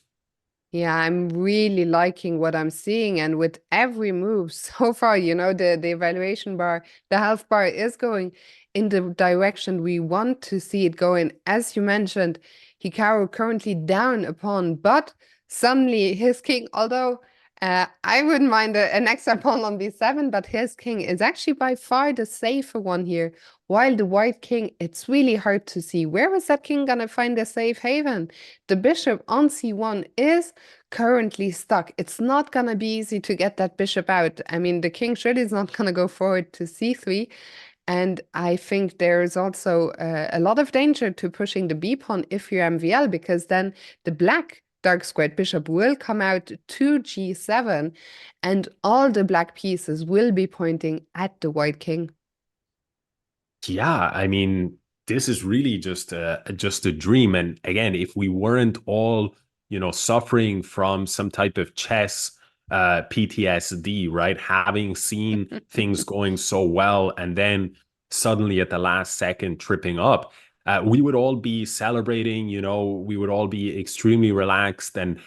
[SPEAKER 2] Yeah, I'm really liking what I'm seeing. And with every move so far, the evaluation bar, the health bar is going in the direction we want to see it going. As you mentioned, Hikaru currently down a pawn, but suddenly his king, although I wouldn't mind an extra pawn on b7, but his king is actually by far the safer one here. While the white king, it's really hard to see. Where is that king gonna find a safe haven? The bishop on c1 is currently stuck. It's not gonna be easy to get that bishop out. I mean, the king surely is not gonna go forward to c3. And I think there's also a lot of danger to pushing the b pawn if you're MVL, because then the black dark squared bishop will come out to g7, and all the black pieces will be pointing at the white king.
[SPEAKER 1] Yeah, I mean, this is really just a dream. And again, if we weren't all, suffering from some type of chess PTSD, right? Having seen things going so well and then suddenly at the last second tripping up, we would all be celebrating, we would all be extremely relaxed and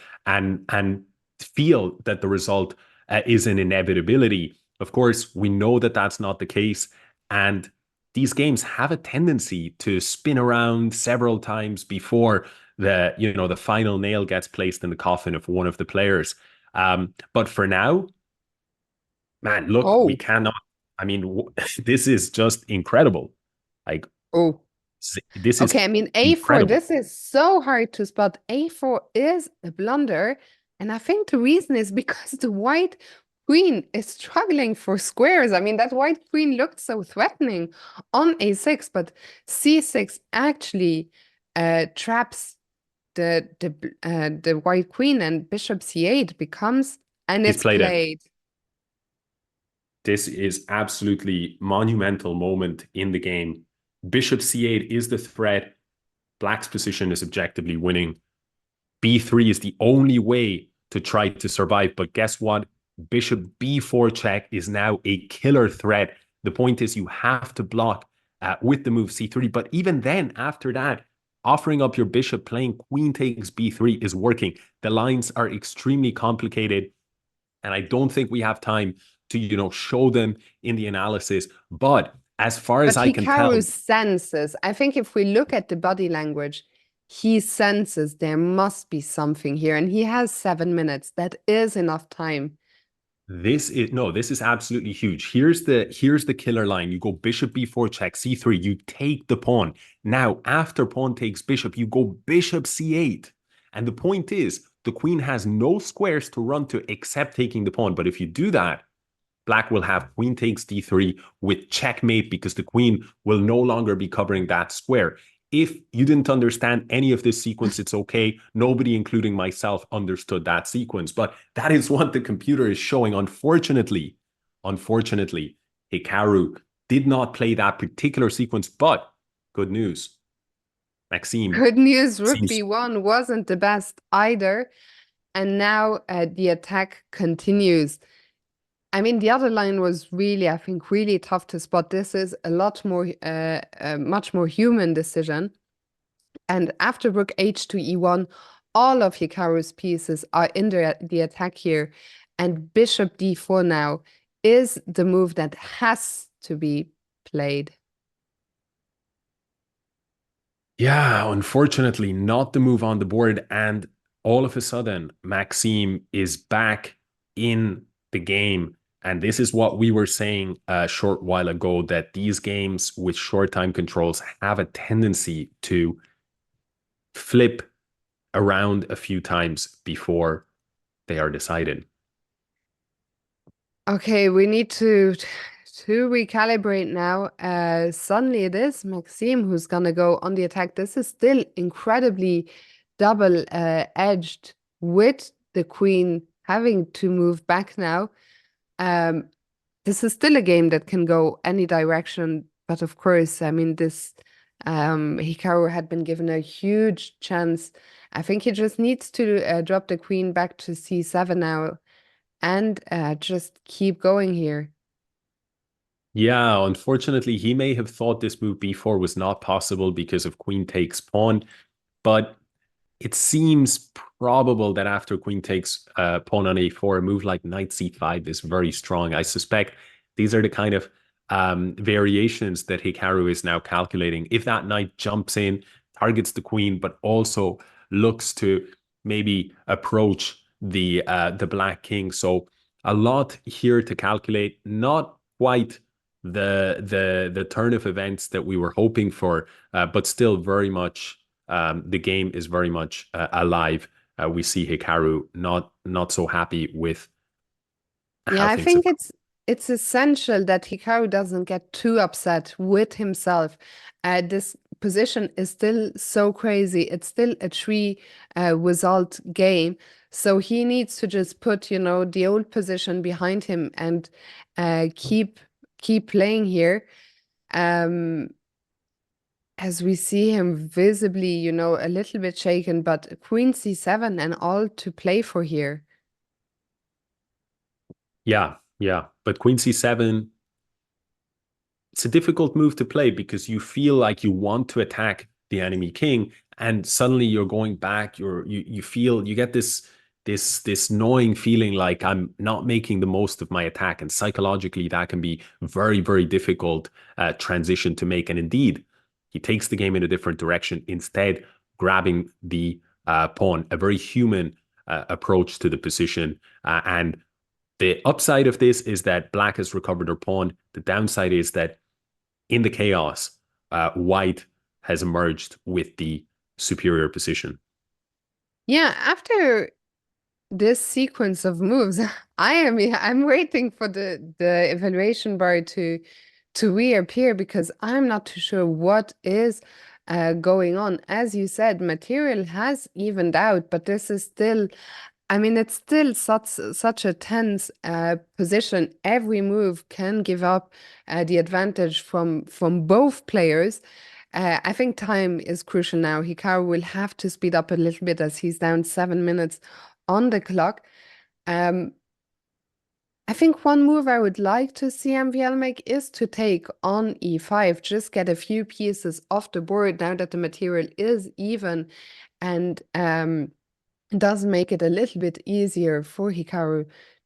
[SPEAKER 1] feel that the result is an inevitability. Of course, we know that that's not the case. And these games have a tendency to spin around several times before the final nail gets placed in the coffin of one of the players. But for now, man, look, we
[SPEAKER 2] Oh,
[SPEAKER 1] cannot. I mean, this is just incredible. Like,
[SPEAKER 2] oh.
[SPEAKER 1] this is
[SPEAKER 2] Okay, I mean, a4,
[SPEAKER 1] incredible.
[SPEAKER 2] this is so hard to spot. A4 is a blunder. And I think the reason is because the white queen is struggling for squares. I mean, that white queen looked so threatening on a6, but c6 actually traps the white queen, and bishop c8 becomes, and
[SPEAKER 1] He's
[SPEAKER 2] it's
[SPEAKER 1] played it.
[SPEAKER 2] played.
[SPEAKER 1] This is absolutely monumental moment in the game. Bishop c8 is the threat. Black's position is objectively winning. b3 is the only way to try to survive. But guess what? Bishop b4 check is now a killer threat. The point is you have to block with the move c3. But even then, after that, offering up your bishop, playing queen takes b3 is working. The lines are extremely complicated. and I don't think we have time to, show them in the analysis. But as far as I can tell,
[SPEAKER 2] Hikaru senses. I think if we look at the body language, he senses there must be something here, and he has 7 minutes. That is enough time.
[SPEAKER 1] this is absolutely huge. Here's the killer line. You go bishop b4 check c3. You take the pawn. Now, after pawn takes bishop, you go bishop c8. And the point is, the queen has no squares to run to except taking the pawn. But if you do that, Black will have queen takes d3 with checkmate because the queen will no longer be covering that square. If you didn't understand any of this sequence, it's okay. Nobody, including myself, understood that sequence. But that is what the computer is showing. Unfortunately, Hikaru did not play that particular sequence. But good news, Maxime.
[SPEAKER 2] Good news, rook
[SPEAKER 1] seems
[SPEAKER 2] b1 wasn't the best either. And now the attack continues. I mean, the other line was really, I think, really tough to spot. This is a lot more, a much more human decision. And after rook h2 e1, all of Hikaru's pieces are in the attack here. And bishop d4 now is the move that has to be played.
[SPEAKER 1] Yeah, unfortunately, not the move on the board. And all of a sudden, Maxime is back in the game. And this is what we were saying a short while ago, that these games with short time controls have a tendency to flip around a few times before they are decided.
[SPEAKER 2] Okay, we need to recalibrate now. Suddenly it is Maxime who's gonna go on the attack. This is still incredibly double edged with the queen having to move back now. This is still a game that can go any direction, but of course, I mean, this Hikaru had been given a huge chance. I think he just needs to drop the queen back to c7 now and just keep going here.
[SPEAKER 1] Yeah, unfortunately, he may have thought this move b4 was not possible because of queen takes pawn, but it seems probable that after queen takes pawn on a4, a move like knight c5 is very strong. I suspect these are the kind of variations that Hikaru is now calculating. If that knight jumps in, targets the queen, but also looks to maybe approach the black king. So a lot here to calculate. Not quite the turn of events that we were hoping for, but still very much the game is very much alive. We see Hikaru not so happy with
[SPEAKER 2] Yeah,
[SPEAKER 1] how
[SPEAKER 2] I
[SPEAKER 1] things
[SPEAKER 2] think
[SPEAKER 1] have.
[SPEAKER 2] it's essential that Hikaru doesn't get too upset with himself. This position is still so crazy. It's still a three result game. So he needs to just put, the old position behind him and keep playing here. As we see him visibly, a little bit shaken, but queen c7 and all to play for here.
[SPEAKER 1] Yeah. But queen c7, it's a difficult move to play because you feel like you want to attack the enemy king, and suddenly you're going back. You feel, you get this gnawing feeling like I'm not making the most of my attack, and psychologically that can be very, very difficult transition to make. And indeed, he takes the game in a different direction, instead grabbing the pawn, a very human approach to the position. And the upside of this is that Black has recovered her pawn. The downside is that in the chaos, White has emerged with the superior position.
[SPEAKER 2] Yeah, after this sequence of moves, I'm waiting for the evaluation bar to reappear because I'm not too sure what is going on. As you said, material has evened out, but this is still, I mean, it's still such a tense position. Every move can give up the advantage from both players. I think time is crucial now. Hikaru will have to speed up a little bit as he's down 7 minutes on the clock. I think one move I would like to see MVL make is to take on e5, just get a few pieces off the board now that the material is even, and does make it a little bit easier for Hikaru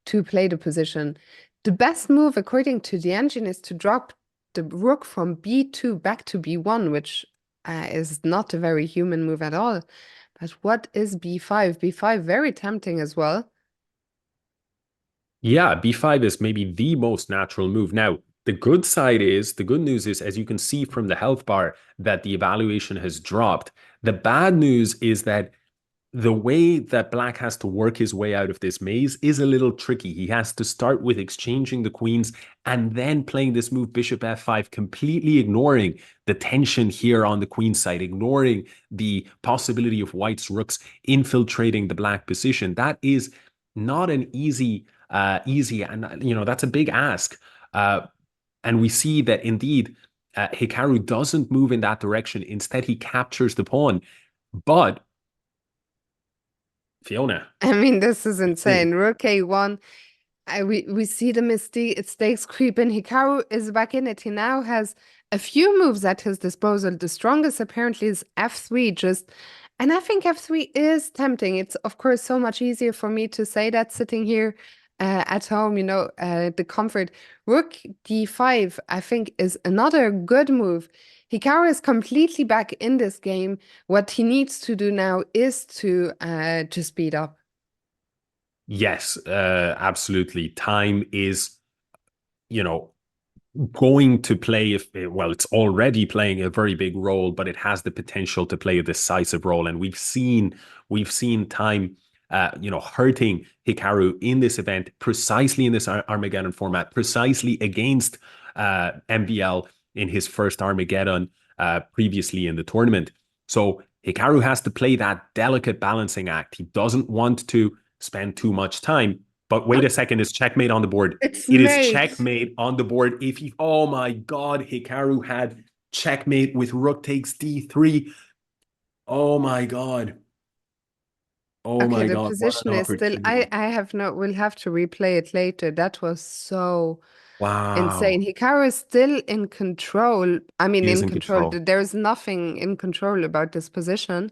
[SPEAKER 2] to play the position. The best move, according to the engine, is to drop the rook from b2 back to b1, which is not a very human move at all. But what is b5? b5, very tempting as well.
[SPEAKER 1] Yeah, b5 is maybe the most natural move. Now, the good news is, as you can see from the health bar, that the evaluation has dropped. The bad news is that the way that Black has to work his way out of this maze is a little tricky. He has to start with exchanging the queens and then playing this move bishop f5, completely ignoring the tension here on the queen side, ignoring the possibility of White's rooks infiltrating the Black position. That is not an easy, and that's a big ask. And we see that indeed Hikaru doesn't move in that direction. Instead, he captures the pawn. But Fiona.
[SPEAKER 2] I mean, this is insane. Rook a1. We see the mistakes creep in. Hikaru is back in it. He now has a few moves at his disposal. The strongest apparently is f3 and I think f3 is tempting. It's of course so much easier for me to say that sitting here at home, the comfort. Rook d5, I think, is another good move. Hikaru is completely back in this game. What he needs to do now is to speed up.
[SPEAKER 1] Yes, absolutely. Time is, going to play it's already playing a very big role, but it has the potential to play a decisive role. And we've seen time, hurting Hikaru in this event, precisely in this Armageddon format, precisely against MVL in his first Armageddon previously in the tournament. So Hikaru has to play that delicate balancing act. He doesn't want to spend too much time. But wait a second, it's checkmate on the board.
[SPEAKER 2] It
[SPEAKER 1] is checkmate on the board. Oh my God, Hikaru had checkmate with rook takes d3. Oh my God. Oh my
[SPEAKER 2] the
[SPEAKER 1] God.
[SPEAKER 2] position is still, we'll have to replay it later. That was so insane. Hikaru is still in control. I mean, in control. There's nothing in control about this position.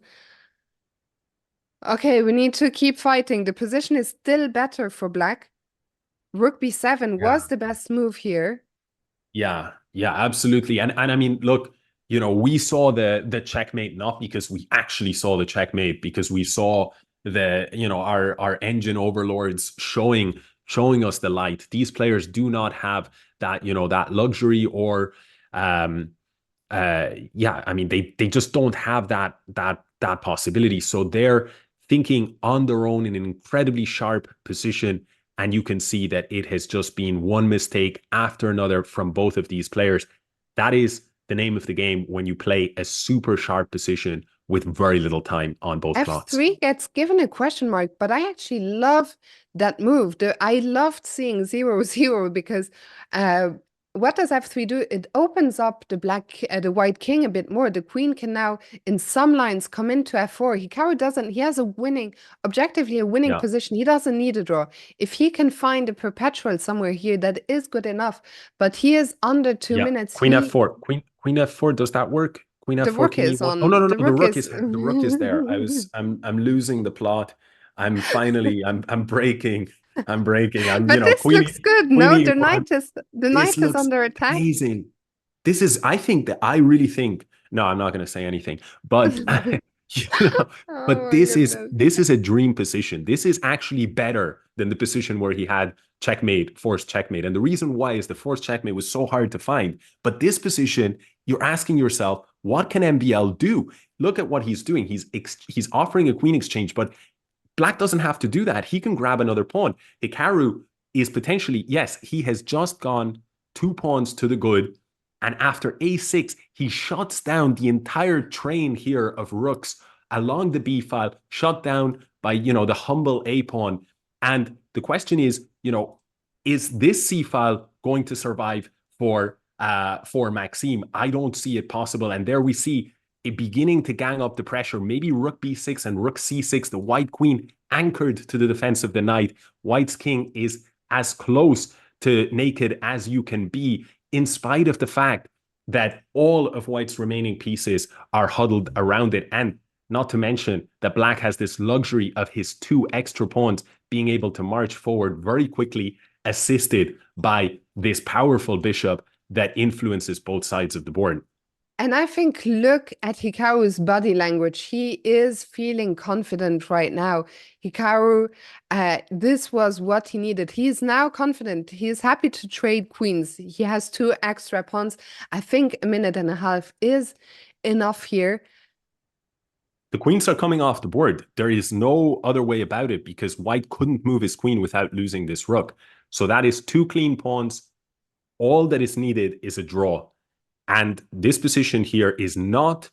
[SPEAKER 2] Okay, we need to keep fighting. The position is still better for Black. Rook b7 was the best move here.
[SPEAKER 1] Yeah, absolutely. And I mean, look, we saw the checkmate not because we actually saw the checkmate, because we saw our engine overlords showing us the light. These players do not have that, that luxury or I mean, they just don't have that possibility. So they're thinking on their own in an incredibly sharp position. And you can see that it has just been one mistake after another from both of these players. That is the name of the game when you play a super sharp position with very little time on both plots.
[SPEAKER 2] F3 gets given a question mark, but I actually love that move. I loved seeing 0-0 because what does f3 do? It opens up the white king a bit more. The queen can now, in some lines, come into f4. Hikaru doesn't. He has objectively a winning position. He doesn't need a draw. If he can find a perpetual somewhere here, that is good enough. But he is under 2 minutes.
[SPEAKER 1] Queen f4. Queen f4. Does that work? Queen f4.
[SPEAKER 2] The rook is on.
[SPEAKER 1] Oh no! The rook is there. I'm losing the plot. I'm breaking.
[SPEAKER 2] But this looks good. No, the knight is under attack.
[SPEAKER 1] Amazing. This is. I really think. No, I'm not going to say anything. But this is a dream position. This is actually better than the position where he had checkmate, forced checkmate. And the reason why is the forced checkmate was so hard to find. But this position, you're asking yourself, what can MVL do? Look at what he's doing. He's offering a queen exchange, but Black doesn't have to do that. He can grab another pawn. Hikaru is potentially, yes, he has just gone 2 pawns to the good. And after a6, he shuts down the entire train here of rooks along the b file, shut down by, the humble a pawn. And the question is, is this c file going to survive for Maxime? I don't see it possible. And there we see it beginning to gang up the pressure. Maybe rook b6 and rook c6, the white queen anchored to the defense of the knight. White's king is as close to naked as you can be, in spite of the fact that all of White's remaining pieces are huddled around it. And not to mention that Black has this luxury of his 2 extra pawns being able to march forward very quickly, assisted by this powerful bishop that influences both sides of the board.
[SPEAKER 2] And I think, look at Hikaru's body language. He is feeling confident right now. Hikaru, this was what he needed. He is now confident. He is happy to trade queens. He has 2 extra pawns. I think a minute and a half is enough here.
[SPEAKER 1] The queens are coming off the board. There is no other way about it because white couldn't move his queen without losing this rook. So that is 2 clean pawns. All that is needed is a draw. And this position here is not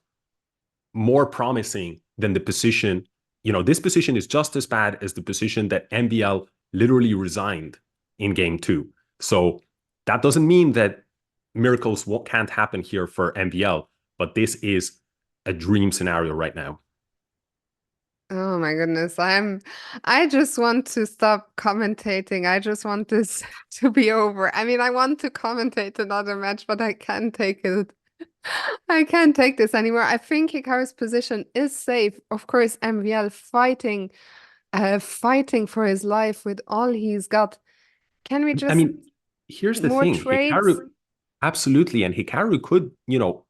[SPEAKER 1] more promising than the position. This position is just as bad as the position that MBL literally resigned in game 2. So that doesn't mean that miracles can't happen here for MBL, but this is a dream scenario right now.
[SPEAKER 2] Oh my goodness. I just want to stop commentating. I just want this to be over. I mean, I want to commentate another match, but I can't take it. I can't take this anymore. I think Hikaru's position is safe. Of course, MVL fighting for his life with all he's got. Can we just
[SPEAKER 1] here's the
[SPEAKER 2] more
[SPEAKER 1] thing.
[SPEAKER 2] trades?
[SPEAKER 1] Hikaru, absolutely, and Hikaru could,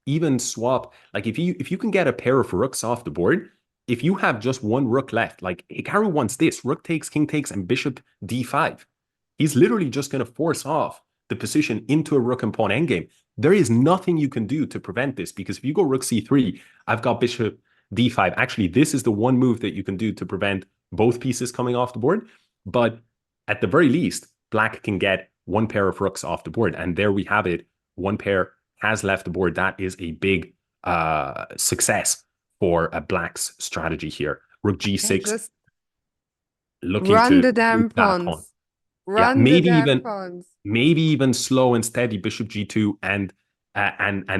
[SPEAKER 1] even swap. Like if you can get a pair of rooks off the board, if you have just 1 rook left, like Hikaru wants this, rook takes, king takes, and bishop d5. He's literally just going to force off the position into a rook and pawn endgame. There is nothing you can do to prevent this, because if you go rook c3, I've got bishop d5. Actually, this is the one move that you can do to prevent both pieces coming off the board. But at the very least, black can get 1 pair of rooks off the board. And there we have it. 1 pair has left the board. That is a big success for a black's strategy here. Rook g6.
[SPEAKER 2] Just
[SPEAKER 1] looking
[SPEAKER 2] run
[SPEAKER 1] to
[SPEAKER 2] the damn
[SPEAKER 1] pawn.
[SPEAKER 2] pawns. Run the damn pawns.
[SPEAKER 1] Maybe even slow and steady bishop g2 and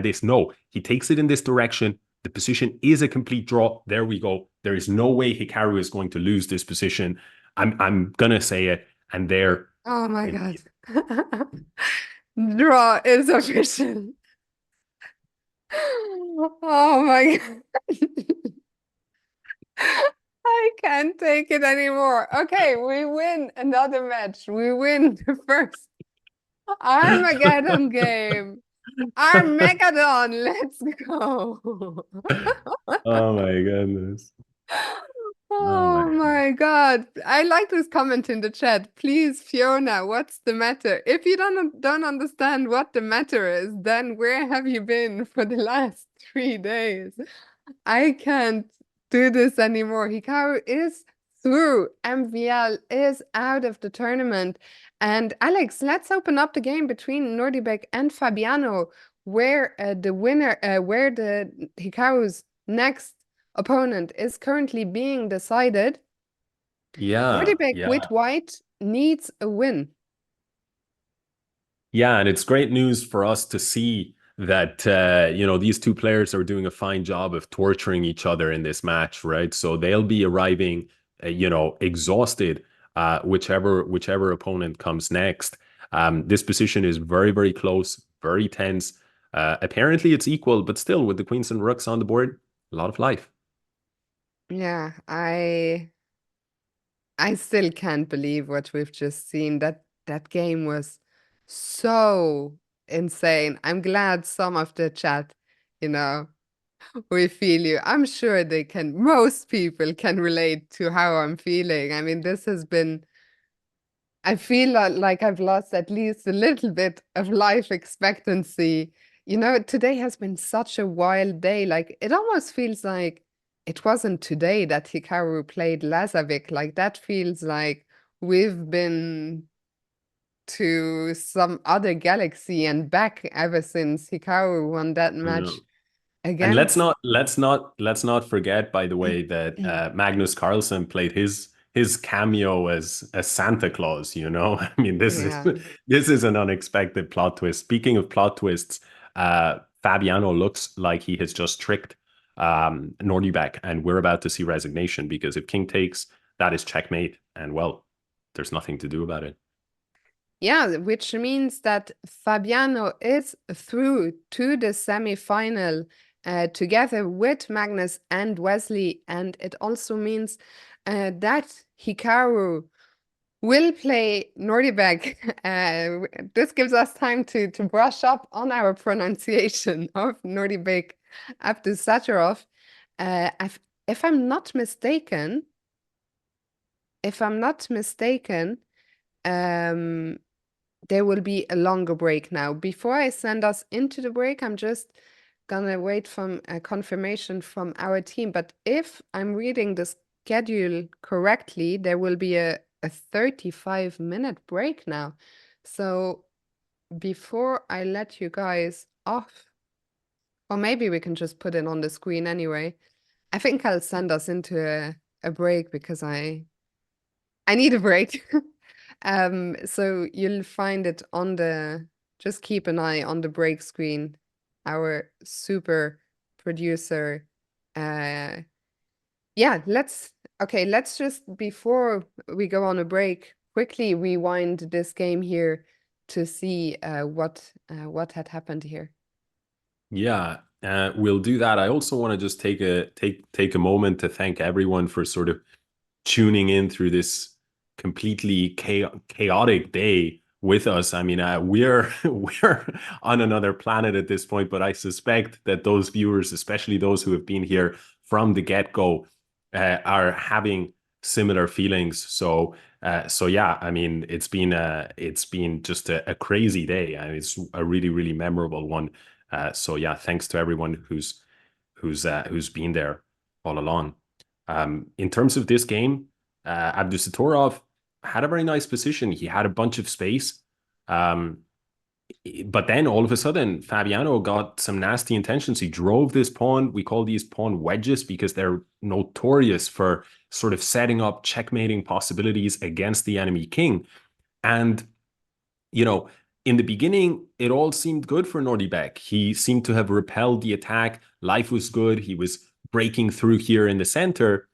[SPEAKER 1] this. No, he takes it in this direction. The position is a complete draw. There we go. There is no way Hikaru is going to lose this position. I'm gonna say it. And there.
[SPEAKER 2] Oh my God. Draw is official. Oh my God. I can't take it anymore. Okay, we win another match. We win the first Armageddon game. Armageddon, let's go.
[SPEAKER 1] Oh my goodness.
[SPEAKER 2] Oh my God. I like this comment in the chat. Please, Fiona, what's the matter? If you don't understand what the matter is, then where have you been for the last 3 days? I can't do this anymore. Hikaru is through. MVL is out of the tournament. And Alex, let's open up the game between Nordibek and Fabiano, where the Hikaru's next opponent is currently being decided. Nordibek with white needs a win.
[SPEAKER 1] Yeah, and it's great news for us to see that these 2 players are doing a fine job of torturing each other in this match, right? So they'll be arriving exhausted, whichever opponent comes next. This position is very, very close, very tense. Apparently it's equal, but still with the queens and rooks on the board, a lot of life.
[SPEAKER 2] Yeah, I still can't believe what we've just seen. That game was so insane. I'm glad some of the chat, we feel you. I'm sure most people can relate to how I'm feeling. I mean, this has been, I feel like I've lost at least a little bit of life expectancy. Today has been such a wild day. Like, it almost feels like it wasn't today that Hikaru played Lazavic. Like, that feels like we've been to some other galaxy and back ever since Hikaru won that match again.
[SPEAKER 1] And let's not forget, by the way, that Magnus Carlsen played his cameo as Santa Claus. I mean, this is an unexpected plot twist. Speaking of plot twists, Fabiano looks like he has just tricked Nordibek, and we're about to see resignation, because if king takes, that is checkmate, and well, there's nothing to do about it.
[SPEAKER 2] Yeah, which means that Fabiano is through to the semi-final together with Magnus and Wesley, and it also means that Hikaru will play Nordibek. This gives us time to brush up on our pronunciation of Nordibek after Satharov. If I'm not mistaken, there will be a longer break now. Before I send us into the break, I'm just gonna wait for a confirmation from our team. But if I'm reading the schedule correctly, there will be a 35-minute break now. So before I let you guys off, or maybe we can just put it on the screen anyway. I think I'll send us into a break because I need a break. So you'll find it on the, just keep an eye on the break screen. Our super producer. Yeah, let's just, before we go on a break, quickly rewind this game here to see what had happened here.
[SPEAKER 1] Yeah, we'll do that. I also want to just take a moment to thank everyone for sort of tuning in through this completely chaotic day with us. I mean, we're we're on another planet at this point, but I suspect that those viewers, especially those who have been here from the get-go, are having similar feelings. So yeah, I mean, it's been just a crazy day. I mean, it's a really, really memorable one. So yeah, thanks to everyone who's been there all along. In terms of this game, Abdusatorov had a very nice position. He had a bunch of space. But then all of a sudden, Fabiano got some nasty intentions. He drove this pawn. We call these pawn wedges because they're notorious for sort of setting up checkmating possibilities against the enemy king. And, you know, in the beginning, it all seemed good for Nordibek. He seemed to have repelled the attack. Life was good. He was breaking through here in the center.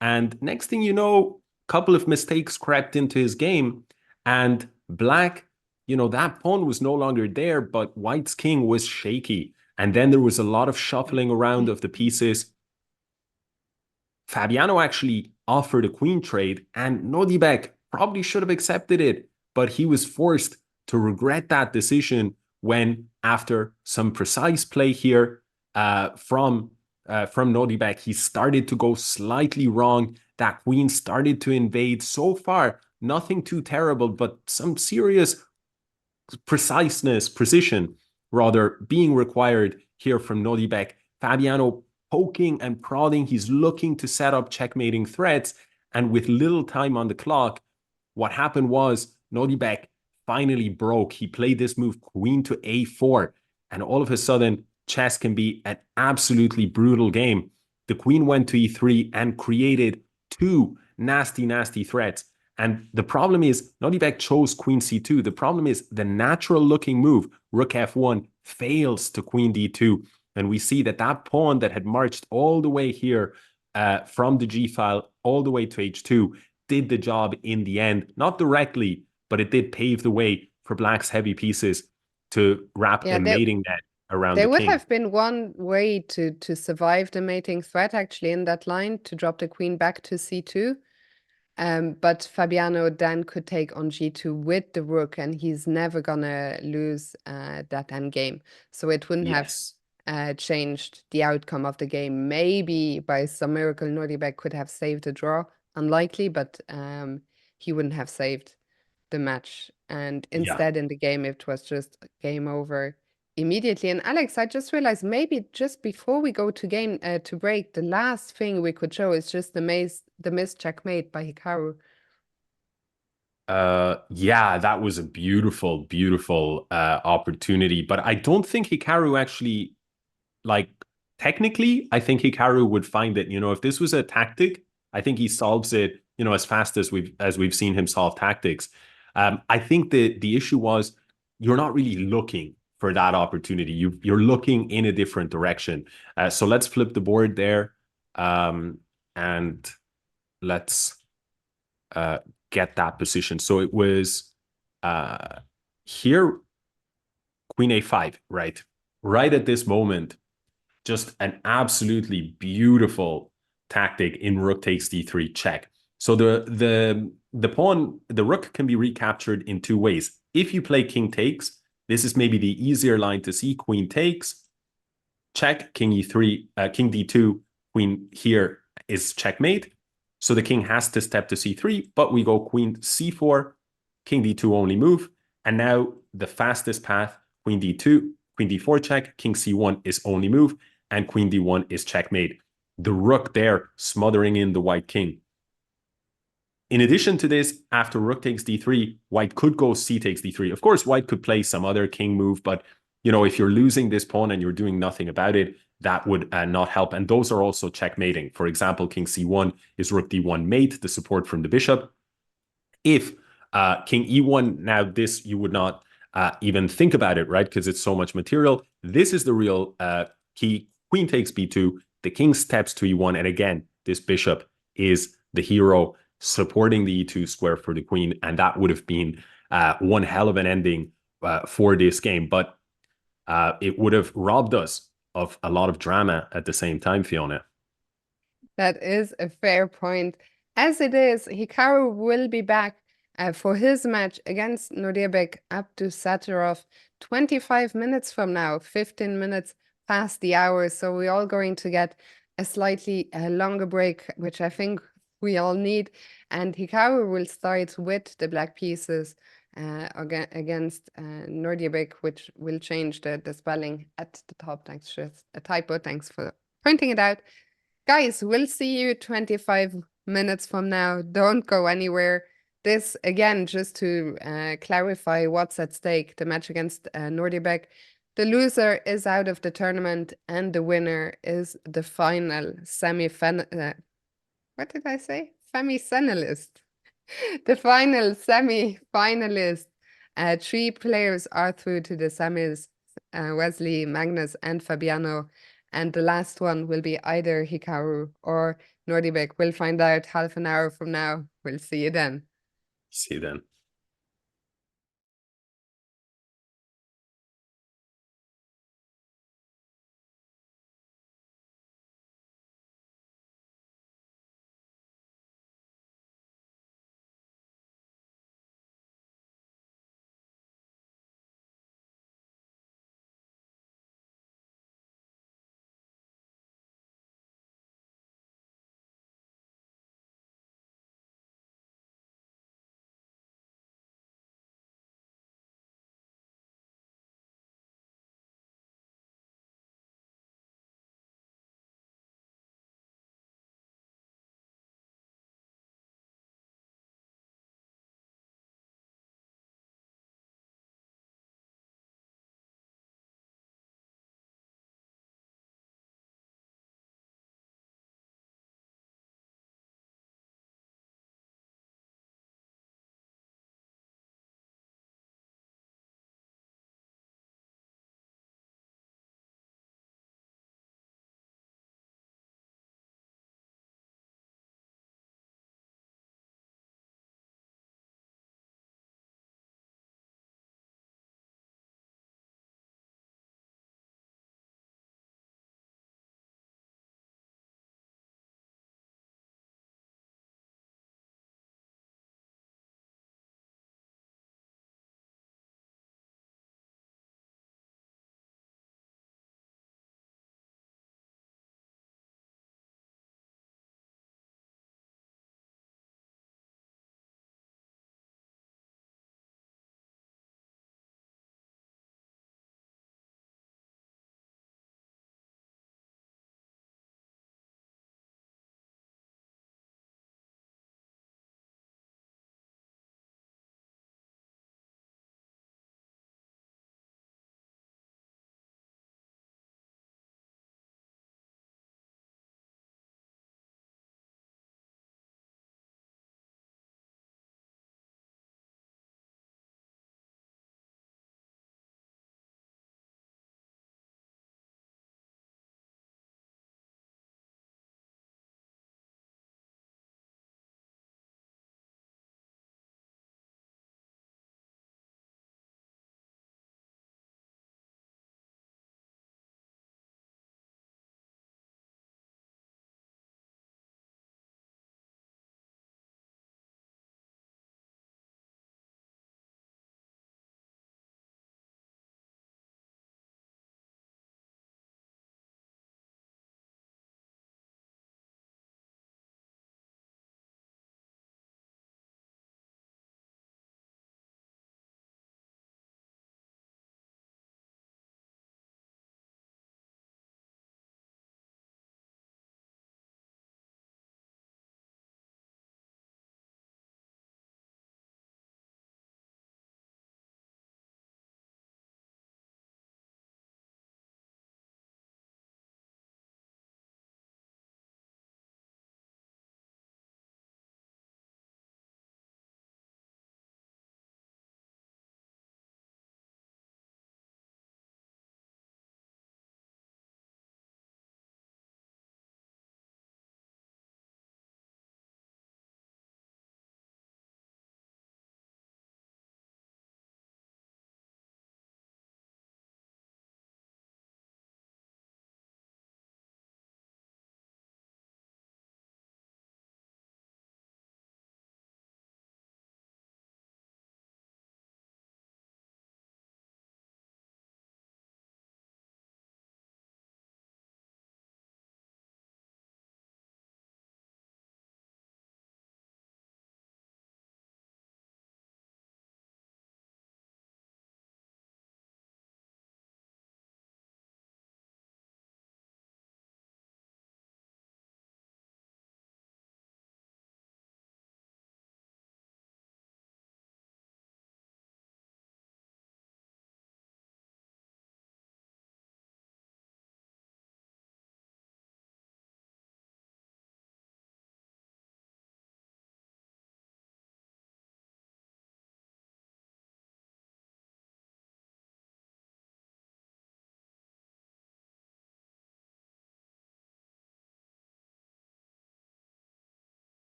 [SPEAKER 1] And next thing you know, a couple of mistakes crept into his game. And black, that pawn was no longer there, but white's king was shaky. And then there was a lot of shuffling around of the pieces. Fabiano actually offered a queen trade, and Nodibek probably should have accepted it, but he was forced to regret that decision when, after some precise play here from Nodibek, he started to go slightly wrong. That queen started to invade. So far, nothing too terrible, but some serious precision, rather, being required here from Nodibek. Fabiano poking and prodding. He's looking to set up checkmating threats. And with little time on the clock, what happened was Nodibek finally broke. He played this move, queen to a4. And all of a sudden, chess can be an absolutely brutal game. The queen went to e3 and created two nasty, nasty threats. And the problem is, Nodibek chose queen c2. The problem is the natural looking move, rook f1, fails to queen d2. And we see that that pawn that had marched all the way here from the g file all the way to h2 did the job in the end. Not directly, but it did pave the way for black's heavy pieces to wrap a mating net around the king.
[SPEAKER 2] There would have been one way to survive the mating threat, actually, in that line, to drop the queen back to c2. But Fabiano then could take on g2 with the rook, and he's never gonna lose that endgame. So it wouldn't have changed the outcome of the game. Maybe by some miracle, Nordibek could have saved a draw. Unlikely, but he wouldn't have saved the match. And instead, in the game, it was just game over immediately. And Alex, I just realized maybe just before we go to break, the last thing we could show is just the missed checkmate by Hikaru.
[SPEAKER 1] Yeah, that was a beautiful, beautiful opportunity. But I don't think Hikaru actually, like, technically, I think Hikaru would find it. If this was a tactic, I think he solves it, as fast as we've seen him solve tactics. I think the issue was you're not really looking for that opportunity. You're looking in a different direction. So let's flip the board there, and let's get that position. So it was here, queen a5, right? Right at this moment, just an absolutely beautiful tactic in rook takes d3 check. So the pawn, the rook can be recaptured in two ways. If you play king takes, this is maybe the easier line to see. Queen takes, check, king e3, king d2, queen here is checkmate. So the king has to step to c3, but we go queen c4, king d2 only move. And now the fastest path, queen d2, queen d4 check, king c1 is only move, and queen d1 is checkmate. The rook there smothering in the white king. In addition to this, after rook takes d3, white could go c takes d3. Of course, white could play some other king move, but if you're losing this pawn and you're doing nothing about it, that would not help. And those are also checkmating. For example, king c1 is rook d1 mate, the support from the bishop. If king e1, now this you would not even think about it, right? Because it's so much material. This is the real key. Queen takes b2, the king steps to e1, and again, this bishop is the hero supporting the e2 square for the queen, and that would have been one hell of an ending for this game. But it would have robbed us of a lot of drama at the same time, Fiona.
[SPEAKER 2] That is a fair point. As it is, Hikaru will be back for his match against Nordebek up to Satyrov 25 minutes from now, 15 minutes past the hour. So we're all going to get a slightly longer break, which I think we all need. And Hikaru will start with the black pieces against Nordebek, which will change the spelling at the top. Thanks, just a typo. Thanks for pointing it out. Guys, we'll see you 25 minutes from now. Don't go anywhere. This, again, just to clarify what's at stake, the match against Nordebek. The loser is out of the tournament, and the winner is the final semi-finalist. What did I say? Semi-finalist. The final semi-finalist. Three players are through to the semis, Wesley, Magnus, and Fabiano. And the last one will be either Hikaru or Nordebek. We'll find out half an hour from now. We'll see you then.
[SPEAKER 1] See you then.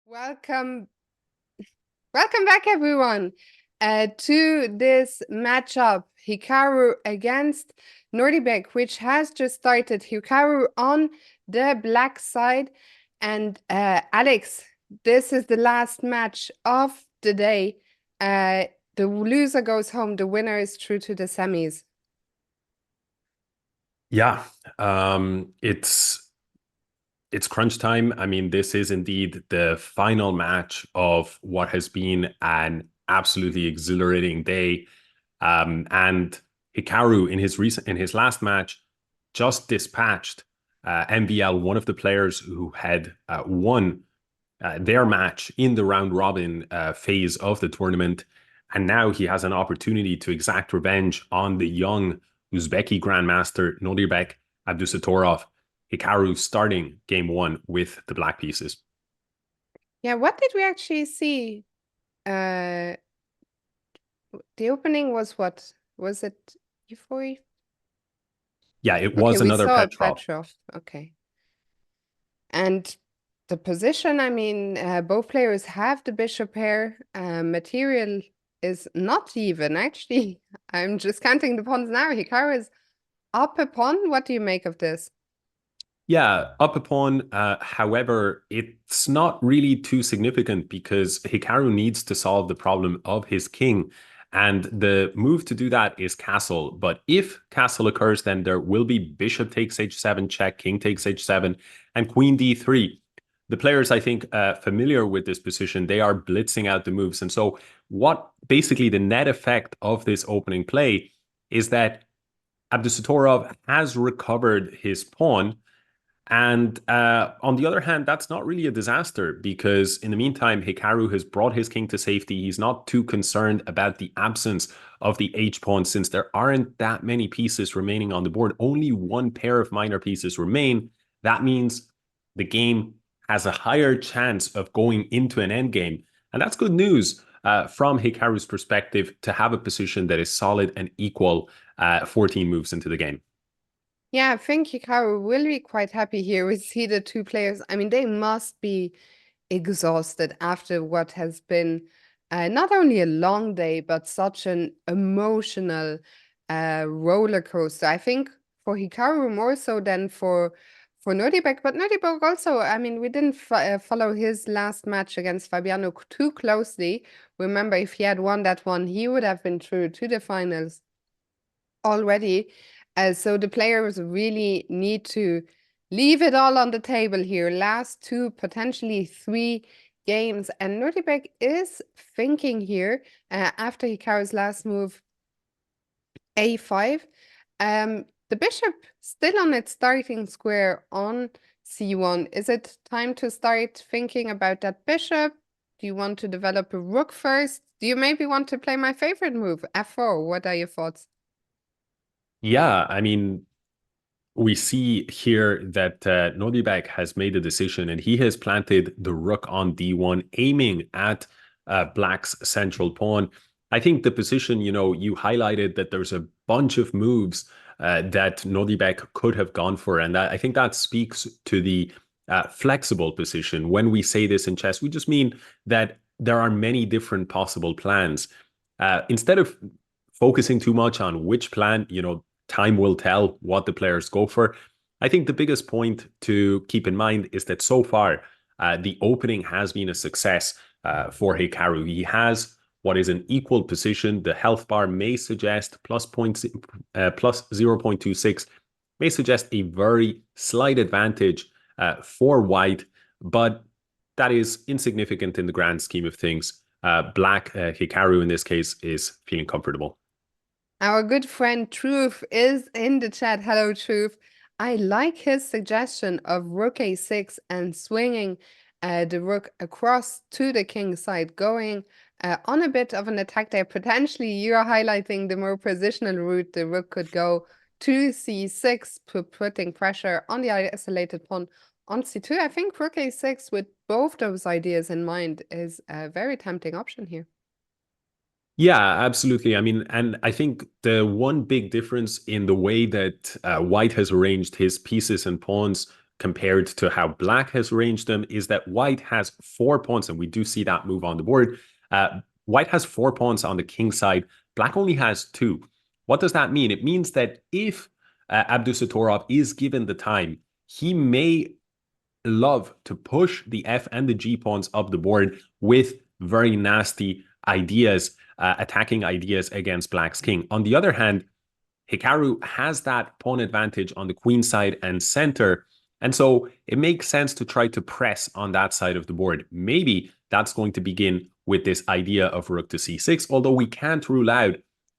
[SPEAKER 2] Welcome back, everyone, to this matchup, Hikaru against Nordibek, which has just started. Hikaru on the black side. And Alex, this is the last match of the day. The loser goes home. The winner is through to the semis.
[SPEAKER 1] Yeah, it's crunch time. I mean, this is indeed the final match of what has been an absolutely exhilarating day. And Hikaru in his last match just dispatched MVL, one of the players who had won their match in the round robin phase of the tournament. And now he has an opportunity to exact revenge on the young Uzbeki grandmaster Nodirbek Abdusatorov. Hikaru starting game one with the black pieces.
[SPEAKER 2] Yeah, what did we actually see? The opening was what? Was it E4?
[SPEAKER 1] Yeah, it
[SPEAKER 2] Okay,
[SPEAKER 1] was
[SPEAKER 2] we
[SPEAKER 1] another
[SPEAKER 2] saw
[SPEAKER 1] Petrov.
[SPEAKER 2] Petrov. Okay. And the position, I mean, both players have the bishop here. Material is not even, actually. I'm just counting the pawns now. Hikaru is up a pawn. What do you make of this?
[SPEAKER 1] Yeah, up a pawn. However, it's not really too significant because Hikaru needs to solve the problem of his king. And the move to do that is castle. But if castle occurs, then there will be bishop takes h7 check, king takes h7, and queen d3. The players, I think, familiar with this position, they are blitzing out the moves. And so what basically the net effect of this opening play is that Abdusatorov has recovered his pawn. And on the other hand, that's not really a disaster because in the meantime, Hikaru has brought his king to safety. He's not too concerned about the absence of the h-pawn since there aren't that many pieces remaining on the board. Only one pair of minor pieces remain. That means the game has a higher chance of going into an endgame. And that's good news from Hikaru's perspective to have a position that is solid and equal 14 moves into the game.
[SPEAKER 2] Yeah, I think Hikaru will be quite happy here. We see the two players. I mean, they must be exhausted after what has been not only a long day, but such an emotional roller coaster. I think for Hikaru more so than for Nordibek, but Nordibek also, I mean, we didn't follow his last match against Fabiano too closely. Remember, if he had won that one, he would have been through to the finals already. So the players really need to leave it all on the table here. Last two, potentially three games. And Nordibek is thinking here, after Hikaru's last move, a5. The bishop still on its starting square on c1. Is it time to start thinking about that bishop? Do you want to develop a rook first? Do you maybe want to play my favorite move, f4? What are your thoughts?
[SPEAKER 1] Yeah, I mean, we see here that Nordibek has made a decision and he has planted the rook on d1, aiming at Black's central pawn. I think the position, you know, you highlighted that there's a bunch of moves that Nordibek could have gone for. And I think that speaks to the flexible position. When we say this in chess, we just mean that there are many different possible plans. Instead of focusing too much on which plan, you know, time will tell what the players go for. I think the biggest point to keep in mind is that so far, the opening has been a success for Hikaru. He has what is an equal position. The health bar may suggest plus 0.26, may suggest a very slight advantage for white, but that is insignificant in the grand scheme of things. Black, Hikaru in this case, is feeling comfortable.
[SPEAKER 2] Our good friend Truth is in the chat. Hello, Truth. I like his suggestion of rook a6 and swinging the rook across to the king side, going on a bit of an attack there. Potentially, you are highlighting the more positional route. The rook could go to c6, putting pressure on the isolated pawn on c2. I think rook a6 with both those ideas in mind is a very tempting option here.
[SPEAKER 1] Yeah, absolutely. I mean, and I think the one big difference in the way that White has arranged his pieces and pawns compared to how black has arranged them is that white has 4 pawns, and we do see that move on the board. White has 4 pawns on the king side. Black only has 2. What does that mean? It means that if Abdusatorov is given the time, he may love to push the F and the G pawns up the board with very nasty ideas, attacking ideas against black's king. On the other hand, Hikaru has that pawn advantage on the queen side and center. And so it makes sense to try to press on that side of the board. Maybe that's going to begin with this idea of rook to c6, although we can't rule out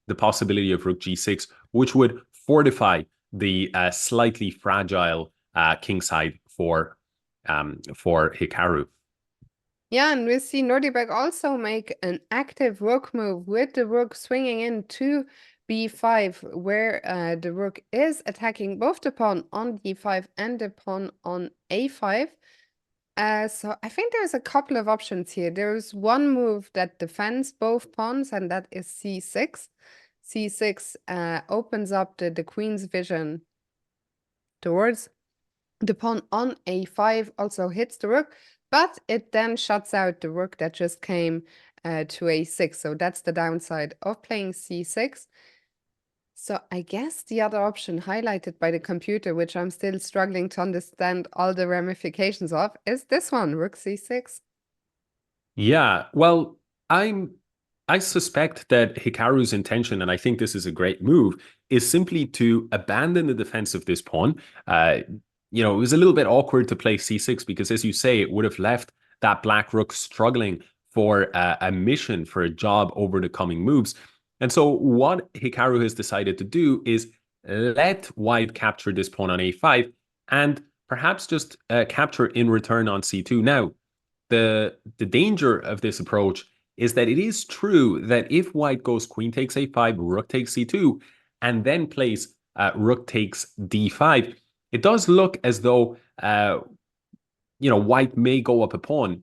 [SPEAKER 1] the possibility of rook g6, which would fortify the slightly fragile king side for Hikaru.
[SPEAKER 2] Yeah, and we see Nordic also make an active rook move with the rook swinging into b5, where the rook is attacking both the pawn on d5 and the pawn on a5. So I think there's a couple of options here. There's one move that defends both pawns, and that is c6. c6 opens up the queen's vision towards the pawn on a5, also hits the rook, but it then shuts out the rook that just came to a6. So that's the downside of playing c6. So I guess the other option highlighted by the computer, which I'm still struggling to understand all the ramifications of, is this one, rook c6.
[SPEAKER 1] Yeah, well, I suspect that Hikaru's intention, and I think this is a great move, is simply to abandon the defense of this pawn. It was a little bit awkward to play c6 because, as you say, it would have left that black rook struggling for a mission, for a job over the coming moves. And so what Hikaru has decided to do is let white capture this pawn on a5 and perhaps just capture in return on c2. Now, the danger of this approach is that it is true that if white goes queen takes a5, rook takes c2, and then plays rook takes d5, it does look as though white may go up a pawn.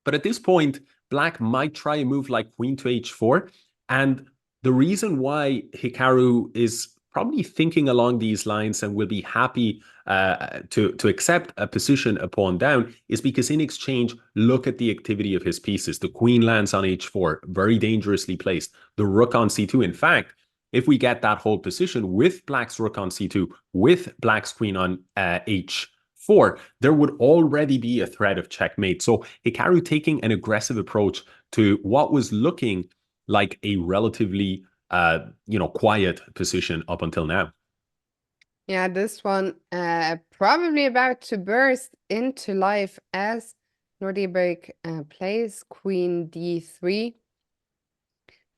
[SPEAKER 1] But at this point, black might try a move like queen to h4. And the reason why Hikaru is probably thinking along these lines and will be happy to accept a position a pawn down is because in exchange, look at the activity of his pieces. The queen lands on h4, very dangerously placed. The rook on c2. In fact, if we get that whole position with black's rook on c2, with black's queen on h4, there would already be a threat of checkmate. So Hikaru taking an aggressive approach to what was looking like a relatively quiet position up until now.
[SPEAKER 2] Yeah, this one probably about to burst into life as Nordic plays queen d3,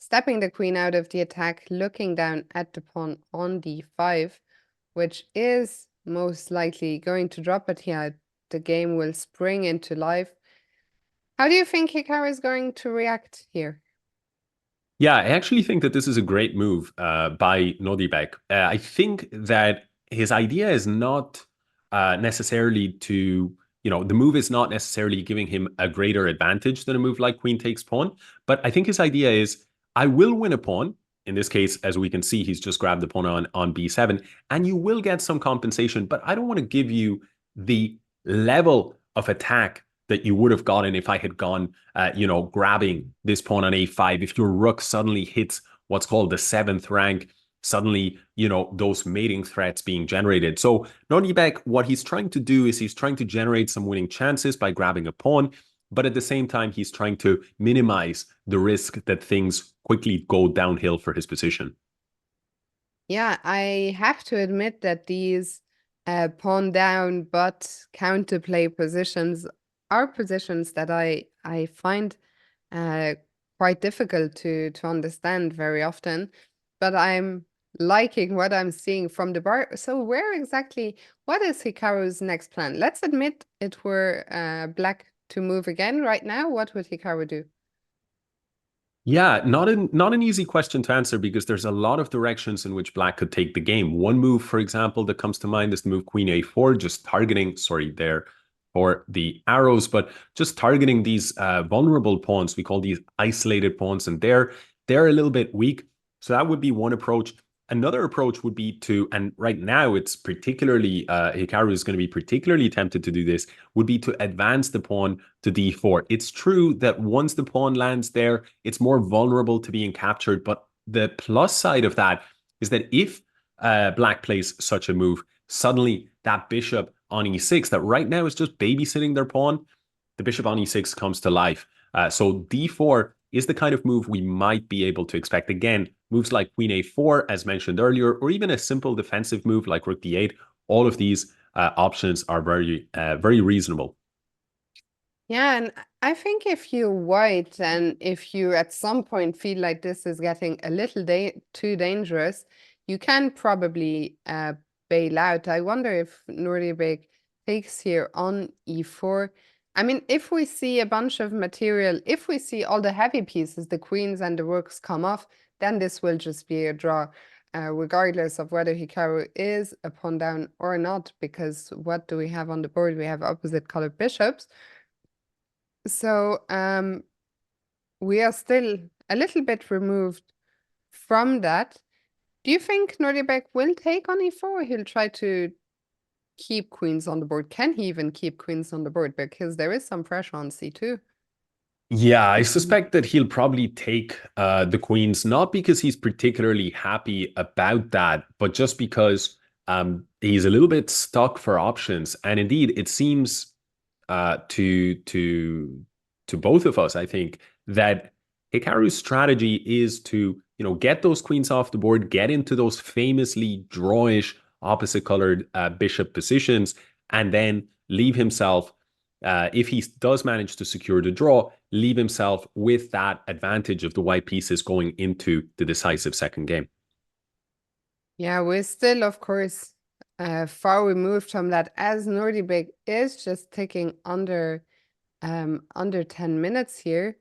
[SPEAKER 2] stepping the queen out of the attack, looking down at the pawn on d5, which is most likely going to drop it here. The game will spring into life. How do you think Hikaru is going to react here?
[SPEAKER 1] Yeah, I actually think that this is a great move by Nodibek. I think that his idea is not necessarily to, the move is not necessarily giving him a greater advantage than a move like queen takes pawn. But I think his idea is, I will win a pawn. In this case, as we can see, he's just grabbed the pawn on b7, and you will get some compensation, but I don't want to give you the level of attack that you would have gotten if I had gone, grabbing this pawn on a5. If your rook suddenly hits what's called the 7th rank, suddenly, those mating threats being generated. So Nodibek, what he's trying to do is he's trying to generate some winning chances by grabbing a pawn, but at the same time, he's trying to minimize the risk that things quickly go downhill for his position.
[SPEAKER 2] Yeah, I have to admit that these pawn down but counterplay positions are positions that I find quite difficult to understand very often, but I'm liking what I'm seeing from the bar. So what is Hikaru's next plan? Let's admit it were black to move again right now. What would Hikaru do?
[SPEAKER 1] Yeah, not an easy question to answer because there's a lot of directions in which black could take the game. One move, for example, that comes to mind is the move queen a4, just targeting, there for the arrows, but just targeting these vulnerable pawns. We call these isolated pawns, and they're a little bit weak. So that would be one approach. another approach would be to, and right now it's particularly, Hikaru is going to be particularly tempted to do this, would be to advance the pawn to d4. It's true that once the pawn lands there, it's more vulnerable to being captured. But the plus side of that is that if black plays such a move, suddenly that bishop on e6 that right now is just babysitting their pawn, the bishop on e6 comes to life. So d4 is the kind of move we might be able to expect. Again, moves like queen a4, as mentioned earlier, or even a simple defensive move like rook d8, all of these options are very reasonable.
[SPEAKER 2] Yeah, and I think if you white and if you at some point feel like this is getting a little too dangerous, you can probably bail out. I wonder if Nordibek takes here on e4. I mean, if we see a bunch of material, if we see all the heavy pieces, the queens and the rooks come off, then this will just be a draw, regardless of whether Hikaru is a pawn down or not, because what do we have on the board? We have opposite colored bishops. So we are still a little bit removed from that. Do you think Nordibek will take on e4? He'll try to keep queens on the board. Can he even keep queens on the board? Because there is some pressure on c2.
[SPEAKER 1] Yeah, I suspect that he'll probably take the queens, not because he's particularly happy about that, but just because he's a little bit stuck for options. And indeed, it seems to both of us, I think, that Hikaru's strategy is to, get those queens off the board, get into those famously drawish opposite colored bishop positions, and then leave himself, if he does manage to secure the draw, leave himself with that advantage of the white pieces going into the decisive second game.
[SPEAKER 2] Yeah, we're still, of course, far removed from that, as Nordibek is just ticking under 10 minutes here,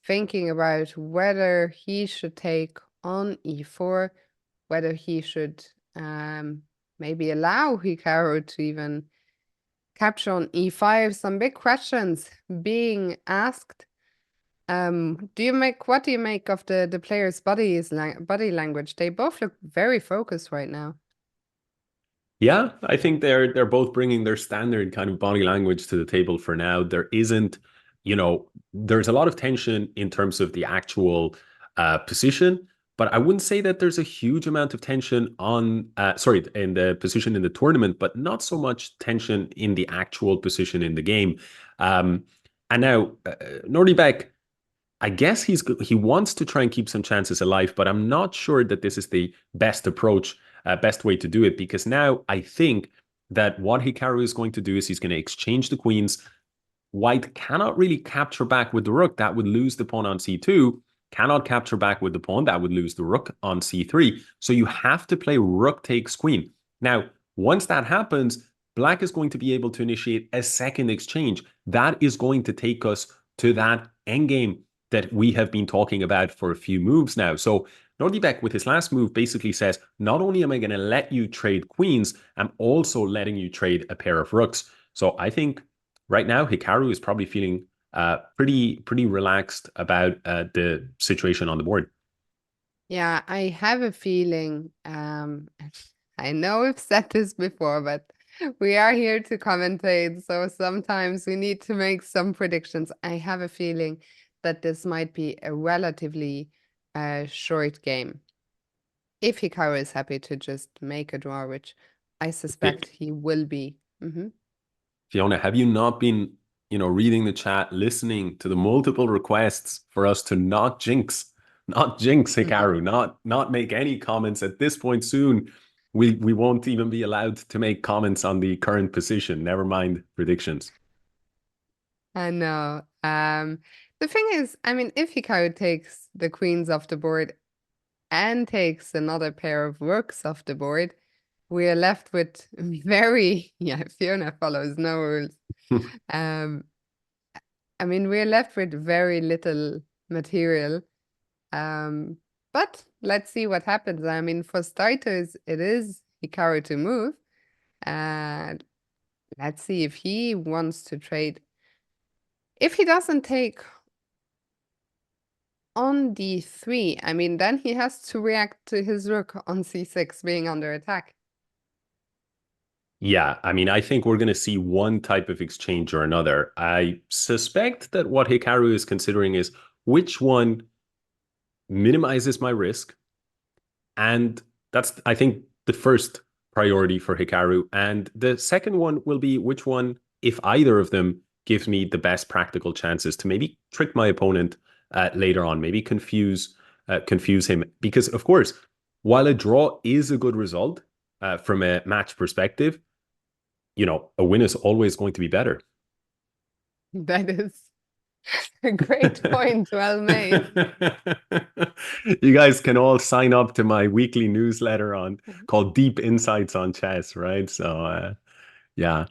[SPEAKER 2] thinking about whether he should take on e4, whether he should maybe allow Hikaru to even capture on e5. Some big questions being asked. What do you make of the players' body language? They both look very focused right now.
[SPEAKER 1] Yeah, I think they're both bringing their standard kind of body language to the table for now. There isn't, there's a lot of tension in terms of the actual position, but I wouldn't say that there's a huge amount of tension in the position in the tournament, but not so much tension in the actual position in the game. And now, Nordibek, I guess he wants to try and keep some chances alive, but I'm not sure that this is the best approach, best way to do it, because now I think that what Hikaru is going to do is he's going to exchange the queens. White cannot really capture back with the rook. That would lose the pawn on c2. Cannot capture back with the pawn. That would lose the rook on c3. So you have to play rook takes queen. Now, once that happens, black is going to be able to initiate a second exchange. That is going to take us to that endgame that we have been talking about for a few moves now. So Nordibek, with his last move, basically says, not only am I going to let you trade queens, I'm also letting you trade a pair of rooks. So I think right now, Hikaru is probably feeling pretty relaxed about the situation on the board.
[SPEAKER 2] Yeah, I have a feeling, I know we've said this before, but we are here to commentate, so sometimes we need to make some predictions. I have a feeling that this might be a relatively short game. If Hikaru is happy to just make a draw, which I suspect he will be.
[SPEAKER 1] Fiona, have you not been, reading the chat, listening to the multiple requests for us to not jinx Hikaru, not make any comments at this point soon? We won't even be allowed to make comments on the current position, never mind predictions.
[SPEAKER 2] I know. The thing is, I mean, if Hikaru takes the queens off the board and takes another pair of rooks off the board, we are left with Fiona follows no rules. I mean, we're left with very little material. But let's see what happens. I mean, for starters, it is Hikaru to move. And let's see if he wants to trade. If he doesn't take on d3, I mean, then he has to react to his rook on c6 being under attack.
[SPEAKER 1] Yeah, I mean, I think we're going to see one type of exchange or another. I suspect that what Hikaru is considering is which one minimizes my risk. And that's, I think, the first priority for Hikaru. And the second one will be which one, if either of them, gives me the best practical chances to maybe trick my opponent later on, maybe confuse him. Because, of course, while a draw is a good result from a match perspective, a win is always going to be better.
[SPEAKER 2] That is a great point, well made.
[SPEAKER 1] You guys can all sign up to my weekly newsletter called Deep Insights on Chess, right? So yeah.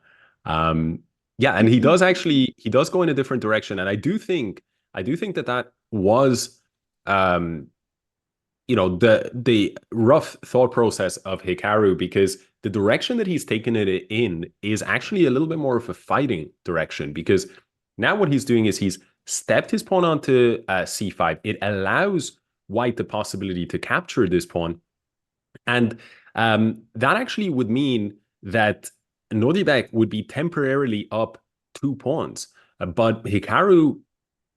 [SPEAKER 1] Yeah, and he does go in a different direction. And I do think that was the rough thought process of Hikaru, because the direction that he's taken it in is actually a little bit more of a fighting direction, because now what he's doing is he's stepped his pawn onto c5. It allows white the possibility to capture this pawn, and that actually would mean that Nordibek would be temporarily up 2 pawns, but Hikaru,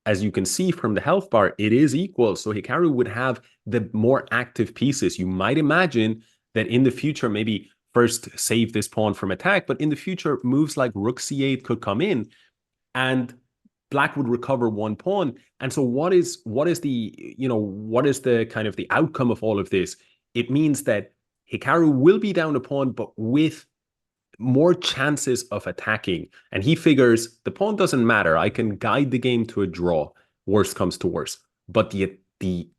[SPEAKER 1] as you can see from the health bar, it is equal. So Hikaru would have the more active pieces. You might imagine that in the future, maybe first save this pawn from attack, but in the future, moves like rook c8 could come in, and black would recover 1 pawn. And so what is the kind of the outcome of all of this? It means that Hikaru will be down a pawn, but with more chances of attacking. And he figures the pawn doesn't matter. I can guide the game to a draw, worst comes to worst. But the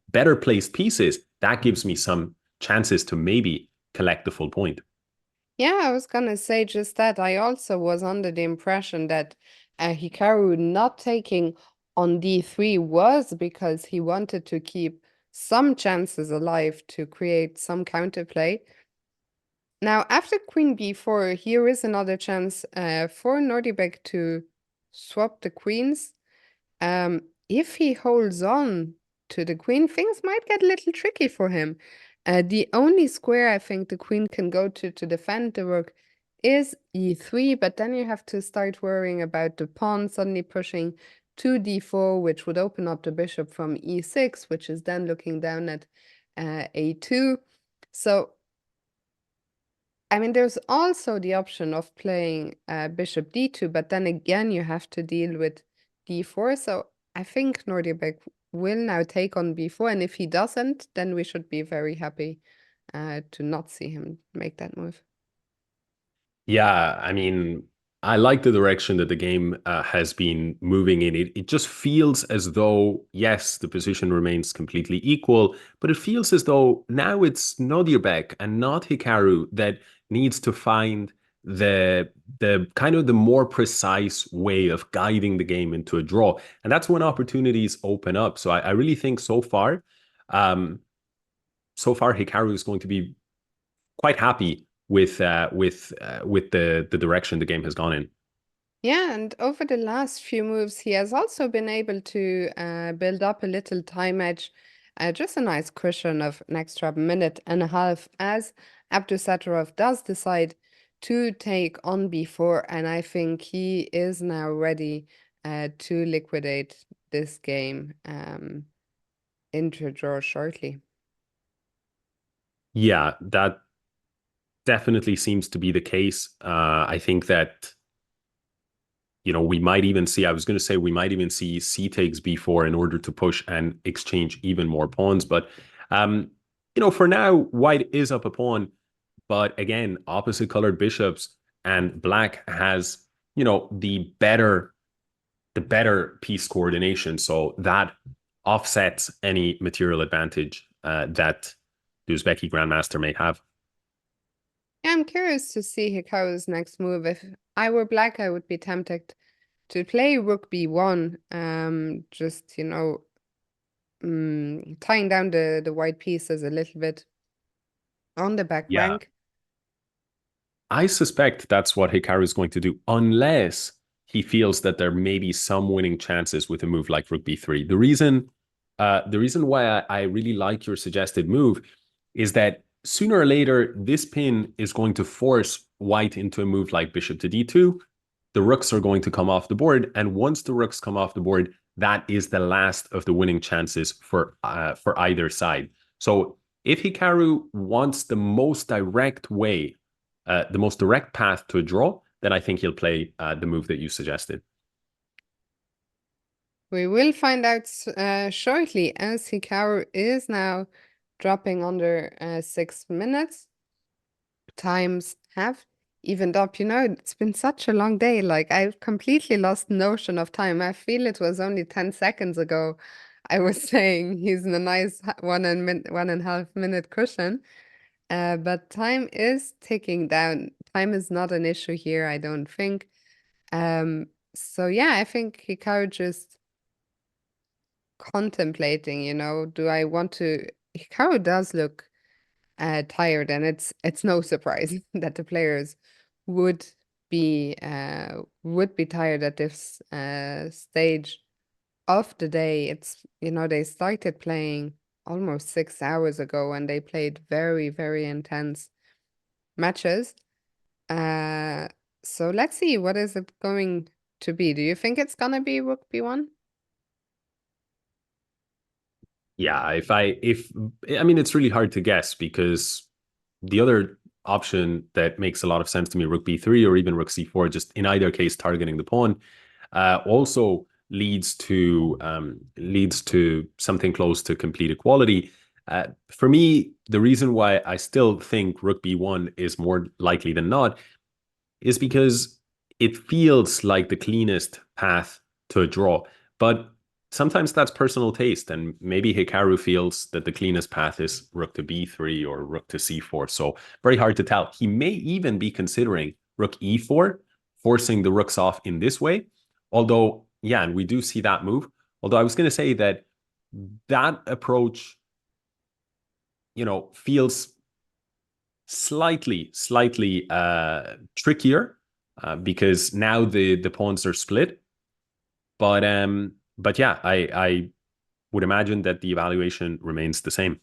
[SPEAKER 1] better placed pieces, that gives me some chances to maybe collect the full point.
[SPEAKER 2] Yeah, I was gonna say just that. I also was under the impression that Hikaru not taking on d3 was because he wanted to keep some chances alive to create some counterplay. Now, after queen b4, here is another chance for Nordibek to swap the queens. If he holds on to the queen, things might get a little tricky for him. The only square I think the queen can go to defend the rook is e3, but then you have to start worrying about the pawn suddenly pushing to d4, which would open up the bishop from e6, which is then looking down at a2. So I mean, there's also the option of playing bishop d2, but then again, you have to deal with d4. So I think Nordibek will now take on b4, and if he doesn't, then we should be very happy to not see him make that move.
[SPEAKER 1] Yeah, I mean, I like the direction that the game has been moving in. It just feels as though, yes, the position remains completely equal, but it feels as though now it's Nodirbek and not Hikaru that needs to find the kind of the more precise way of guiding the game into a draw. And that's when opportunities open up. So I really think so far Hikaru is going to be quite happy with the direction the game has gone in.
[SPEAKER 2] Yeah, and over the last few moves, he has also been able to build up a little time edge, just a nice cushion of an extra minute and a half, as Abdusattorov does decide to take on b4, and I think he is now ready to liquidate this game into a draw shortly.
[SPEAKER 1] Yeah, that definitely seems to be the case. I think that we might even see, I was going to say, we might even see c takes b4 in order to push and exchange even more pawns. But, for now, white is up a pawn. But again, opposite colored bishops, and black has, the better piece coordination. So that offsets any material advantage that the Uzbeki Grandmaster may have.
[SPEAKER 2] Yeah, I'm curious to see Hikaru's next move. If I were black, I would be tempted to play rook b1, just, tying down the white pieces a little bit on the back
[SPEAKER 1] Yeah,
[SPEAKER 2] rank.
[SPEAKER 1] I suspect that's what Hikaru is going to do, unless he feels that there may be some winning chances with a move like rook b3. The reason The reason why I really like your suggested move is that sooner or later, this pin is going to force white into a move like bishop to d2. The rooks are going to come off the board. And once the rooks come off the board, that is the last of the winning chances for either side. So if Hikaru wants the most direct way, the most direct path to a draw, then I think he'll play the move that you suggested.
[SPEAKER 2] We will find out shortly, as Hikaru is now dropping under 6 minutes. Times have evened up. You know, it's been such a long day. Like, I've completely lost notion of time. I feel it was only 10 seconds ago I was saying he's in a nice 1.5 minute cushion. But time is ticking down. Time is not an issue here, I don't think. So yeah, I think Hikaru just contemplating, you know, do I want to... Hikaru does look tired, and it's no surprise that the players would be tired at this stage of the day. It's, you know, they started playing almost 6 hours ago, and they played very, very intense matches. So let's see, what is it going to be? Do you think it's gonna be Rook B1?
[SPEAKER 1] Yeah, I mean, it's really hard to guess because the other option that makes a lot of sense to me, Rook B3 or even Rook C4, just in either case targeting the pawn, also leads to something close to complete equality. For me, the reason why I still think Rook B1 is more likely than not is because it feels like the cleanest path to a draw. But sometimes that's personal taste, and maybe Hikaru feels that the cleanest path is Rook to B3 or Rook to C4. So very hard to tell. He may even be considering Rook E4, forcing the rooks off in this way. Although, yeah, and we do see that move. Although I was going to say that that approach, you know, feels slightly trickier because now the pawns are split. But yeah, I would imagine that the evaluation remains the same.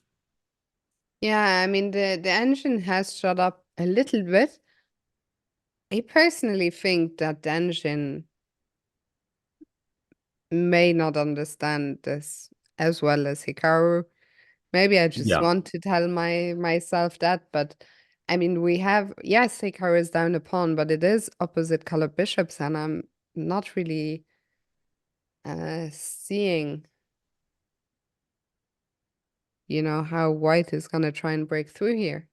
[SPEAKER 2] Yeah, I mean, the engine has shot up a little bit. I personally think that the engine may not understand this as well as Hikaru. Maybe I just
[SPEAKER 1] Yeah.
[SPEAKER 2] want to tell myself that, but I mean, we have, yes, Hikaru is down a pawn, but it is opposite color bishops, and I'm not really seeing, you know, how white is gonna try and break through here.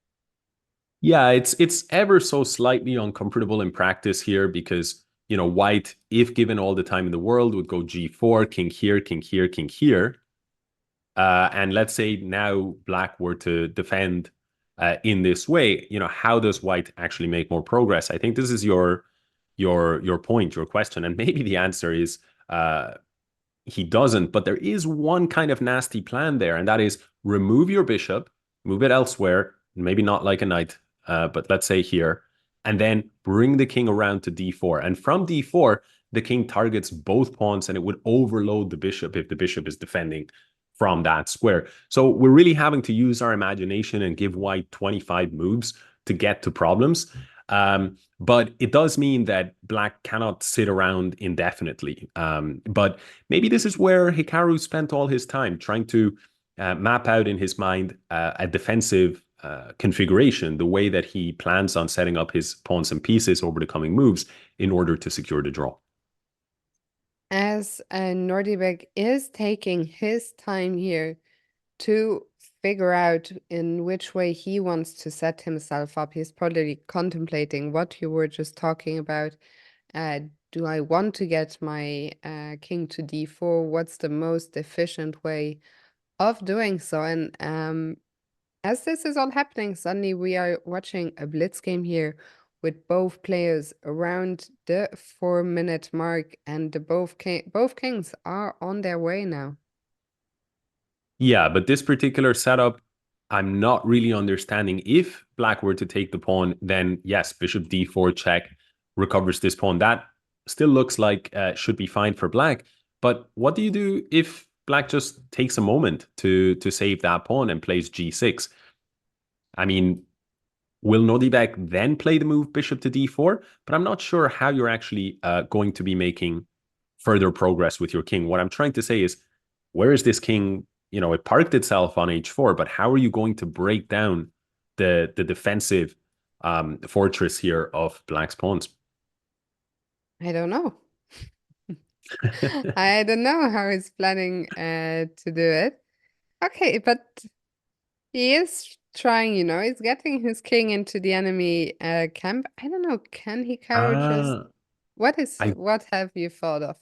[SPEAKER 1] Yeah, it's ever so slightly uncomfortable in practice here because, you know, white, if given all the time in the world, would go G4, king here, king here, king here. And let's say now black were to defend in this way, you know, how does white actually make more progress? I think this is your point, your question, and maybe the answer is he doesn't. But there is one kind of nasty plan there, and that is remove your bishop, move it elsewhere, maybe not like a knight, but let's say here, and then bring the king around to d4. And from d4, the king targets both pawns, and it would overload the bishop if the bishop is defending from that square. So we're really having to use our imagination and give white 25 moves to get to problems. But it does mean that black cannot sit around indefinitely. But maybe this is where Hikaru spent all his time trying to map out in his mind a defensive configuration, the way that he plans on setting up his pawns and pieces over the coming moves in order to secure the draw.
[SPEAKER 2] As Nordibek is taking his time here to figure out in which way he wants to set himself up, he's probably contemplating what you were just talking about. Do I want to get my king to d4? What's the most efficient way of doing so? And as this is all happening, suddenly we are watching a blitz game here with both players around the 4-minute mark, and both kings are on their way now.
[SPEAKER 1] Yeah, but this particular setup, I'm not really understanding. If black were to take the pawn, then yes, bishop d4 check recovers this pawn. That still looks like should be fine for black. But what do you do if black just takes a moment to save that pawn and plays g6. I mean, will Nordibek then play the move bishop to d4? But I'm not sure how you're actually going to be making further progress with your king. What I'm trying to say is, where is this king? You know, it parked itself on h4, but how are you going to break down the defensive fortress here of black's pawns?
[SPEAKER 2] I don't know. I don't know how he's planning to do it. Okay, but he is trying, he's getting his king into the enemy camp. I don't know, can Hikaru just
[SPEAKER 1] Ah, I
[SPEAKER 2] what have you thought of?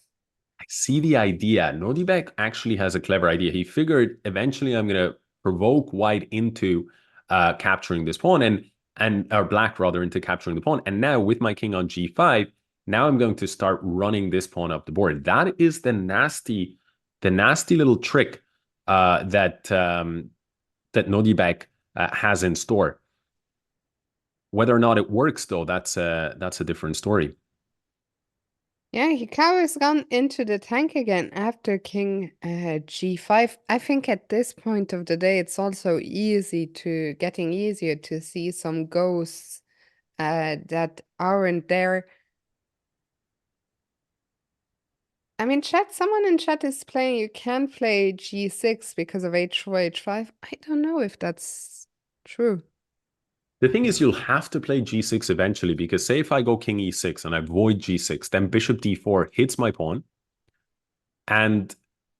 [SPEAKER 1] I see the idea. Nordibek actually has a clever idea. He figured eventually I'm going to provoke white into capturing this pawn and or black rather into capturing the pawn. And now with my king on g5, now I'm going to start running this pawn up the board. That is the nasty little trick that Nordibek has in store. Whether or not it works, though, that's a different story.
[SPEAKER 2] Yeah, Hikaru's gone into the tank again after king g5. I think at this point of the day, it's also getting easier to see some ghosts that aren't there. I mean, someone in chat is playing, you can play g6 because of h4, h5. I don't know if that's true.
[SPEAKER 1] The thing is, you'll have to play g6 eventually, because say if I go king e6 and I void g6, then bishop d4 hits my pawn. And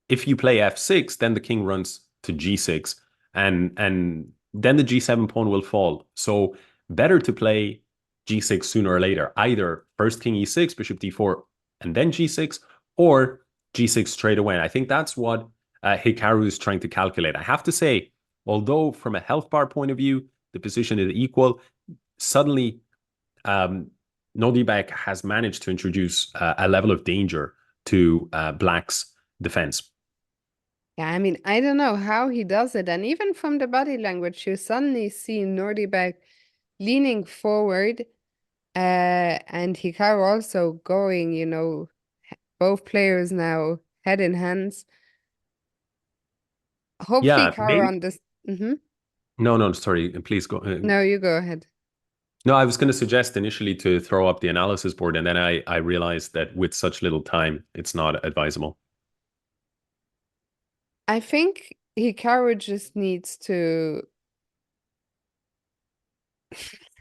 [SPEAKER 1] if you play f6, then the king runs to g6, and then the g7 pawn will fall. So better to play g6 sooner or later. Either first king e6, bishop d4, and then g6, or g6 straight away. And I think that's what Hikaru is trying to calculate. I have to say, although from a health bar point of view, the position is equal, suddenly Nordibek has managed to introduce a level of danger to black's defense.
[SPEAKER 2] Yeah, I mean, I don't know how he does it. And even from the body language, you suddenly see Nordibek leaning forward and Hikaru also going, both players now head in hands. Hopefully
[SPEAKER 1] Yeah,
[SPEAKER 2] Hikaru
[SPEAKER 1] maybe.
[SPEAKER 2] on this.
[SPEAKER 1] No, sorry. Please go.
[SPEAKER 2] No, you go ahead.
[SPEAKER 1] No, I was going to suggest initially to throw up the analysis board, and then I realized that with such little time, it's not advisable.
[SPEAKER 2] I think Hikaru just needs to.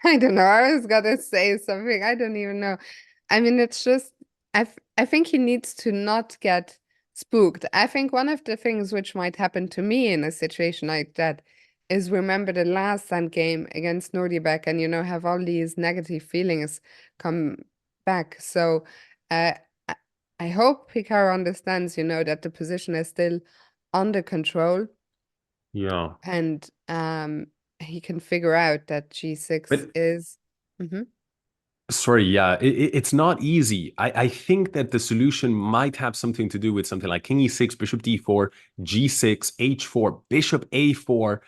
[SPEAKER 2] I don't know. I was gonna say something. I don't even know. I mean, it's just I think he needs to not get spooked. I think one of the things which might happen to me in a situation like that is remember the last Endgame against Nordibek and have all these negative feelings come back. So uh I, I hope Hikaru understands, that the position is still under control
[SPEAKER 1] Yeah.
[SPEAKER 2] and he can figure out that g6
[SPEAKER 1] But
[SPEAKER 2] is Mhm.
[SPEAKER 1] sorry, yeah, it's not easy. I think that the solution might have something to do with something like king e6, bishop d4, g6, h4, bishop a4,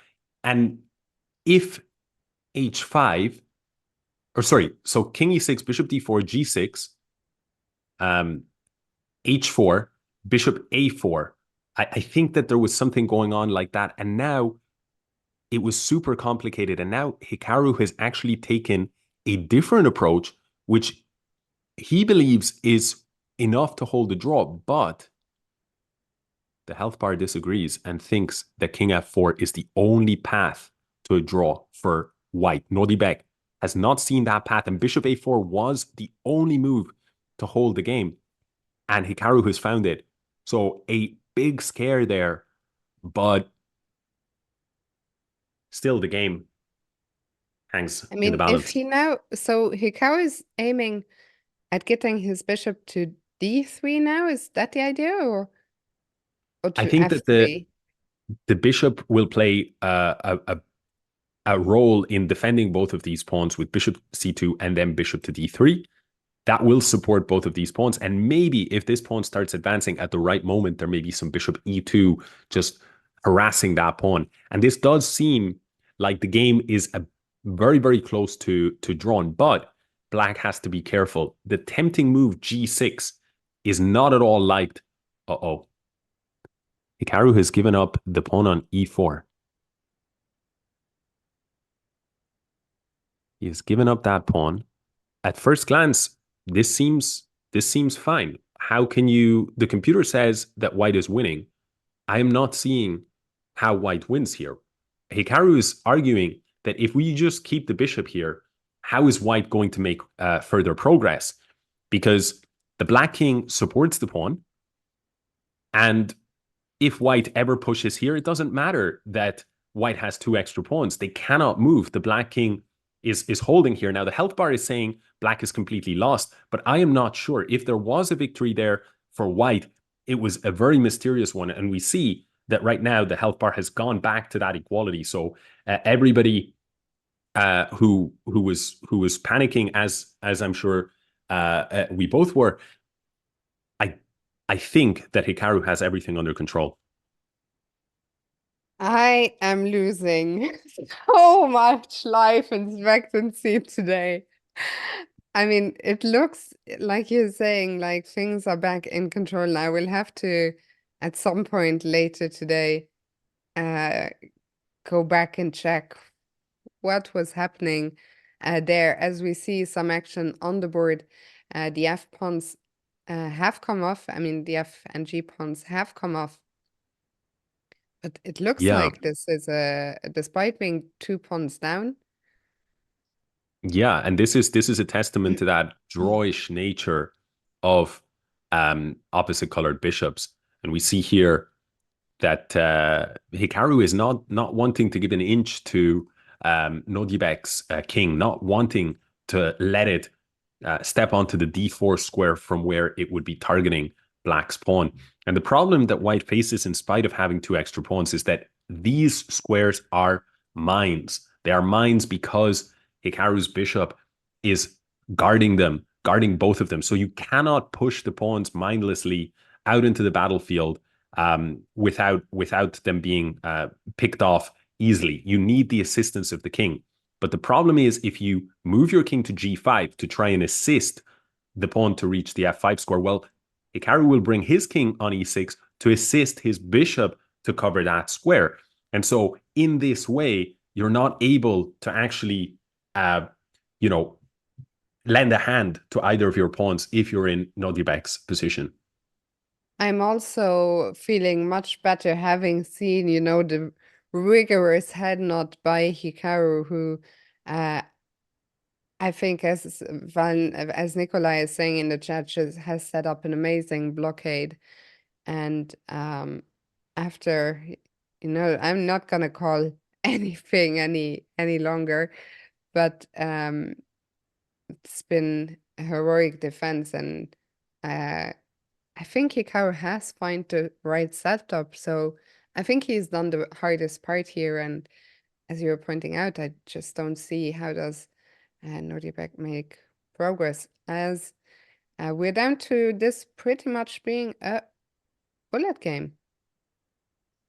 [SPEAKER 1] and if h5, or sorry, so king e6, bishop d4, g6, h4, bishop a4. I think that there was something going on like that, and now it was super complicated. And now Hikaru has actually taken a different approach, which he believes is enough to hold the draw, but the health bar disagrees and thinks that king f4 is the only path to a draw for white. Nordibek has not seen that path, and bishop a4 was the only move to hold the game, and Hikaru has found it. So a big scare there, but still the game hangs
[SPEAKER 2] I
[SPEAKER 1] in the
[SPEAKER 2] mean, if
[SPEAKER 1] balance.
[SPEAKER 2] he now, so Hikaru is aiming at getting his bishop to d3 now, is that the idea or
[SPEAKER 1] I
[SPEAKER 2] to
[SPEAKER 1] think that
[SPEAKER 2] f3?
[SPEAKER 1] the bishop will play a role in defending both of these pawns with bishop c2 and then bishop to d3. That will support both of these pawns. And maybe if this pawn starts advancing at the right moment, there may be some bishop e2 just harassing that pawn. And this does seem like the game is very, very close to drawn, but black has to be careful. The tempting move g6 is not at all liked. Uh-oh. Hikaru has given up the pawn on e4. He has given up that pawn. At first glance, this seems fine. How can you? The computer says that white is winning. I am not seeing how white wins here. Hikaru is arguing that if we just keep the bishop here, how is white going to make further progress? Because the black king supports the pawn, and if white ever pushes here, it doesn't matter that white has two extra pawns. They cannot move. The black king is holding here. Now, the health bar is saying black is completely lost, but I am not sure. If there was a victory there for white, it was a very mysterious one. And we see that right now the health bar has gone back to that equality. So everybody who was panicking, as I'm sure we both were, I think that Hikaru has everything under control.
[SPEAKER 2] I am losing so much life expectancy today. I mean, it looks like you're saying like things are back in control. And I will have to, at some point later today, go back and check what was happening there. As we see some action on the board, the F pawns have come off. I mean, the F and G pawns have come off. But it looks
[SPEAKER 1] Yeah.
[SPEAKER 2] like this is despite being 2 pawns down.
[SPEAKER 1] Yeah, and this is a testament to that drawish nature of opposite colored bishops. And we see here that Hikaru is not wanting to give an inch to Nodibek's king, not wanting to let it step onto the d4 square from where it would be targeting black's pawn. And the problem that white faces, in spite of having two extra pawns, is that these squares are mines. They are mines because Hikaru's bishop is guarding them, guarding both of them. So you cannot push the pawns mindlessly out into the battlefield without them being picked off easily. You need the assistance of the king. But the problem is, if you move your king to g5 to try and assist the pawn to reach the f5 square, well, Hikaru will bring his king on e6 to assist his bishop to cover that square. And so in this way, you're not able to actually, lend a hand to either of your pawns if you're in Nodibek's position.
[SPEAKER 2] I'm also feeling much better having seen, the rigorous head nod by Hikaru, who I think, as Nikolai is saying in the chat, has set up an amazing blockade. And after, I'm not gonna call anything any longer, but it's been a heroic defense, and I think Hikaru has found the right setup. So I think he's done the hardest part here. And as you were pointing out, I just don't see how does Nordibek make progress, as we're down to this pretty much being a bullet game.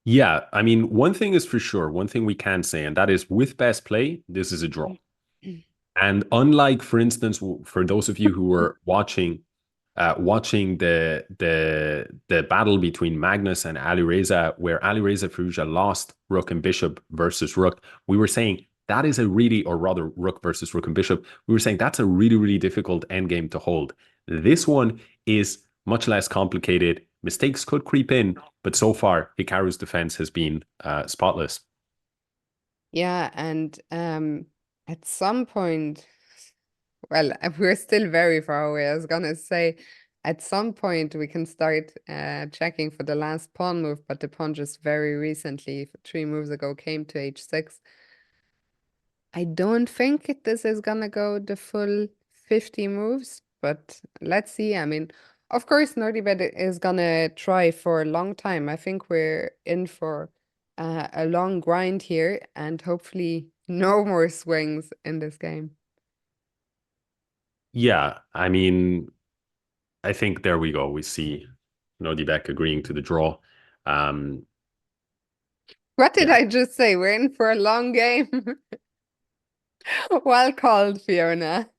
[SPEAKER 1] Yeah, I mean, one thing is for sure, one thing we can say, and that is with best play, this is a draw. And unlike, for instance, for those of you who were watching the battle between Magnus and Alireza, where Alireza Firouzja lost rook and bishop versus rook, we were saying that is a really, or rather rook versus rook and bishop, we were saying that's a really, really difficult endgame to hold. This one is much less complicated. Mistakes could creep in, but so far, Hikaru's defense has been spotless.
[SPEAKER 2] Yeah, and at some point, well, we're still very far away. I was gonna say, at some point we can start checking for the last pawn move, but the pawn just very recently, 3 moves ago, came to h6. I don't think this is gonna go the full 50 moves, but let's see. I mean, of course, Nordibet is gonna try for a long time. I think we're in for a long grind here, and hopefully no more swings in this game.
[SPEAKER 1] Yeah, I mean, I think there we go. We see Nodibek agreeing to the draw.
[SPEAKER 2] What did I just say? We're in for a long game. Well called, Fiona.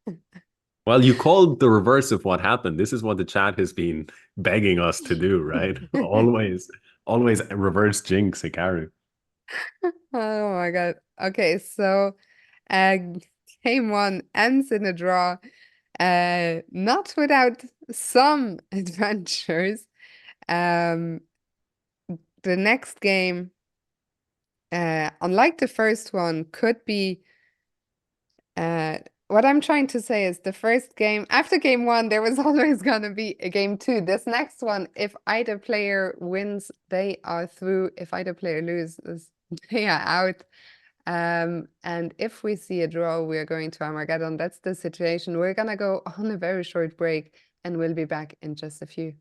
[SPEAKER 1] Well, you called the reverse of what happened. This is what the chat has been begging us to do, right? Always reverse jinx, Hikaru.
[SPEAKER 2] Oh my God. Okay, so uh, game one ends in a draw. Not without some adventures. Um, the next game, unlike the first one, could be what I'm trying to say is the first game, after game one, there was always going to be a game two. This next one, if either player wins, they are through. If either player loses, they are out. And if we see a draw, we're going to Armageddon. That's the situation. We're going to go on a very short break and we'll be back in just a few.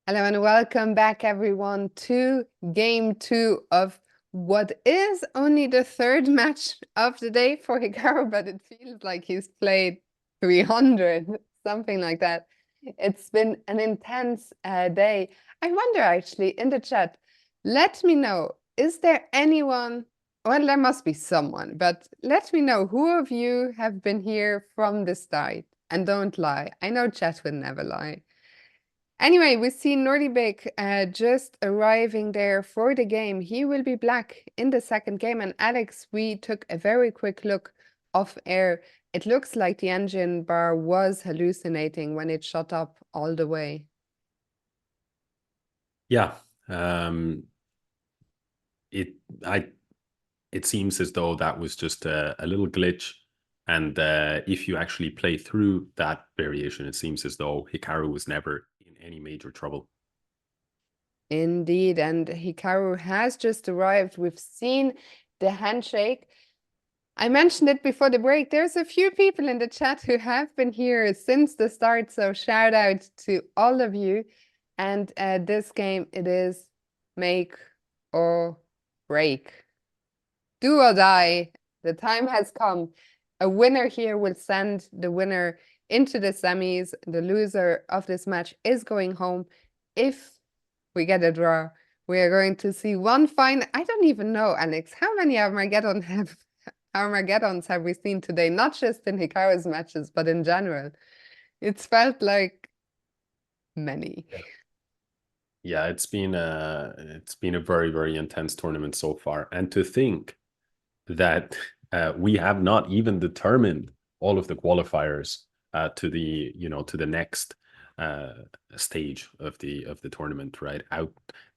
[SPEAKER 2] Hello and welcome back, everyone, to game 2 of what is only the third match of the day for Hikaru, but it feels like he's played 300, something like that. It's been an intense day. I wonder, actually, in the chat, let me know, is there anyone, well, there must be someone, but let me know who of you have been here from the start. And don't lie. I know chat would never lie. Anyway, we see Nordibek just arriving there for the game. He will be black in the second game. And Alex, we took a very quick look off air. It looks like the engine bar was hallucinating when it shot up all the way.
[SPEAKER 1] Yeah. It seems as though that was just a little glitch. And if you actually play through that variation, it seems as though Hikaru was never in any major trouble.
[SPEAKER 2] Indeed, and Hikaru has just arrived. We've seen the handshake. I mentioned it before the break. There's a few people in the chat who have been here since the start, so shout out to all of you. And this game, it is make or break. Do or die. The time has come. A winner here will send the winner into the semis. The loser of this match is going home. If we get a draw, we are going to see one final. I don't even know, Alex, how many Armageddons have we seen today? Not just in Hikaru's matches, but in general. It's felt like many.
[SPEAKER 1] Yeah, it's been a very, very intense tournament so far. And to think that we have not even determined all of the qualifiers to the next stage of the tournament, right?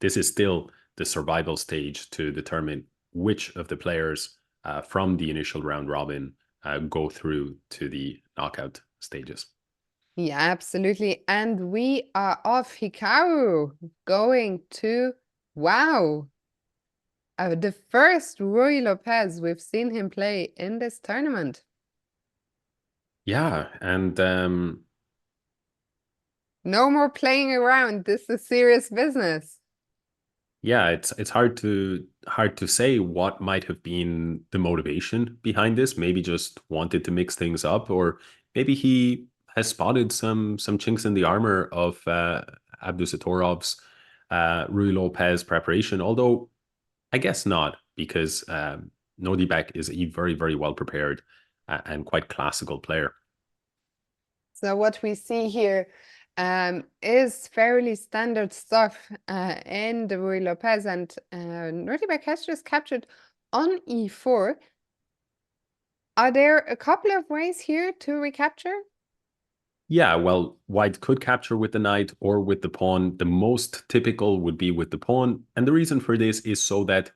[SPEAKER 1] This is still the survival stage to determine which of the players from the initial round robin go through to the knockout stages.
[SPEAKER 2] Yeah, absolutely. And we are off. Hikaru going to, wow, the first Rui Lopez we've seen him play in this tournament.
[SPEAKER 1] Yeah, and
[SPEAKER 2] no more playing around. This is serious business.
[SPEAKER 1] Yeah, it's hard to say what might have been the motivation behind this. Maybe just wanted to mix things up, or maybe he has spotted some chinks in the armor of Abdusatorov's Rui Lopez preparation. Although I guess not, because Nordibek is a very, very well prepared and quite classical player.
[SPEAKER 2] So what we see here is fairly standard stuff in the Rui Lopez, and Nordibek has just captured on e4. Are there a couple of ways here to recapture?
[SPEAKER 1] Yeah, well, white could capture with the knight or with the pawn. The most typical would be with the pawn. And the reason for this is so that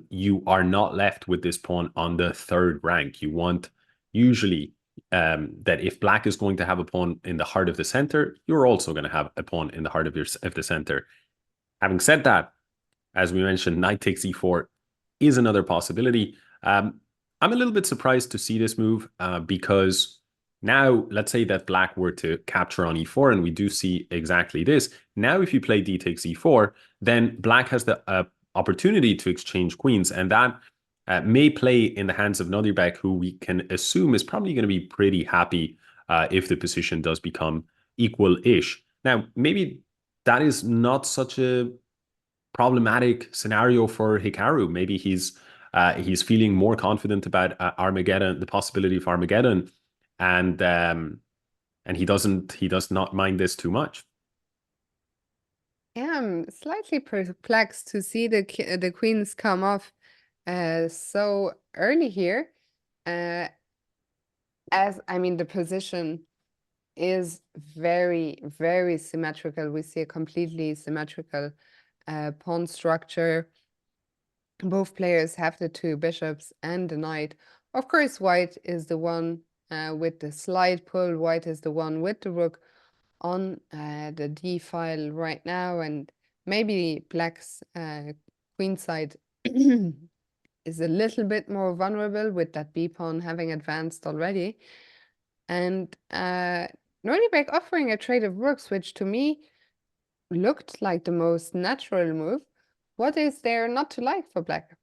[SPEAKER 1] you are not left with this pawn on the third rank. You want usually that if black is going to have a pawn in the heart of the center, you're also going to have a pawn in the heart of the center. Having said that, as we mentioned, knight takes e4 is another possibility. I'm a little bit surprised to see this move because now, let's say that black were to capture on e4, and we do see exactly this. Now, if you play d takes e4, then black has the opportunity to exchange queens, and that may play in the hands of Nordibek, who we can assume is probably going to be pretty happy if the position does become equal-ish. Now, maybe that is not such a problematic scenario for Hikaru. Maybe he's feeling more confident about Armageddon, the possibility of Armageddon, and he does not mind this too much.
[SPEAKER 2] Yeah, I'm slightly perplexed to see the queens come off so early here. As I mean, the position is very, very symmetrical. We see a completely symmetrical pawn structure. Both players have the two bishops and the knight. Of course, white is the one with the slide pull. White is the one with the rook on the d file right now, and maybe black's queen side is a little bit more vulnerable with that b pawn having advanced already. And Nordibek offering a trade of rooks, which to me looked like the most natural move. What is there not to like for black?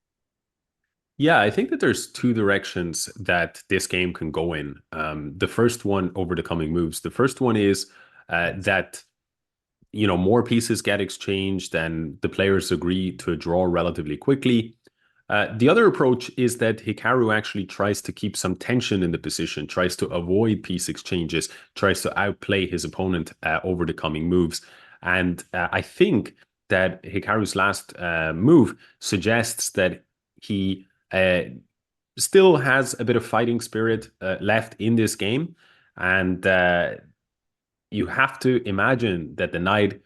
[SPEAKER 1] Yeah, I think that there's two directions that this game can go in. The first one over the coming moves. The first one is that more pieces get exchanged and the players agree to a draw relatively quickly. The other approach is that Hikaru actually tries to keep some tension in the position, tries to avoid piece exchanges, tries to outplay his opponent over the coming moves. And I think that Hikaru's last move suggests that he still has a bit of fighting spirit left in this game. And you have to imagine that the knight,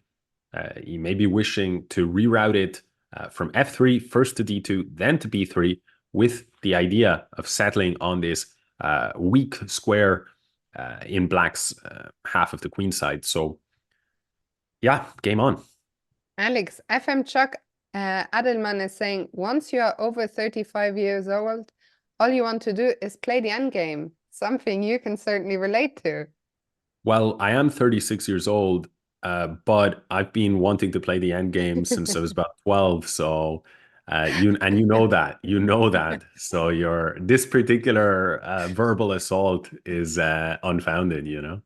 [SPEAKER 1] you may be wishing to reroute it from f3 first to d2, then to b3, with the idea of settling on this weak square in black's half of the queen side. So, yeah, game on.
[SPEAKER 2] Alex, FM Chuck Adelman is saying, once you are over 35 years old, all you want to do is play the endgame. Something you can certainly relate to.
[SPEAKER 1] Well, I am 36 years old, but I've been wanting to play the end game since I was about 12. So you know that. So this particular verbal assault is unfounded, you know.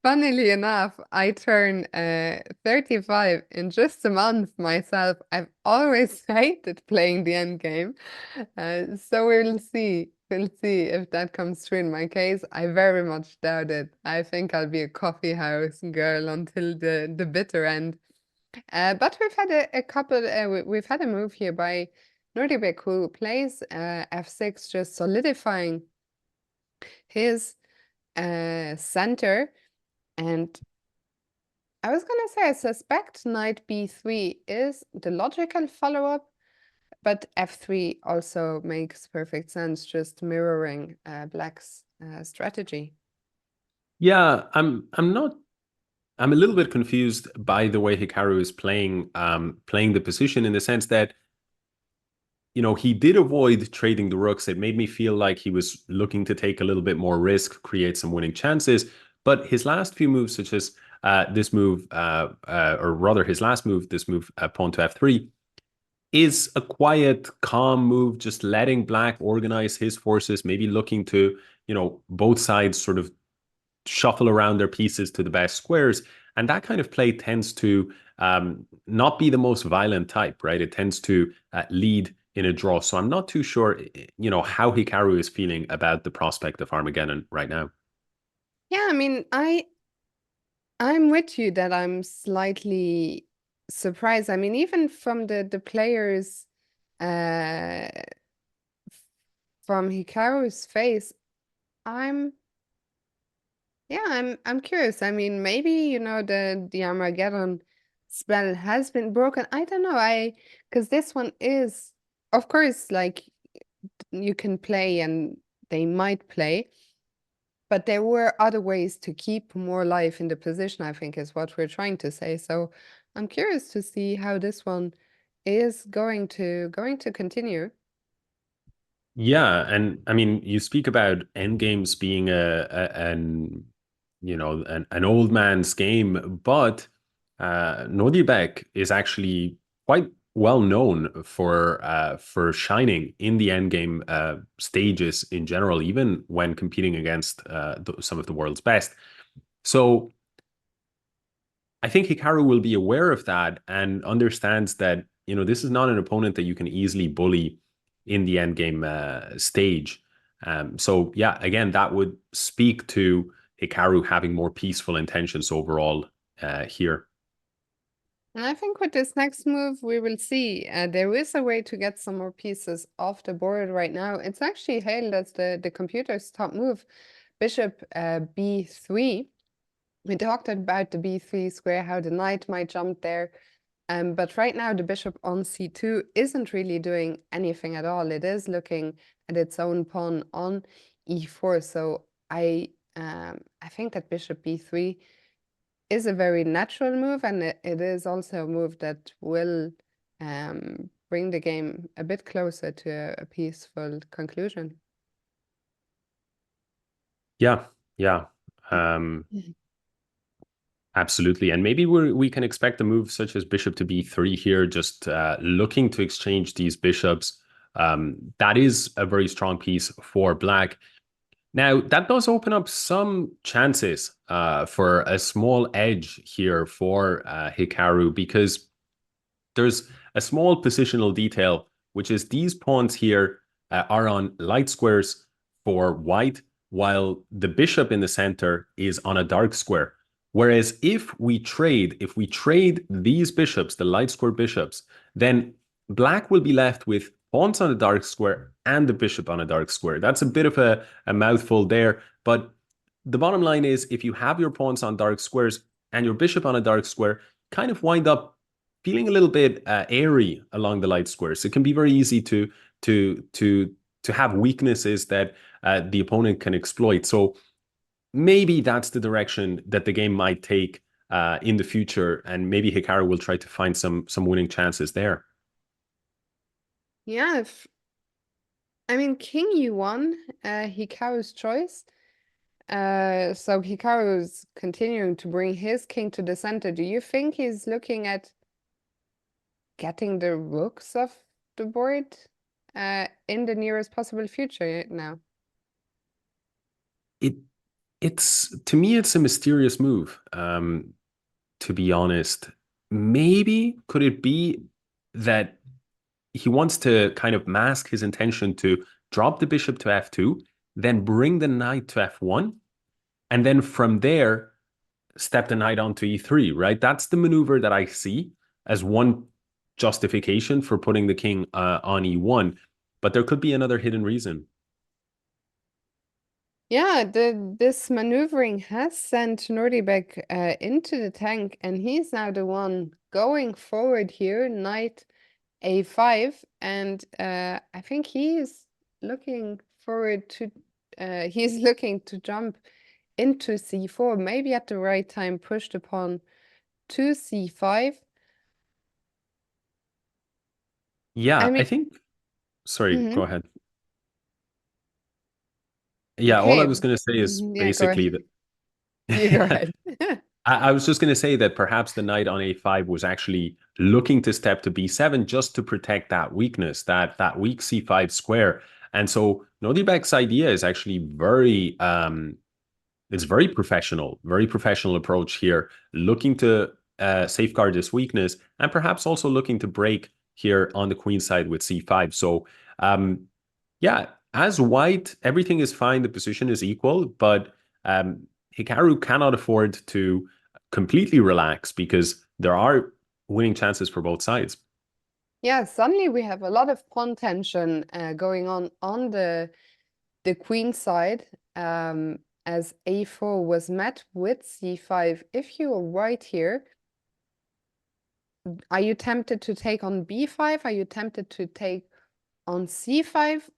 [SPEAKER 2] Funnily enough, I turn 35 in just a month myself. I've always hated playing the end game. So we'll see. We'll see if that comes true in my case. I very much doubt it. I think I'll be a coffee house girl until the bitter end. But we've had a couple, we've had a move here by Nordibek who plays f6, just solidifying his center. And I was gonna say, I suspect knight b3 is the logical follow-up, but f3 also makes perfect sense, just mirroring black's strategy.
[SPEAKER 1] Yeah, I'm a little bit confused by the way Hikaru is playing the position, in the sense that he did avoid trading the rooks. It made me feel like he was looking to take a little bit more risk, create some winning chances. But his last few moves, such as this move, or rather his last move, this move, pawn to f3, is a quiet, calm move, just letting black organize his forces, maybe looking to, both sides sort of shuffle around their pieces to the best squares. And that kind of play tends to not be the most violent type, right? It tends to lead in a draw. So I'm not too sure, how Hikaru is feeling about the prospect of Armageddon right now.
[SPEAKER 2] Yeah, I mean, I'm with you that I'm slightly surprised. I mean, even from the players uh from Hikaru's face, I'm I'm curious. I mean, maybe, the Armageddon spell has been broken. I don't know. Because this one is, of course, like you can play and they might play, but there were other ways to keep more life in the position, I think is what we're trying to say. So I'm curious to see how this one is going to continue.
[SPEAKER 1] Yeah, and I mean, you speak about endgames being an old man's game, but Nordibek is actually quite well known for shining in the endgame stages in general, even when competing against some of the world's best. So I think Hikaru will be aware of that and understands that, this is not an opponent that you can easily bully in the endgame stage. So yeah, again, that would speak to Hikaru having more peaceful intentions overall here.
[SPEAKER 2] And I think with this next move, we will see there is a way to get some more pieces off the board right now. It's actually hailed as the computer's top move, bishop b3. We talked about the b3 square, how the knight might jump there. But right now, the bishop on c2 isn't really doing anything at all. It is looking at its own pawn on e4. So I think that bishop b3 is a very natural move, and it is also a move that will bring the game a bit closer to a peaceful conclusion.
[SPEAKER 1] Yeah, yeah. Um, Absolutely. And maybe we can expect a move such as bishop to b3 here, just looking to exchange these bishops. That is a very strong piece for black. Now, that does open up some chances for a small edge here for Hikaru, because there's a small positional detail, which is these pawns here are on light squares for white, while the bishop in the center is on a dark square. Whereas if we trade these bishops, the light square bishops, then black will be left with pawns on a dark square and the bishop on a dark square. That's a bit of a mouthful there, but the bottom line is if you have your pawns on dark squares and your bishop on a dark square, kind of wind up feeling a little bit airy along the light squares. It can be very easy to have weaknesses that the opponent can exploit. So maybe that's the direction that the game might take in the future, and maybe Hikaru will try to find some winning chances there.
[SPEAKER 2] Yeah, I mean, King E1, Hikaru's choice. So Hikaru's continuing to bring his king to the center. Do you think he's looking at getting the rooks of the board in the nearest possible future now?
[SPEAKER 1] It's to me, it's a mysterious move. To be honest, maybe could it be that he wants to kind of mask his intention to drop the bishop to f2, then bring the knight to f1, and then from there step the knight onto e3, right? That's the maneuver that I see as one justification for putting the king on e1, but there could be another hidden reason.
[SPEAKER 2] Yeah, this maneuvering has sent Nordibek into the tank, and he's now the one going forward here, knight a5, and I think he's looking forward to he's looking to jump into c4, maybe at the right time push the pawn to c5.
[SPEAKER 1] Yeah,
[SPEAKER 2] I
[SPEAKER 1] I
[SPEAKER 2] mean,
[SPEAKER 1] think. Sorry, go ahead. Yeah, all I
[SPEAKER 2] okay,
[SPEAKER 1] was going to say is
[SPEAKER 2] yeah, go
[SPEAKER 1] basically
[SPEAKER 2] ahead. You go
[SPEAKER 1] that
[SPEAKER 2] ahead.
[SPEAKER 1] I was just going to say that perhaps the knight on a5 was actually looking to step to b7 just to protect that weakness, that weak c5 square. And so Nodibek's idea is actually it's very professional approach here, looking to safeguard this weakness and perhaps also looking to break here on the queen side with c5. So yeah, as white, everything is fine. The position is equal, but Hikaru cannot afford to completely relax because there are winning chances for both sides.
[SPEAKER 2] Yeah, suddenly we have a lot of pawn tension going on the queen side, as a4 was met with c5. If you are right here, are you tempted to take on b5? Are you tempted to take on c5?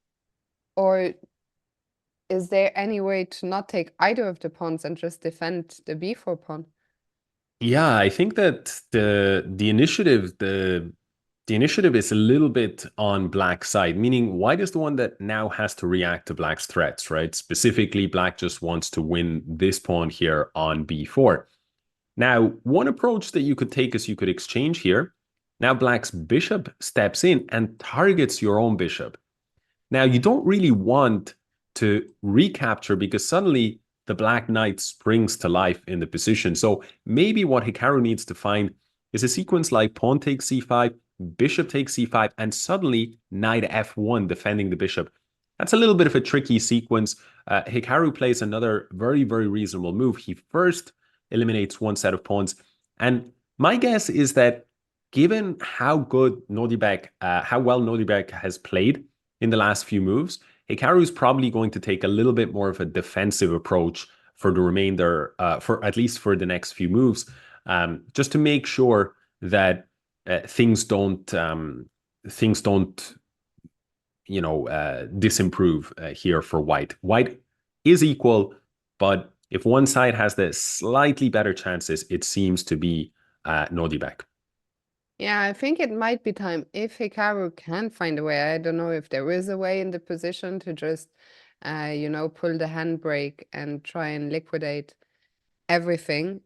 [SPEAKER 2] Or is there any way to not take either of the pawns and just defend the b4 pawn?
[SPEAKER 1] Yeah, I think that the initiative is a little bit on black's side, meaning white is the one that now has to react to black's threats, right? Specifically, black just wants to win this pawn here on b4. Now, one approach that you could take is you could exchange here. Now black's bishop steps in and targets your own bishop. Now, you don't really want to recapture because suddenly the black knight springs to life in the position. So maybe what Hikaru needs to find is a sequence like pawn takes c5, bishop takes c5, and suddenly knight f1 defending the bishop. That's a little bit of a tricky sequence. Hikaru plays another very, very reasonable move. He first eliminates one set of pawns. And my guess is that given how good Nodibek, how well Nodibek has played in the last few moves, Hikaru is probably going to take a little bit more of a defensive approach for the remainder, for at least for the next few moves, just to make sure that things don't disimprove here for white. White is equal, but if one side has the slightly better chances, it seems to be Nodibek.
[SPEAKER 2] Yeah, I think it might be time if Hikaru can find a way. I don't know if there is a way in the position to just, pull the handbrake and try and liquidate everything.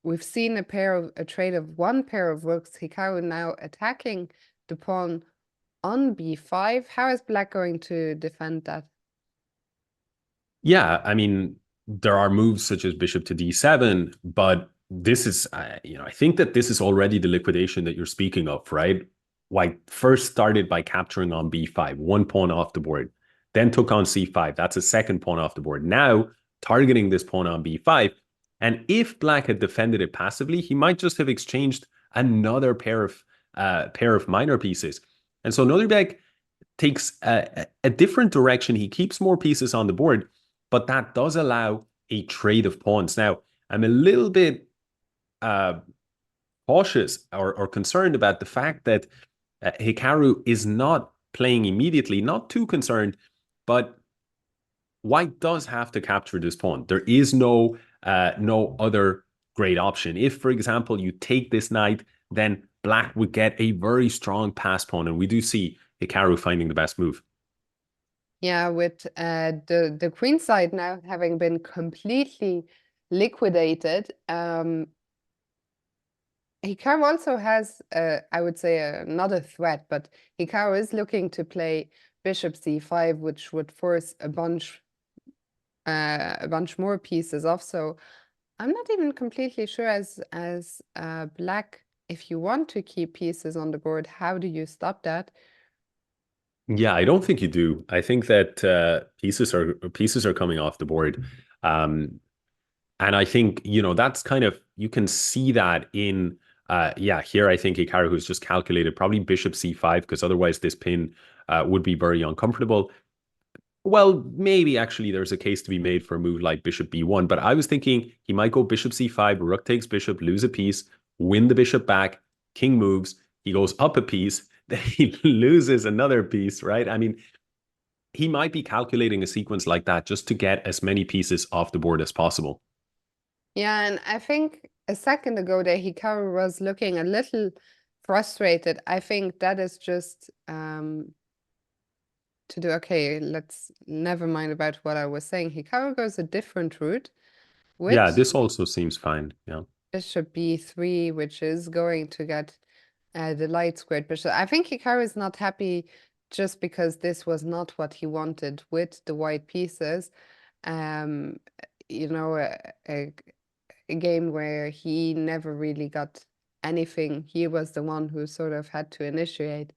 [SPEAKER 2] We've seen a trade of one pair of rooks. Hikaru now attacking the pawn on b5. How is black going to defend that?
[SPEAKER 1] Yeah, I mean, there are moves such as bishop to d7, but this is, I think that this is already the liquidation that you're speaking of, right? White first started by capturing on b5, one pawn off the board, then took on c5. That's a second pawn off the board. Now targeting this pawn on b5. And if black had defended it passively, he might just have exchanged another pair of minor pieces. And so Nuremberg takes a different direction. He keeps more pieces on the board, but that does allow a trade of pawns. Now, I'm a little bit cautious or concerned about the fact that Hikaru is not playing immediately, not too concerned, but white does have to capture this pawn. There is no other great option. If, for example, you take this knight, then black would get a very strong pass pawn, and we do see Hikaru finding the best move.
[SPEAKER 2] Yeah, with the queen side now having been completely liquidated, Hikaru also has, I would say, another threat, but Hikaru is looking to play bishop c5, which would force a bunch more pieces off. So I'm not even completely sure as black, if you want to keep pieces on the board, how do you stop that?
[SPEAKER 1] Yeah, I don't think you do. I think that pieces are coming off the board. And I think, that's kind of, you can see that in, here I think Hikaru who's just calculated probably bishop c5, because otherwise this pin would be very uncomfortable. Well, maybe actually there's a case to be made for a move like bishop b1, but I was thinking he might go bishop c5, rook takes bishop, lose a piece, win the bishop back, king moves, he goes up a piece, then he loses another piece, right? I mean, he might be calculating a sequence like that just to get as many pieces off the board as possible.
[SPEAKER 2] Yeah, and I think a second ago there, Hikaru was looking a little frustrated. I think that is just to do, okay, let's never mind about what I was saying. Hikaru goes a different route
[SPEAKER 1] Yeah,
[SPEAKER 2] with
[SPEAKER 1] this also seems fine. Yeah.
[SPEAKER 2] bishop b3, which is going to get the light squared bishop. I think Hikaru is not happy just because this was not what he wanted with the white pieces. Um, a game where he never really got anything. He was the one who sort of had to initiate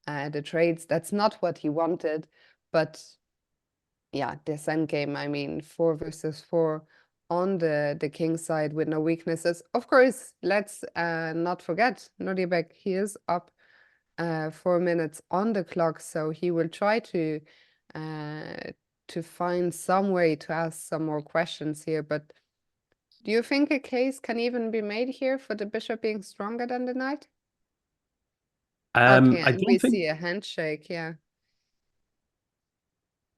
[SPEAKER 2] the trades. That's not what he wanted, but yeah, this endgame, I mean, 4 versus 4 on the king side with no weaknesses. Of course, let's not forget Nordibek, he is up 4 minutes on the clock, so he will try to find some way to ask some more questions here. But do you think a case can even be made here for the bishop being stronger than the knight? Okay,
[SPEAKER 1] I
[SPEAKER 2] and we
[SPEAKER 1] don't think,
[SPEAKER 2] see a handshake, yeah.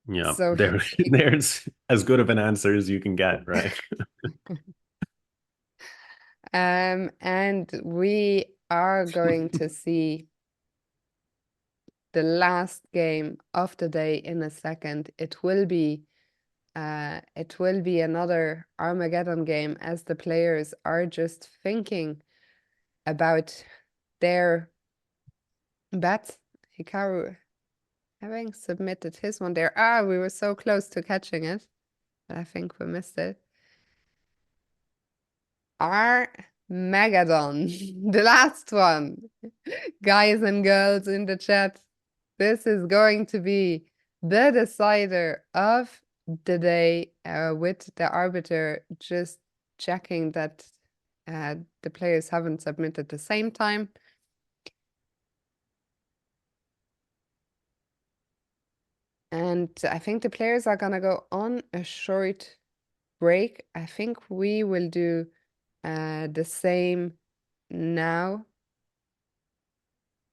[SPEAKER 1] yeah,
[SPEAKER 2] So
[SPEAKER 1] there's as good of an answer as you can get, right?
[SPEAKER 2] and we are going to see the last game of the day in a second. It will be another Armageddon game as the players are just thinking about their bets. Hikaru having submitted his one there. Ah, we were so close to catching it, but I think we missed it. Armageddon, the last one. Guys and girls in the chat, this is going to be the decider of the day, with the arbiter just checking that the players haven't submitted the same time. And I think the players are gonna go on a short break. I think we will do the same now.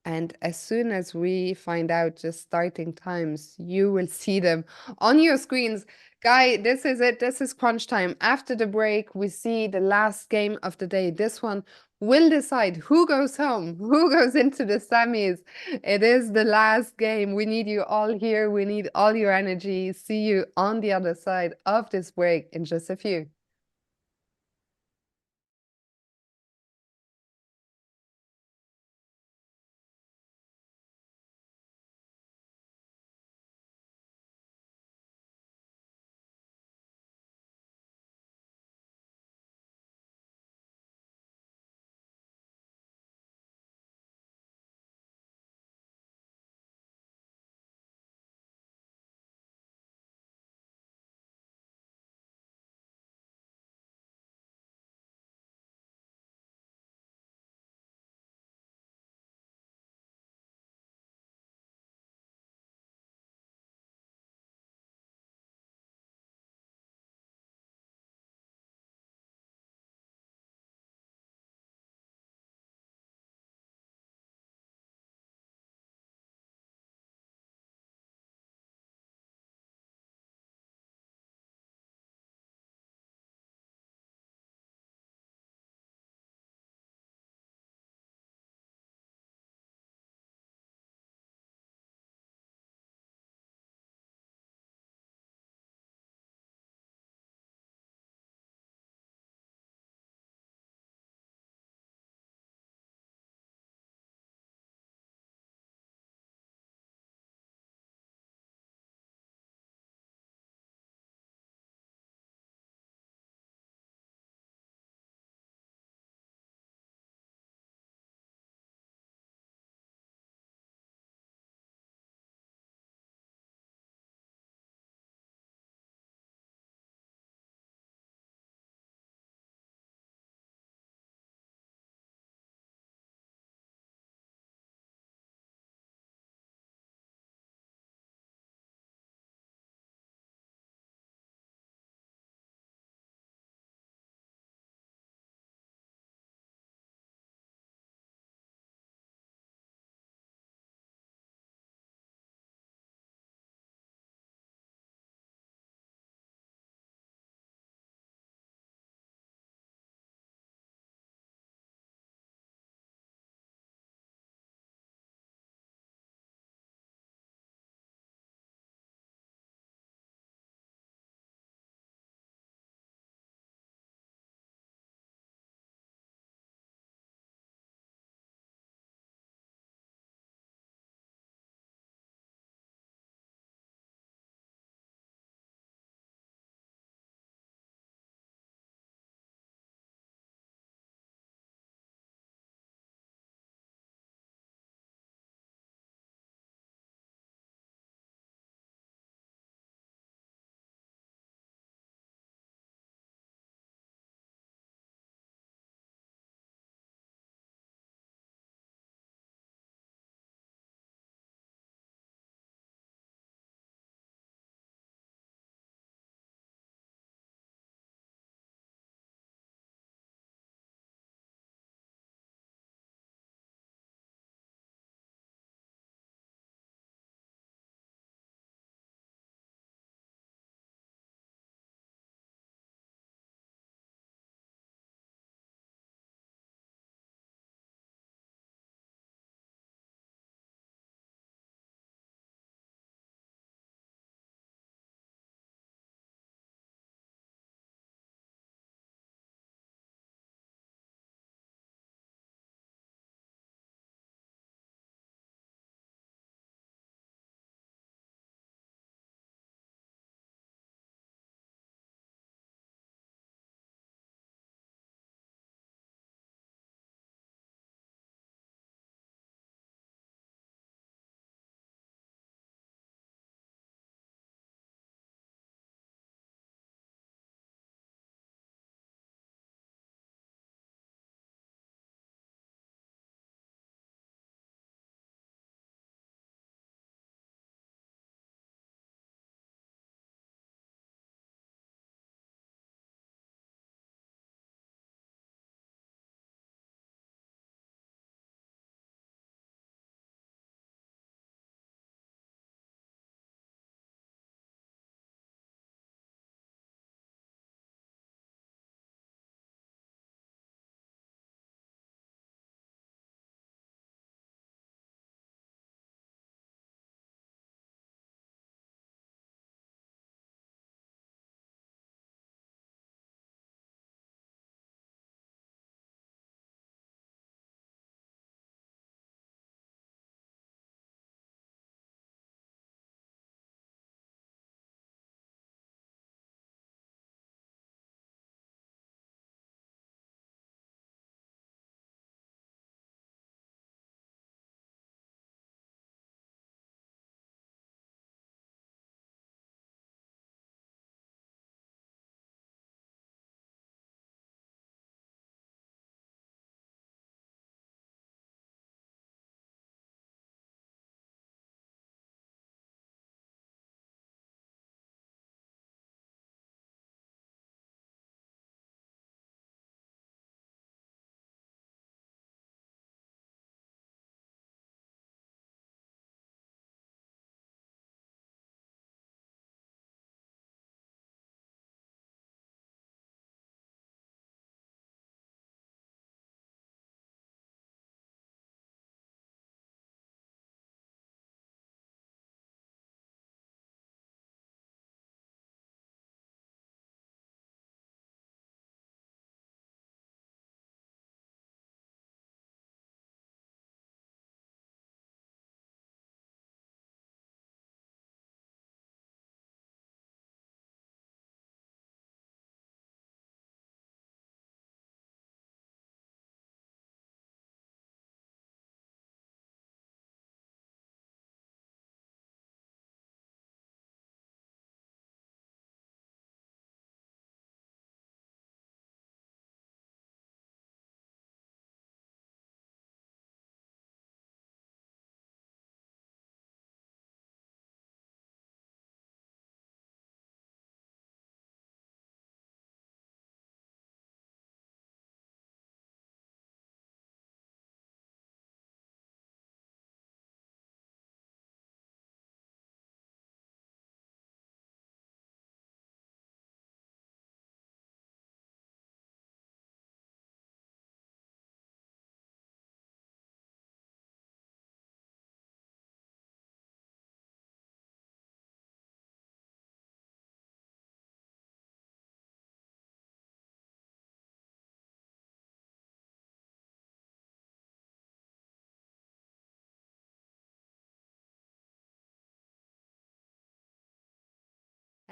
[SPEAKER 2] And as soon as we find out the starting times, you will see them on your screens. Guy, this is it. This is crunch time. After the break, we see the last game of the day. This one will decide who goes home, who goes into the semis. It is the last game. We need you all here. We need all your energy. See you on the other side of this break in just a few.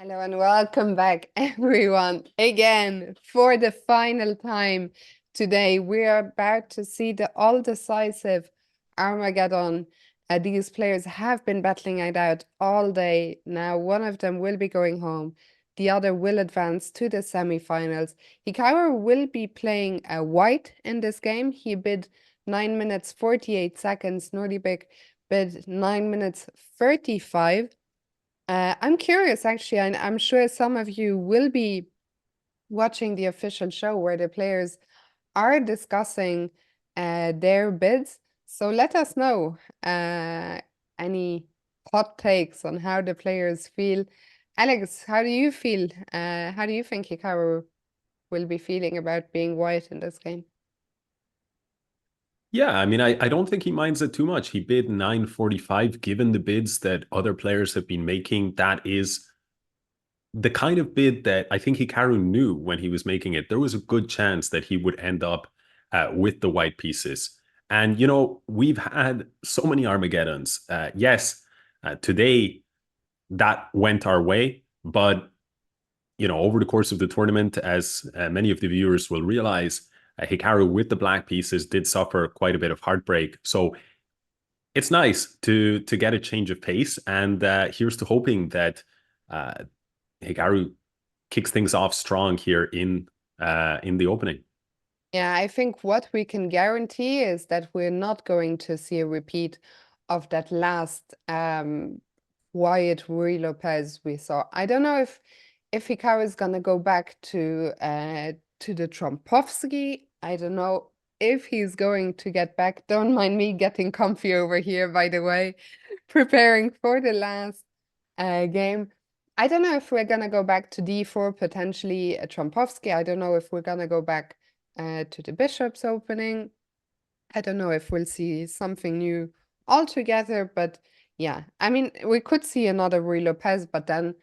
[SPEAKER 2] Hello and welcome back, everyone. Again, for the final time today, we are about to see the all-decisive Armageddon. These players have been battling it out all day. Now, one of them will be going home. The other will advance to the semifinals. Hikaru will be playing a white in this game. He bid 9 minutes 48 seconds. Nordibik bid 9 minutes 35. I'm curious, actually, and I'm sure some of you will be watching the official show where the players are discussing their bids. So let us know any hot takes on how the players feel. Alex, how do you feel? How do you think Hikaru will be feeling about being white in this game?
[SPEAKER 1] Yeah, I mean, I don't think he minds it too much. He bid 945, given the bids that other players have been making. That is the kind of bid that I think Hikaru knew when he was making it. There was a good chance that he would end up with the white pieces. And, we've had so many Armageddons. Yes, today that went our way, but over the course of the tournament, as many of the viewers will realize, Hikaru with the black pieces did suffer quite a bit of heartbreak. So it's nice to get a change of pace, and here's to hoping that Hikaru kicks things off strong here in the opening.
[SPEAKER 2] Yeah, I think what we can guarantee is that we're not going to see a repeat of that last Wyatt Rui Lopez we saw. I don't know if Hikaru is gonna go back to the Trompovsky. I don't know if he's going to get back. Don't mind me getting comfy over here, by the way, preparing for the last game. I don't know if we're gonna go back to D4, potentially a Trompovsky. I don't know if we're gonna go back to the Bishop's opening. I don't know if we'll see something new altogether, but yeah, I mean, we could see another Rui Lopez, but then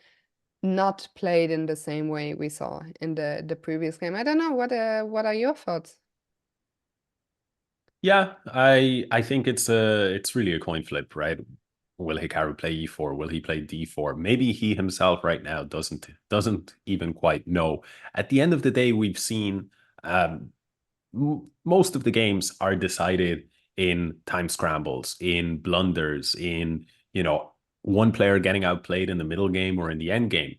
[SPEAKER 2] not played in the same way we saw in the previous game. I don't know, what are your thoughts?
[SPEAKER 1] Yeah, I think it's really a coin flip, right? Will Hikaru play E4? Will he play D4? Maybe he himself right now doesn't even quite know. At the end of the day, we've seen most of the games are decided in time scrambles, in blunders, in one player getting outplayed in the middle game or in the end game.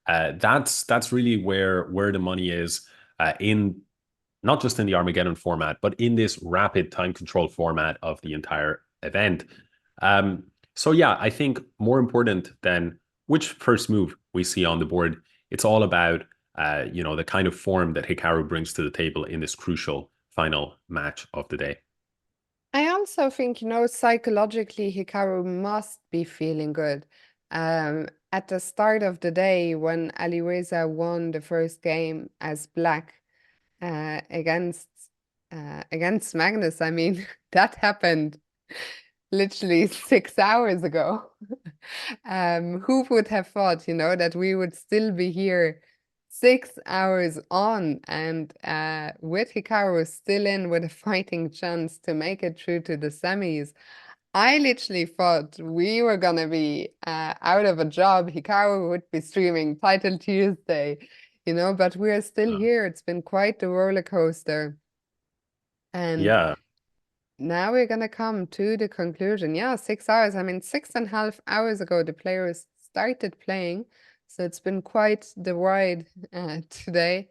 [SPEAKER 1] That's really where the money is in not just in the Armageddon format, but in this rapid time control format of the entire event. So yeah, I think more important than which first move we see on the board, it's all about the kind of form that Hikaru brings to the table in this crucial final match of the day.
[SPEAKER 2] I also think, psychologically, Hikaru must be feeling good. At the start of the day, when Alireza won the first game as black, against Magnus. I mean, that happened literally 6 hours ago. Who would have thought, that we would still be here 6 hours on and with Hikaru still in with a fighting chance to make it through to the semis. I literally thought we were gonna be out of a job. Hikaru would be streaming Title Tuesday, but we're still here. It's been quite the roller coaster. And
[SPEAKER 1] Yeah,
[SPEAKER 2] now we're gonna come to the conclusion. Yeah, 6 hours. I mean, 6.5 hours ago, the players started playing. So it's been quite the ride today.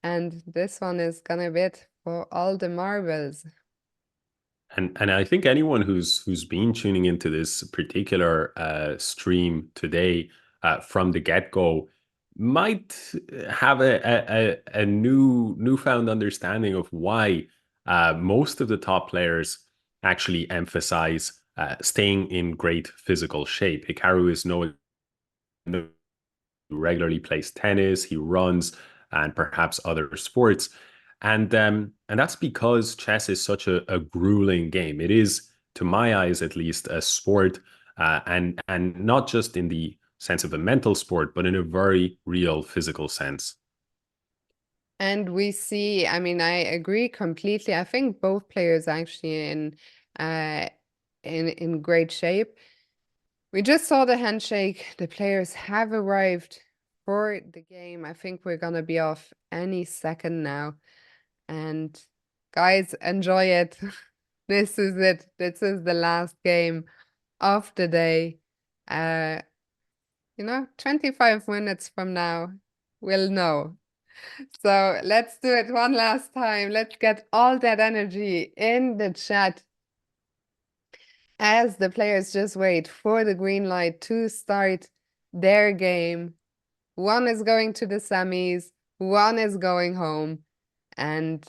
[SPEAKER 2] And this one is gonna be it for all the marbles.
[SPEAKER 1] and I think anyone who's been tuning into this particular stream today from the get-go might have a newfound understanding of why most of the top players actually emphasize staying in great physical shape. Hikaru is no regularly plays tennis, he runs, and perhaps other sports. And that's because chess is such a grueling game. It is, to my eyes at least, a sport, and not just in the sense of a mental sport, but in a very real physical sense.
[SPEAKER 2] And we see, I mean, I agree completely. I think both players actually uh in great shape. We just saw the handshake. The players have arrived for the game. I think we're gonna be off any second now. And guys, enjoy it. This is it. This is the last game of the day. 25 minutes from now, we'll know. So let's do it one last time. Let's get all that energy in the chat as the players just wait for the green light to start their game. One is going to the semis, one is going home, and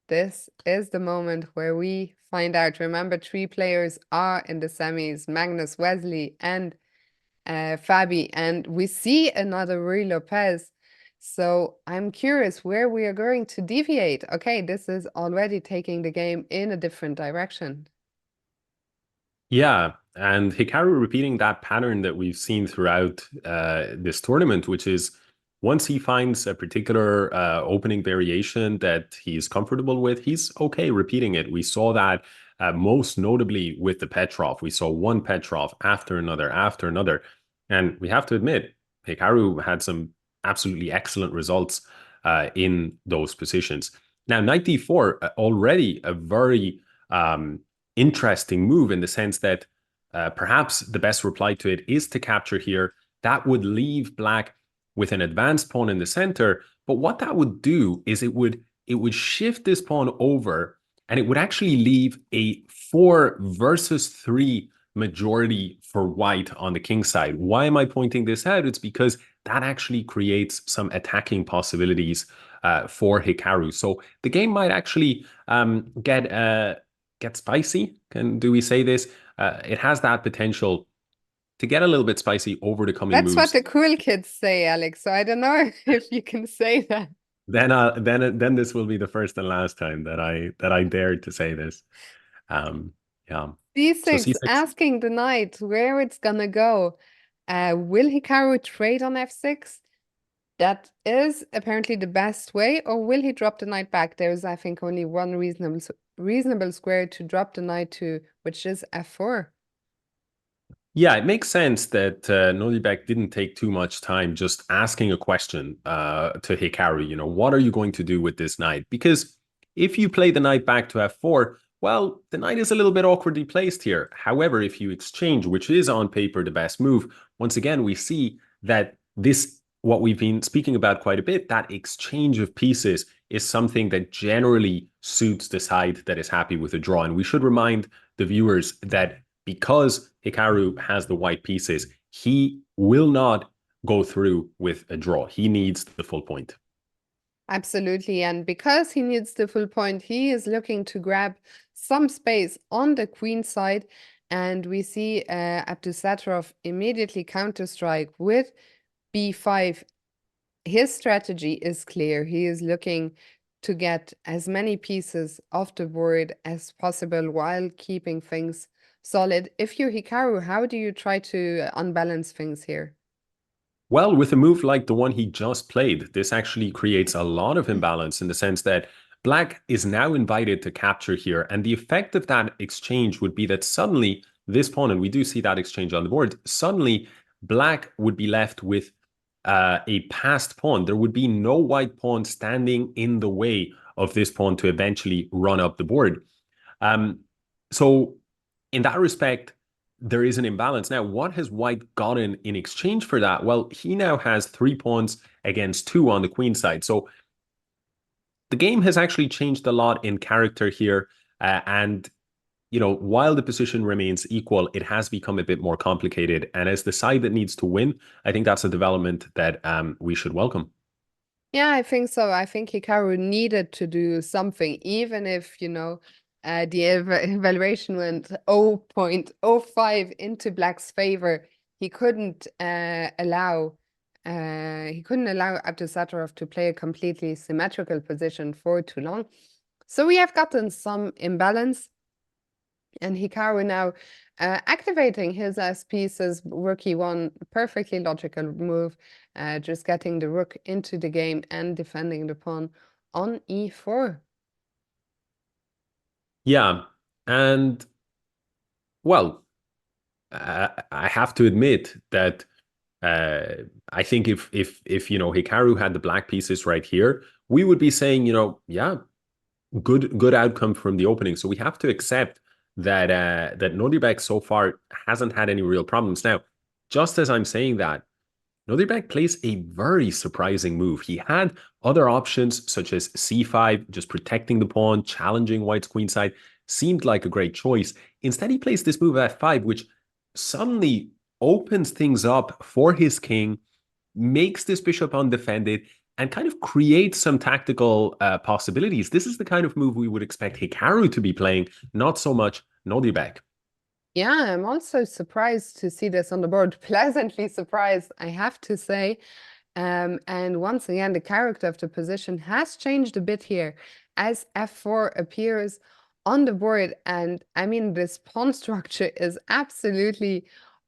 [SPEAKER 2] this is the moment where we find out. Remember, 3 players are in the semis, Magnus, Wesley, and Fabi, and we see another Rui Lopez. So I'm curious where we are going to deviate. Okay, this is already taking the game in a different direction.
[SPEAKER 1] Yeah, and Hikaru repeating that pattern that we've seen throughout this tournament, which is once he finds a particular opening variation that he's comfortable with, he's okay repeating it. We saw that most notably with the Petrov. We saw one Petrov after another, after another. And we have to admit, Hikaru had some absolutely excellent results in those positions. Now, knight d4, already a very interesting move in the sense that perhaps the best reply to it is to capture here. That would leave black with an advanced pawn in the center. But what that would do is it would shift this pawn over, and it would actually leave a 4 versus 3 majority for white on the king side. Why am I pointing this out? It's because that actually creates some attacking possibilities for Hikaru. So the game might actually get spicy. Do we say this? It has that potential to get a little bit spicy over the coming
[SPEAKER 2] That's
[SPEAKER 1] moves.
[SPEAKER 2] what the cool kids say, Alex. So I don't know if you can say that.
[SPEAKER 1] Then this will be the first and last time that I dared to say this. Yeah.
[SPEAKER 2] D6,
[SPEAKER 1] So C6.
[SPEAKER 2] asking the knight where it's gonna go. Will Hikaru trade on f6? That is apparently the best way, or will he drop the knight back? There's, I think, only one reasonable square to drop the knight to, which is f4.
[SPEAKER 1] Yeah, it makes sense that Nolibek didn't take too much time just asking a question to Hikaru. You know, what are you going to do with this knight? Because if you play the knight back to f4, well, the knight is a little bit awkwardly placed here. However, if you exchange, which is on paper the best move, once again, we see that this, what we've been speaking about quite a bit, that exchange of pieces is something that generally suits the side that is happy with a draw. And we should remind the viewers that because Hikaru has the white pieces, he will not go through with a draw. He needs the full point.
[SPEAKER 2] Absolutely. And because he needs the full point, he is looking to grab some space on the queen side. And we see Abdusattorov immediately counter-strike with b5. His strategy is clear. He is looking to get as many pieces off the board as possible while keeping things solid. If you're Hikaru, how do you try to unbalance things here?
[SPEAKER 1] Well, with a move like the one he just played, this actually creates a lot of imbalance in the sense that black is now invited to capture here. And the effect of that exchange would be that suddenly this pawn, and we do see that exchange on the board, suddenly black would be left with a passed pawn. There would be no white pawn standing in the way of this pawn to eventually run up the board. So in that respect, there is an imbalance. Now, what has white gotten in exchange for that? Well, he now has 3 pawns against 2 on the queen side. So the game has actually changed a lot in character here. And, you know, while the position remains equal, it has become a bit more complicated. And as the side that needs to win, I think that's a development that we should welcome.
[SPEAKER 2] Yeah, I think so. I think Hikaru needed to do something, even if, the evaluation went 0.05 into black's favor. He couldn't allow Abdusattorov to play a completely symmetrical position for too long. So we have gotten some imbalance. And Hikaru now activating his S pieces, rook e1, perfectly logical move, just getting the rook into the game and defending the pawn on e4.
[SPEAKER 1] Yeah, and well, I have to admit that I think if you know Hikaru had the black pieces right here, we would be saying, you know, yeah, good outcome from the opening. So we have to accept that that Nordibek so far hasn't had any real problems. Now, just as I'm saying that, Nordibek plays a very surprising move. He had other options such as c5, just protecting the pawn, challenging white's queenside, seemed like a great choice. Instead, he plays this move f5, which suddenly opens things up for his king, makes this bishop undefended, and kind of creates some tactical possibilities. This is the kind of move we would expect Hikaru to be playing, not so much Nordibek.
[SPEAKER 2] Yeah, I'm also surprised to see this on the board. Pleasantly surprised, I have to say. And once again, the character of the position has changed a bit here as f4 appears on the board. And I mean, this pawn structure is absolutely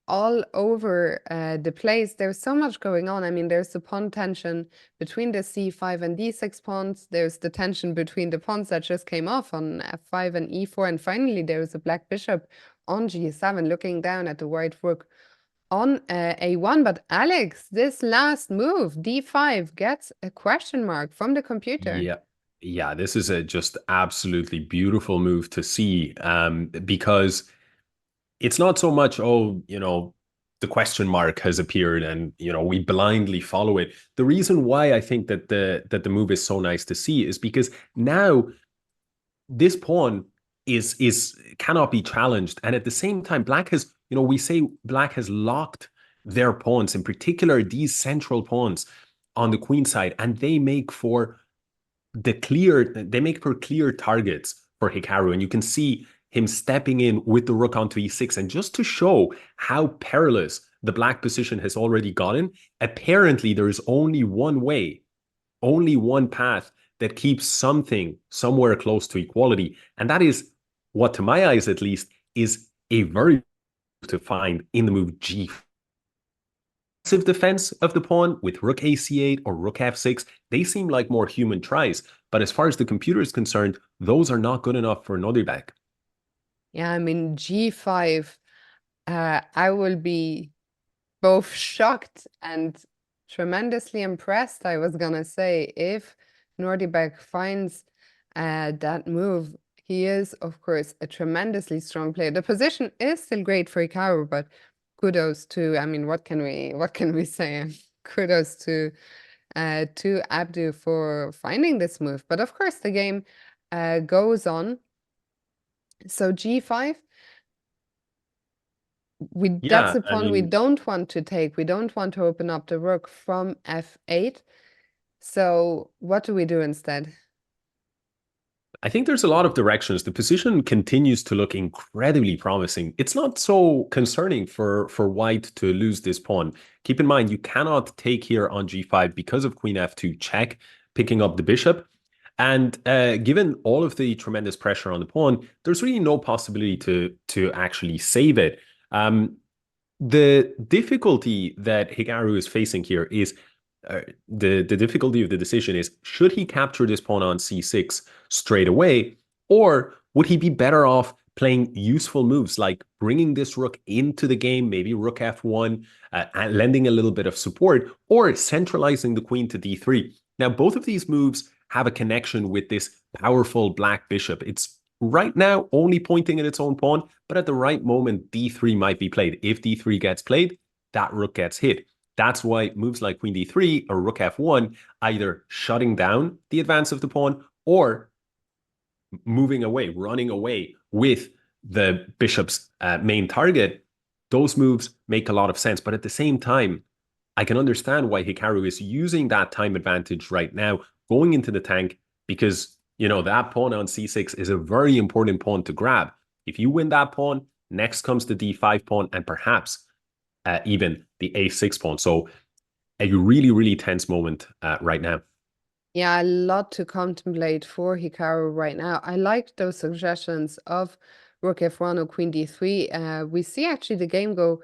[SPEAKER 2] all over the place. There's so much going on. I mean, there's the pawn tension between the c5 and d6 pawns. There's the tension between the pawns that just came off on f5 and e4. And finally, there's a black bishop on g7 looking down at the white rook on a1. But Alex, this last move, d5, gets a question mark from the computer.
[SPEAKER 1] Yeah, this is a just absolutely beautiful move to see, because it's not so much, oh, you know, the question mark has appeared and, you know, we blindly follow it. The reason why I think that the move is so nice to see is because now this pawn is cannot be challenged, and at the same time black has, you know, we say black has locked their pawns, in particular these central pawns on the queen side, and they make for clear targets for Hikaru. And you can see him stepping in with the rook onto e6. And just to show how perilous the black position has already gotten, apparently there is only one way, only one path that keeps something somewhere close to equality. And that is what, to my eyes at least, is a very to find in the move g. Defense of the pawn with rook ac8 or rook f6, they seem like more human tries. But as far as the computer is concerned, those are not good enough for Nordibek.
[SPEAKER 2] Yeah, I mean, g5, I will be both shocked and tremendously impressed, I was gonna say, if Nordibek finds that move. He is, of course, a tremendously strong player. The position is still great for Hikaru, but kudos to, I mean, what can we say? Kudos to Abdu for finding this move. But of course, the game goes on. So g5, that's the pawn we don't want to take. We don't want to open up the rook from f8. So what do we do instead?
[SPEAKER 1] I think there's a lot of directions. The position continues to look incredibly promising. It's not so concerning for white to lose this pawn. Keep in mind, you cannot take here on g5 because of queen f2 check, picking up the bishop. And given all of the tremendous pressure on the pawn, there's really no possibility to actually save it. The difficulty that Hikaru is facing here is the difficulty of the decision is, should he capture this pawn on c6 straight away, or would he be better off playing useful moves like bringing this rook into the game, maybe rook f1, lending a little bit of support, or centralizing the queen to d3. Now, both of these moves have a connection with this powerful black bishop. It's right now only pointing at its own pawn, but at the right moment, d3 might be played. If d3 gets played, that rook gets hit. That's why moves like queen d3 or rook f1, either shutting down the advance of the pawn or moving away, running away with the bishop's main target, those moves make a lot of sense. But at the same time, I can understand why Hikaru is using that time advantage right now, going into the tank, because, you know, that pawn on c6 is a very important pawn to grab. If you win that pawn, next comes the d5 pawn and perhaps even the a6 pawn. So a really, really tense moment right now.
[SPEAKER 2] Yeah, a lot to contemplate for Hikaru right now. I liked those suggestions of rook f1 or queen d3. We see actually the game go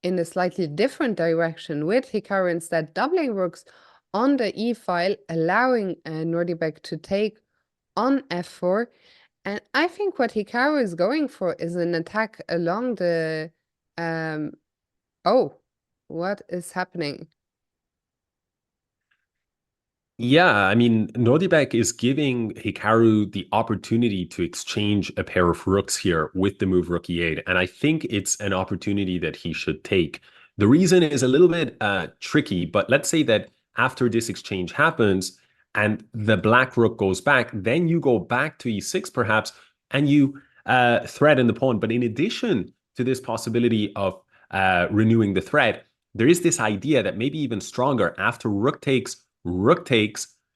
[SPEAKER 2] in a slightly different direction with Hikaru instead doubling rooks on the e file, allowing Nordibek to take on f4. And I think what Hikaru is going for is an attack along the... oh, What is happening?
[SPEAKER 1] Yeah, I mean, Nordibek is giving Hikaru the opportunity to exchange a pair of rooks here with the move rook e8, and I think it's an opportunity that he should take. The reason is a little bit tricky, but let's say that after this exchange happens and the black rook goes back, then you go back to e6 perhaps, and you threaten the pawn. But in addition to this possibility of renewing the threat, there is this idea that maybe even stronger after rook takes,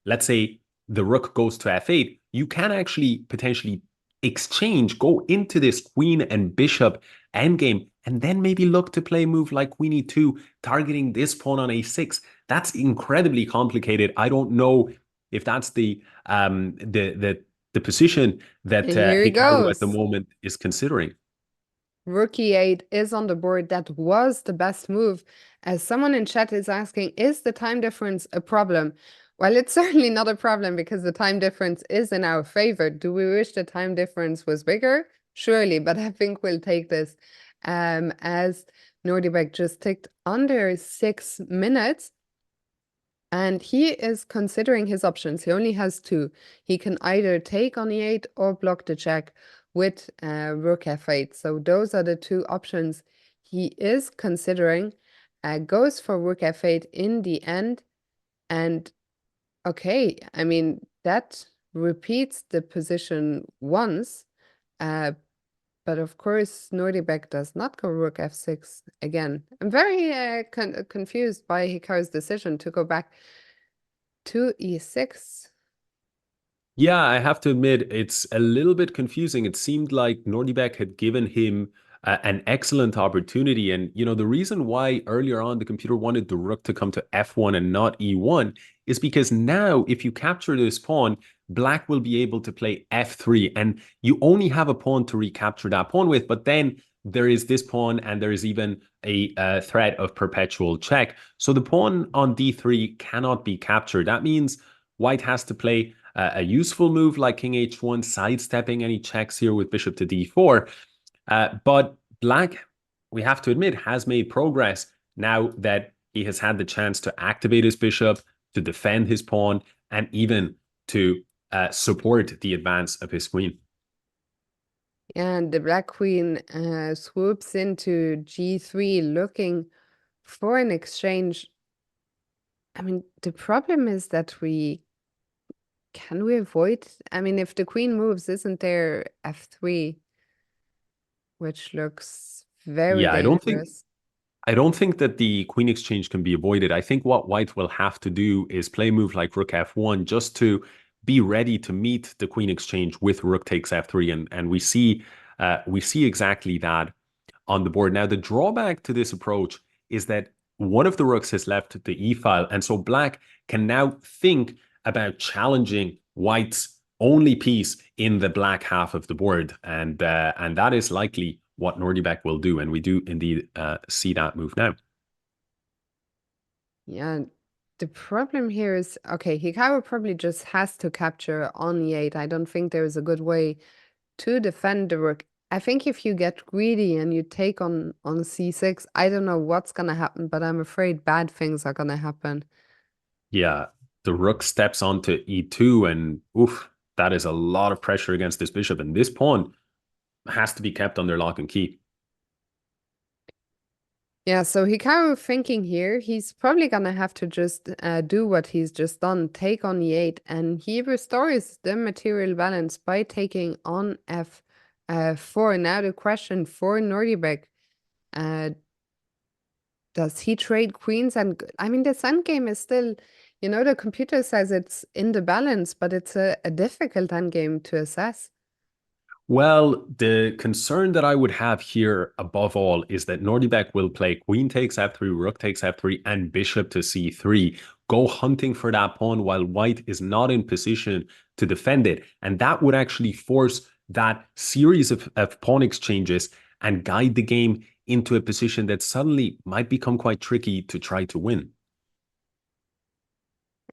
[SPEAKER 1] let's say the rook goes to f8, you can actually potentially exchange, go into this queen and bishop endgame, and then maybe look to play a move like queen e2, targeting this pawn on a6. That's incredibly complicated. I don't know if that's the position that
[SPEAKER 2] And here he
[SPEAKER 1] Hikaru at the
[SPEAKER 2] goes.
[SPEAKER 1] moment is considering.
[SPEAKER 2] Rook e8 is on the board. That was the best move. As someone in chat is asking, is the time difference a problem? Well, it's certainly not a problem because the time difference is in our favor. Do we wish the time difference was bigger? Surely, but I think we'll take this. As Nordibek just ticked under 6 minutes, and he is considering his options. He only has two. He can either take on e8 or block the check with rook f8. So those are the two options he is considering. Goes for rook f8 in the end. And okay, I mean, that repeats the position once. But of course, Nordibek does not go rook f6 again. I'm very confused by Hikaru's decision to go back to e6.
[SPEAKER 1] Yeah, I have to admit, it's a little bit confusing. It seemed like Nordibek had given him an excellent opportunity. And, you know, the reason why earlier on the computer wanted the rook to come to f1 and not e1 is because now, if you capture this pawn, black will be able to play f3. And you only have a pawn to recapture that pawn with. But then there is this pawn, and there is even a threat of perpetual check. So the pawn on d3 cannot be captured. That means white has to play a useful move like king h1, sidestepping any checks here with bishop to d4. But black, we have to admit, has made progress now that he has had the chance to activate his bishop, to defend his pawn, and even to support the advance of his queen.
[SPEAKER 2] And the black queen swoops into g3 looking for an exchange. I mean, the problem is that can we avoid? I mean, if the queen moves, isn't there f3, which looks very
[SPEAKER 1] Yeah,
[SPEAKER 2] dangerous?
[SPEAKER 1] I don't think that the queen exchange can be avoided. I think what white will have to do is play a move like rook f1 just to be ready to meet the queen exchange with rook takes f3, and we see exactly that on the board. Now, the drawback to this approach is that one of the rooks has left the e file, and so black can now think about challenging white's only piece in the black half of the board, and that is likely what Nordibek will do, and we do indeed see that move now.
[SPEAKER 2] Yeah, the problem here is, okay, Hikaru probably just has to capture on e8. I don't think there is a good way to defend the rook. I think if you get greedy and you take on c6, I don't know what's gonna happen, but I'm afraid bad things are gonna happen.
[SPEAKER 1] Yeah, the rook steps onto e2, and oof, that is a lot of pressure against this bishop, and this pawn has to be kept under lock and key.
[SPEAKER 2] Yeah, so Hikaru thinking here, he's probably gonna have to just do what he's just done, take on e8, and he restores the material balance by taking on f4. Now the question for Nordibek, uh, does he trade queens? And I mean, this endgame is still, you know, the computer says it's in the balance, but it's a difficult endgame to assess.
[SPEAKER 1] Well, the concern that I would have here above all is that Nordibek will play queen takes f3, rook takes f3, and bishop to c3, go hunting for that pawn while white is not in position to defend it. And that would actually force that series of pawn exchanges and guide the game into a position that suddenly might become quite tricky to try to win.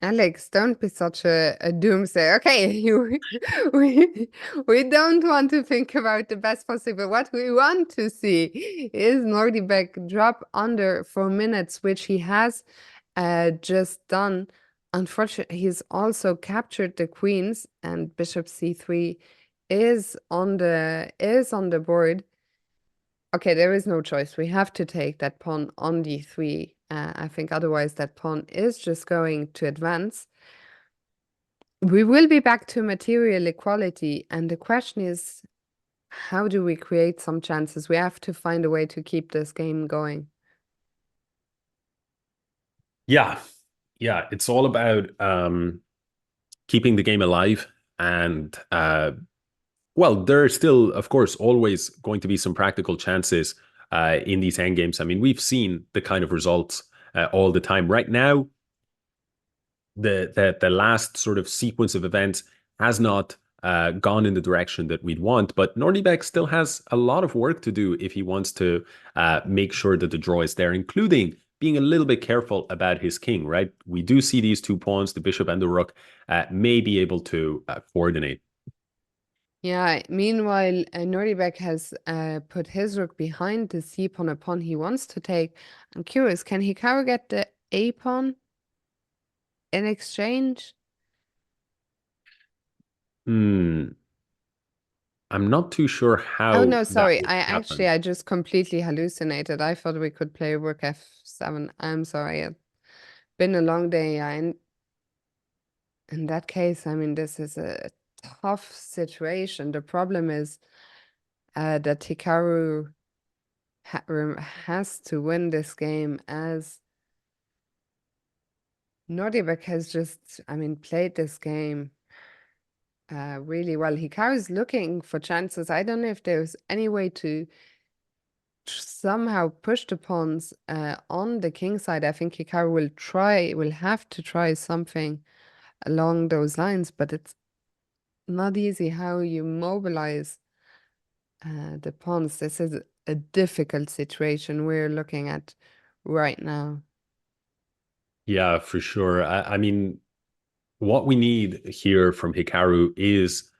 [SPEAKER 2] Alex, don't be such a doomsayer. Okay, we don't want to think about the best possible. What we want to see is Nordibek drop under 4 minutes, which he has just done. Unfortunately, he's also captured the queens, and bishop c3 is on the board. Okay, there is no choice. We have to take that pawn on d3. I think otherwise that pawn is just going to advance. We will be back to material equality, and the question is, how do we create some chances? We have to find a way to keep this game going.
[SPEAKER 1] Yeah, it's all about keeping the game alive, and well, there are still, of course, always going to be some practical chances in these end games. I mean, we've seen the kind of results all the time. Right now, the last sort of sequence of events has not gone in the direction that we'd want, but Nordibek still has a lot of work to do if he wants to make sure that the draw is there, including being a little bit careful about his king, right? We do see these 2 pawns, the bishop and the rook, may be able to coordinate.
[SPEAKER 2] Yeah, meanwhile, Nordibek has put his rook behind the c pawn, a pawn he wants to take. I'm curious, can Hikaru get the a pawn in exchange?
[SPEAKER 1] I'm not too sure
[SPEAKER 2] Oh
[SPEAKER 1] how
[SPEAKER 2] no,
[SPEAKER 1] that
[SPEAKER 2] sorry.
[SPEAKER 1] would happen.
[SPEAKER 2] I just completely hallucinated. I thought we could play rook f7. I'm sorry. It's been a long day. In that case, I mean, this is a tough situation. The problem is that Hikaru has to win this game, as Nordibek has just, I mean, played this game really well. Hikaru's looking for chances. I don't know if there's any way to somehow push the pawns on the king side. I think Hikaru will have to try something along those lines, but it's not easy how you mobilize the pawns. This is a difficult situation we're looking at right now.
[SPEAKER 1] Yeah, for sure. I mean, what we need here from Hikaru is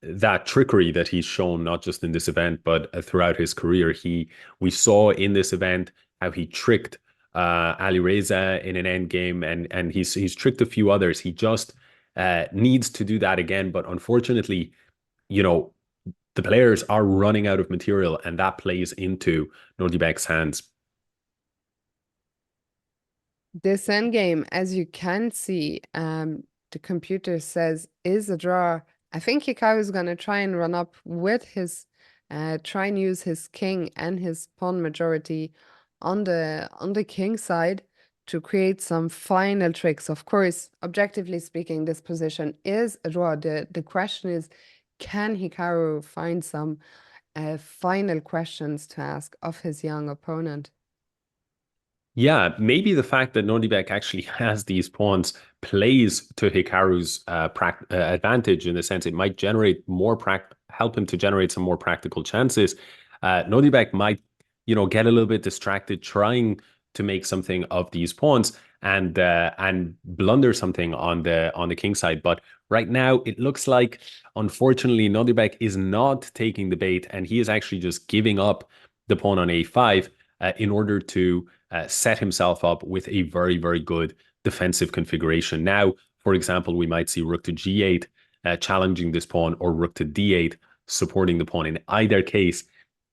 [SPEAKER 1] that trickery that he's shown, not just in this event, but throughout his career. We saw in this event how he tricked Ali Reza in an end game, and he's tricked a few others. He just needs to do that again. But unfortunately, you know, the players are running out of material, and that plays into Nordibek's hands.
[SPEAKER 2] This endgame, as you can see, the computer says is a draw. I think Hikaru is gonna try and run up with his, try and use his king and his pawn majority on the king side to create some final tricks. Of course, objectively speaking, this position is a draw. The question is, can Hikaru find some final questions to ask of his young opponent?
[SPEAKER 1] Yeah, maybe the fact that Nordibek actually has these pawns plays to Hikaru's advantage, in the sense it might generate more help him to generate some more practical chances. Nordibek might, get a little bit distracted trying to make something of these pawns, and blunder something on the king side. But right now, it looks like, unfortunately, Nordibek is not taking the bait, and he is actually just giving up the pawn on a5 in order to set himself up with a very, very good defensive configuration. Now, for example, we might see rook to g8 challenging this pawn, or rook to d8 supporting the pawn. In either case,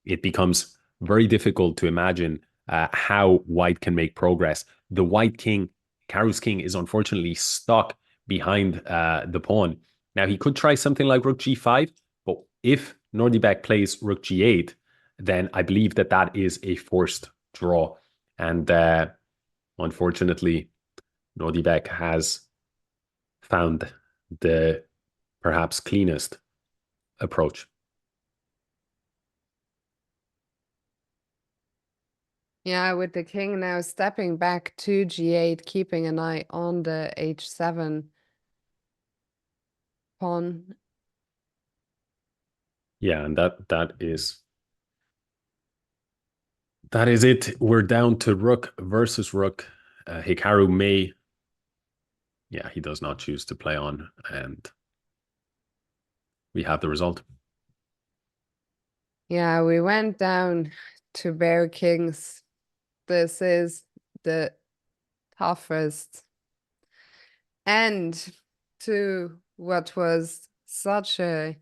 [SPEAKER 1] it becomes very difficult to imagine how white can make progress. The white king, Hikaru's king, is unfortunately stuck behind the pawn. Now, he could try something like rook g5, but if Nordibek plays rook g8, then I believe that that is a forced draw. And unfortunately, Nordibek has found the perhaps cleanest approach.
[SPEAKER 2] Yeah, with the king now stepping back to g8, keeping an eye on the h7 pawn.
[SPEAKER 1] Yeah, and that is it. We're down to rook versus rook. Hikaru may yeah, he does not choose to play on, and we have the result.
[SPEAKER 2] Yeah, we went down to Bear Kings. This is the toughest end to what was such a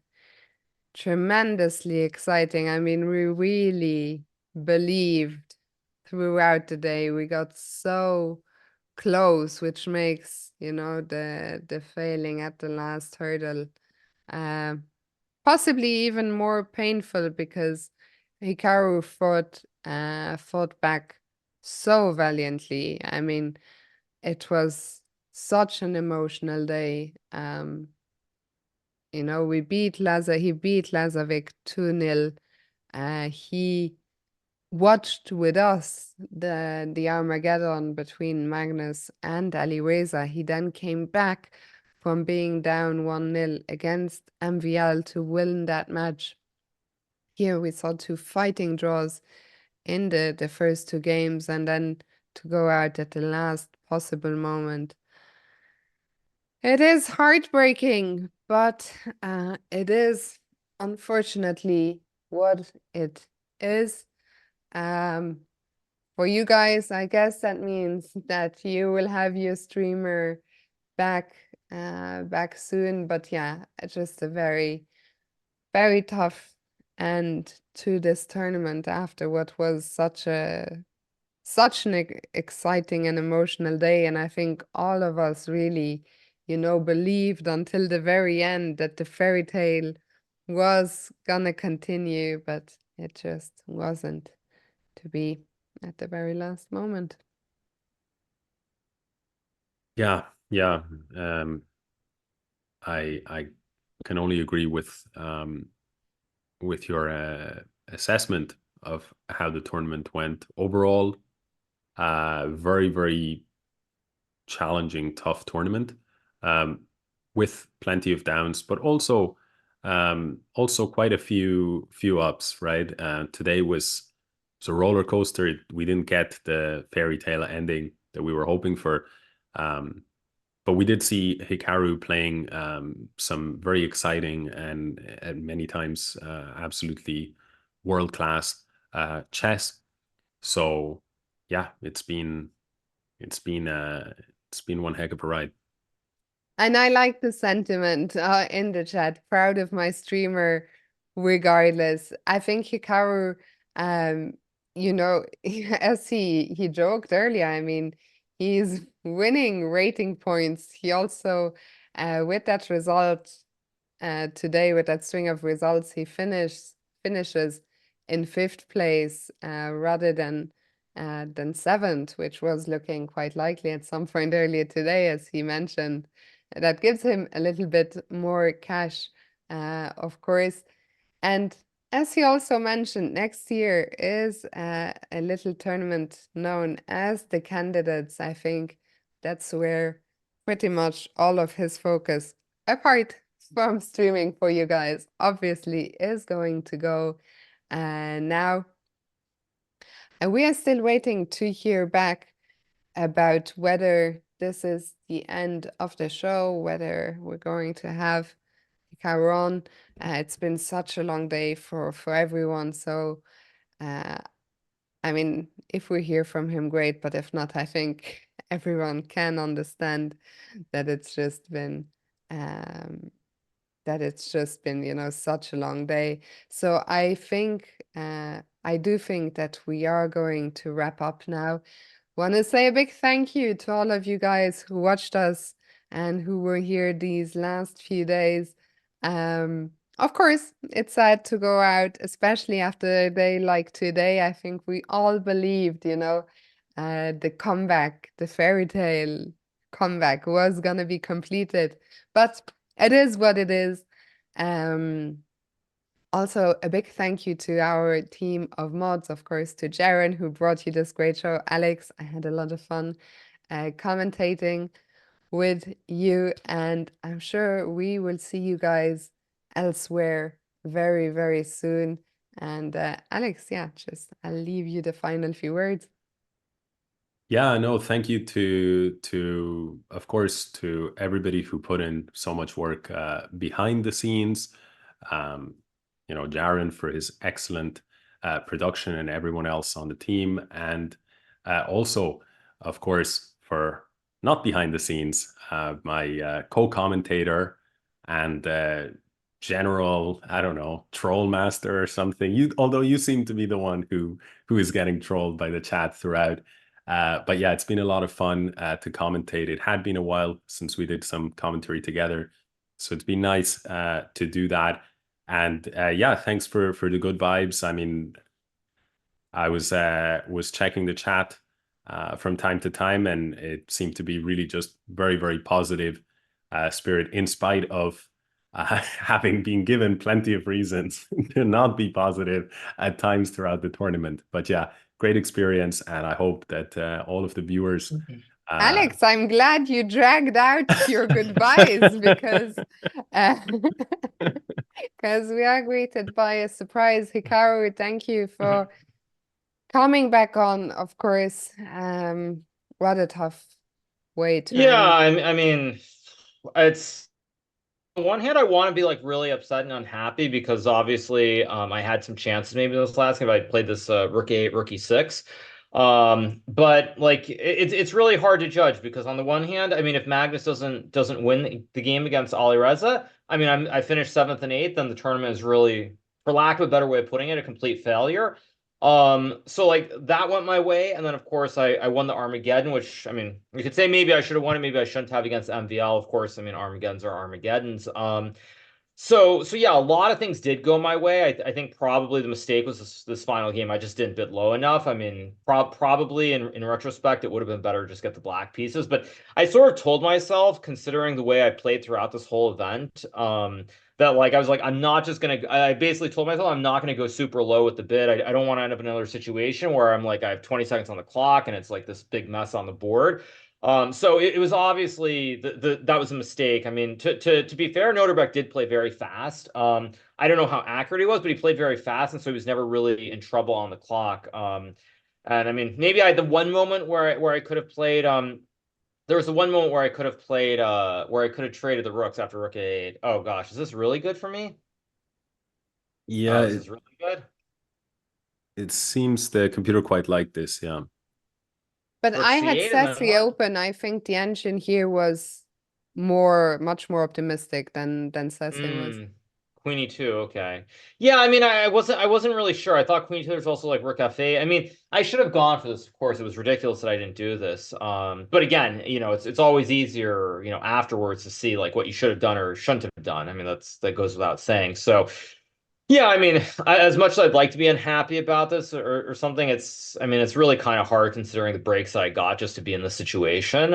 [SPEAKER 2] tremendously exciting. I mean, we really believed throughout the day. We got so close, which makes, you know, the failing at the last hurdle possibly even more painful, because Hikaru fought back so valiantly. I mean, it was such an emotional day. You know, he beat Lazovic 2-0. He watched with us the Armageddon between Magnus and Alireza. He then came back from being down 1-0 against MVL to win that match. Here we saw two fighting draws in the first two games, and then to go out at the last possible moment. It is heartbreaking, but it is unfortunately what it is. For you guys, I guess that means that you will have your streamer back back soon. But yeah, it's just a very, very tough end to this tournament after what was such an exciting and emotional day. And I think all of us really, you know, believed until the very end that the fairy tale was gonna continue, but it just wasn't to be at the very last moment.
[SPEAKER 1] Yeah, yeah. I can only agree with your assessment of how the tournament went overall. Very, very challenging, tough tournament, with plenty of downs, but also quite a few ups. Right, today was a roller coaster. We didn't get the fairy tale ending that we were hoping for. But we did see Hikaru playing some very exciting and many times absolutely world class chess. So yeah, it's been one heck of a ride.
[SPEAKER 2] And I like the sentiment in the chat. Proud of my streamer, regardless. I think Hikaru, um, you know, as he joked earlier, I mean, he's winning rating points. He also, with that result today, with that string of results, he finishes in fifth place rather than seventh, which was looking quite likely at some point earlier today, as he mentioned. That gives him a little bit more cash, of course. And as he also mentioned, next year is a little tournament known as the Candidates. I think that's where pretty much all of his focus, apart from streaming for you guys, obviously is going to go now. And we are still waiting to hear back about whether this is the end of the show, whether we're going to have Hikaru on. It's been such a long day for everyone, so I mean, if we hear from him, great, but if not, I think everyone can understand that it's just been you know, such a long day. So I think I do think that we are going to wrap up now. Want to say a big thank you to all of you guys who watched us and who were here these last few days. Of course, it's sad to go out, especially after a day like today. I think we all believed, you know, the comeback, the fairy tale comeback was gonna be completed, but it is what it is. Um, Also, a big thank you to our team of mods, of course, to Jaren, who brought you this great show. Alex, I had a lot of fun commentating with you, and I'm sure we will see you guys elsewhere very, very soon. And Alex, yeah, just I'll leave you the final few words.
[SPEAKER 1] Yeah, no, thank you to of course to everybody who put in so much work behind the scenes. Um, Jaren for his excellent production and everyone else on the team, and also, of course, for not behind the scenes, my co-commentator and general, I don't know, troll master or something. Although you seem to be the one who is getting trolled by the chat throughout. But yeah, it's been a lot of fun to commentate. It had been a while since we did some commentary together, so it's been nice to do that. And yeah, thanks for the good vibes. I mean, I was checking the chat from time to time, and it seemed to be really just very positive spirit, in spite of having been given plenty of reasons to not be positive at times throughout the tournament. But yeah, great experience, and I hope that all of the viewers.
[SPEAKER 2] Alex, I'm glad you dragged out your goodbyes because because we are greeted by a surprise. Hikaru, thank you for coming back on, of course. What a tough way to
[SPEAKER 3] Yeah,
[SPEAKER 2] end.
[SPEAKER 3] I mean, it's on one hand, I want to be like really upset and unhappy because obviously I had some chances maybe in this last game. I played this rookie 8, rookie 6. But like it's really hard to judge because on the one hand, I mean, if Magnus doesn't win the game against Ali Reza, I mean, I finished 7th and 8th, then the tournament is really, for lack of a better way of putting it, a complete failure. So like that went my way, and then of course I won the Armageddon, which I mean you could say maybe I should have won it, maybe I shouldn't have against MVL. Of course, I mean Armageddons are Armageddons. So yeah, a lot of things did go my way. I think probably the mistake was this final game. I just didn't bid low enough. I mean, probably in retrospect, it would have been better to just get the black pieces. But I sort of told myself, considering the way I played throughout this whole event, that like I was like, I'm not just gonna. I basically told myself I'm not gonna go super low with the bid. I don't want to end up in another situation where I'm like I have 20 seconds on the clock and it's like this big mess on the board. So it was obviously that was a mistake. I mean, to be fair, Noterbeck did play very fast. I don't know how accurate he was, but he played very fast, and so he was never really in trouble on the clock. And I mean, maybe I had the one moment where I could have played. There was the one moment where I could have played. Where I could have traded the rooks after rook a8. Oh gosh, is this really good for me?
[SPEAKER 1] Yeah,
[SPEAKER 3] Oh, this is really good.
[SPEAKER 1] it seems the computer quite liked this. Yeah.
[SPEAKER 2] But
[SPEAKER 3] Rook
[SPEAKER 2] I had
[SPEAKER 3] c8 and then
[SPEAKER 2] Ceci
[SPEAKER 3] what?
[SPEAKER 2] open. I think the engine here was much more optimistic than Ceci was.
[SPEAKER 3] Queen e2, okay. Yeah, I mean, I wasn't really sure. I thought Queen e2 was also like rook f8. I mean, I should have gone for this, of course. It was ridiculous that I didn't do this. But again, it's always easier, afterwards to see like what you should have done or shouldn't have done. I mean, that goes without saying. So yeah, I mean, as much as I'd like to be unhappy about this or something, I mean, it's really kind of hard considering the breaks that I got just to be in this situation.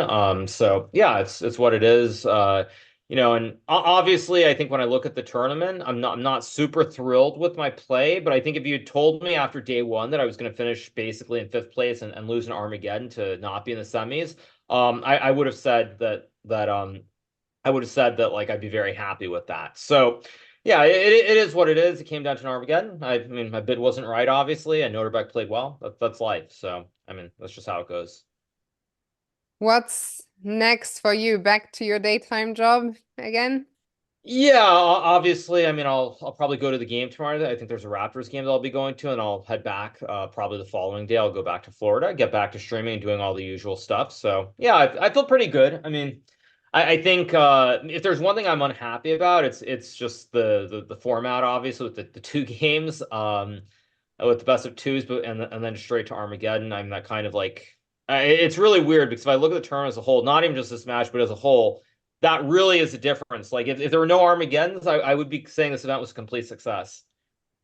[SPEAKER 3] So yeah, it's what it is. And obviously, I think when I look at the tournament, I'm not super thrilled with my play, but I think if you had told me after day one that I was going to finish basically in 5th place and lose an Armageddon to not be in the semis, I would have said that like I'd be very happy with that. So yeah, it is what it is. It came down to an Armageddon. I mean, my bid wasn't right, obviously, and Noterbeck played well. That's life. So I mean, that's just how it goes.
[SPEAKER 2] What's next for you? Back to your daytime job again?
[SPEAKER 3] Yeah, obviously. I mean, I'll probably go to the game tomorrow. I think there's a Raptors game that I'll be going to, and I'll head back. Probably the following day, I'll go back to Florida, get back to streaming and doing all the usual stuff. So yeah, I feel pretty good. I mean, I think if there's one thing I'm unhappy about, it's just the format, obviously, with the two games, with the best of twos, but and then straight to Armageddon. I'm that kind of like it's really weird because if I look at the tournament as a whole, not even just this match, but as a whole, that really is a difference. Like if there were no Armageddons, I would be saying this event was a complete success.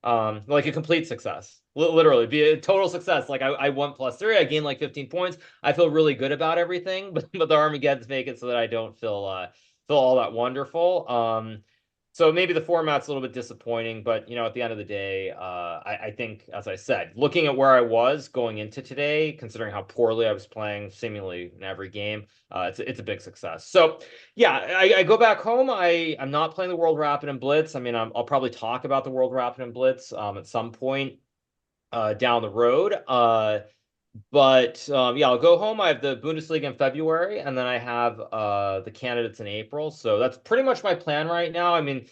[SPEAKER 3] Like a complete success. Literally be a total success. Like I won +3, I gained like 15 points. I feel really good about everything, but the Armageddons make it so that I don't feel all that wonderful. So maybe the format's a little bit disappointing, but at the end of the day, I think, as I said, looking at where I was going into today, considering how poorly I was playing seemingly in every game, it's a big success. So yeah, I go back home. I'm not playing the World Rapid and Blitz. I mean, I'll probably talk about the World Rapid and Blitz at some point down the road. But yeah, I'll go home. I have the Bundesliga in February, and then I have the candidates in April. So that's pretty much my plan right now. I mean,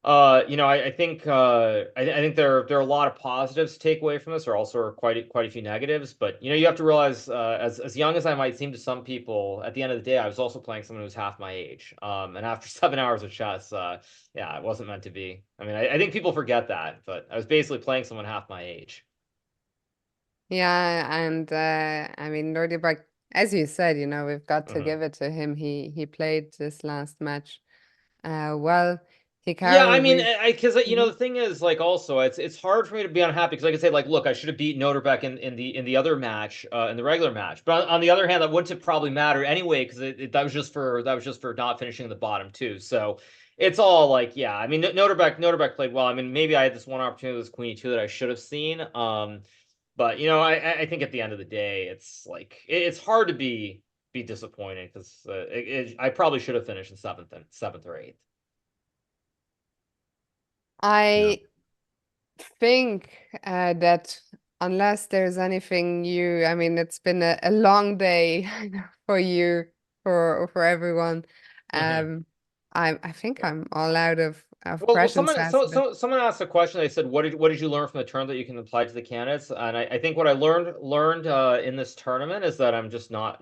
[SPEAKER 3] I think I think there are a lot of positives to take away from this. There are also quite a few negatives. But you have to realize, as young as I might seem to some people, at the end of the day, I was also playing someone who's half my age. And after 7 hours of chess, yeah, it wasn't meant to be. I mean, I think people forget that, but I was basically playing someone half my age.
[SPEAKER 2] Yeah, and I mean, Nordic, as you said, we've got to
[SPEAKER 3] Mhm.
[SPEAKER 2] give it to him. He played this last match. Well,
[SPEAKER 3] Yeah, I
[SPEAKER 2] Hikaru,
[SPEAKER 3] mean,
[SPEAKER 2] we
[SPEAKER 3] because
[SPEAKER 2] Mhm.
[SPEAKER 3] the thing is, like, also, it's hard for me to be unhappy because I can say, like, look, I should have beat Noterbeck in the other match, in the regular match. But on the other hand, that wouldn't have probably mattered anyway because that was just for not finishing in the bottom two. So it's all like, yeah, I mean, Noterbeck played well. I mean, maybe I had this one opportunity with Queen E2 that I should have seen. But I think at the end of the day, it's like it's hard to be disappointed because I probably should have finished in seventh or eighth.
[SPEAKER 1] Yeah.
[SPEAKER 2] I think that unless there's anything I mean, it's been a long day for you, for everyone.
[SPEAKER 3] Mhm.
[SPEAKER 2] Um, I think I'm all out of
[SPEAKER 3] Well,
[SPEAKER 2] questions to ask.
[SPEAKER 3] someone asked a question. They said, what did you learn from the tournament that you can apply to the candidates?" And I think what I learned in this tournament is that I'm just not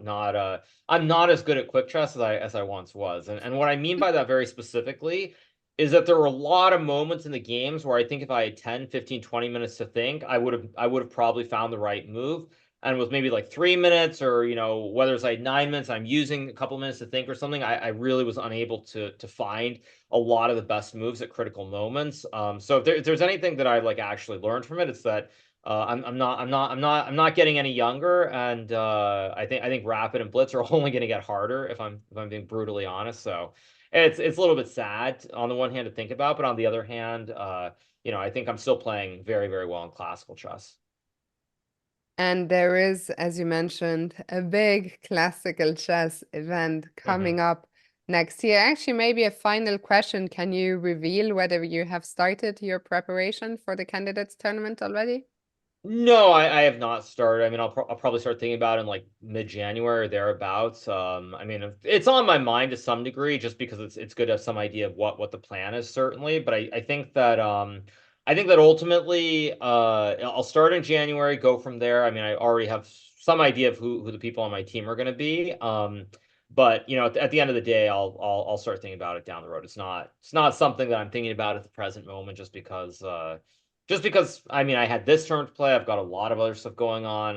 [SPEAKER 3] I'm not as good at quick chess as I once was. And what I mean by that very specifically is that there were a lot of moments in the games where I think if I had 10, 15, 20 minutes to think, I would have probably found the right move. And with maybe like 3 minutes, or whether it's like 9 minutes, I'm using a couple minutes to think or something. I really was unable to find a lot of the best moves at critical moments. So if there's anything that I like actually learned from it, it's that I'm not getting any younger, and I think rapid and blitz are only going to get harder if I'm being brutally honest. So it's a little bit sad on the one hand to think about, but on the other hand, I think I'm still playing very, very well in classical chess.
[SPEAKER 2] And there is, as you mentioned, a big classical chess event
[SPEAKER 3] Mhm.
[SPEAKER 2] coming up next year. Actually, maybe a final question. Can you reveal whether you have started your preparation for the candidates tournament already?
[SPEAKER 3] No, I have not started. I mean, I'll probably start thinking about it in like mid-January or thereabouts. I mean, it's on my mind to some degree, just because it's good to have some idea of what the plan is, certainly. But I think that ultimately, I'll start in January, go from there. I mean, I already have some idea of who the people on my team are going to be. But at the end of the day, I'll start thinking about it down the road. It's not something that I'm thinking about at the present moment, just because I mean I had this turn to play. I've got a lot of other stuff going on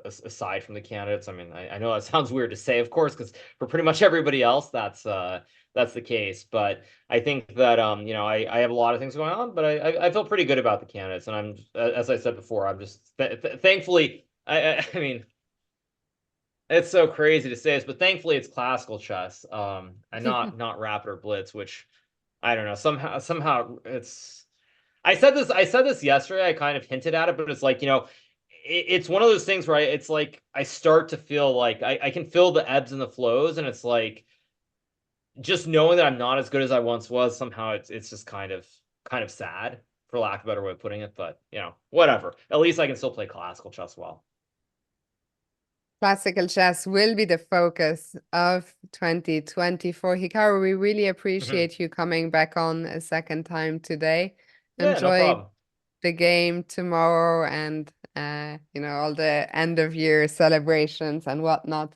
[SPEAKER 3] aside from the candidates. I mean, I know that sounds weird to say, of course, because for pretty much everybody else that's the case. But I think that I have a lot of things going on, but I feel pretty good about the candidates, and I'm, as I said before, I'm just thankfully I mean, it's so crazy to say this, but thankfully it's classical chess, and not rapid or blitz, which I don't know, somehow it's I said this yesterday. I kind of hinted at it, but it's like, it's one of those things where it's like I start to feel like I can feel the ebbs and the flows, and it's like just knowing that I'm not as good as I once was. Somehow it's just kind of sad, for lack of a better way of putting it. But whatever. At least I can still play classical chess well.
[SPEAKER 2] Classical chess will be the focus of 2024. Hikaru, we really
[SPEAKER 3] Mhm.
[SPEAKER 2] appreciate you coming back on a second time today.
[SPEAKER 3] Yeah, no
[SPEAKER 2] Enjoy
[SPEAKER 3] problem.
[SPEAKER 2] the game tomorrow and all the end of year celebrations and whatnot.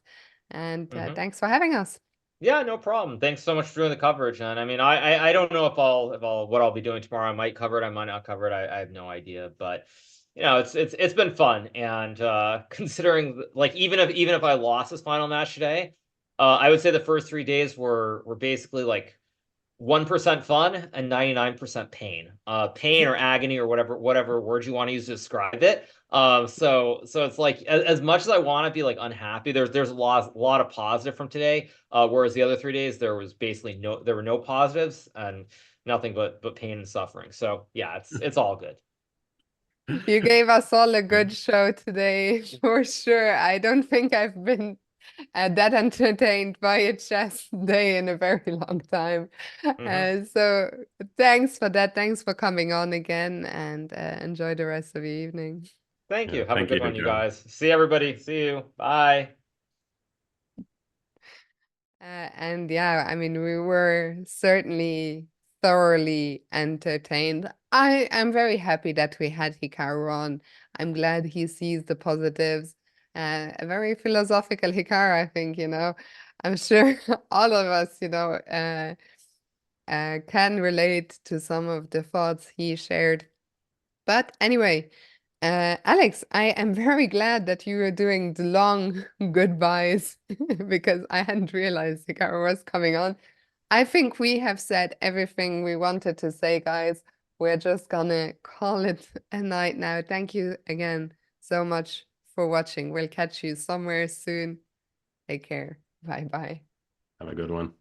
[SPEAKER 2] And
[SPEAKER 3] Mhm.
[SPEAKER 2] thanks for having us.
[SPEAKER 3] Yeah, no problem. Thanks so much for doing the coverage. And I mean, I don't know if I'll what I'll be doing tomorrow. I might cover it. I might not cover it. I have no idea. But it's been fun. And considering, like, even if I lost this final match today, I would say the first 3 days were basically like 1% fun and 99% pain. Pain or agony or whatever word you want to use to describe it. So it's like, as much as I want to be like unhappy, there's a lot of positive from today. Whereas the other 3 days there were no positives and nothing but pain and suffering. So yeah, it's all good.
[SPEAKER 2] You gave us all a good show today, for sure. I don't think I've been that entertained by a chess day in a very long time.
[SPEAKER 3] Hmm.
[SPEAKER 2] So thanks for that. Thanks for coming on again and enjoy the rest of the evening.
[SPEAKER 3] Thank you.
[SPEAKER 1] Yeah,
[SPEAKER 3] Have a
[SPEAKER 1] thank
[SPEAKER 3] good
[SPEAKER 1] you,
[SPEAKER 3] one, you
[SPEAKER 1] Hikaru.
[SPEAKER 3] guys. See everybody. See you. Bye.
[SPEAKER 2] And yeah, I mean, we were certainly thoroughly entertained. I am very happy that we had Hikaru on. I'm glad he sees the positives. A very philosophical Hikaru, I think, you know. I'm sure all of us, you know, can relate to some of the thoughts he shared. But anyway, Alex, I am very glad that you were doing the long goodbyes because I hadn't realized Hikaru was coming on. I think we have said everything we wanted to say, guys. We're just gonna call it a night now. Thank you again so much for watching. We'll catch you somewhere soon. Take care. Bye bye.
[SPEAKER 1] Have a good one.